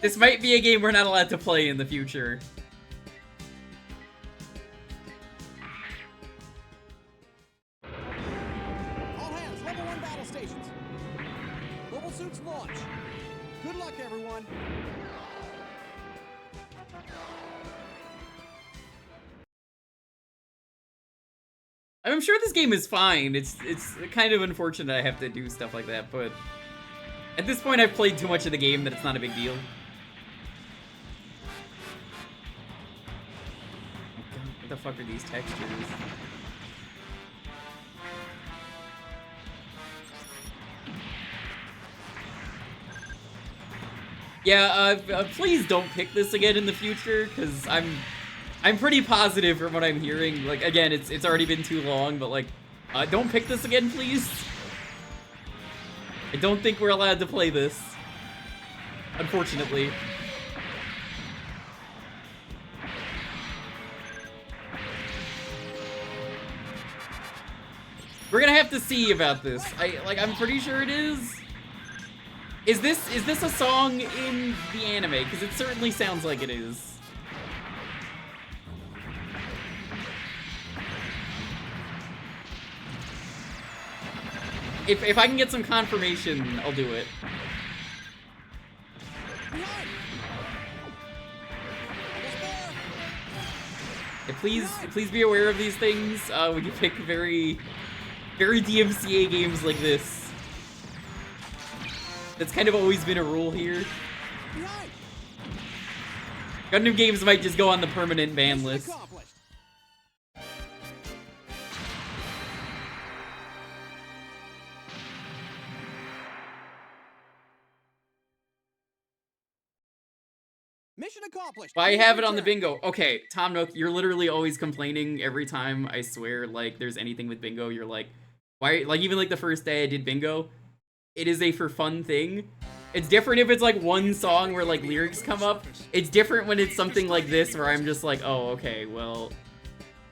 This might be a game we're not allowed to play in the future. All hands, level 1 battle stations. Mobile suits launch. Good luck, everyone. I'm sure this game is fine. It's kind of unfortunate I have to do stuff like that, but at this point I've played too much of the game that it's not a big deal. What the fuck are these textures? Yeah, please don't pick this again in the future, because I'm pretty positive from what I'm hearing. Like, again, it's already been too long, but like, don't pick this again, please. I don't think we're allowed to play this, unfortunately. We're gonna have to see about this. I'm pretty sure it is. Is this a song in the anime? Because it certainly sounds like it is. If I can get some confirmation, I'll do it. please be aware of these things. When you pick very DMCA games like this. That's kind of always been a rule here. Gundam games might just go on the permanent ban list. Mission accomplished. Why have it on the bingo? Okay, Tom Nook, you're literally always complaining every time, I swear, like, there's anything with bingo, you're like, why, like, even, like, the first day I did bingo, it is a for fun thing. It's different if it's, like, one song where, like, lyrics come up. It's different when it's something like this where I'm just like, oh, okay, well,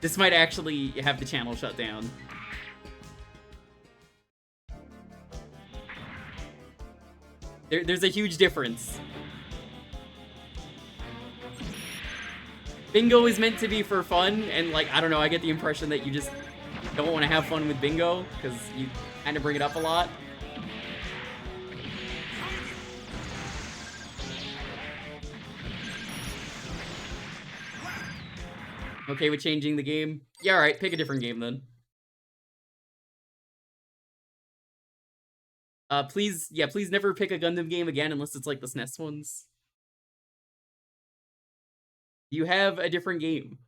this might actually have the channel shut down. There's a huge difference. Bingo is meant to be for fun, and like, I don't know, I get the impression that you just don't want to have fun with bingo, because you kind of bring it up a lot. Okay with changing the game? Yeah, alright, pick a different game then. Please never pick a Gundam game again unless it's like the SNES ones. You have a different game.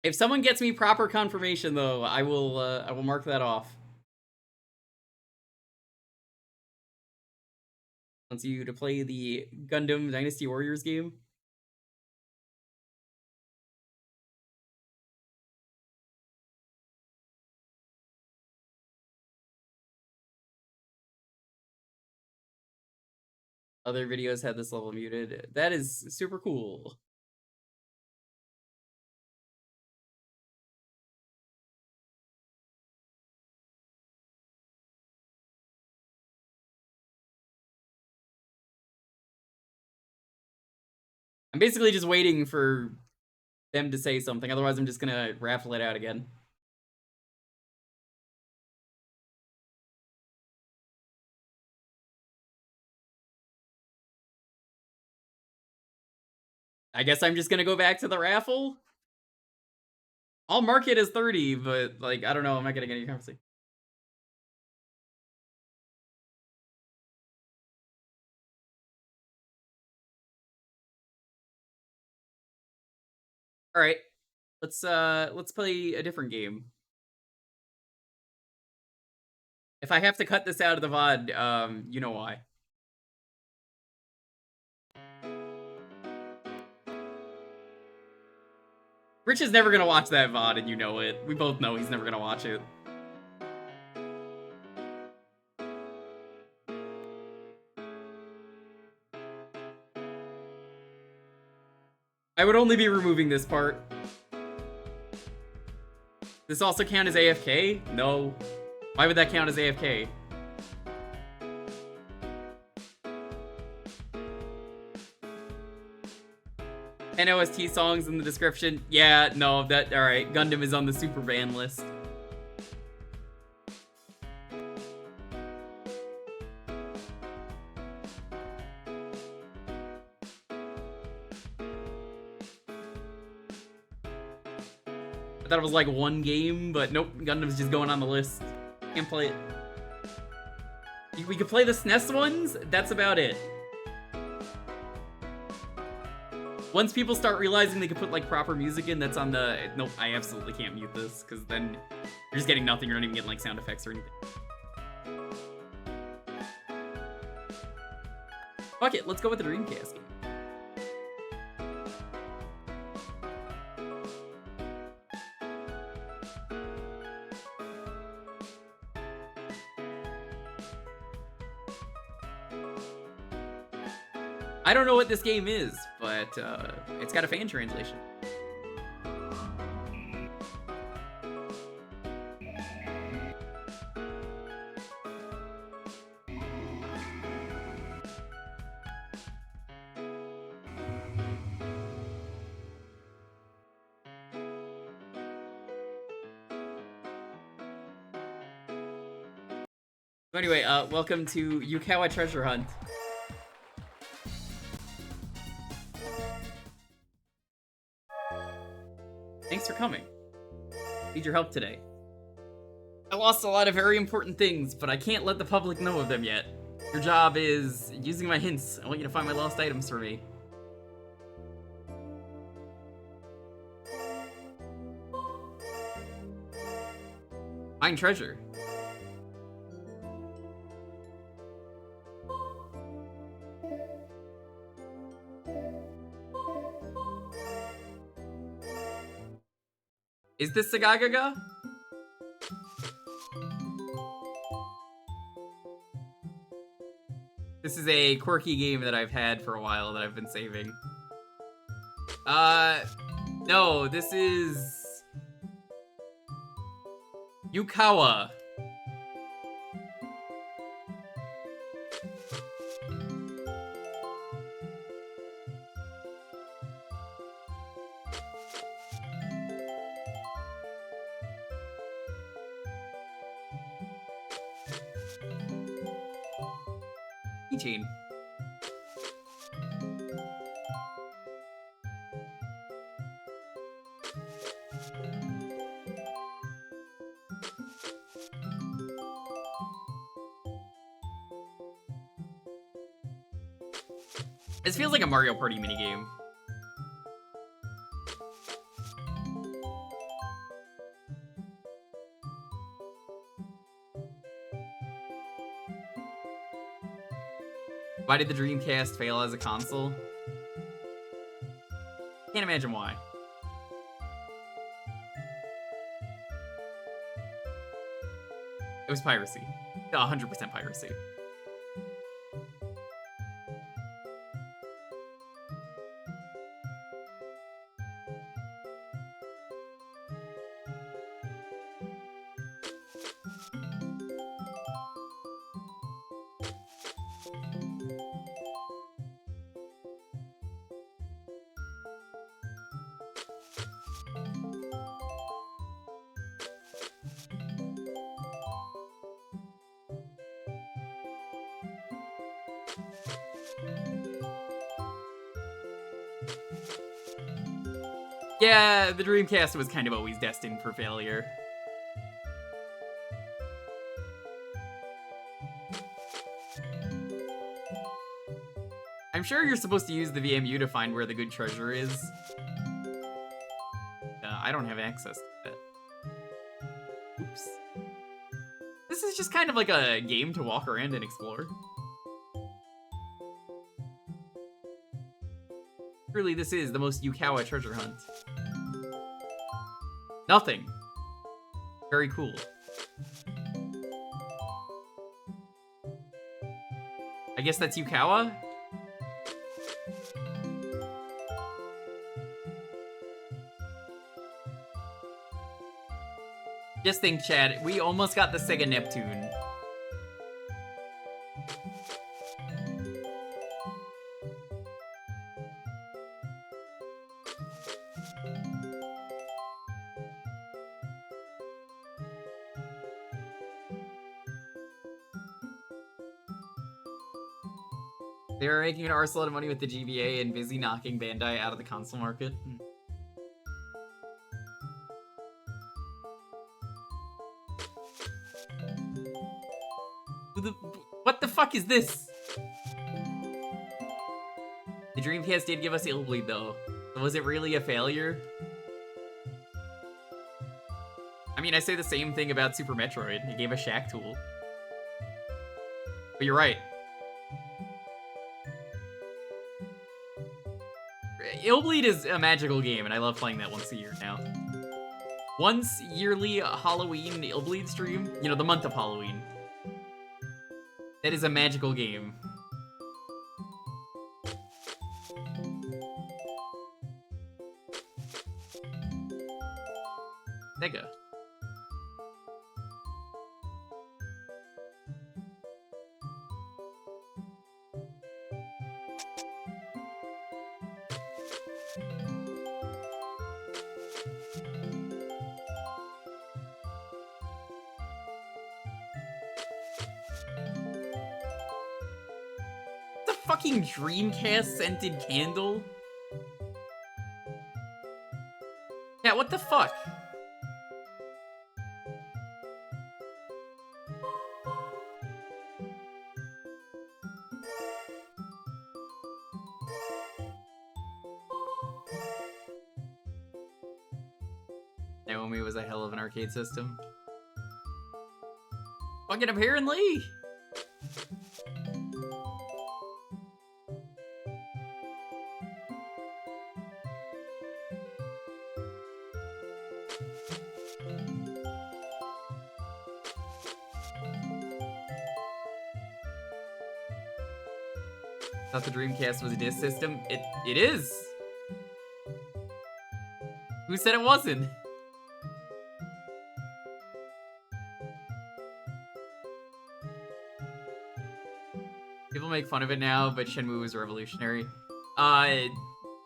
If someone gets me proper confirmation, though, I will mark that off. Wants you to play the Gundam Dynasty Warriors game. Other videos had this level muted. That is super cool. I'm basically just waiting for them to say something, otherwise I'm just gonna raffle it out again. I guess I'm just gonna go back to the raffle? I'll mark it as 30, but, like, I don't know, I'm not getting any conversation. Alright. Let's play a different game. If I have to cut this out of the VOD, you know why. Rich is never gonna watch that VOD, and you know it. We both know he's never gonna watch it. I would only be removing this part. This also count as AFK? No. Why would that count as AFK? And OST songs in the description. Yeah, no, that, alright. Gundam is on the super ban list. I thought it was like one game, but nope, Gundam's just going on the list. Can't play it. We could play the SNES ones, that's about it. Once people start realizing they can put like proper music in, that's on the... Nope, I absolutely can't mute this, because then you're just getting nothing, you're not even getting like sound effects or anything. Fuck it, let's go with the Dreamcast game. I don't know what this game is, but it's got a fan translation. So anyway, welcome to Yukawa Treasure Hunt. Thanks for coming. Need your help today. I lost a lot of very important things, but I can't let the public know of them yet. Your job is using my hints. I want you to find my lost items for me. Find treasure. Is this Sagagaga? This is a quirky game that I've had for a while that I've been saving. No, this is... Yukawa. Keychain. This feels like a Mario Party minigame. Why did the Dreamcast fail as a console? Can't imagine why. It was piracy. 100% piracy. Yeah, the Dreamcast was kind of always destined for failure. I'm sure you're supposed to use the VMU to find where the good treasure is. I don't have access to that. Oops. This is just kind of like a game to walk around and explore. Truly, this is the most Yukawa treasure hunt. Nothing. Very cool. I guess that's Yukawa? Just think, Chad, we almost got the Sega Neptune. They were making an arsenal of money with the GBA and busy knocking Bandai out of the console market. What the fuck is this? The Dreamcast did give us Illbleed though. Was it really a failure? I mean, I say the same thing about Super Metroid. It gave us Shack Tool. But you're right. Illbleed is a magical game, and I love playing that once a year now. Once yearly Halloween Illbleed stream, you know, the month of Halloween. That is a magical game. Sega. fucking Dreamcast scented candle? Yeah, what the fuck? Naomi was a hell of an arcade system. Fucking apparently! Thought the Dreamcast was a disc system. It is! Who said it wasn't? People make fun of it now, but Shenmue was revolutionary. It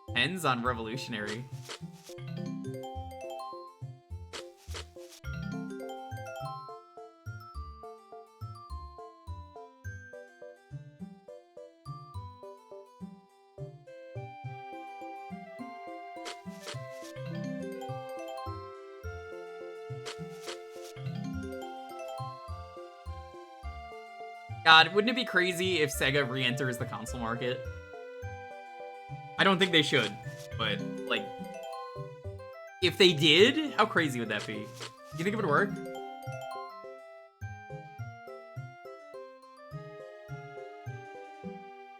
depends on revolutionary. God, wouldn't it be crazy if Sega re-enters the console market? I don't think they should, but, like, if they did, how crazy would that be? You think it would work?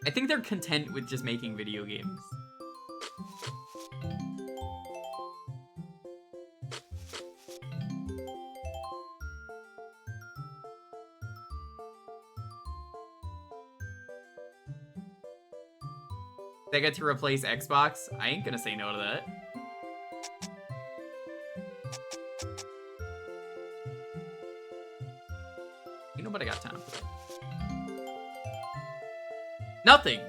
I think they're content with just making video games. They get to replace Xbox. I ain't gonna say no to that. Ain't nobody got time for that. Nothing.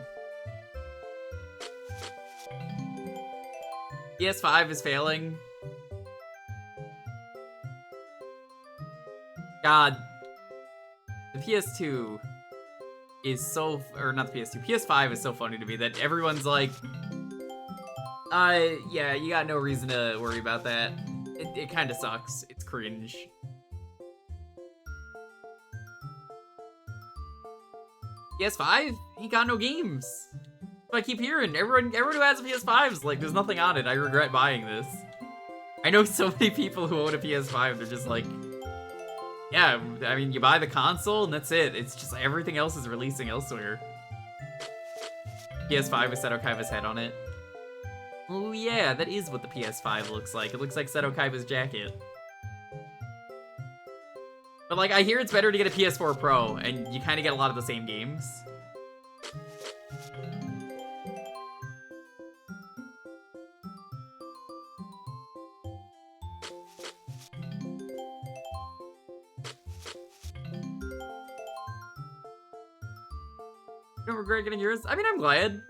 PS5 is failing. God. The PS2 is so, or not the PS2, PS5 is so funny to me that everyone's like, yeah, you got no reason to worry about that. It kind of sucks. It's cringe. PS5? Ain't got no games. I keep hearing everyone who has a PS5 is like, there's nothing on it. I regret buying this. I know so many people who own a PS5. They're just like, yeah, I mean, you buy the console and that's it. It's just everything else is releasing elsewhere. PS5 with Seto Kaiba's head on it. Oh yeah, that is what the PS5 looks like. It looks like Seto Kaiba's jacket. But like, I hear it's better to get a PS4 Pro, and you kind of get a lot of the same games. You don't regret getting yours? I mean, I'm glad.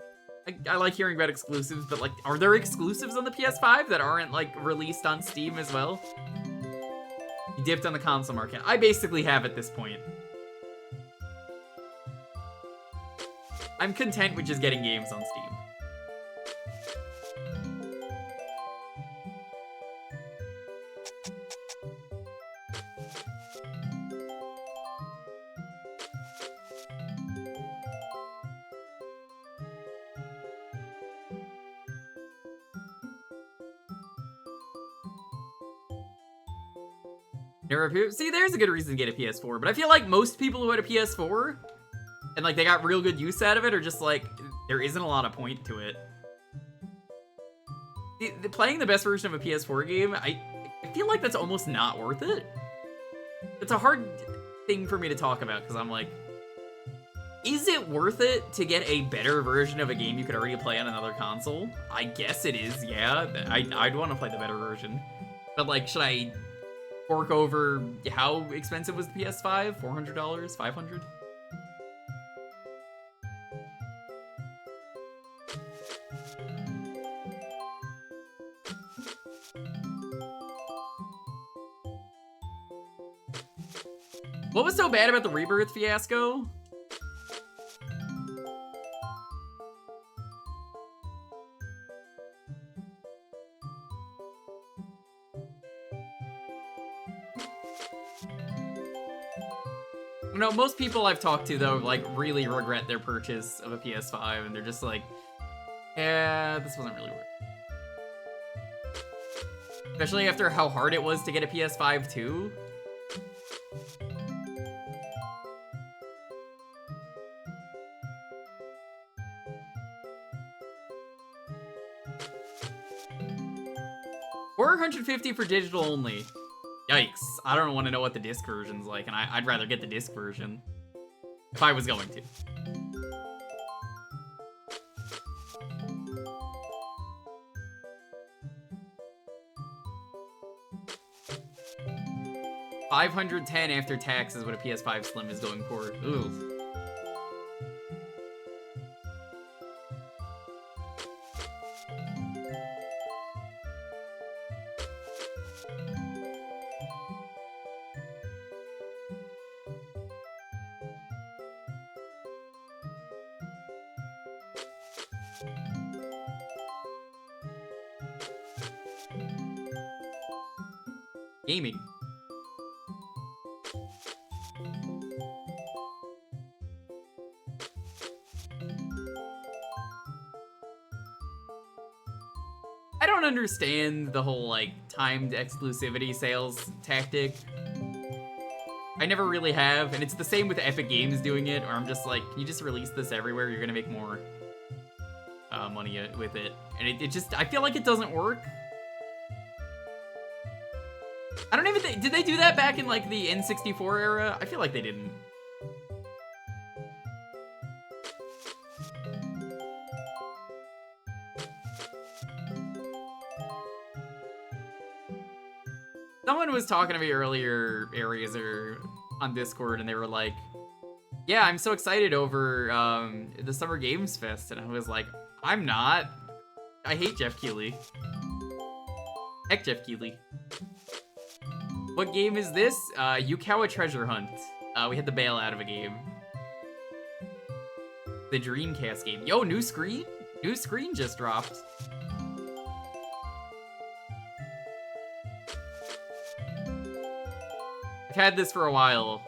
I like hearing about exclusives, but like, are there exclusives on the PS5 that aren't like released on Steam as well? You dipped on the console market. I basically have at this point. I'm content with just getting games on Steam. See, there's a good reason to get a PS4, but I feel like most people who had a PS4 and like they got real good use out of it are just like, there isn't a lot of point to it. Playing the best version of a PS4 game, I feel like that's almost not worth it. It's a hard thing for me to talk about because I'm like, is it worth it to get a better version of a game you could already play on another console? I guess it is, yeah. I'd want to play the better version. But like, should I fork over, how expensive was the PS5? $400? $500? What was so bad about the Rebirth fiasco? No, most people I've talked to, though, like, really regret their purchase of a PS5, and they're just like, yeah, this wasn't really worth it. Especially after how hard it was to get a PS5, too. $450 for digital only. Yikes. I don't want to know what the disc version's like, and I'd rather get the disc version. If I was going to. $510 after tax is what a PS5 Slim is going for. Ooh. Gaming. I don't understand the whole, like, timed exclusivity sales tactic. I never really have, and it's the same with Epic Games doing it, or I'm just like, can you just release this everywhere? You're gonna make more money with it. And it just, I feel like it doesn't work. I don't even think, did they do that back in, like, the N64 era? I feel like they didn't. Someone was talking to me earlier, Ariaser, on Discord, and they were like, yeah, I'm so excited over the Summer Games Fest. And I was like, I'm not. I hate Jeff Keighley. Heck Jeff Keighley. What game is this? Yukawa Treasure Hunt. We had the bailout of a game. The Dreamcast game. Yo, new screen? New screen just dropped. I've had this for a while.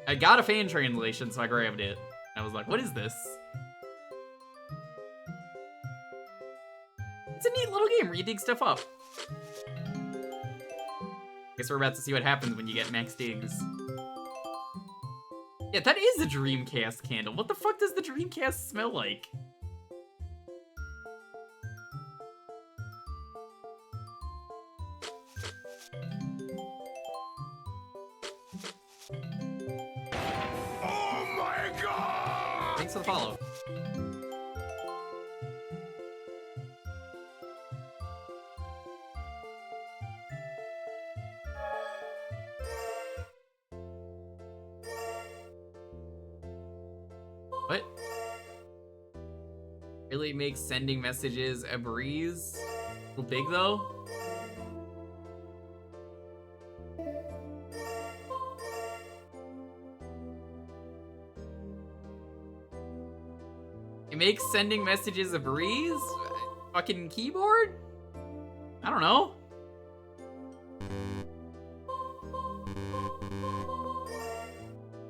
I got a fan translation, so I grabbed it. I was like, what is this? It's a neat little game where you dig stuff up. Guess we're about to see what happens when you get max digs. Yeah, that is a Dreamcast candle. What the fuck does the Dreamcast smell like? Oh my god! Thanks for the follow. What? Really makes sending messages a breeze? A little big though? It makes sending messages a breeze? Fucking keyboard? I don't know.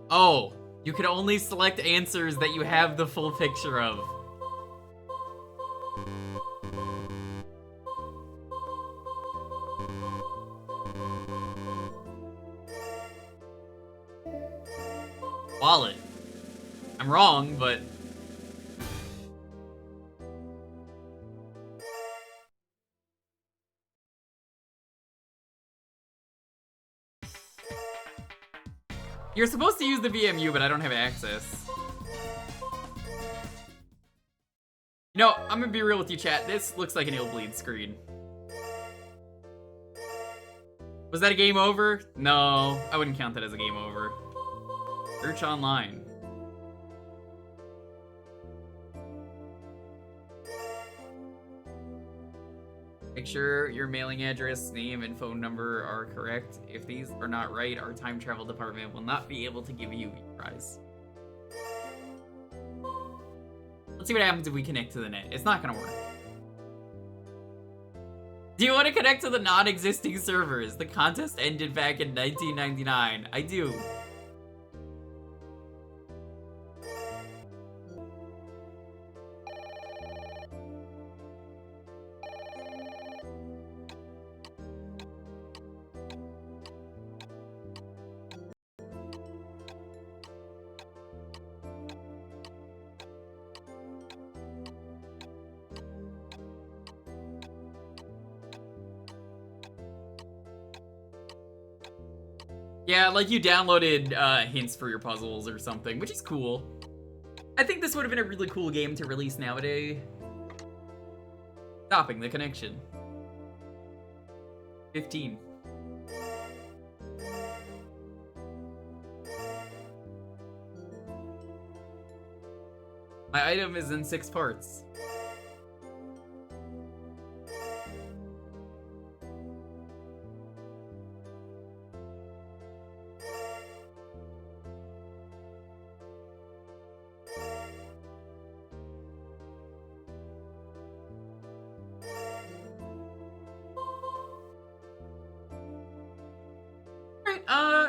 Oh, you can only select answers that you have the full picture of. Wallet. I'm wrong, but... You're supposed to use the VMU, but I don't have access. You know, I'm gonna be real with you, chat. This looks like an Illbleed screen. Was that a game over? No, I wouldn't count that as a game over. Search online. Make sure your mailing address, name, and phone number are correct. If these are not right, our time travel department will not be able to give you a prize. Let's see what happens if we connect to the net. It's not gonna work. Do you want to connect to the non-existing servers? The contest ended back in 1999. I do. Yeah, like you downloaded hints for your puzzles or something, which is cool. I think this would have been a really cool game to release nowadays. Stopping the connection. 15. My item is in 6 parts.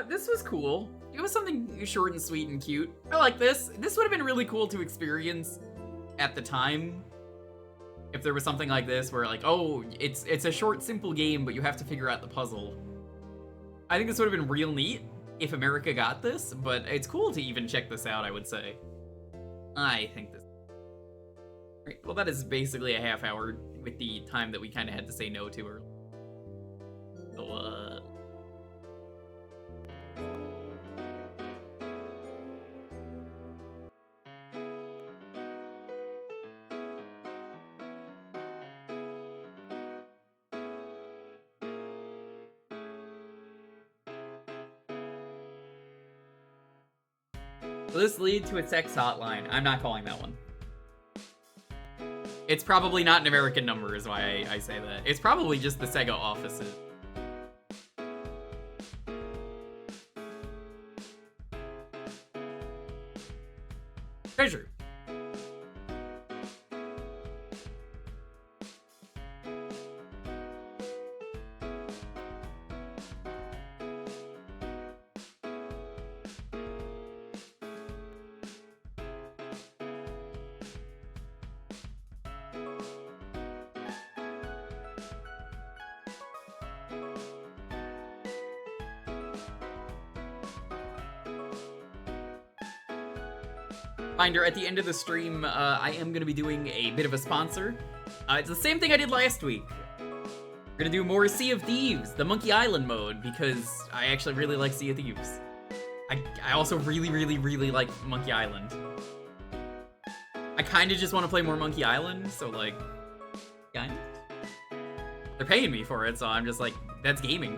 This was cool. It was something short and sweet and cute. I like this. This would have been really cool to experience at the time. If there was something like this where like, oh, it's a short, simple game, but you have to figure out the puzzle. I think this would have been real neat if America got this, but it's cool to even check this out, I would say. I think this... Right, well, that is basically a half hour with the time that we kind of had to say no to earlier. So, Will this lead to a sex hotline? I'm not calling that one. It's probably not an American number is why I say that. It's probably just the Sega offices. Treasure. Reminder, at the end of the stream, I am going to be doing a bit of a sponsor. It's the same thing I did last week. We're going to do more Sea of Thieves, the Monkey Island mode, because I actually really like Sea of Thieves. I also really, really, really like Monkey Island. I kind of just want to play more Monkey Island, so like, kind of. They're paying me for it, so I'm just like, that's gaming.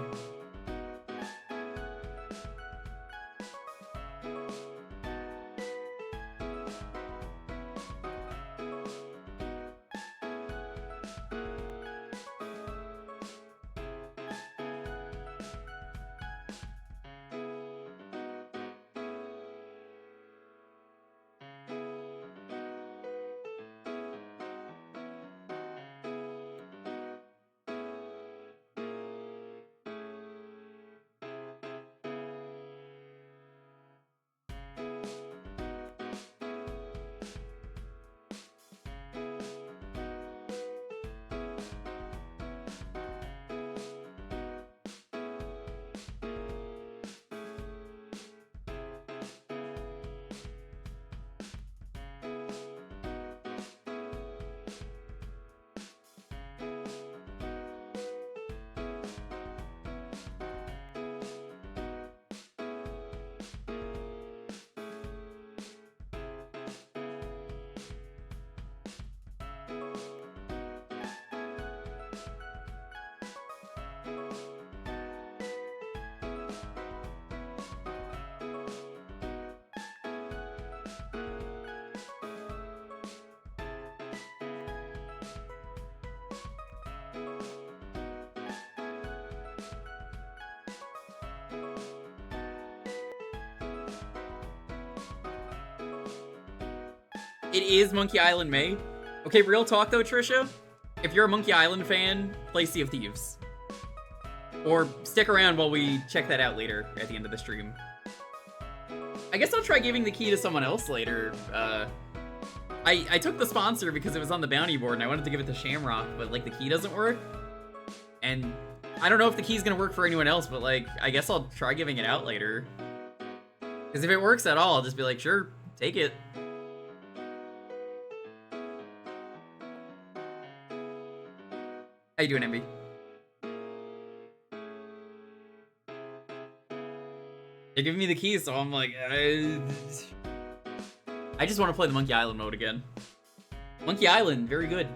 It is Monkey Island May. Okay, real talk though, Trisha. If you're a Monkey Island fan, play Sea of Thieves. Or stick around while we check that out later at the end of the stream. I guess I'll try giving the key to someone else later. I took the sponsor because it was on the bounty board and I wanted to give it to Shamrock, but like the key doesn't work. And I don't know if the key's gonna work for anyone else, but like, I guess I'll try giving it out later. Because if it works at all, I'll just be like, sure, take it. How you doing, MB? They're giving me the keys, so I'm like, I just want to play the Monkey Island mode again. Monkey Island, very good.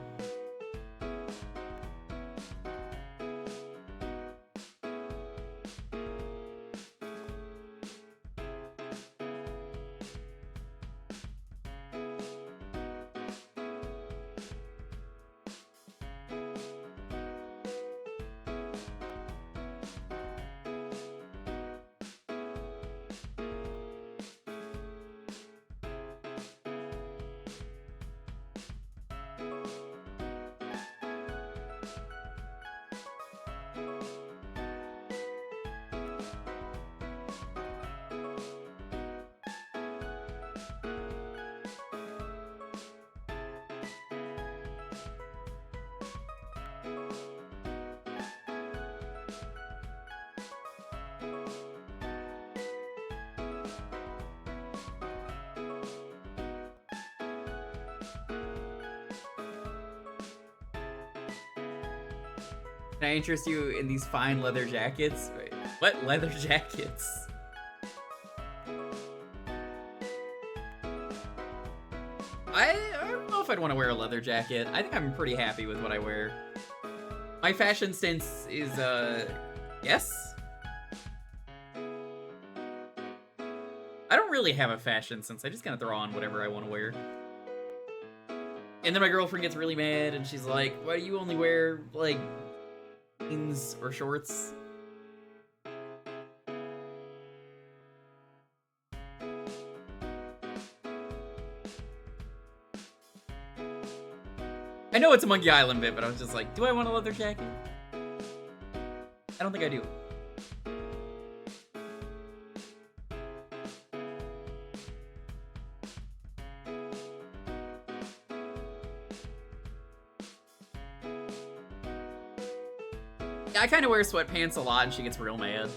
Can I interest you in these fine leather jackets? Wait, what leather jackets? I don't know if I'd want to wear a leather jacket. I think I'm pretty happy with what I wear. My fashion sense is, yes? I don't really have a fashion sense. I just kind of throw on whatever I want to wear. And then my girlfriend gets really mad and she's like, why do you only wear, like, jeans or shorts? I know it's a Monkey Island bit, but I was just like, do I want a leather jacket? I don't think I do. I kind of wear sweatpants a lot and she gets real mad.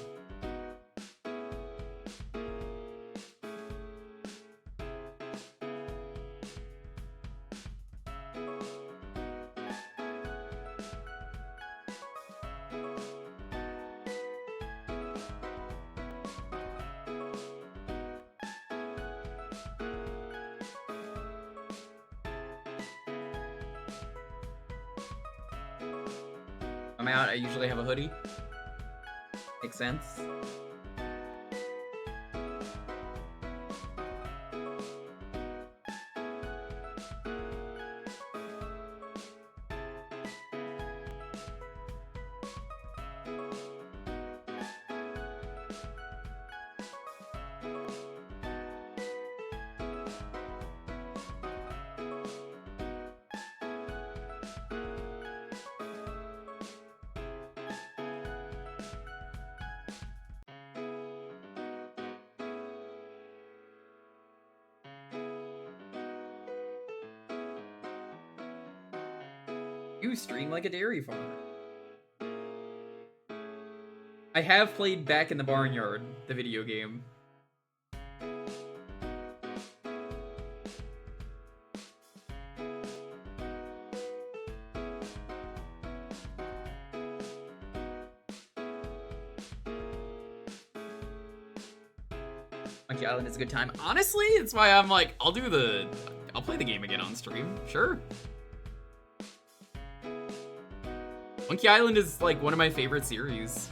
I'm out, I usually have a hoodie. Makes sense. You stream like a dairy farmer. I have played Back in the Barnyard, the video game. Monkey Island is a good time. Honestly, it's why I'm like, I'll play the game again on stream. Sure. Monkey Island is like one of my favorite series.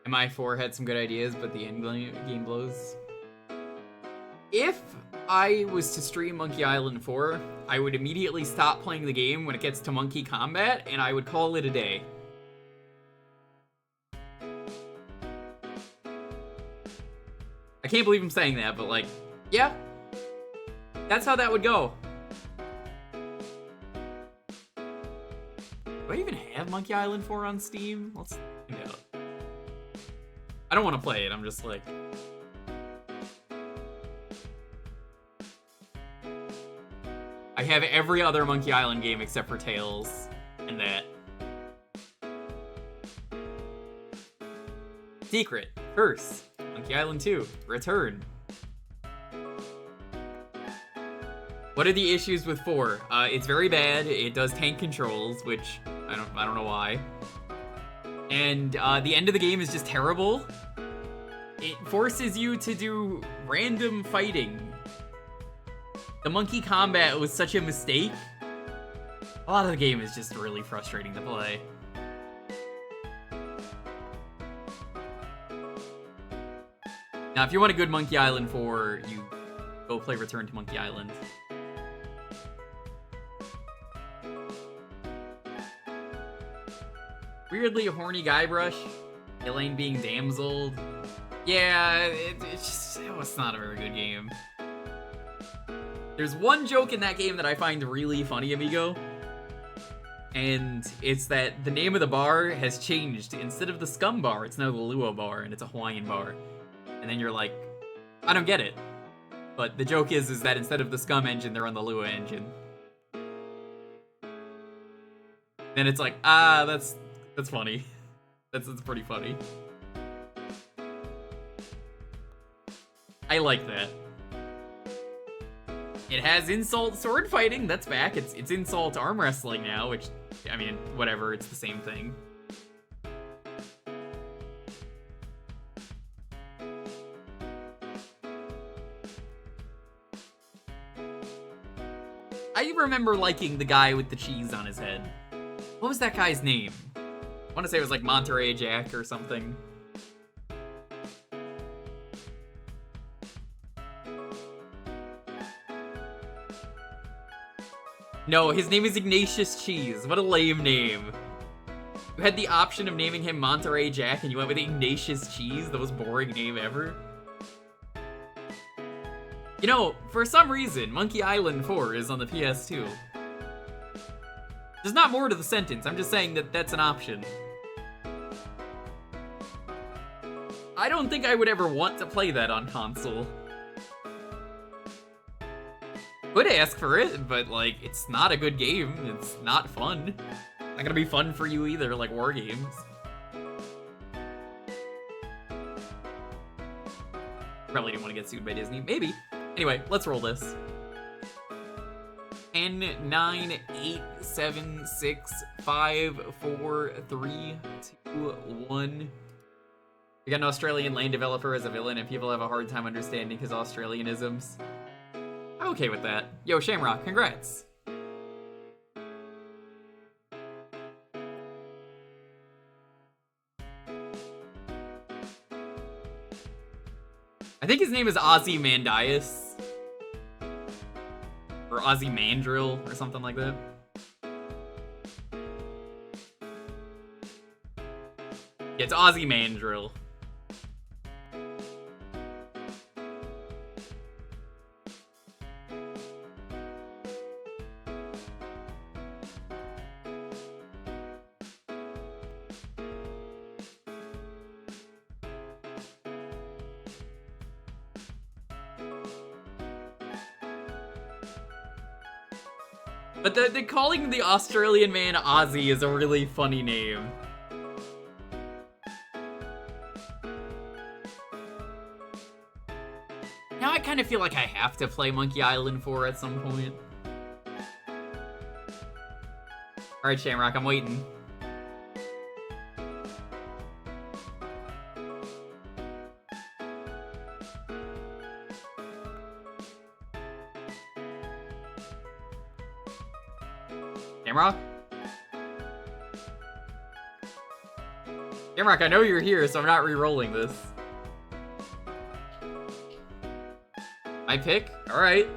MI4 had some good ideas, but the end game blows. If I was to stream Monkey Island 4, I would immediately stop playing the game when it gets to Monkey Combat, and I would call it a day. I can't believe I'm saying that, but like, yeah. That's how that would go. Do I even have Monkey Island 4 on Steam? Let's find out. I don't want to play it, I'm just like... I have every other Monkey Island game except for Tails, and that. Secret, Curse, Monkey Island 2, Return. What are the issues with 4? It's very bad. It does tank controls, which I don't know why. And the end of the game is just terrible. It forces you to do random fighting. The monkey combat was such a mistake. A lot of the game is just really frustrating to play. Now, if you want a good Monkey Island 4, you go play Return to Monkey Island. Weirdly horny Guybrush. Elaine being damseled. Yeah, it's not a very good game. There's one joke in that game that I find really funny, amigo. And it's that the name of the bar has changed. Instead of the Scum Bar, it's now the Lua Bar, and it's a Hawaiian bar. And then you're like, I don't get it. But the joke is that instead of the Scum engine, they're on the Lua engine. Then it's like, that's funny. That's pretty funny. I like that. It has insult sword fighting, that's back. It's insult arm wrestling now, which, I mean, whatever, it's the same thing. I remember liking the guy with the cheese on his head. What was that guy's name? I want to say it was like Monterey Jack or something. No, his name is Ignatius Cheese. What a lame name. You had the option of naming him Monterey Jack and you went with Ignatius Cheese, the most boring name ever. You know, for some reason, Monkey Island 4 is on the PS2. There's not more to the sentence, I'm just saying that that's an option. I don't think I would ever want to play that on console. Could ask for it, but like, it's not a good game. It's not fun. Not gonna be fun for you either, like WarGames. Probably didn't want to get sued by Disney. Maybe. Anyway, let's roll this. 10, 9, 8, 7, 6, 5, 4, 3, 2, 1. We got an Australian lane developer as a villain, and people have a hard time understanding his Australianisms. I'm okay with that. Yo, Shamrock, congrats. I think his name is Ozymandias. Or Ozymandias, or something like that. Yeah, it's Ozymandias. But the calling the Australian man Ozzy is a really funny name. Now I kind of feel like I have to play Monkey Island 4 at some point. Alright, Shamrock, I'm waiting. Shamrock? Gamrock, I know you're here, so I'm not re-rolling this. My pick? Alright.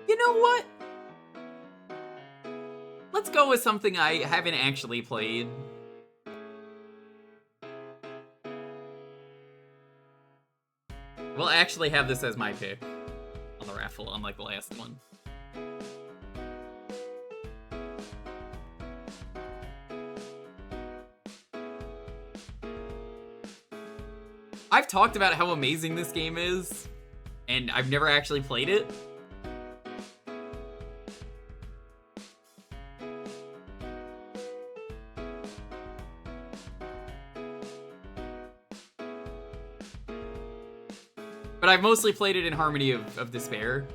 You know what? Let's go with something I haven't actually played. We'll actually have this as my pick on the raffle, unlike the last one. I've talked about how amazing this game is, and I've never actually played it. But I've mostly played it in Harmony of Despair.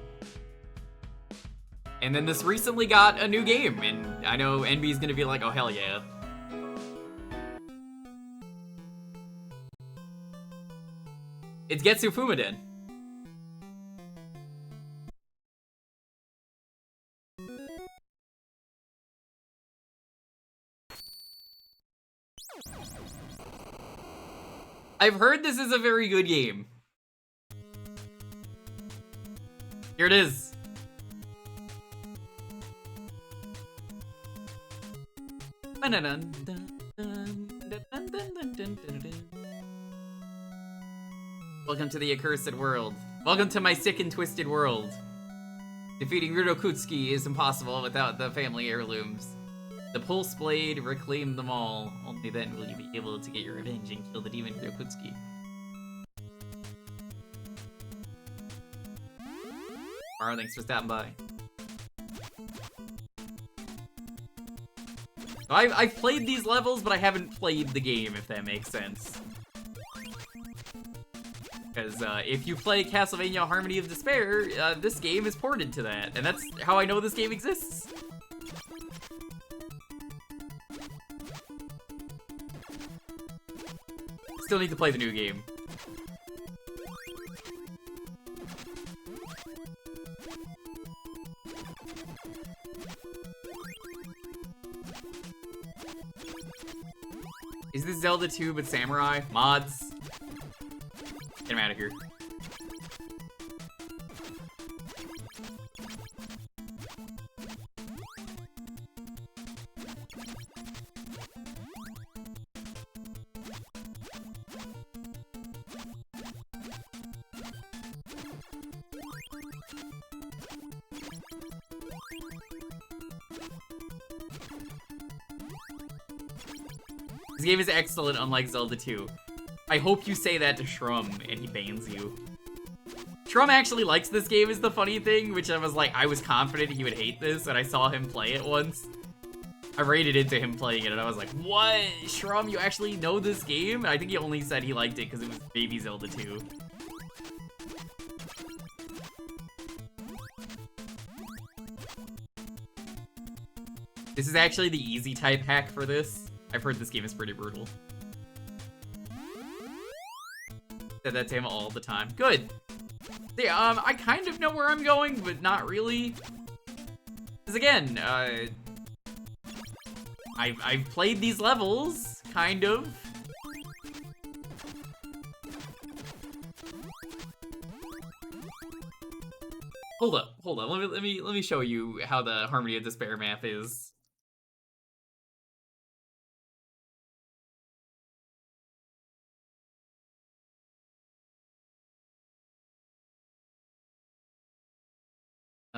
And then this recently got a new game, and I know NB's gonna be like, oh hell yeah. It's Getsu Fuma Den. I've heard this is a very good game. Here it is. Welcome to the accursed world. Welcome to my sick and twisted world. Defeating Ryurokutsuki is impossible without the family heirlooms. The pulse blade reclaimed them all. Only then will you be able to get your revenge and kill the demon Ryurokutsuki. Mara, thanks for stopping by. So I've played these levels, but I haven't played the game, if that makes sense. Because if you play Castlevania Harmony of Despair, this game is ported to that, and that's how I know this game exists. Still need to play the new game. Is this Zelda 2 but Samurai? Mods? Get him out of here. This game is excellent, unlike Zelda 2. I hope you say that to Shrum, and he bans you. Shrum actually likes this game is the funny thing, which I was like, I was confident he would hate this, and I saw him play it once. I rated into him playing it, and I was like, what? Shrum, you actually know this game? I think he only said he liked it because it was Baby Zelda 2. This is actually the easy type hack for this. I've heard this game is pretty brutal. Said that to him all the time. Good. Yeah, I kind of know where I'm going, but not really. Because again, I've played these levels, kind of. Hold up. Let me show you how the Harmony of Despair map is.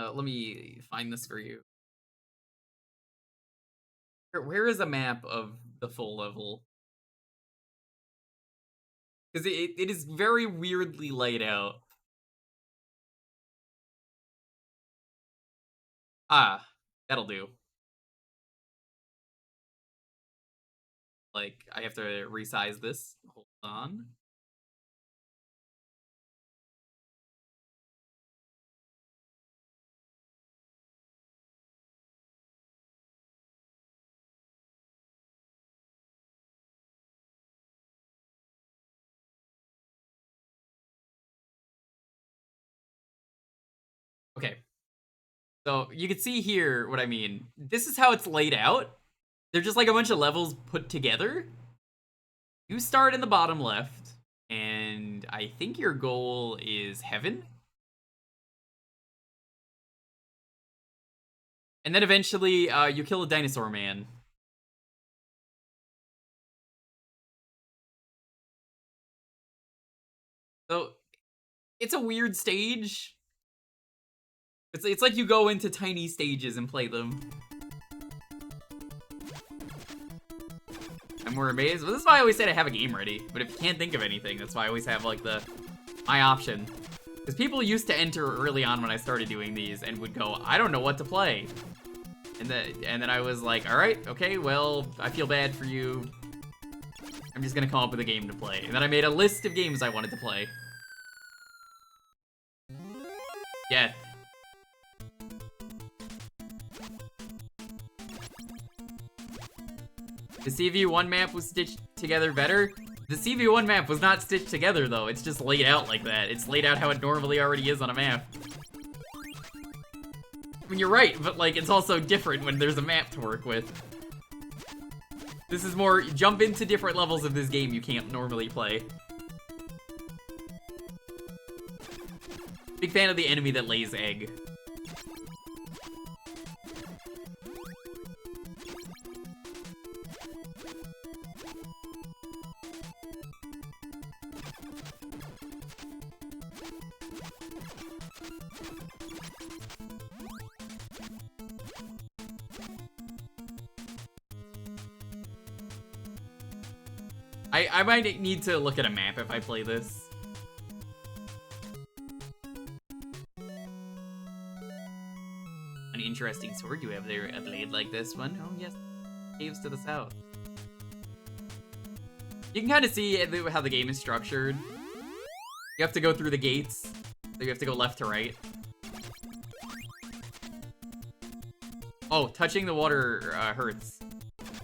Let me find this for you. Where is a map of the full level? Because it is very weirdly laid out. Ah, that'll do. Like, I have to resize this. Hold on. So you can see here what I mean. This is how it's laid out. They're just like a bunch of levels put together. You start in the bottom left, and I think your goal is heaven. And then eventually, you kill a dinosaur man. So, it's a weird stage. It's like you go into tiny stages and play them. I'm more amazed. Well, this is why I always say I have a game ready. But if you can't think of anything, that's why I always have, like, my option. Because people used to enter early on when I started doing these and would go, I don't know what to play. And then I was like, alright, okay, well, I feel bad for you. I'm just gonna come up with a game to play. And then I made a list of games I wanted to play. Yeah. The CV1 map was stitched together better. The CV1 map was not stitched together, though. It's just laid out like that. It's laid out how it normally already is on a map. I mean, you're right, but, like, it's also different when there's a map to work with. This is more, jump into different levels of this game you can't normally play. Big fan of the enemy that lays egg. I might need to look at a map if I play this. An interesting sword you have there, a blade like this one. Oh yes, caves to the south. You can kind of see how the game is structured. You have to go through the gates, so you have to go left to right. Oh, touching the water hurts.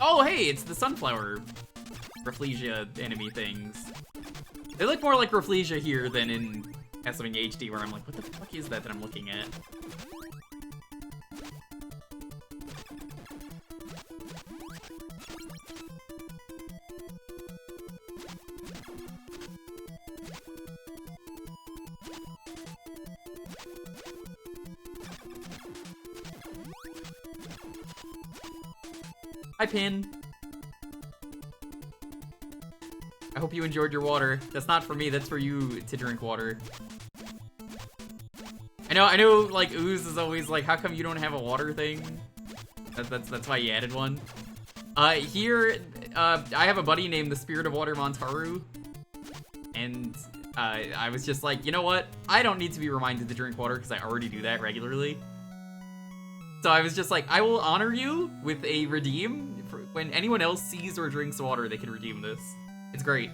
Oh hey, it's the sunflower Rafflesia enemy things. They look more like Rafflesia here than in Castlevania HD, where I'm like, what the fuck is that I'm looking at? Hi, Pin. I hope you enjoyed your water. That's not for me, that's for you to drink water. I know, like, Ooze is always like, how come you don't have a water thing? That's why you added one. Here, I have a buddy named the Spirit of Water Montaru. And, I was just like, you know what? I don't need to be reminded to drink water because I already do that regularly. So I was just like, I will honor you with a redeem. When anyone else sees or drinks water, they can redeem this. It's great.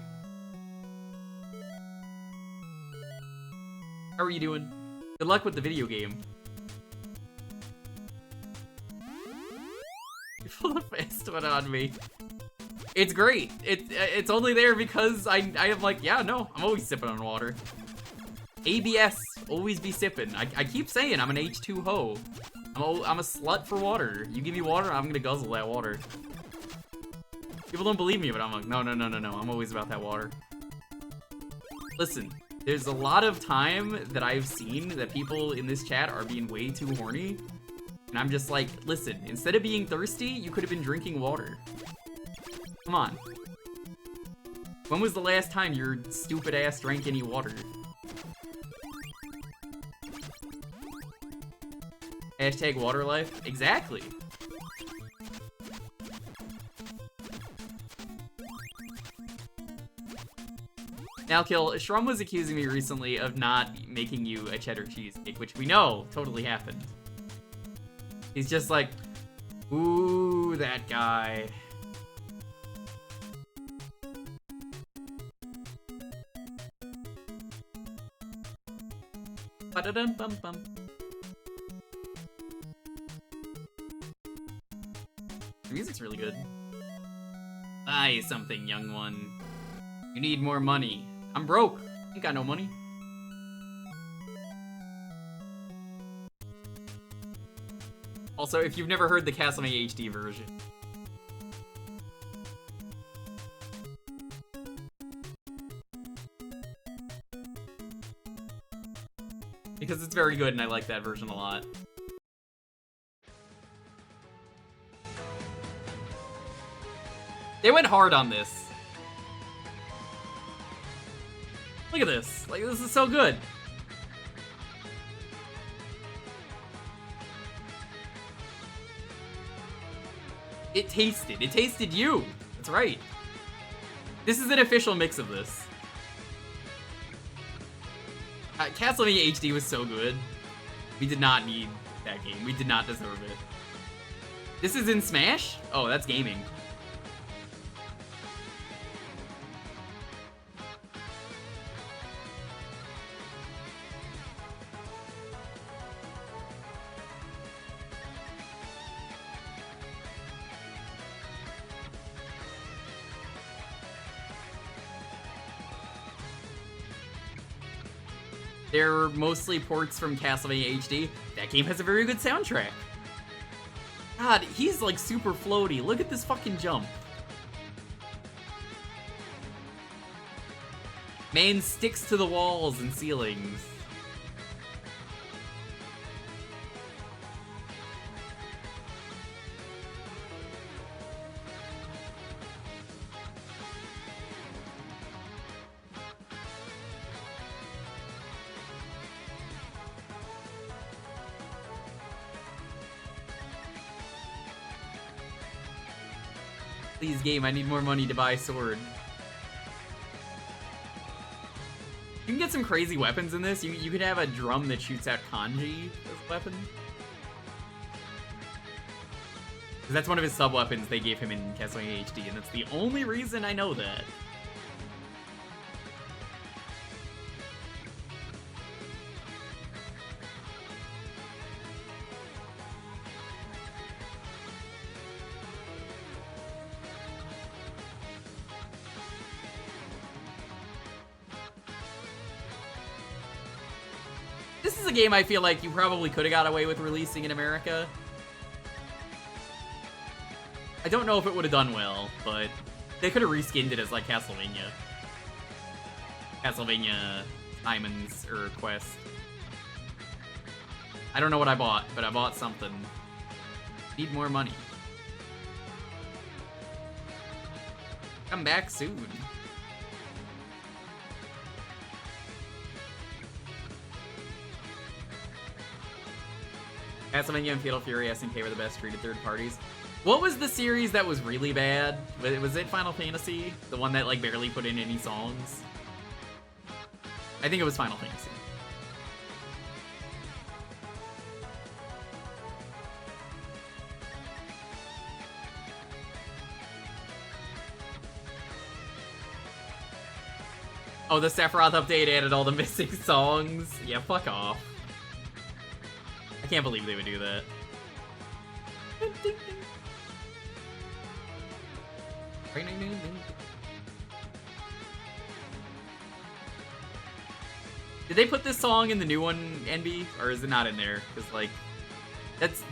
How are you doing? Good luck with the video game. You pulled a fast one on me. It's great. It's only there because I am like, yeah, no, I'm always sipping on water. ABS, always be sipping. I keep saying I'm an H2 ho. I'm a slut for water. You give me water, I'm gonna guzzle that water. People don't believe me, but I'm like, no, I'm always about that water. Listen, there's a lot of time that I've seen that people in this chat are being way too horny. And I'm just like, listen, instead of being thirsty, you could have been drinking water. Come on. When was the last time your stupid ass drank any water? Hashtag water life? Exactly. Now, Kill, Shrum was accusing me recently of not making you a cheddar cheesecake, which we know totally happened. He's just like, ooh, that guy. Ba-da-dum-bum-bum. The music's really good. Buy something, young one. You need more money. I'm broke. Ain't got no money. Also, if you've never heard the Castlevania HD version, because it's very good and I like that version a lot. They went hard on this. Look at this. Like, this is so good. It tasted you. That's right. This is an official mix of this. Castlevania HD was so good. We did not need that game. We did not deserve it. This is in Smash? Oh, that's gaming. They're mostly ports from Castlevania HD. That game has a very good soundtrack. God, he's like super floaty. Look at this fucking jump. Man sticks to the walls and ceilings. Please, game, I need more money to buy a sword. You can get some crazy weapons in this. You could have a drum that shoots out kanji as a weapon. Because that's one of his sub-weapons they gave him in Castlevania HD, and that's the only reason I know that. This is a game I feel like you probably could have got away with releasing in America. I don't know if it would have done well, but they could have reskinned it as like Castlevania. Castlevania Diamonds or Quest. I don't know what I bought, but I bought something. Need more money. Come back soon. Castlevania and Fatal Fury SNK were the best treated third parties. What was the series that was really bad? Was it Final Fantasy? The one that like barely put in any songs? I think it was Final Fantasy. Oh, the Sephiroth update added all the missing songs? Yeah, fuck off. I can't believe they would do that. Did they put this song in the new one, NB? Or is it not in there? Because, like,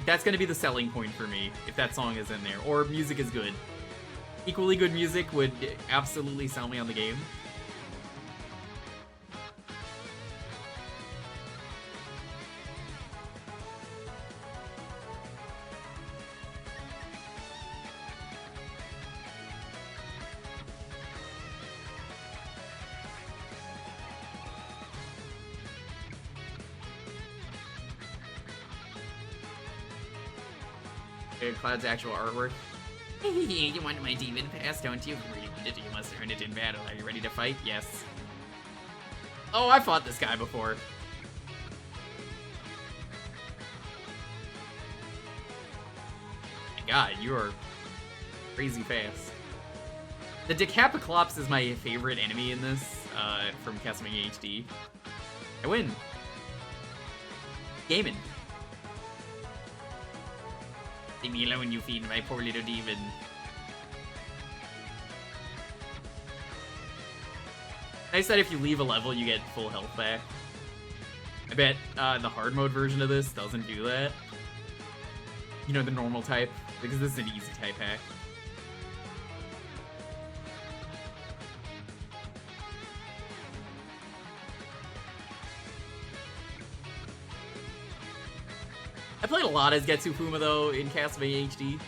that's gonna be the selling point for me, if that song is in there. Or music is good. Equally good music would absolutely sell me on the game. Cloud's actual artwork. You want my demon pass, don't you? You must earn it in battle. Are you ready to fight? Yes. Oh, I fought this guy before. My God, you are crazy fast. The Decapiclops is my favorite enemy in this, from Castlevania HD. I win. Gaming. Leave me alone, you fiend, my poor little demon. Nice that if you leave a level, you get full health back. I bet the hard mode version of this doesn't do that. you know, the normal type, because this is an easy type hack. I played a lot as Getsu Fuma though in Castlevania HD.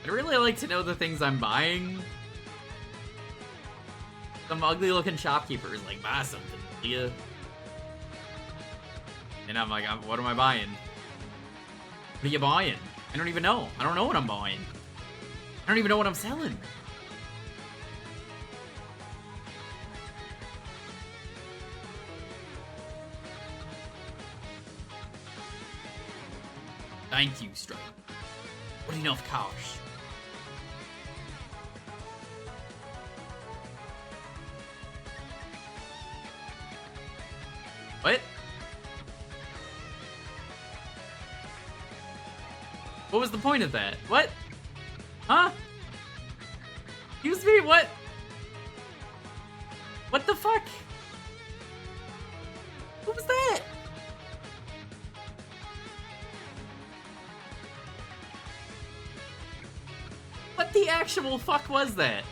I'd really like to know the things I'm buying. Some ugly looking shopkeeper is like, buy something, yeah. And I'm like, what am I buying? What are you buying? I don't even know. I don't know what I'm buying. I don't even know what I'm selling. Thank you, Stripe. What enough cash? What? What was the point of that? What? Huh? Excuse me, what? What the fuck? What was that? What the actual fuck was that?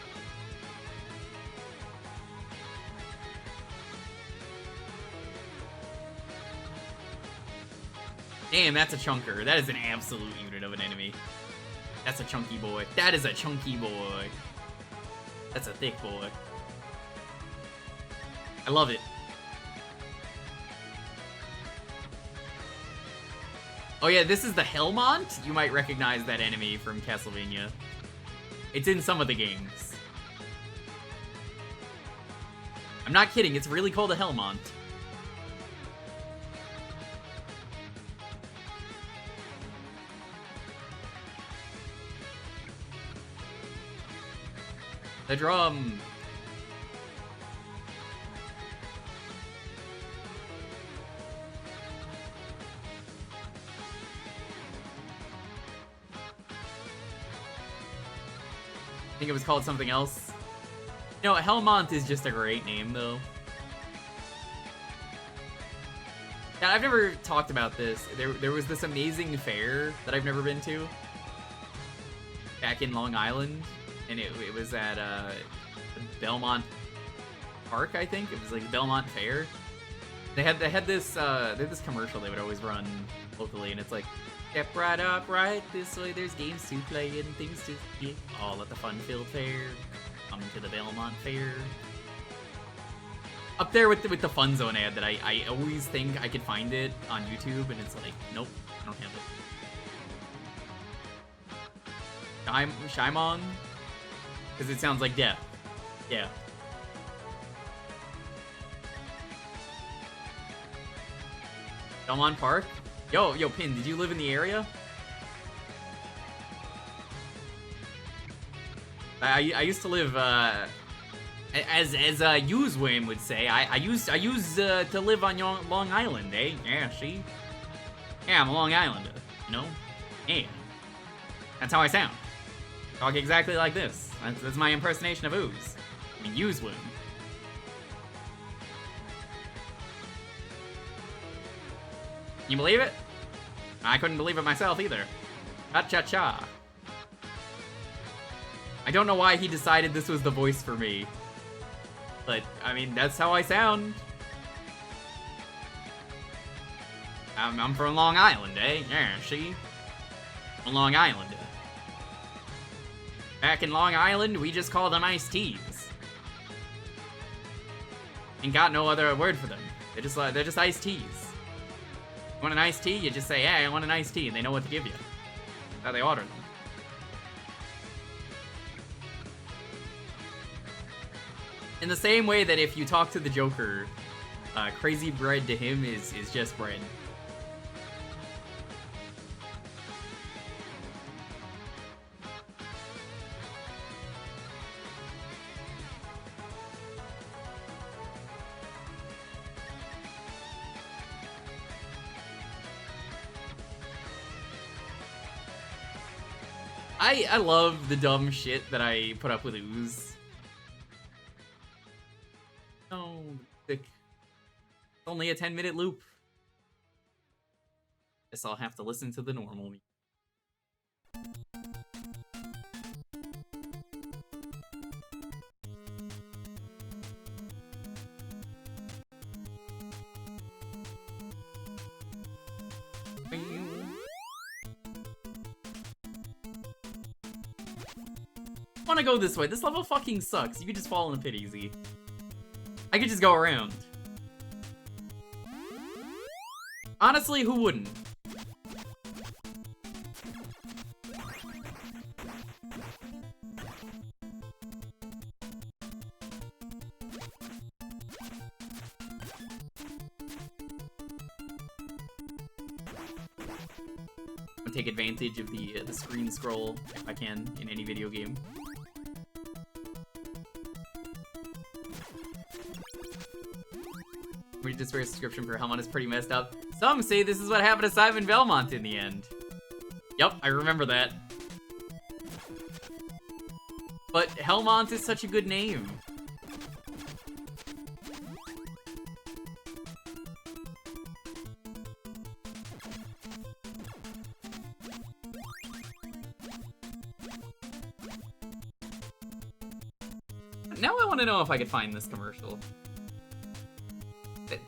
Damn, that's a chunker. That is an absolute unit of an enemy. That's a chunky boy. That is a chunky boy. That's a thick boy. I love it. Oh yeah, this is the Helmont? You might recognize that enemy from Castlevania. It's in some of the games. I'm not kidding, it's really called a Helmont. The drum! I think it was called something else. You know, Helmont is just a great name, though. Yeah, I've never talked about this. There was this amazing fair that I've never been to. Back in Long Island. And it was at Belmont Park, I think. It was like Belmont Fair. They had this commercial they would always run locally, and it's like, step right up, right this way. There's games to play and things to see. All at the fun-filled fair. Come to the Belmont Fair. Up there with the Fun Zone ad that I always think I could find it on YouTube, and it's like, nope, I don't have it. Shimon. Because it sounds like death. Yeah. Belmont Park? Yo, Pin, did you live in the area? I used to live, as Uswim would say, I used to live on Long Island, eh? Yeah, see? Yeah, I'm a Long Islander, you know? Yeah. That's how I sound. Talk exactly like this. That's my impersonation of Ooze. I mean, Uswim. Can you believe it? I couldn't believe it myself either. Cha-cha-cha. I don't know why he decided this was the voice for me. But, I mean, that's how I sound. I'm from Long Island, eh? Yeah, see? I'm Long Islander. Back in Long Island, we just call them iced teas. Ain't got no other word for them. They're just iced teas. You want an iced tea? You just say, hey, I want an iced tea, and they know what to give you. That's how they order them. In the same way that if you talk to the Joker, crazy bread to him is just bread. I love the dumb shit that I put up with Ooze. Oh, sick. Only a 10-minute loop. Guess I'll have to listen to the normal music. I wanna go this way. This level fucking sucks. You could just fall in the pit easy. I could just go around. Honestly, who wouldn't? I'll take advantage of the screen scroll if I can in any video game. Read this description for Helmont is pretty messed up. Some say this is what happened to Simon Belmont in the end. Yep, I remember that. But Helmont is such a good name. Now I want to know if I could find this commercial.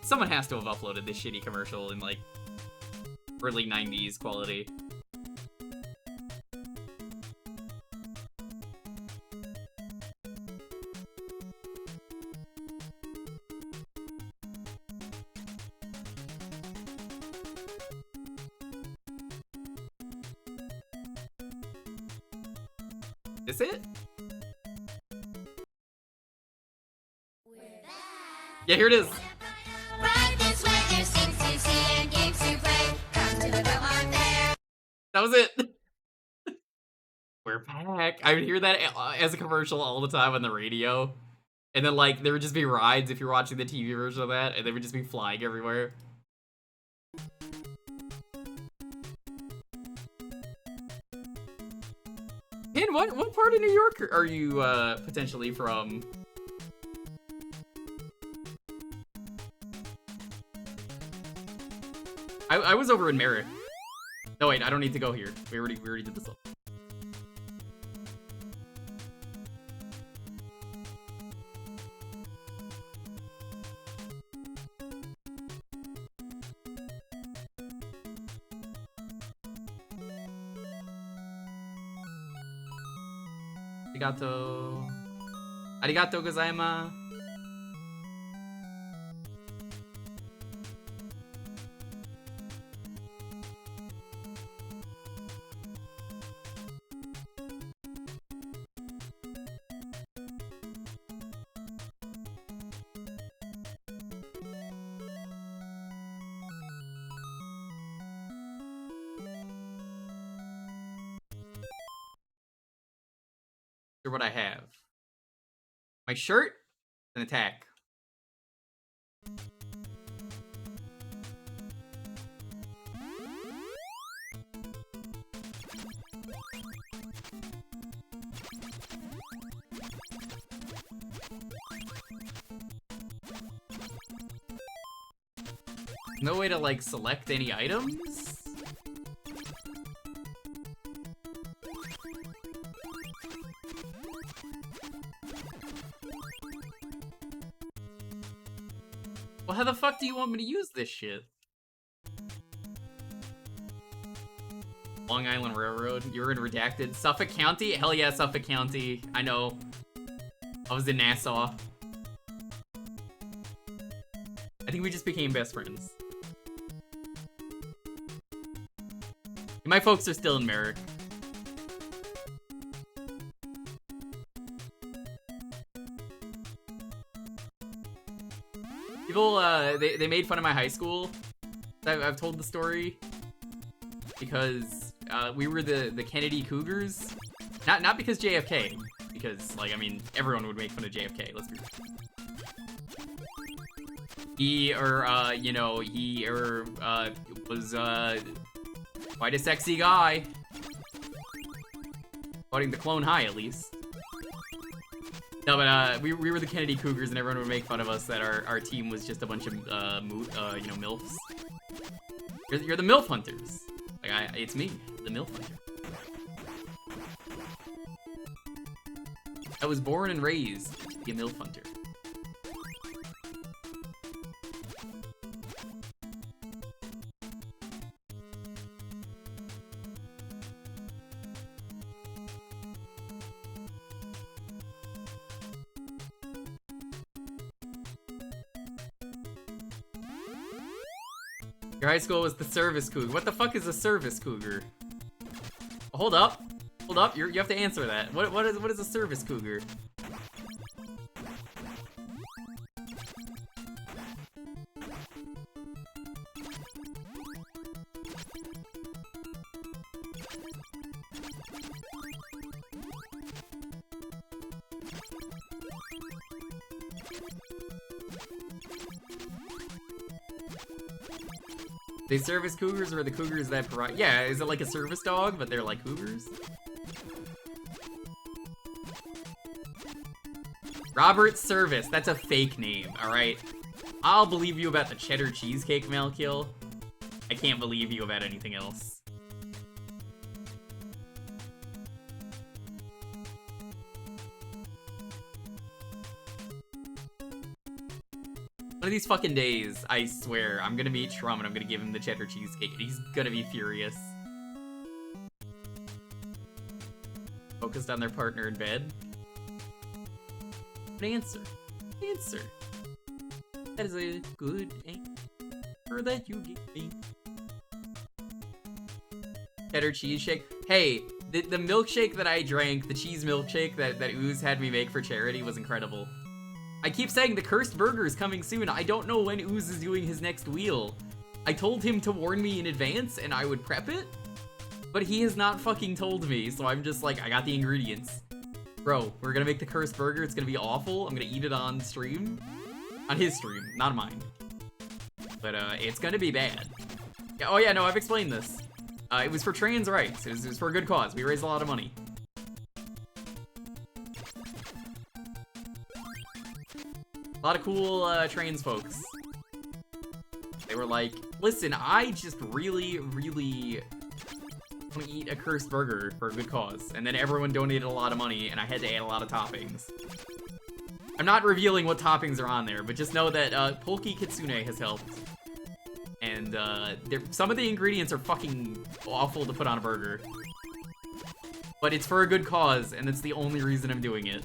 Someone has to have uploaded this shitty commercial in, like, early 90s quality. Is this it? Yeah, here it is. That was it. We're back. I would hear that as a commercial all the time on the radio. And then, like, there would just be rides if you're watching the TV version of that, and they would just be flying everywhere. Man, what part of New York are you potentially from? I was over in Merritt. No, wait, I don't need to go here. We already did this. Arigato. Arigato gozaimasu. What I have. My shirt, an attack. No way to, like, select any items? Well, how the fuck do you want me to use this shit? Long Island Railroad. You were in Redacted. Suffolk County? Hell yeah, Suffolk County. I know. I was in Nassau. I think we just became best friends. My folks are still in Merrick. People, they made fun of my high school. I've told the story. Because, we were the Kennedy Cougars. Not because JFK. Because, like, I mean, everyone would make fun of JFK, let's be real. He was, quite a sexy guy. Fighting the clone high, at least. No, but we were the Kennedy Cougars, and everyone would make fun of us that our team was just a bunch of you know, MILFs. You're the MILF hunters. Like it's me, the MILF hunter. I was born and raised to be a MILF hunter. Your high school was the service cougar. What the fuck is a service cougar? Hold up. Hold up. You have to answer that. What is a service cougar? They service cougars or the cougars that provide? Yeah, is it like a service dog, but they're like cougars? Robert Service, that's a fake name, alright? I'll believe you about the cheddar cheesecake mail kill. I can't believe you about anything else. One of these fucking days, I swear, I'm gonna meet Shrum and I'm gonna give him the cheddar cheesecake and he's gonna be furious. Focused on their partner in bed. Good answer. Good answer. That is a good answer that you gave me. Cheddar cheese shake. Hey, the milkshake that I drank, the cheese milkshake that Ooze had me make for charity was incredible. I keep saying the cursed burger is coming soon. I don't know when Ooze is doing his next wheel. I told him to warn me in advance and I would prep it, but he has not fucking told me, so I'm just like, I got the ingredients. Bro, we're gonna make the cursed burger. It's gonna be awful. I'm gonna eat it on stream. On his stream, not mine. But it's gonna be bad. Yeah, oh yeah, no, I've explained this. It was for trans rights. It was for a good cause. We raised a lot of money. A lot of cool trans folks. They were like, listen, I just really want to eat a cursed burger for a good cause. And then everyone donated a lot of money and I had to add a lot of toppings. I'm not revealing what toppings are on there, but just know that Polki Kitsune has helped. And some of the ingredients are fucking awful to put on a burger. But it's for a good cause, and it's the only reason I'm doing it.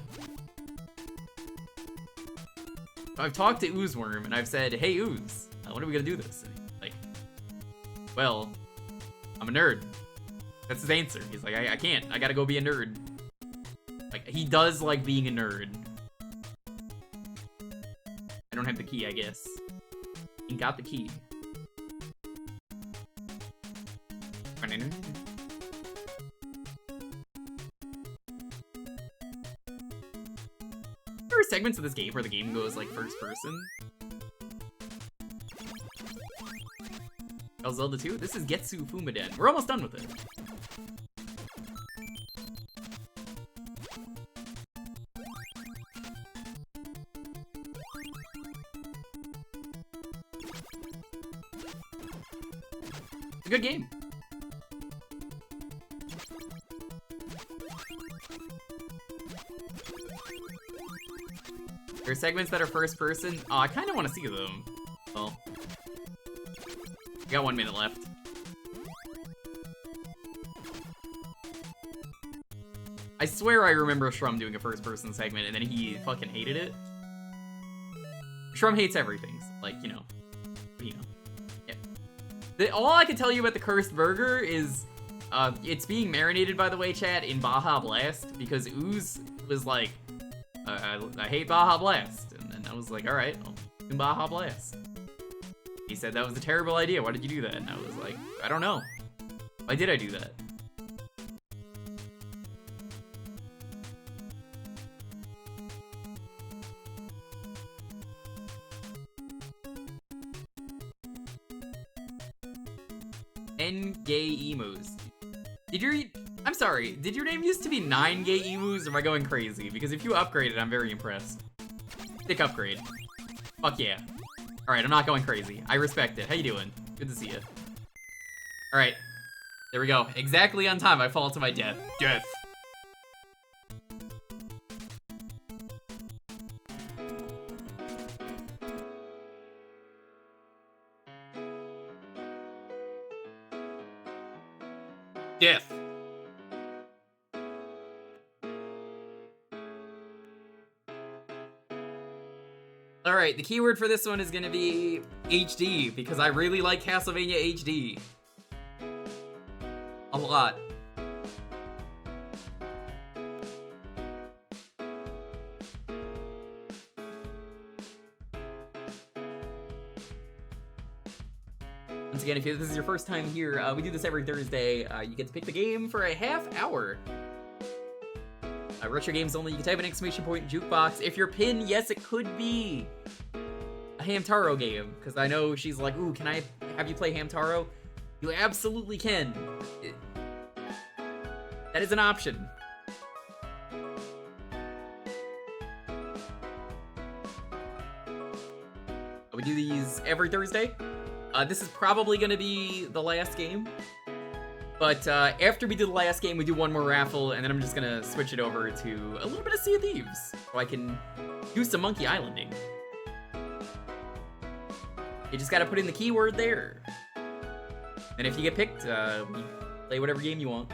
I've talked to Oozeworm, and I've said, hey Ooze, when are we gonna do this? And he's like, well, I'm a nerd. That's his answer. He's like, I can't. I gotta go be a nerd. Like, he does like being a nerd. I don't have the key, I guess. He got the key. There are segments of this game where the game goes like first person. Oh, Zelda 2? This is Getsu Fuma Den. We're almost done with it. It's a good game. There are segments that are first person. Oh, I kind of want to see them. Well, we got 1 minute left. I swear I remember Shrum doing a first person segment and then he fucking hated it. Shrum hates everything. So, like, you know. Yeah. All I can tell you about the cursed burger is it's being marinated, by the way, chat, in Baja Blast because Ooze was like, I hate Baja Blast. And then I was like, alright, I'll do Baja Blast. He said that was a terrible idea. Why did you do that? And I was like, I don't know. Why did I do that? N gay emos. Did you read? I'm sorry, did your name used to be 9-gate emus, or am I going crazy? Because if you upgraded, I'm very impressed. Thick upgrade. Fuck yeah. Alright, I'm not going crazy. I respect it. How you doing? Good to see you. Alright. There we go. Exactly on time, I fall to my death. Death. Death. Alright, the keyword for this one is gonna be HD, because I really like Castlevania HD. A lot. Once again, if this is your first time here, we do this every Thursday. You get to pick the game for a half hour. Retro games only. You can type an exclamation point Jewkbox. If you're pinned, yes, it could be a Hamtaro game, because I know she's like, ooh, can I have you play Hamtaro? You absolutely can. That is an option. We do these every Thursday. This is probably going to be the last game. But after we do the last game, we do one more raffle, and then I'm just gonna switch it over to a little bit of Sea of Thieves, so I can do some Monkey Islanding. You just gotta put in the keyword there. And if you get picked, we play whatever game you want.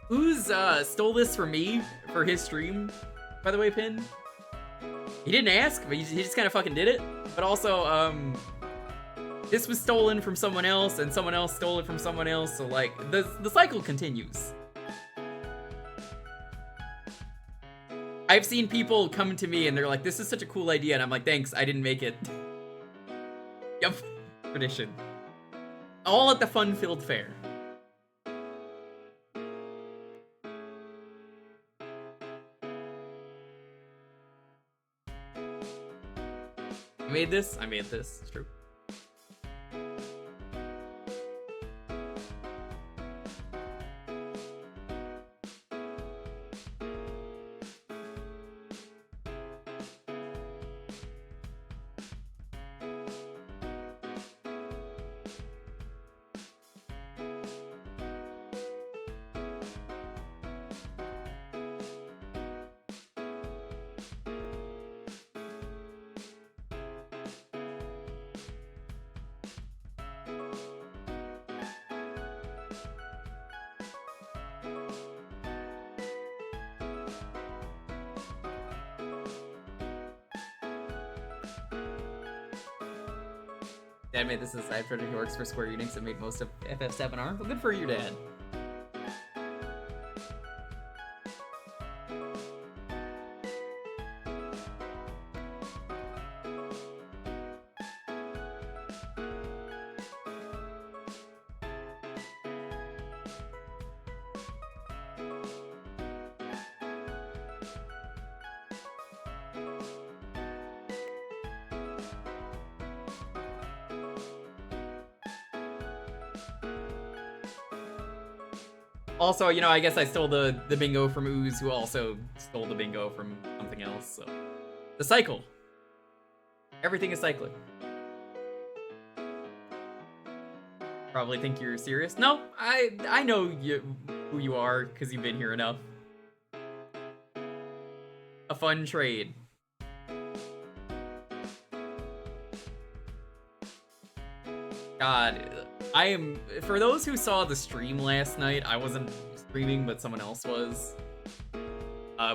Who's stole this from me for his stream, by the way, Pin? He didn't ask, but he just kind of fucking did it. But also, this was stolen from someone else, and someone else stole it from someone else, so, like, the cycle continues. I've seen people come to me, and they're like, this is such a cool idea, and I'm like, thanks, I didn't make it. Yep, tradition. All at the fun-filled fair. You made this? I made this, it's true. Dad made this as a side project. He works for Square Enix and made most of FF7R. Well, good for you, Dad. Also, you know, I guess I stole the bingo from Ooze, who also stole the bingo from something else, so. The cycle. Everything is cyclic. Probably think you're serious. No, I know who you are, because you've been here enough. A fun trade. God. For those who saw the stream last night, I wasn't streaming, but someone else was.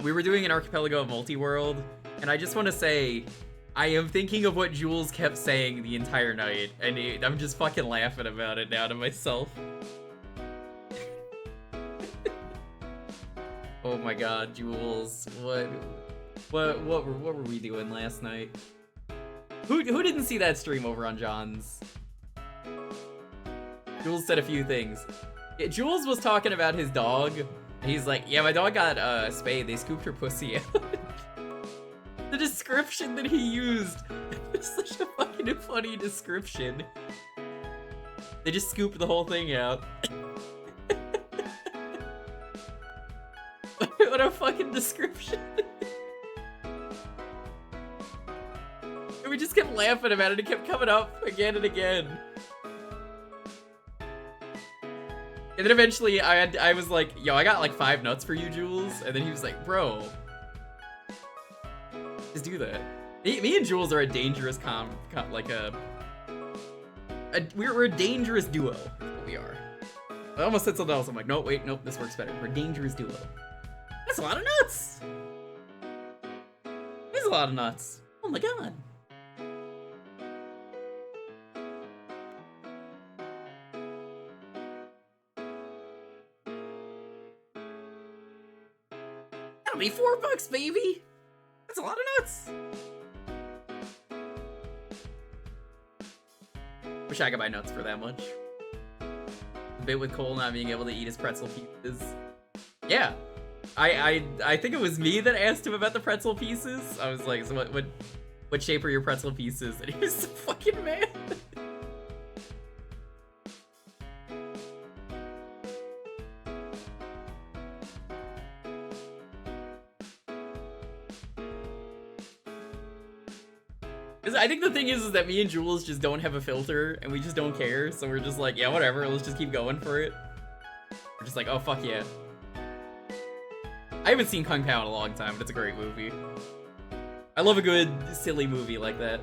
We were doing an Archipelago Multi-World, and I just want to say, I am thinking of what Jules kept saying the entire night, and I'm just fucking laughing about it now to myself. Oh my god, Jules, what were we doing last night? Who didn't see that stream over on John's? Jules said a few things. Yeah, Jules was talking about his dog. And he's like, yeah, my dog got spayed. They scooped her pussy out. The description that he used is such a fucking funny description. They just scooped the whole thing out. What a fucking description. And we just kept laughing about it. It kept coming up again and again. And then eventually I was like, yo, I got like 5 nuts for you, Jules. And then he was like, bro, just do that. Me and Jules are a dangerous we're a dangerous duo. That's what we are. I almost said something else. I'm like, no, wait, nope, this works better. We're a dangerous duo. That's a lot of nuts. There's a lot of nuts. Oh my god. That'll be $4, baby. That's a lot of nuts. Wish I could buy nuts for that much. A bit with Cole not being able to eat his pretzel pieces. Yeah. I think it was me that asked him about the pretzel pieces. I was like, so what shape are your pretzel pieces? And he was so fucking mad. I think the thing is that me and Jules just don't have a filter, and we just don't care, so we're just like, yeah, whatever, let's just keep going for it. We're just like, oh, fuck yeah. I haven't seen Kung Pao in a long time, but it's a great movie. I love a good, silly movie like that.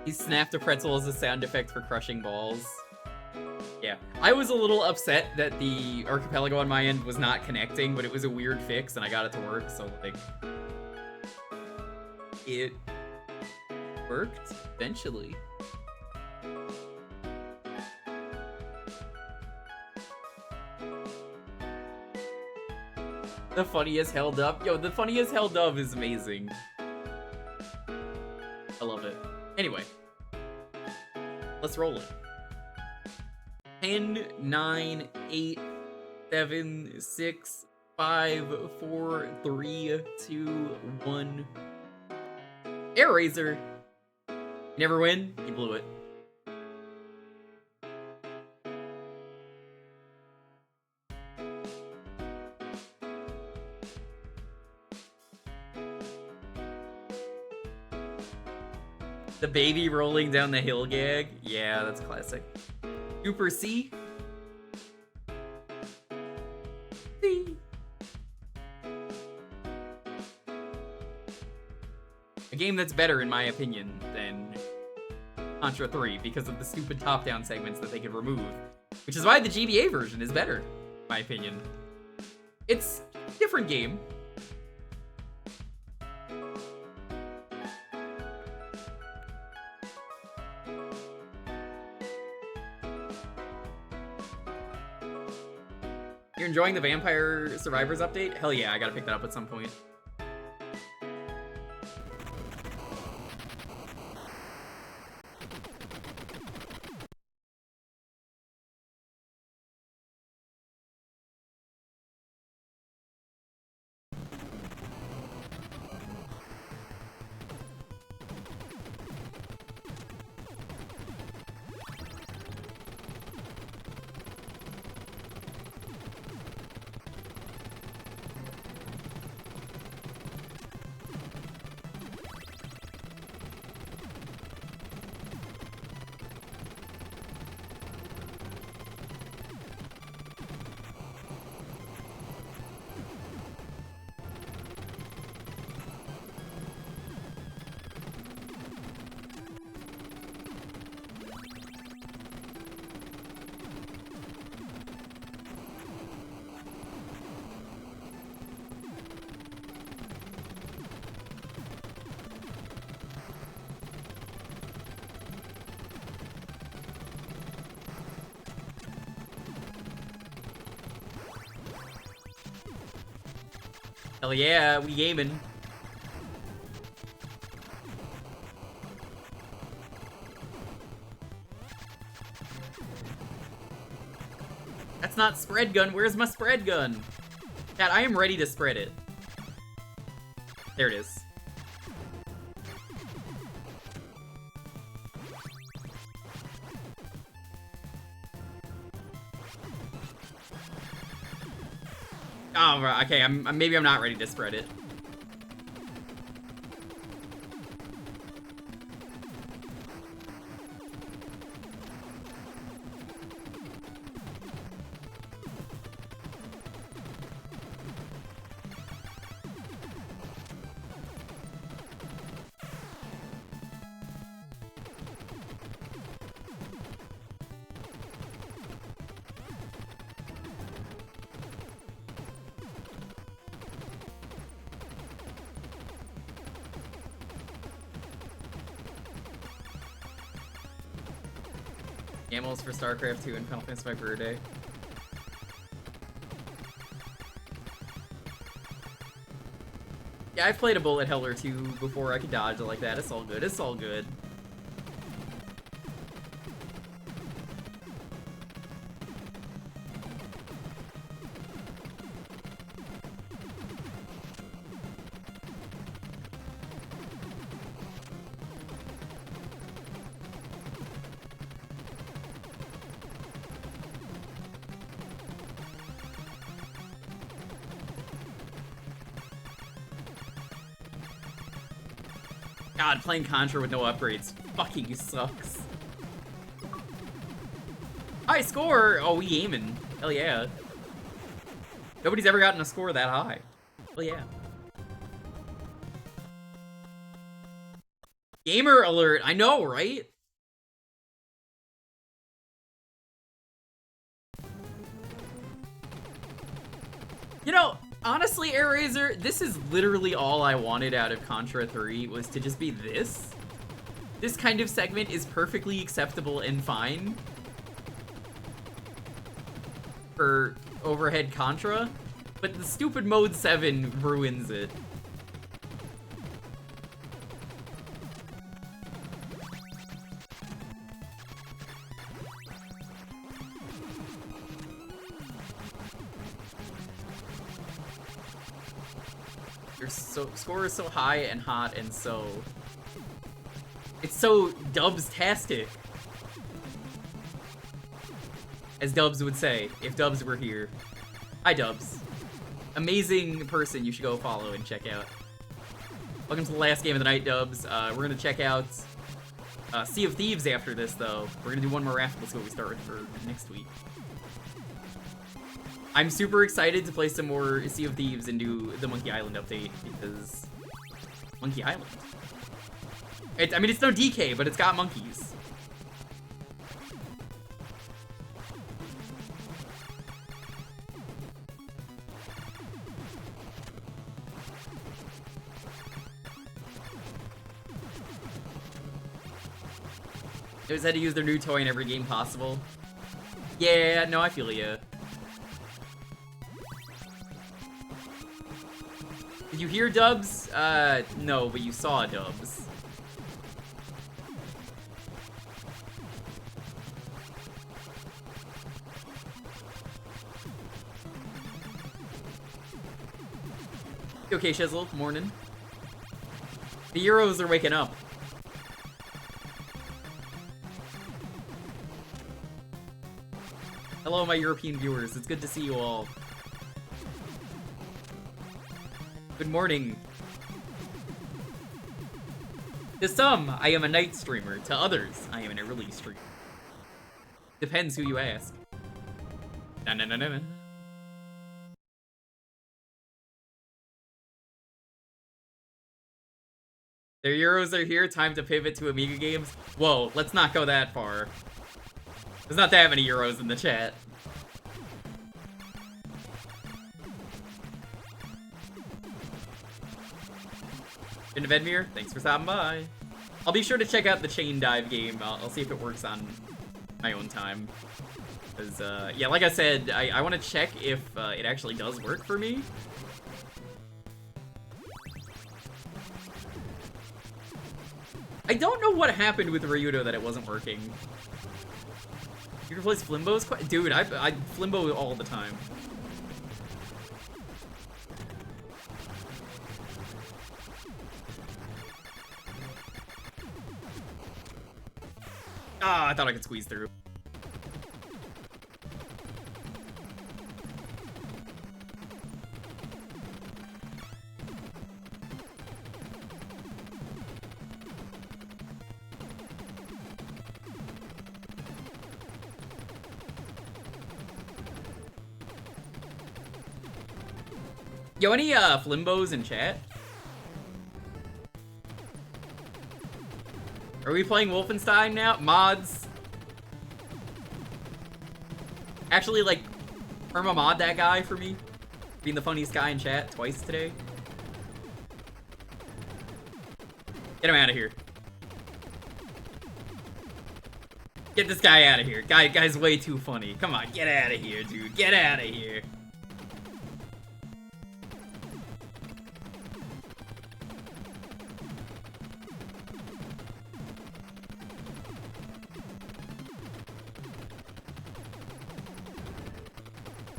He snapped a pretzel as a sound effect for crushing balls. Yeah, I was a little upset that the archipelago on my end was not connecting, but it was a weird fix and I got it to work, so like... It... worked, eventually. The funniest held up. Yo, the funniest held up is amazing. I love it. Anyway. Let's roll it. 10, 9, 8, 7, 6, 5, 4, 3, 2, 1. Air Razor. You never win, you blew it. The baby rolling down the hill gag? Yeah, that's classic. Super C. C. A game that's better, in my opinion, than Contra 3 because of the stupid top-down segments that they could remove. Which is why the GBA version is better, in my opinion. It's a different game. You're enjoying the Vampire Survivors update? Hell yeah, I gotta pick that up at some point. Hell yeah, we gaming. That's not spread gun. Where's my spread gun? Chat, I am ready to spread it. There it is. Oh, right, okay, maybe I'm not ready to spread it. Camels for StarCraft 2 and Final Fantasy my birthday. Yeah, I've played a bullet hell or two before I could dodge it like that. It's all good. It's all good. God, playing Contra with no upgrades fucking sucks. High score! Oh, we aiming. Hell yeah. Nobody's ever gotten a score that high. Hell yeah. Gamer alert! I know, right? You know, honestly, AirRaiser, this is literally all I wanted out of Contra 3, was to just be this. This kind of segment is perfectly acceptable and fine for overhead Contra, but the stupid Mode 7 ruins it. Your score is so high and hot and so... It's so Dubs-tastic. As Dubs would say, if Dubs were here. Hi, Dubs. Amazing person you should go follow and check out. Welcome to the last game of the night, Dubs. We're gonna check out Sea of Thieves after this, though. We're gonna do one more after this, what we start with for next week. I'm super excited to play some more Sea of Thieves and do the Monkey Island update, because... Monkey Island. I mean, it's no DK, but it's got monkeys. They always had to use their new toy in every game possible. Yeah, no, I feel ya. Did you hear Dubs? No, but you saw Dubs. Okay, Shizzle, morning. The Euros are waking up. Hello, my European viewers. It's good to see you all. Good morning. To some, I am a night streamer. To others, I am an early streamer. Depends who you ask. Na. Their Euros are here, time to pivot to Amiga games. Whoa, let's not go that far. There's not that many Euros in the chat. Been to Vedmir? Thanks for stopping by. I'll be sure to check out the Chain Dive game. I'll see if it works on my own time. Because, yeah, like I said, I want to check if it actually does work for me. I don't know what happened with Ryudo that it wasn't working. You replace Flimbo's? Dude, I Flimbo all the time. Ah, I thought I could squeeze through. Yo, any flimbos in chat? Are we playing Wolfenstein now? Mods. Actually, like, perma mod that guy for me. Being the funniest guy in chat twice today. Get him out of here. Get this guy out of here. Guy's way too funny. Come on, get out of here, dude. Get out of here.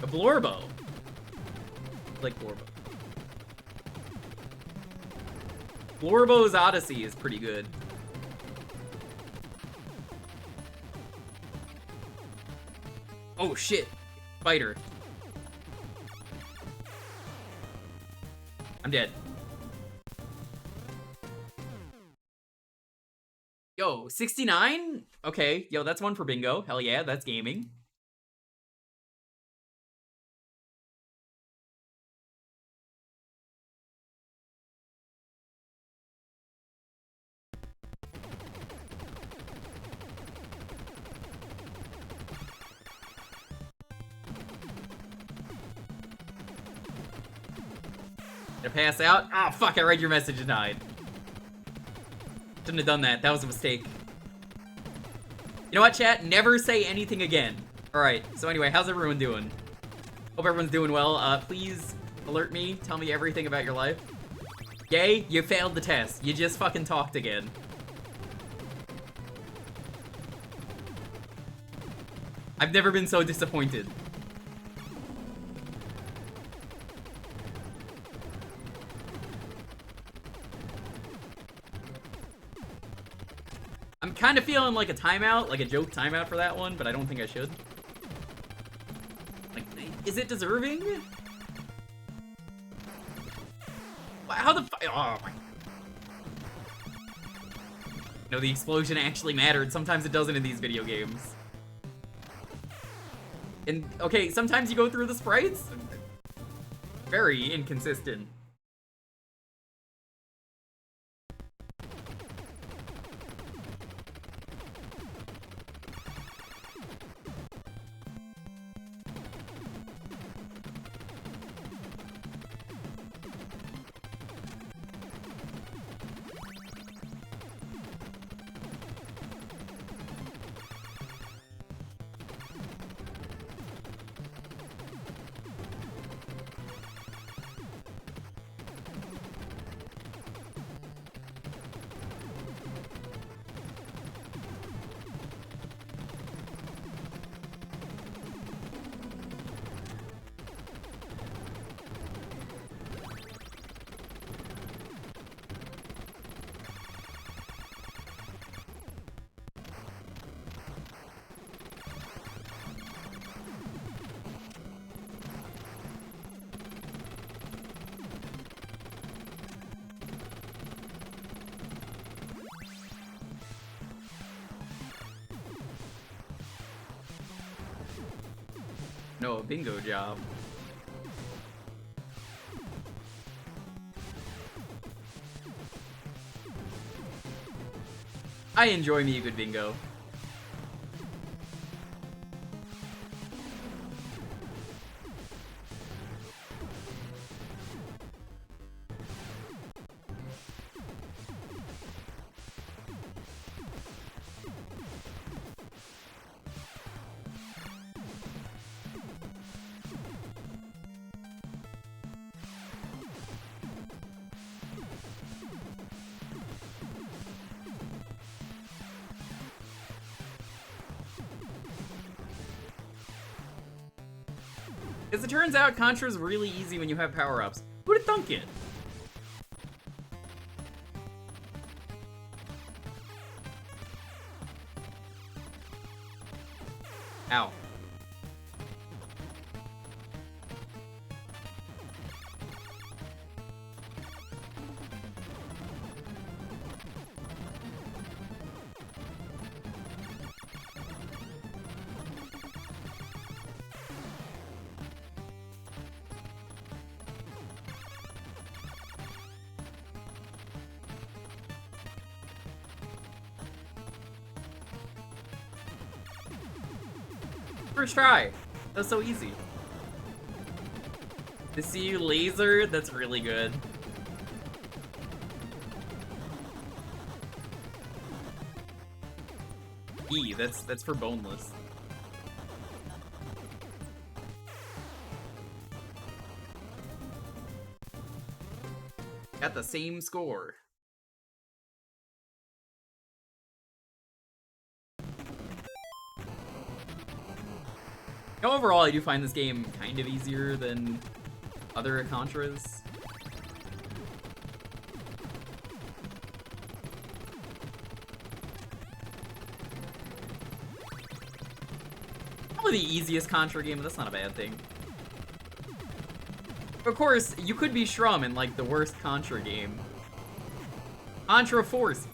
A Blorbo. Like Blorbo. Blorbo's Odyssey is pretty good. Oh shit. Spider. I'm dead. Yo, 69? Okay, yo, that's one for bingo. Hell yeah, that's gaming. Gonna pass out? Ah, fuck, I read your message and died. Shouldn't have done that. That was a mistake. You know what, chat? Never say anything again. Alright, so anyway, how's everyone doing? Hope everyone's doing well. Please alert me. Tell me everything about your life. Yay, you failed the test. You just fucking talked again. I've never been so disappointed. I'm kind of feeling like a timeout, like a joke timeout for that one, but I don't think I should. Like, is it deserving? How the fuck? Oh my. No, the explosion actually mattered. Sometimes it doesn't in these video games. And, okay, sometimes you go through the sprites. Very inconsistent. No, a bingo job. I enjoy me a good bingo. As it turns out, Contra's really easy when you have power-ups. Who'd have thunk it? Ow. First try. That's so easy. To see you laser, that's really good. E, that's for boneless. Got the same score. Overall, I do find this game kind of easier than other Contras. Probably the easiest Contra game, but that's not a bad thing. Of course, you could be Shrum in, like, the worst Contra game. Contra Force.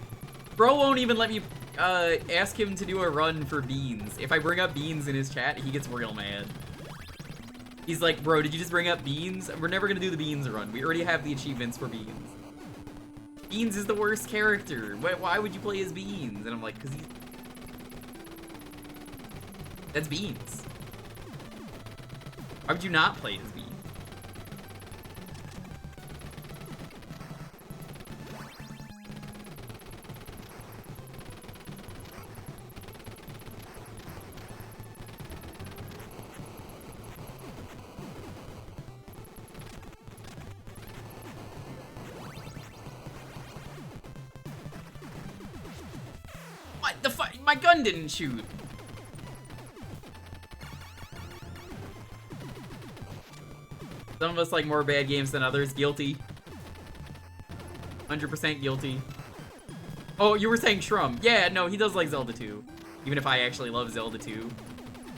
Bro won't even let me ask him to do a run for Beans. If I bring up Beans in his chat, he gets real mad. He's like, bro, did you just bring up Beans? We're never gonna do the Beans run. We already have the achievements for Beans. Beans is the worst character. Why would you play as Beans? And I'm like, cause he's... That's Beans. Why would you not play as Beans? What the fuck? My gun didn't shoot. Some of us like more bad games than others. Guilty. 100% guilty. Oh, you were saying Shrum. Yeah, no, he does like Zelda 2. Even if I actually love Zelda 2.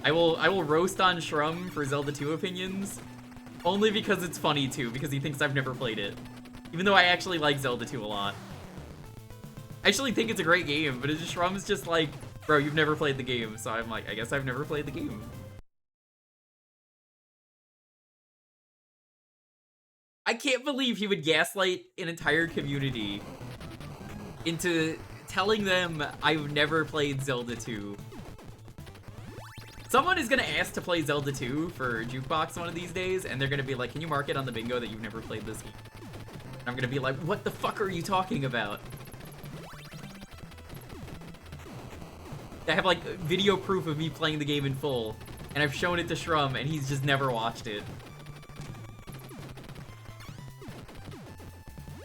I will roast on Shrum for Zelda 2 opinions. Only because it's funny too, because he thinks I've never played it. Even though I actually like Zelda 2 a lot. I actually think it's a great game, but Shrum's just like, bro, you've never played the game. So I'm like, I guess I've never played the game. I can't believe he would gaslight an entire community into telling them I've never played Zelda 2. Someone is gonna ask to play Zelda 2 for Jewkbox one of these days, and they're gonna be like, can you mark it on the bingo that you've never played this game? And I'm gonna be like, what the fuck are you talking about? I have like video proof of me playing the game in full, and I've shown it to Shrum, and he's just never watched it.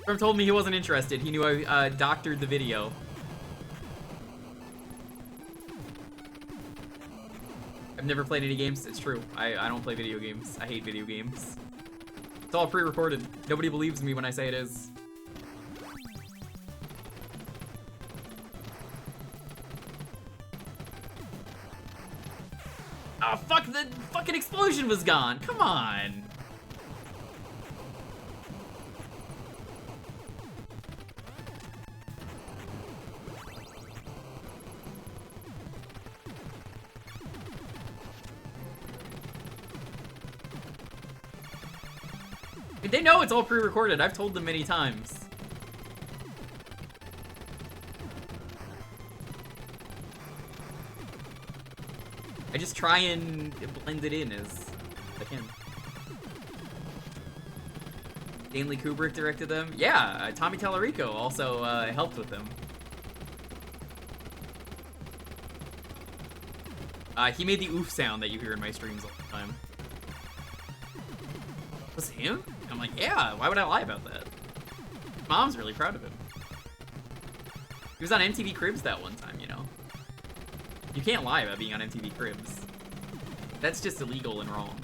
Shrum told me he wasn't interested. He knew I doctored the video. I've never played any games. It's true. I don't play video games. I hate video games. It's all pre-recorded. Nobody believes me when I say it is. Oh, fuck, the fucking explosion was gone. Come on. They know it's all pre-recorded. I've told them many times. I just try and blend it in as I can. Stanley Kubrick directed them. Yeah, Tommy Tallarico also helped with them. He made the oof sound that you hear in my streams all the time. Was it him? I'm like, yeah, why would I lie about that? Mom's really proud of him. He was on MTV Cribs that one time, you know? You can't lie about being on MTV Cribs. That's just illegal and wrong.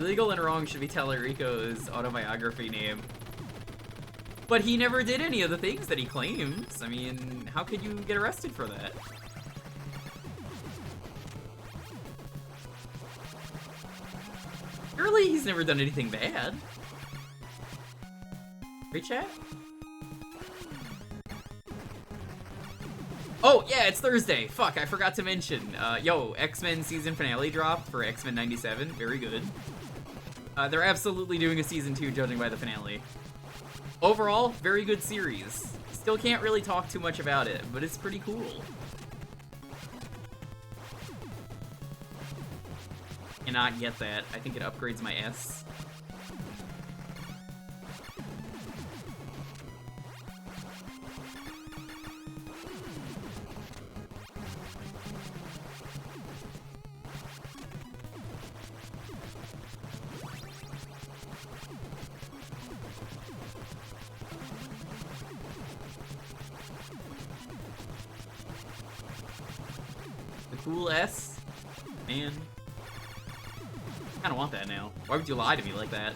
Illegal and wrong should be Tallarico's autobiography name. But he never did any of the things that he claims. I mean, how could you get arrested for that? Surely he's never done anything bad. Right, chat? Oh, yeah, it's Thursday. Fuck, I forgot to mention. Yo, X-Men season finale dropped for X-Men 97. Very good. They're absolutely doing a season 2, judging by the finale. Overall, very good series. Still can't really talk too much about it, but it's pretty cool. Cannot get that. I think it upgrades my S. Cool S, man. I kinda want that now. Why would you lie to me like that?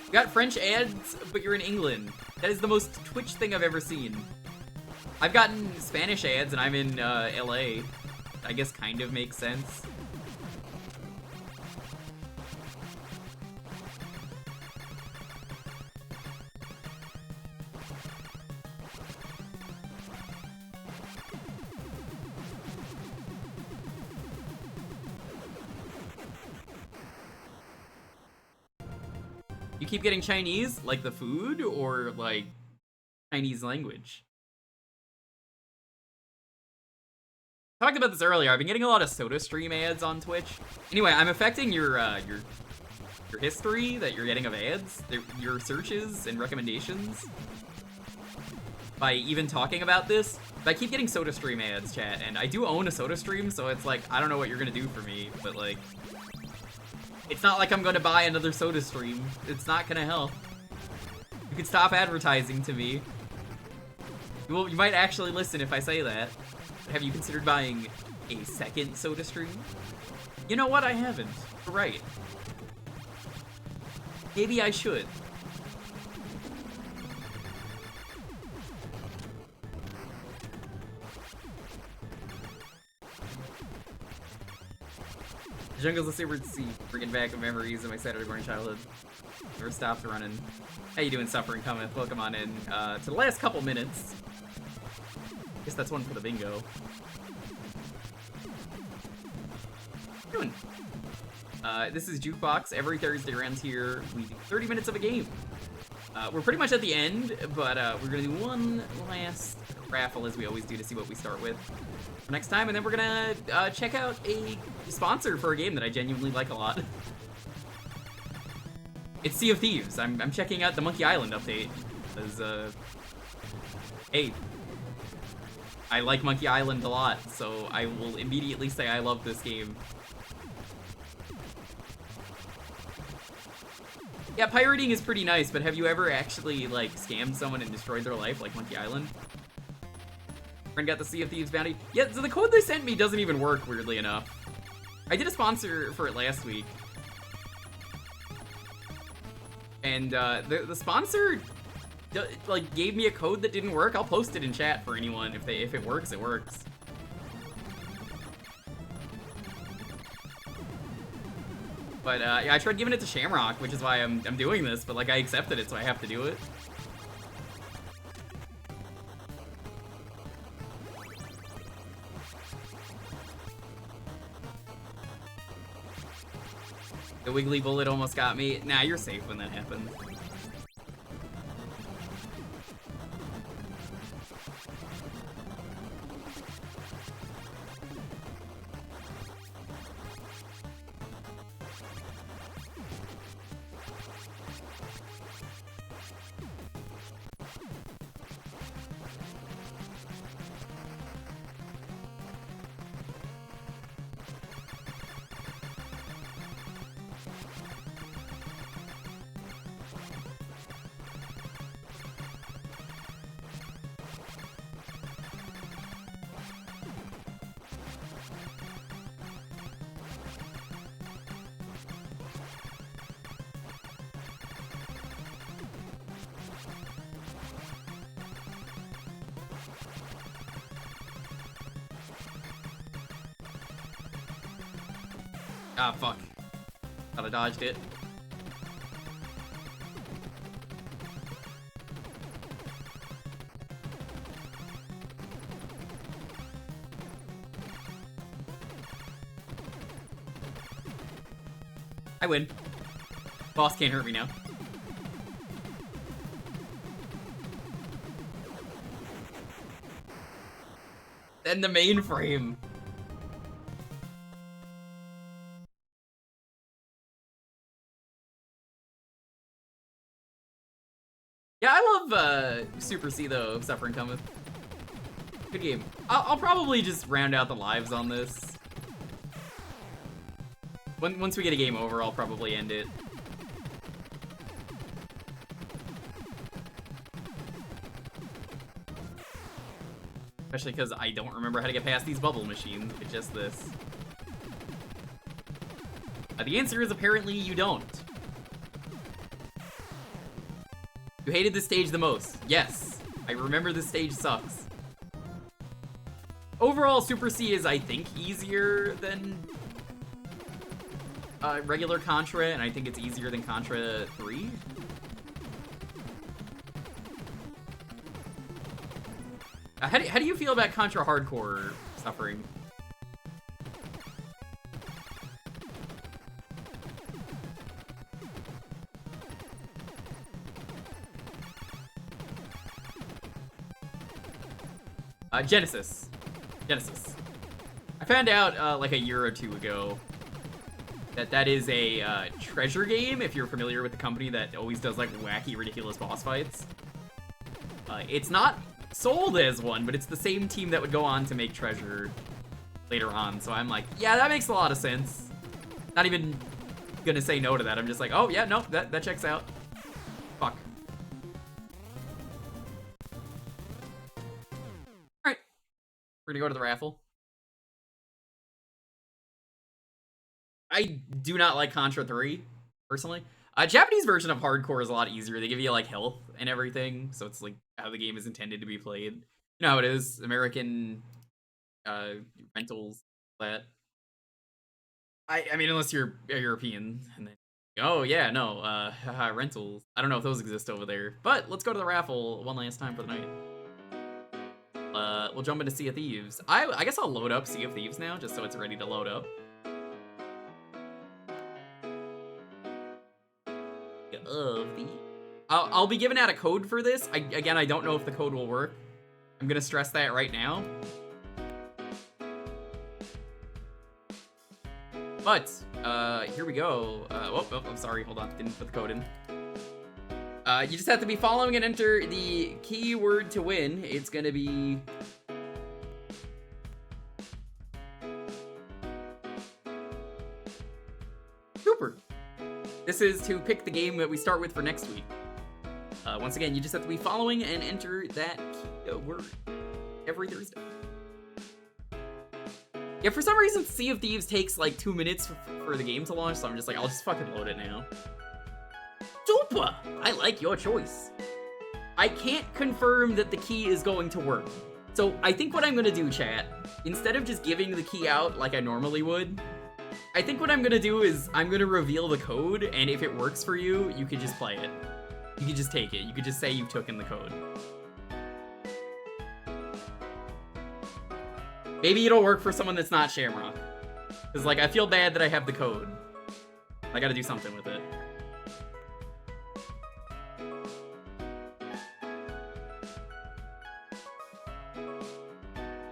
You got French ads, but you're in England. That is the most Twitch thing I've ever seen. I've gotten Spanish ads and I'm in LA. I guess kind of makes sense. You keep getting Chinese, like the food, or like Chinese language? Talked about this earlier. I've been getting a lot of SodaStream ads on Twitch. Anyway, I'm affecting your history that you're getting of ads, your searches and recommendations by even talking about this. But I keep getting SodaStream ads, chat, and I do own a SodaStream, so it's like I don't know what you're gonna do for me, but like. It's not like I'm gonna buy another SodaStream. It's not gonna help. You can stop advertising to me. You might actually listen if I say that. Have you considered buying a second SodaStream? You know what? I haven't. You're right. Maybe I should. Jungle's a super sea, bringing back memories of my Saturday morning childhood. Never stopped running. How you doing, Suffering Cometh? Welcome on in to the last couple minutes. Guess that's one for the bingo. What are you doing? This is Jewkbox. Every Thursday around here, we do 30 minutes of a game. We're pretty much at the end, but we're gonna do one last raffle as we always do to see what we start with for next time, and then we're gonna check out a sponsor for a game that I genuinely like a lot. It's Sea of Thieves. I'm checking out the Monkey Island update because hey, I like Monkey Island a lot, so I will immediately say I love this game. Yeah, pirating is pretty nice, but have you ever actually like scammed someone and destroyed their life like Monkey Island? Friend got the Sea of Thieves bounty. Yeah, so the code they sent me doesn't even work, weirdly enough. I did a sponsor for it last week. And the sponsor like gave me a code that didn't work. I'll post it in chat for anyone. If it works, it works. But yeah, I tried giving it to Shamrock, which is why I'm doing this, but like I accepted it, so I have to do it. The Wiggly Bullet almost got me. Nah, you're safe when that happens. Ah, fuck. Thought I dodged it. I win. Boss can't hurt me now. Then the mainframe. Yeah, I love Super C though, Suffering Cometh. Good game. I'll probably just round out the lives on this. Once we get a game over, I'll probably end it. Especially because I don't remember how to get past these bubble machines. It's just this. The answer is apparently you don't. You hated this stage the most. Yes, I remember this stage sucks. Overall, Super C is, I think, easier than regular Contra, and I think it's easier than Contra 3. How do you feel about Contra Hardcore, Suffering? Genesis. I found out like a year or two ago that is a treasure game, if you're familiar with the company that always does like wacky, ridiculous boss fights. It's not sold as one, but it's the same team that would go on to make Treasure later on. So I'm like, yeah, that makes a lot of sense. Not even gonna say no to that. I'm just like, oh yeah, no, that checks out. Fuck. Alright. We're gonna go to the raffle. I do not like Contra 3, personally. Japanese version of Hardcore is a lot easier. They give you like health and everything, so it's like how the game is intended to be played. You know how it is, American rentals, that. I mean, unless you're a European, and then oh yeah, no, rentals. I don't know if those exist over there, but let's go to the raffle one last time for the night. We'll jump into Sea of Thieves. I guess I'll load up Sea of Thieves now, just so it's ready to load up. I'll be giving out a code for this. Again, I don't know if the code will work. I'm gonna stress that right now. But, here we go. Oh, I'm sorry, hold on, didn't put the code in. You just have to be following and enter the keyword to win. It's gonna be... Super. This is to pick the game that we start with for next week. Once again, you just have to be following and enter that keyword every Thursday. Yeah, for some reason, Sea of Thieves takes like 2 minutes for the game to launch, so I'm just like, I'll just fucking load it now. Super! I like your choice. I can't confirm that the key is going to work. So I think what I'm gonna do, chat, instead of just giving the key out like I normally would, I think what I'm gonna do is I'm gonna reveal the code, and if it works for you, you can just play it. You can just take it. You could just say you took in the code. Maybe it'll work for someone that's not Shamrock. Because, like, I feel bad that I have the code. I gotta do something with it.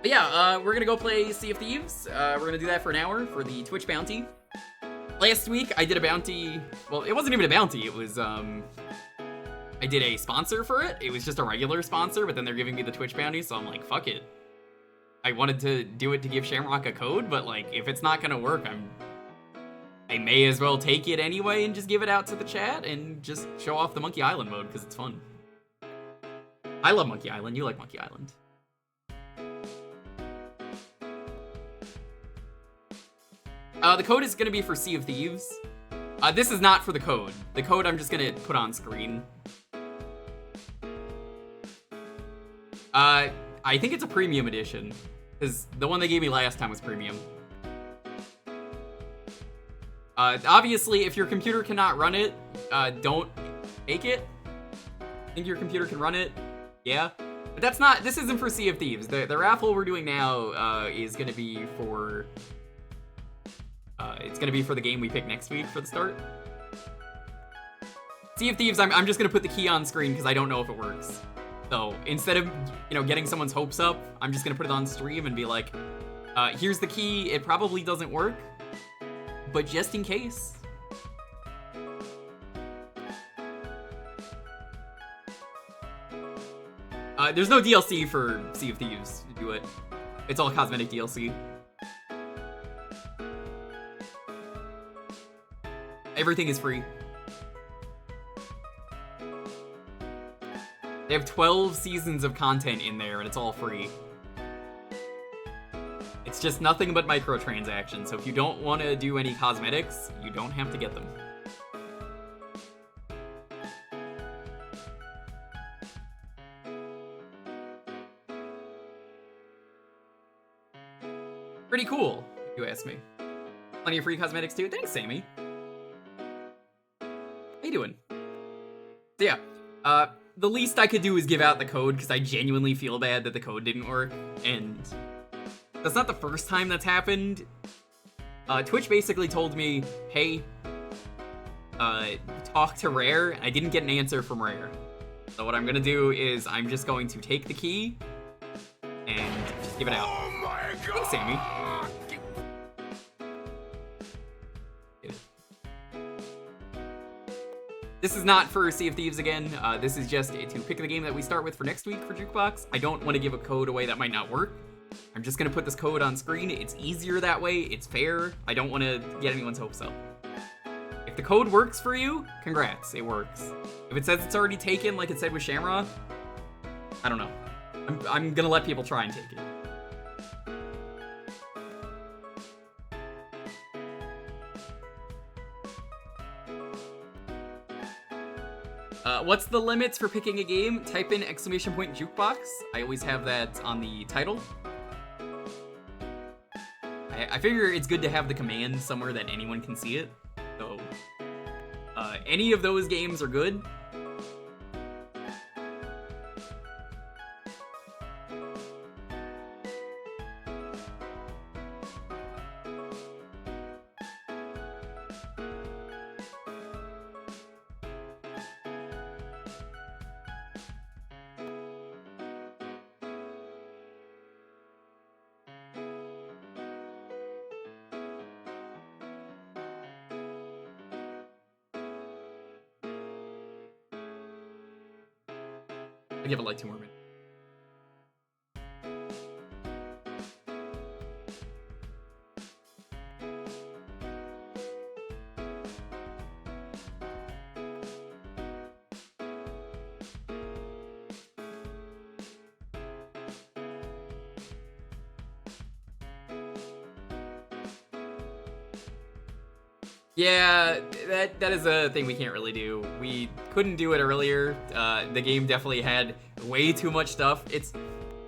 But yeah, we're gonna go play Sea of Thieves. We're gonna do that for an hour for the Twitch bounty. Last week, I did a bounty. Well, it wasn't even a bounty. It was, I did a sponsor for it. It was just a regular sponsor, but then they're giving me the Twitch bounty, so I'm like, fuck it. I wanted to do it to give Shamrock a code, but like, if it's not gonna work, I may as well take it anyway and just give it out to the chat and just show off the Monkey Island mode, because it's fun. I love Monkey Island. You like Monkey Island. The code is gonna be for Sea of Thieves. This is not for the code. The code I'm just gonna put on screen. I think it's a premium edition, because the one they gave me last time was premium. Obviously, if your computer cannot run it, don't make it. Think your computer can run it? Yeah. But that's not, this isn't for Sea of Thieves. The raffle we're doing now is going to be for, it's going to be for the game we pick next week for the start. Sea of Thieves, I'm just going to put the key on screen because I don't know if it works. So instead of, getting someone's hopes up, I'm just going to put it on stream and be like, here's the key. It probably doesn't work, but just in case. There's no DLC for Sea of Thieves to do it. It's all cosmetic DLC. Everything is free. They have 12 seasons of content in there, and it's all free. It's just nothing but microtransactions, so if you don't want to do any cosmetics, you don't have to get them. Pretty cool, if you ask me. Plenty of free cosmetics too. Thanks, Sammy. How you doing? So yeah, the least I could do is give out the code because I genuinely feel bad that the code didn't work, and that's not the first time that's happened. Twitch basically told me, hey, talk to Rare. I didn't get an answer from Rare. So what I'm gonna do is I'm just going to take the key and just give it out. Oh my god! Thanks, Sammy. This is not for Sea of Thieves again. This is just to pick the game that we start with for next week for Jewkbox. I don't want to give a code away that might not work. I'm just going to put this code on screen. It's easier that way. It's fair. I don't want to get anyone's hopes up. If the code works for you, congrats. It works. If it says it's already taken, like it said with Shamrock, I don't know. I'm going to let people try and take it. What's the limits for picking a game? Type in ! Jewkbox. I always have that on the title. I figure it's good to have the command somewhere that anyone can see it. So, any of those games are good. I'll give it like 2 more minutes. Yeah, that is a thing we can't really do. We couldn't do it earlier. The game definitely had way too much stuff. It's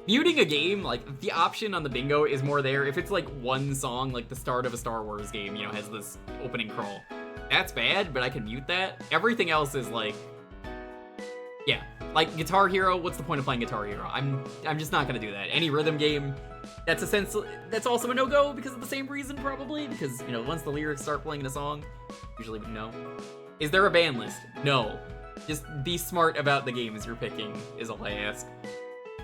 muting a game, like the option on the bingo is more there if it's like one song, like the start of a Star Wars game, has this opening crawl. That's bad, but I can mute that. Everything else is like, yeah, like Guitar Hero. What's the point of playing Guitar Hero? I'm just not gonna do that. Any rhythm game, that's also a no-go because of the same reason, probably, because once the lyrics start playing in a song, usually no. Is there a ban list? No. Just be smart about the games you're picking is all I ask.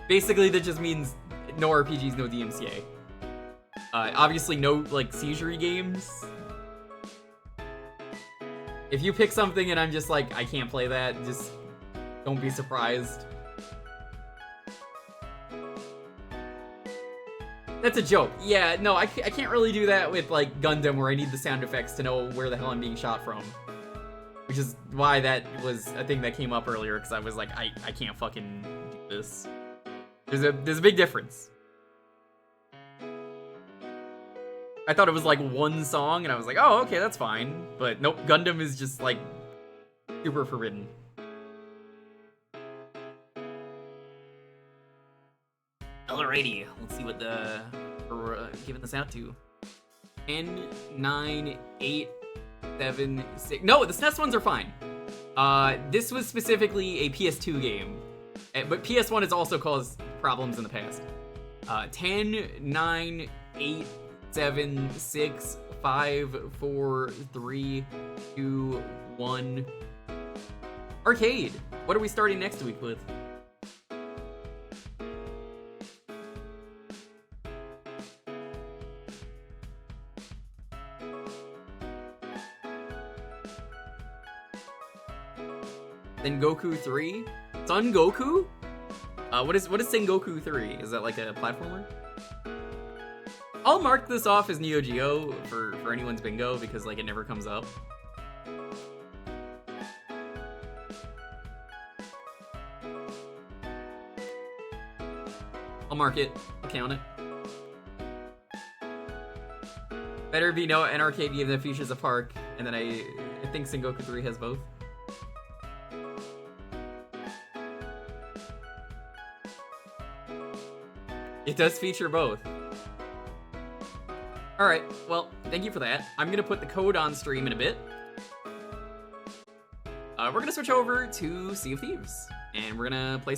Basically, that just means no RPGs, no DMCA. Obviously no seizure games. If you pick something and I'm just like, I can't play that, just don't be surprised. That's a joke. Yeah, no, I can't really do that with Gundam where I need the sound effects to know where the hell I'm being shot from. Which is why that was a thing that came up earlier, because I was like, I can't fucking do this. There's a big difference. I thought it was one song, and I was like, oh, okay, that's fine. But nope, Gundam is just super forbidden. Alrighty, let's see what we're giving this out to. 10, 9, 8, 7, 6. No, the SNES ones are fine. This was specifically a PS2 game, but PS1 has also caused problems in the past. 10, 9, 8, 7, 6, 5, 4, 3, 2, 1. Arcade. What are we starting next week with? Sengoku 3? Son Goku? What is Sengoku 3? Is that like a platformer? I'll mark this off as Neo Geo for anyone's bingo because like it never comes up. I'll mark it. I'll count it. Better be no an arcade game that features a park, and then I think Sengoku 3 has both. It does feature both. Alright, well, thank you for that. I'm gonna put the code on stream in a bit. We're gonna switch over to Sea of Thieves, and we're gonna play